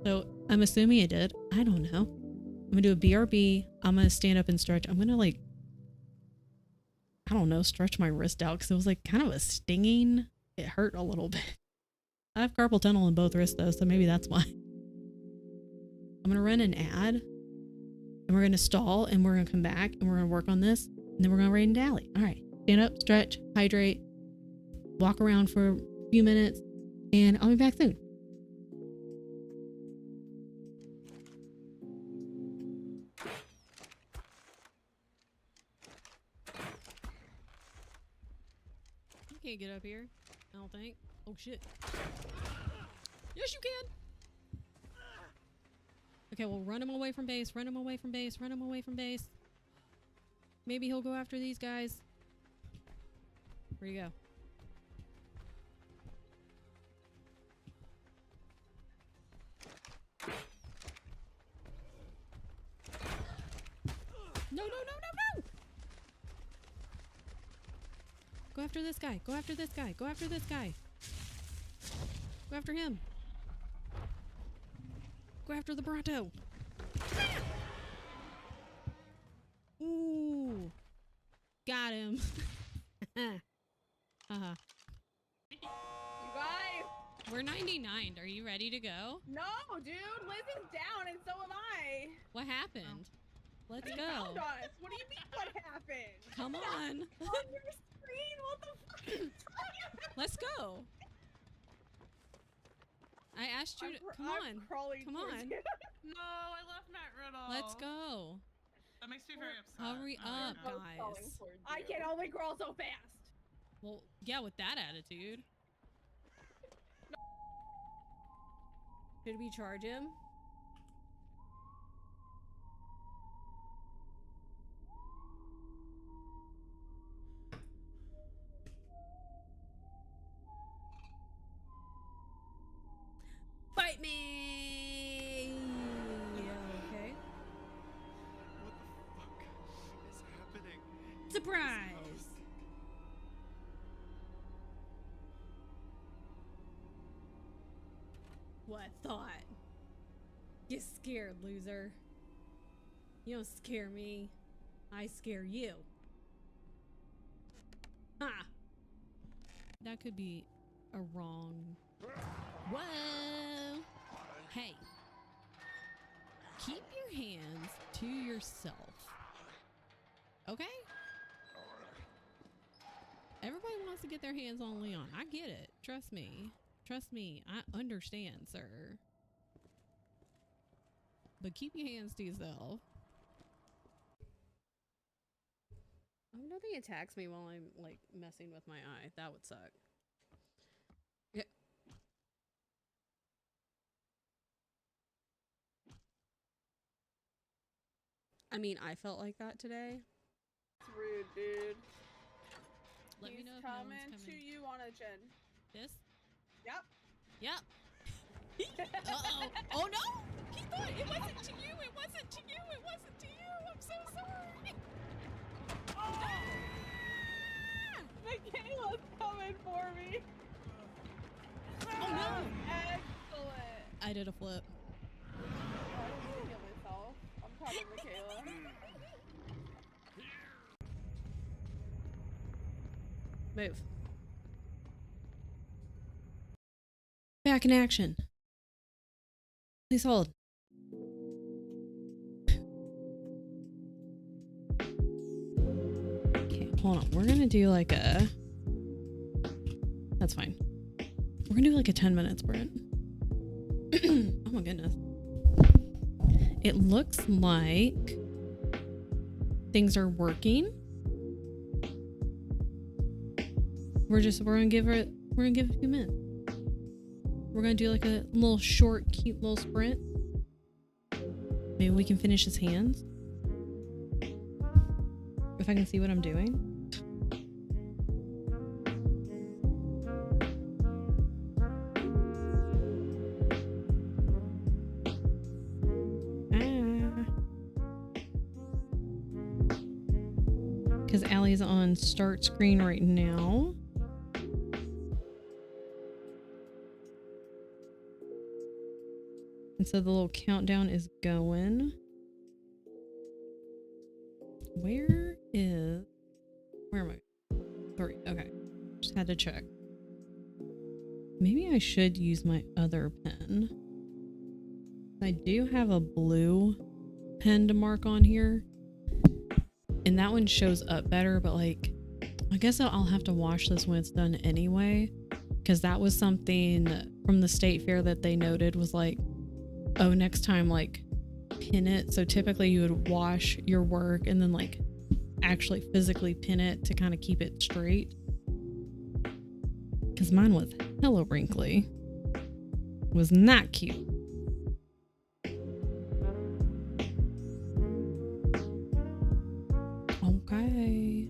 So, I'm assuming it did. I don't know. I'm going to do a BRB. I'm going to stand up and stretch. I'm going to like, I don't know, stretch my wrist out because it was like kind of a stinging. It hurt a little bit. I have carpal tunnel in both wrists though, so maybe that's why. I'm going to run an ad and we're going to stall and we're going to come back and we're going to work on this and then we're going to raid into Allie. All right. Stand up, stretch, hydrate, walk around for a few minutes, and I'll be back soon. You can't get up here, I don't think. Oh shit. Yes, you can. Okay, well, run him away from base, run him away from base, run him away from base. Maybe he'll go after these guys. Where you go? No, no, no, no, no! Go after this guy, go after this guy, go after this guy. Go after him. Go after the Bronto. Ooh. Got him. Uh-huh. You guys! We're 99. Are you ready to go? No, dude! Liz is down and so am I! What happened? Let's They go. found us! What do you mean what happened? Come on. On your screen? What the fuck? Let's go. I asked you to come I'm on. crawling Come towards on. you. No, I left Matt Riddle. Let's go. That makes me very upset. Hurry Oh, up, yeah. guys. I can only crawl so fast. Well, yeah, with that attitude. Should we charge him? Bite me! Yeah, okay. What the fuck is happening? Surprise! What thought? Get scared, loser. You don't scare me. I scare you. Ha! That could be a wrong. Whoa! Hey. Keep your hands to yourself. Okay? Everybody wants to get their hands on Leon. I get it. Trust me. Trust me. I understand, sir. But keep your hands to yourself. I hope nothing attacks me while I'm like messing with my eye. That would suck. Yeah. I mean, I felt like that today. It's rude, dude. Let me He's know if no one's coming to coming. you on a chin. This? Yep. Yep. Uh-oh. Oh no! He thought it wasn't to you. It wasn't to you. It wasn't to you. I'm so sorry. Oh! Michaela's coming for me. Oh no! Excellent. I did a flip. I didn't mean to kill myself. I'm proud of Michaela. Move. Back in action. Please hold. Okay, hold on. We're gonna do like a... That's fine. We're gonna do like a 10-minute sprint. Oh my goodness. It looks like things are working. We're gonna give it a few minutes. We're gonna do like a little short, cute little sprint. Maybe we can finish his hands. If I can see what I'm doing. Because Allie's on start screen right now. And so the little countdown is going. Where am I? 3. Okay. Just had to check. Maybe I should use my other pen. I do have a blue pen to mark on here. And that one shows up better, but like, I guess I'll have to wash this when it's done anyway. Because that was something from the state fair that they noted was like, oh, next time, like, pin it. So typically you would wash your work and then like actually physically pin it to kind of keep it straight. Because mine was hella wrinkly. Was not cute. Okay.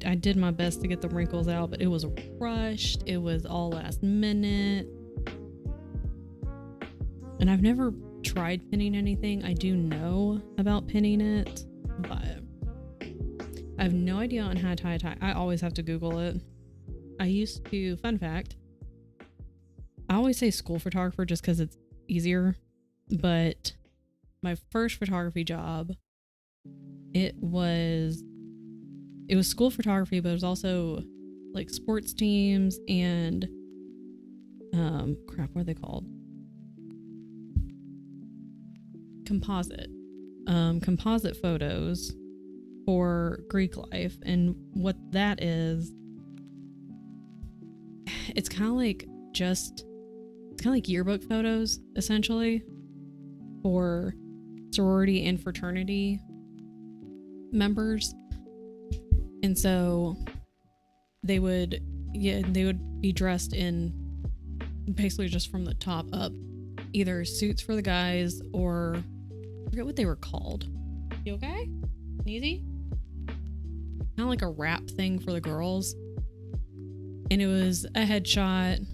I did my best to get the wrinkles out, but it was rushed. It was all last minute. And I've never tried pinning anything. I do know about pinning it, but I have no idea on how to tie a tie. I always have to Google it. I used to, fun fact, I always say school photographer just because it's easier, but my first photography job, it was school photography, but it was also like sports teams and crap, what are they called? Composite photos for Greek life. And what that is, it's kind of like yearbook photos essentially for sorority and fraternity members. And so they would be dressed in basically just from the top up, either suits for the guys or I forget what they were called. You okay? Easy? Kind of like a wrap thing for the girls. And it was a headshot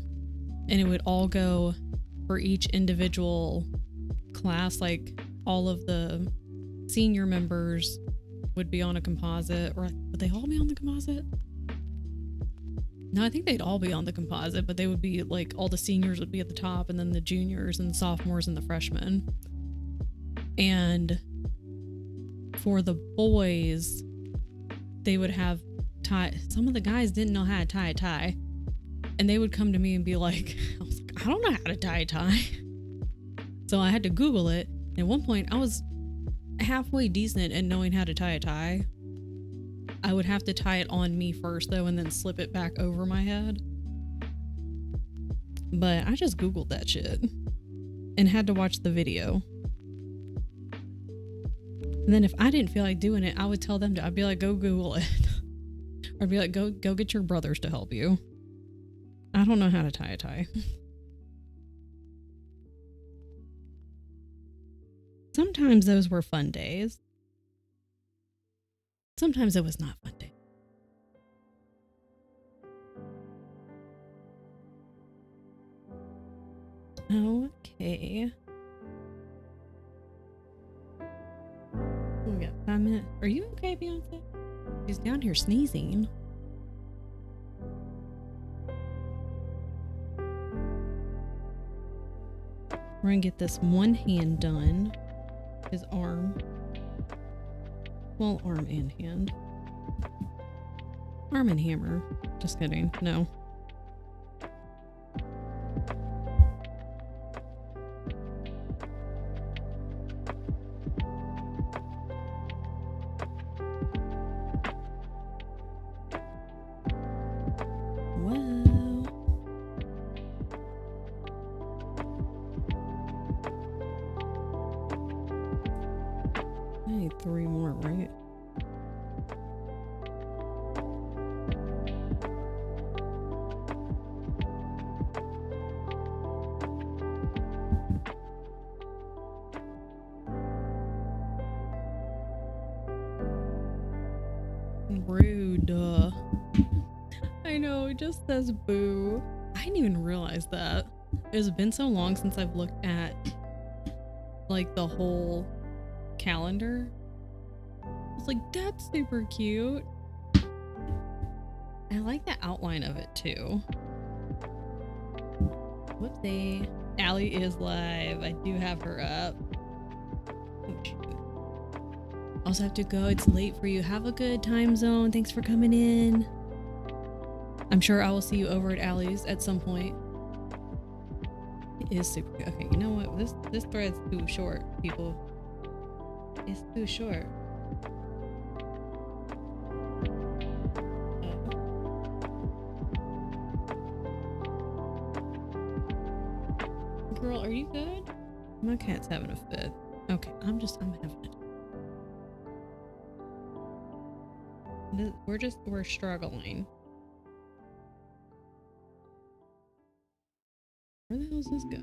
and it would all go for each individual class, like all of the senior members would be on a composite, or would they all be on the composite? No, I think they'd all be on the composite, but they would be like, all the seniors would be at the top, and then the juniors and sophomores and the freshmen. And for the boys, they would have tie. Some of the guys didn't know how to tie a tie, and they would come to me and be like, I was like, I don't know how to tie a tie. So I had to Google it. And at one point, I was halfway decent at knowing how to tie a tie. I would have to tie it on me first, though, and then slip it back over my head. But I just Googled that shit and had to watch the video. And then if I didn't feel like doing it, I would tell them to, I'd be like, go Google it. Or I'd be like, go get your brothers to help you. I don't know how to tie a tie. Sometimes those were fun days. Sometimes it was not fun day. Okay. We got 5 minutes. Are you okay, Beyonce? She's down here sneezing. We're gonna get this one hand done. His arm. Well, arm and hand. Arm and hammer. Just kidding. No. Whoa. I need 3 more, right? Rude. I know, it just says boo. I didn't even realize that. It's been so long since I've looked at like the whole calendar. I was like, that's super cute. I like the outline of it too. Whoopsie. Allie is live. I do have her up. Oh, shoot. Also have to go. It's late for you. Have a good time zone. Thanks for coming in. I'm sure I will see you over at Allie's at some point. It is super good. Okay, you know what? This thread's too short, people. It's too short. Girl, are you good? My cat's having a fit. Okay, I'm having it. We're struggling. Where the hell does this go?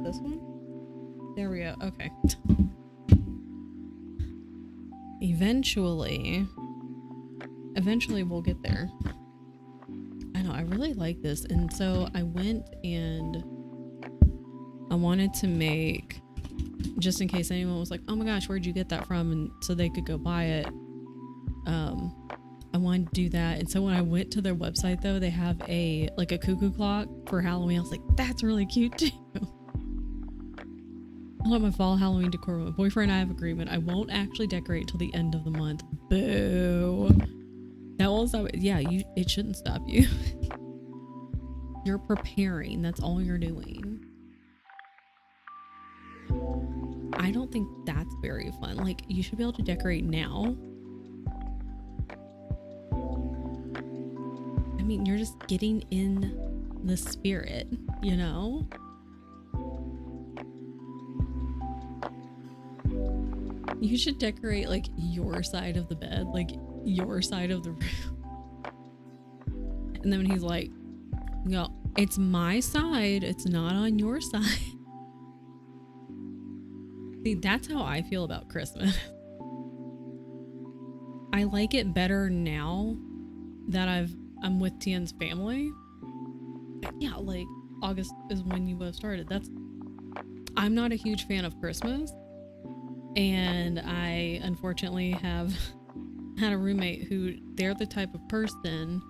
This one? There we go. Okay. Eventually we'll get there. I know, I really like this. And so I went and I wanted to make, just in case anyone was like, oh my gosh, where'd you get that from? And so they could go buy it. I wanted to do that. And so when I went to their website though, they have a cuckoo clock for Halloween. I was like, that's really cute too. I love my fall Halloween decor. My boyfriend and I have agreement. I won't actually decorate till the end of the month. Boo. That won't stop it. Yeah, it shouldn't stop you. You're preparing. That's all you're doing. I don't think that's very fun. Like, you should be able to decorate now. I mean, you're just getting in the spirit, you know? You should decorate like your side of the bed, like your side of the room. And then when he's like, no, it's my side, it's not on your side. See, that's how I feel about Christmas. I like it better now that I'm with Tian's family. Yeah, like August is when you would have started. I'm not a huge fan of Christmas, and I unfortunately have had a roommate who they're the type of person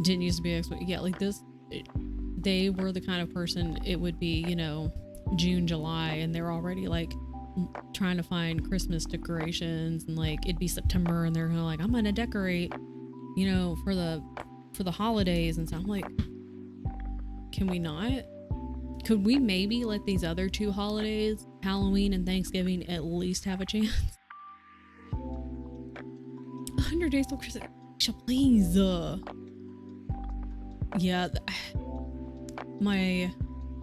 didn't used to be like this. They were the kind of person it would be, you know, June, July, and they're already like trying to find Christmas decorations, and like it'd be September and they're gonna like, I'm gonna decorate, you know, for the holidays. And so I'm like, can we not? Could we maybe let these other two holidays, Halloween and Thanksgiving, at least have a chance? 100 Days Till Christmas, please. Yeah, my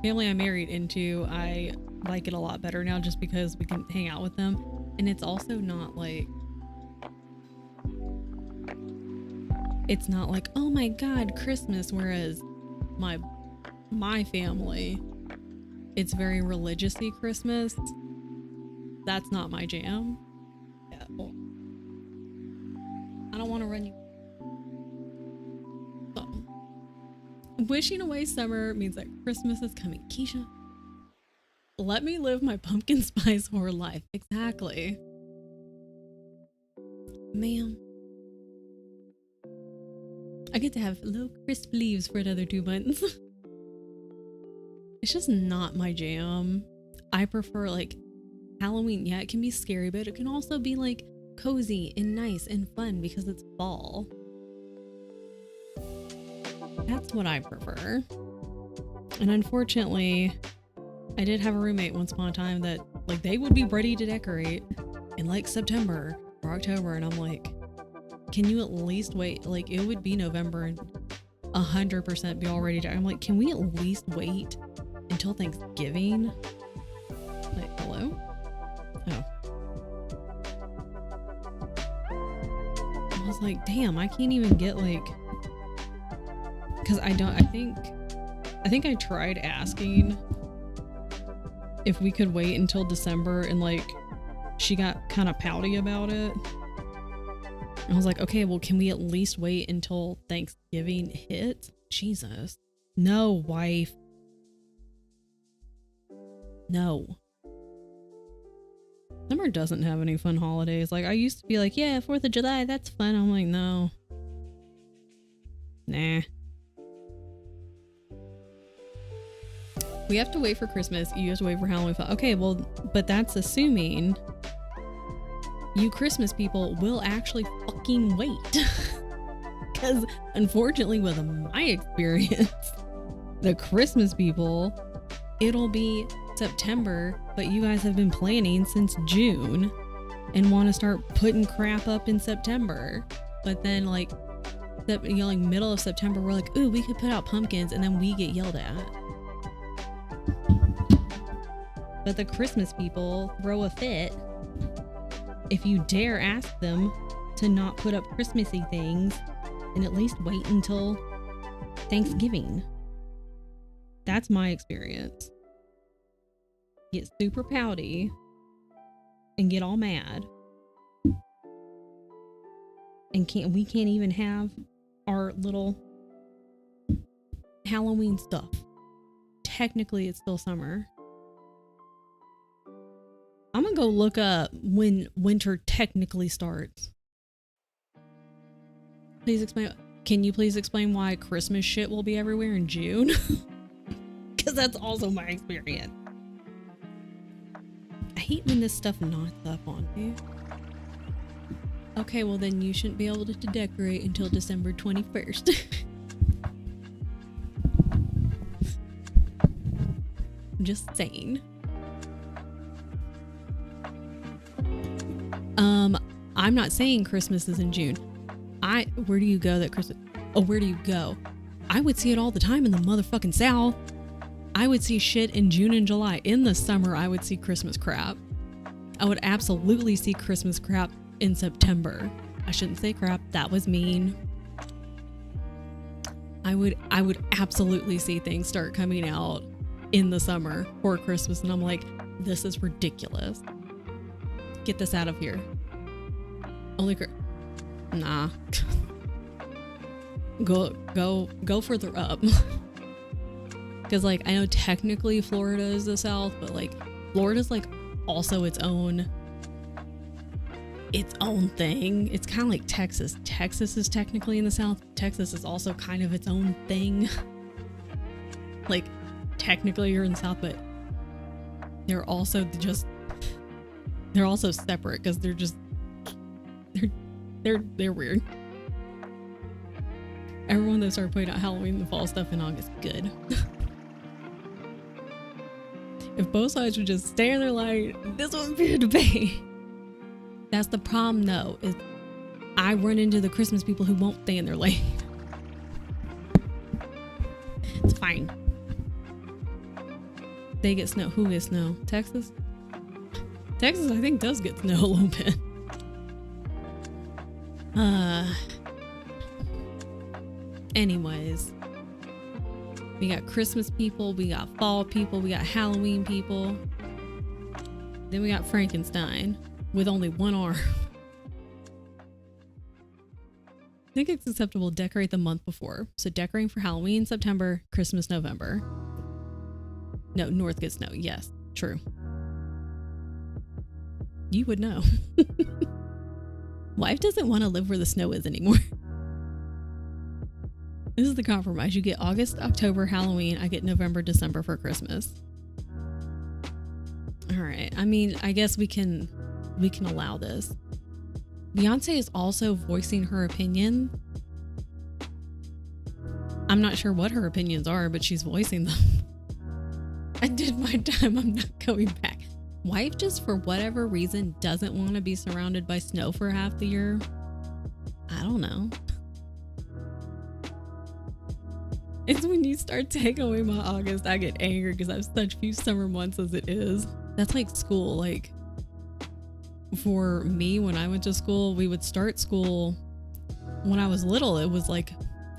family I married into, I like it a lot better now just because we can hang out with them. And it's also not like, it's not like, oh my God, Christmas. Whereas my family, it's very religious-y Christmas. That's not my jam. Yeah, well, I don't want to run you. So, wishing away summer means that Christmas is coming. Keisha, let me live my pumpkin spice horror life. Exactly. Ma'am. I get to have little crisp leaves for another 2 months. It's just not my jam. I prefer like Halloween. Yeah, it can be scary, but it can also be like cozy and nice and fun because it's fall. That's what I prefer. And unfortunately, I did have a roommate once upon a time that like they would be ready to decorate in like September or October, and I'm like, can you at least wait? Like it would be November and 100% be all ready to. I'm like, can we at least wait until Thanksgiving? Like, hello? Oh. I was like, damn, I can't even get like, because I think I tried asking if we could wait until December, and like she got kind of pouty about it. I was like, okay, well, can we at least wait until Thanksgiving hits? Jesus. No, wife. No. Summer doesn't have any fun holidays. Like, I used to be like, yeah, 4th of July, that's fun. I'm like, no. Nah. We have to wait for Christmas. You have to wait for Halloween. Okay, well, but that's assuming you Christmas people will actually fucking wait. Because unfortunately, with my experience, the Christmas people, it'll be September, but you guys have been planning since June and want to start putting crap up in September. But then like, you know, like middle of September, we're like, ooh, we could put out pumpkins, and then we get yelled at. But the Christmas people throw a fit if you dare ask them to not put up Christmassy things and at least wait until Thanksgiving. That's my experience. Get super pouty and get all mad. And we can't even have our little Halloween stuff. Technically, it's still summer. I'm gonna go look up when winter technically starts. Please explain. Can you please explain why Christmas shit will be everywhere in June? Because that's also my experience. I hate when this stuff knots up on me. Okay, well then you shouldn't be able to decorate until December 21st. I'm just saying. I'm not saying Christmas is in June. Where do you go that Christmas? Oh, where do you go? I would see it all the time in the motherfucking South. I would see shit in June and July. In the summer, I would see Christmas crap. I would absolutely see Christmas crap in September. I shouldn't say crap. That was mean. I would absolutely see things start coming out in the summer for Christmas, and I'm like, this is ridiculous. Get this out of here. Nah. Go further up. Because like I know technically Florida is the South, but like Florida's like also its own thing. It's kind of like Texas. Texas is technically in the South. Texas is also kind of its own thing. Like technically you're in the South, but they're also separate because they're weird. Everyone that started putting out Halloween and fall stuff in August, good. If both sides would just stay in their lane, this wouldn't be a debate. That's the problem though, is I run into the Christmas people who won't stay in their lane. It's fine. They get snow. Who gets snow? Texas? Texas, I think, does get snow a little bit. Anyways. We got Christmas people, we got fall people, we got Halloween people. Then we got Frankenstein with only one arm. I think it's acceptable to decorate the month before. So decorating for Halloween, September, Christmas, November. No, North gets snow. Yes, true. You would know. Wife doesn't want to live where the snow is anymore. This is the compromise. You get August, October, Halloween. I get November, December for Christmas. All right. I mean, I guess we can allow this. Beyonce is also voicing her opinion. I'm not sure what her opinions are, but she's voicing them. I did my time. I'm not going back. Wife just for whatever reason doesn't want to be surrounded by snow for half the year. I don't know. It's when you start taking away my August, I get angry because I have such few summer months as it is. That's like school. Like for me, when I went to school, we would start school when I was little. It was like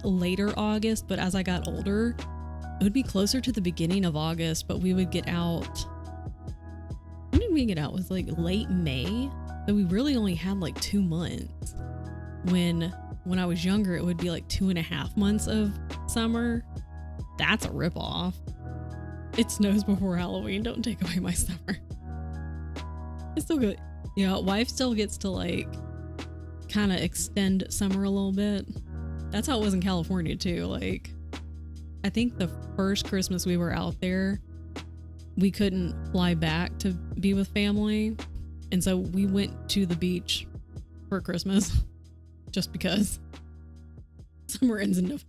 later August, but as I got older, it would be closer to the beginning of August, but we would get out. When did we get out? It was like late May. So we really only had like 2 months. When I was younger, it would be like 2.5 months of summer. That's a ripoff. It snows before Halloween. Don't take away my summer. It's still good. Yeah, wife still gets to like kind of extend summer a little bit. That's how it was in California too. Like, I think the first Christmas we were out there, we couldn't fly back to be with family. And so we went to the beach for Christmas just because summer ends in November.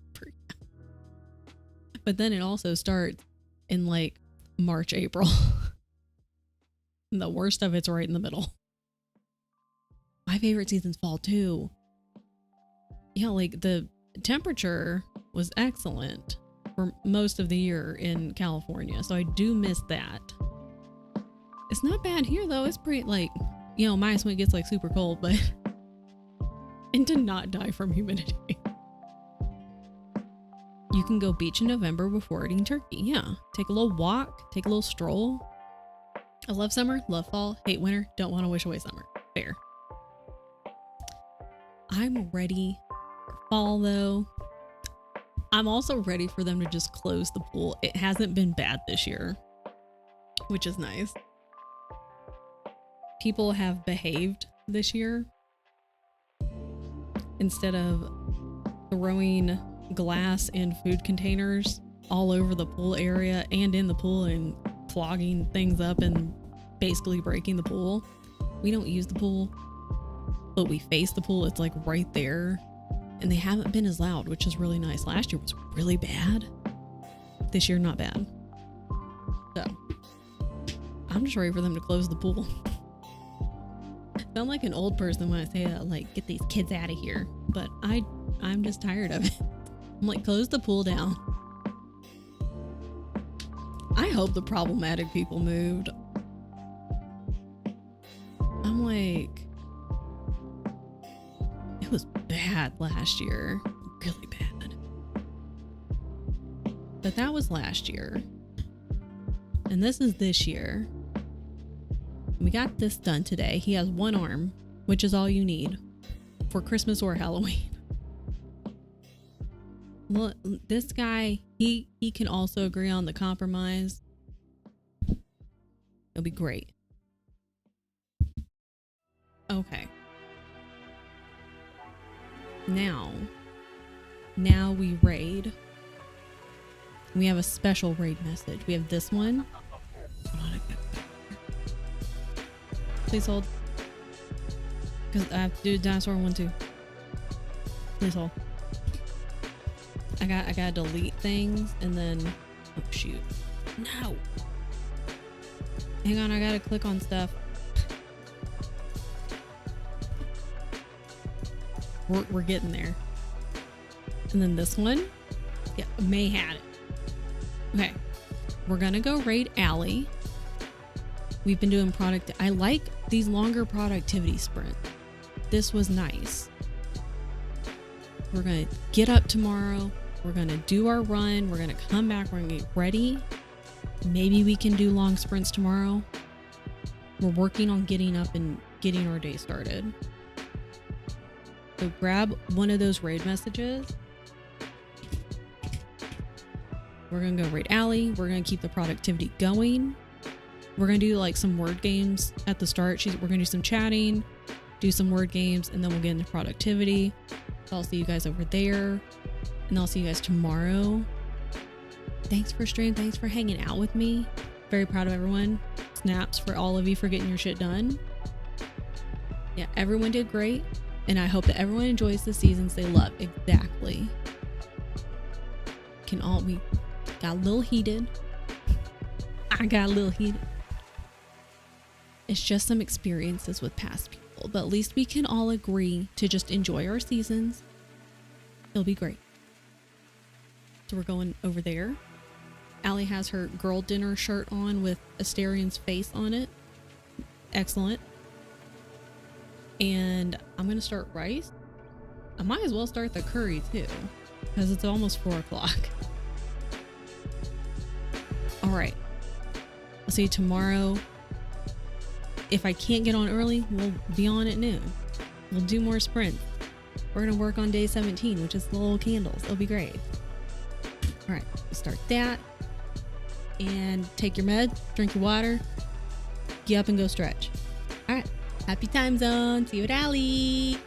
But then it also starts in like March, April. And the worst of it's right in the middle. My favorite season's fall too. Yeah, like the temperature was excellent for most of the year in California. So I do miss that. It's not bad here though. It's pretty like, minus when it gets like super cold, but and to not die from humidity. You can go beach in November before eating turkey. Yeah. Take a little walk, take a little stroll. I love summer, love fall, hate winter, don't want to wish away summer. Fair. I'm ready for fall though. I'm also ready for them to just close the pool. It hasn't been bad this year, which is nice. People have behaved this year. Instead of throwing glass and food containers all over the pool area and in the pool and clogging things up and basically breaking the pool. We don't use the pool, but we face the pool. It's like right there. And they haven't been as loud, which is really nice. Last year was really bad. This year, not bad. So I'm just ready for them to close the pool. I sound like an old person when I say that, like, get these kids out of here. But I'm just tired of it. I'm like, close the pool down. I hope the problematic people moved. I'm like, it was bad last year. Really bad. But that was last year. And this is this year. We got this done today. He has one arm, which is all you need for Christmas or Halloween. Well, this guy, he can also agree on the compromise. It'll be great. Okay. Now we raid. We have a special raid message. We have this one. Hold on, please hold. Because I have to do dinosaur one too. Please hold. I gotta delete things and then oh shoot. No. Hang on, I gotta click on stuff. We're getting there. And then this one. Yeah, May had it. Okay. We're gonna go raid Allie. We've been doing I like these longer productivity sprints. This was nice. We're gonna get up tomorrow. We're gonna do our run. We're gonna come back. We're gonna get ready. Maybe we can do long sprints tomorrow. We're working on getting up and getting our day started. So grab one of those raid messages. We're gonna go raid Allie. We're gonna keep the productivity going. We're gonna do like some word games at the start. We're gonna do some chatting, do some word games, and then we'll get into productivity. So I'll see you guys over there, and I'll see you guys tomorrow. Thanks for stream. Thanks for hanging out with me. Very proud of everyone. Snaps for all of you for getting your shit done. Yeah, everyone did great. And I hope that everyone enjoys the seasons they love. Exactly. We got a little heated. I got a little heated. It's just some experiences with past people. But at least we can all agree to just enjoy our seasons. It'll be great. So we're going over there. Allie has her girl dinner shirt on with Asterian's face on it. Excellent. And I'm going to start rice. I might as well start the curry too, because it's almost 4 o'clock. All right. I'll see you tomorrow. If I can't get on early, we'll be on at noon. We'll do more sprints. We're going to work on day 17, which is the little candles. It'll be great. All right. We'll start that. And take your med, drink your water, get up and go stretch. All right. Happy time zone. See you at Allie.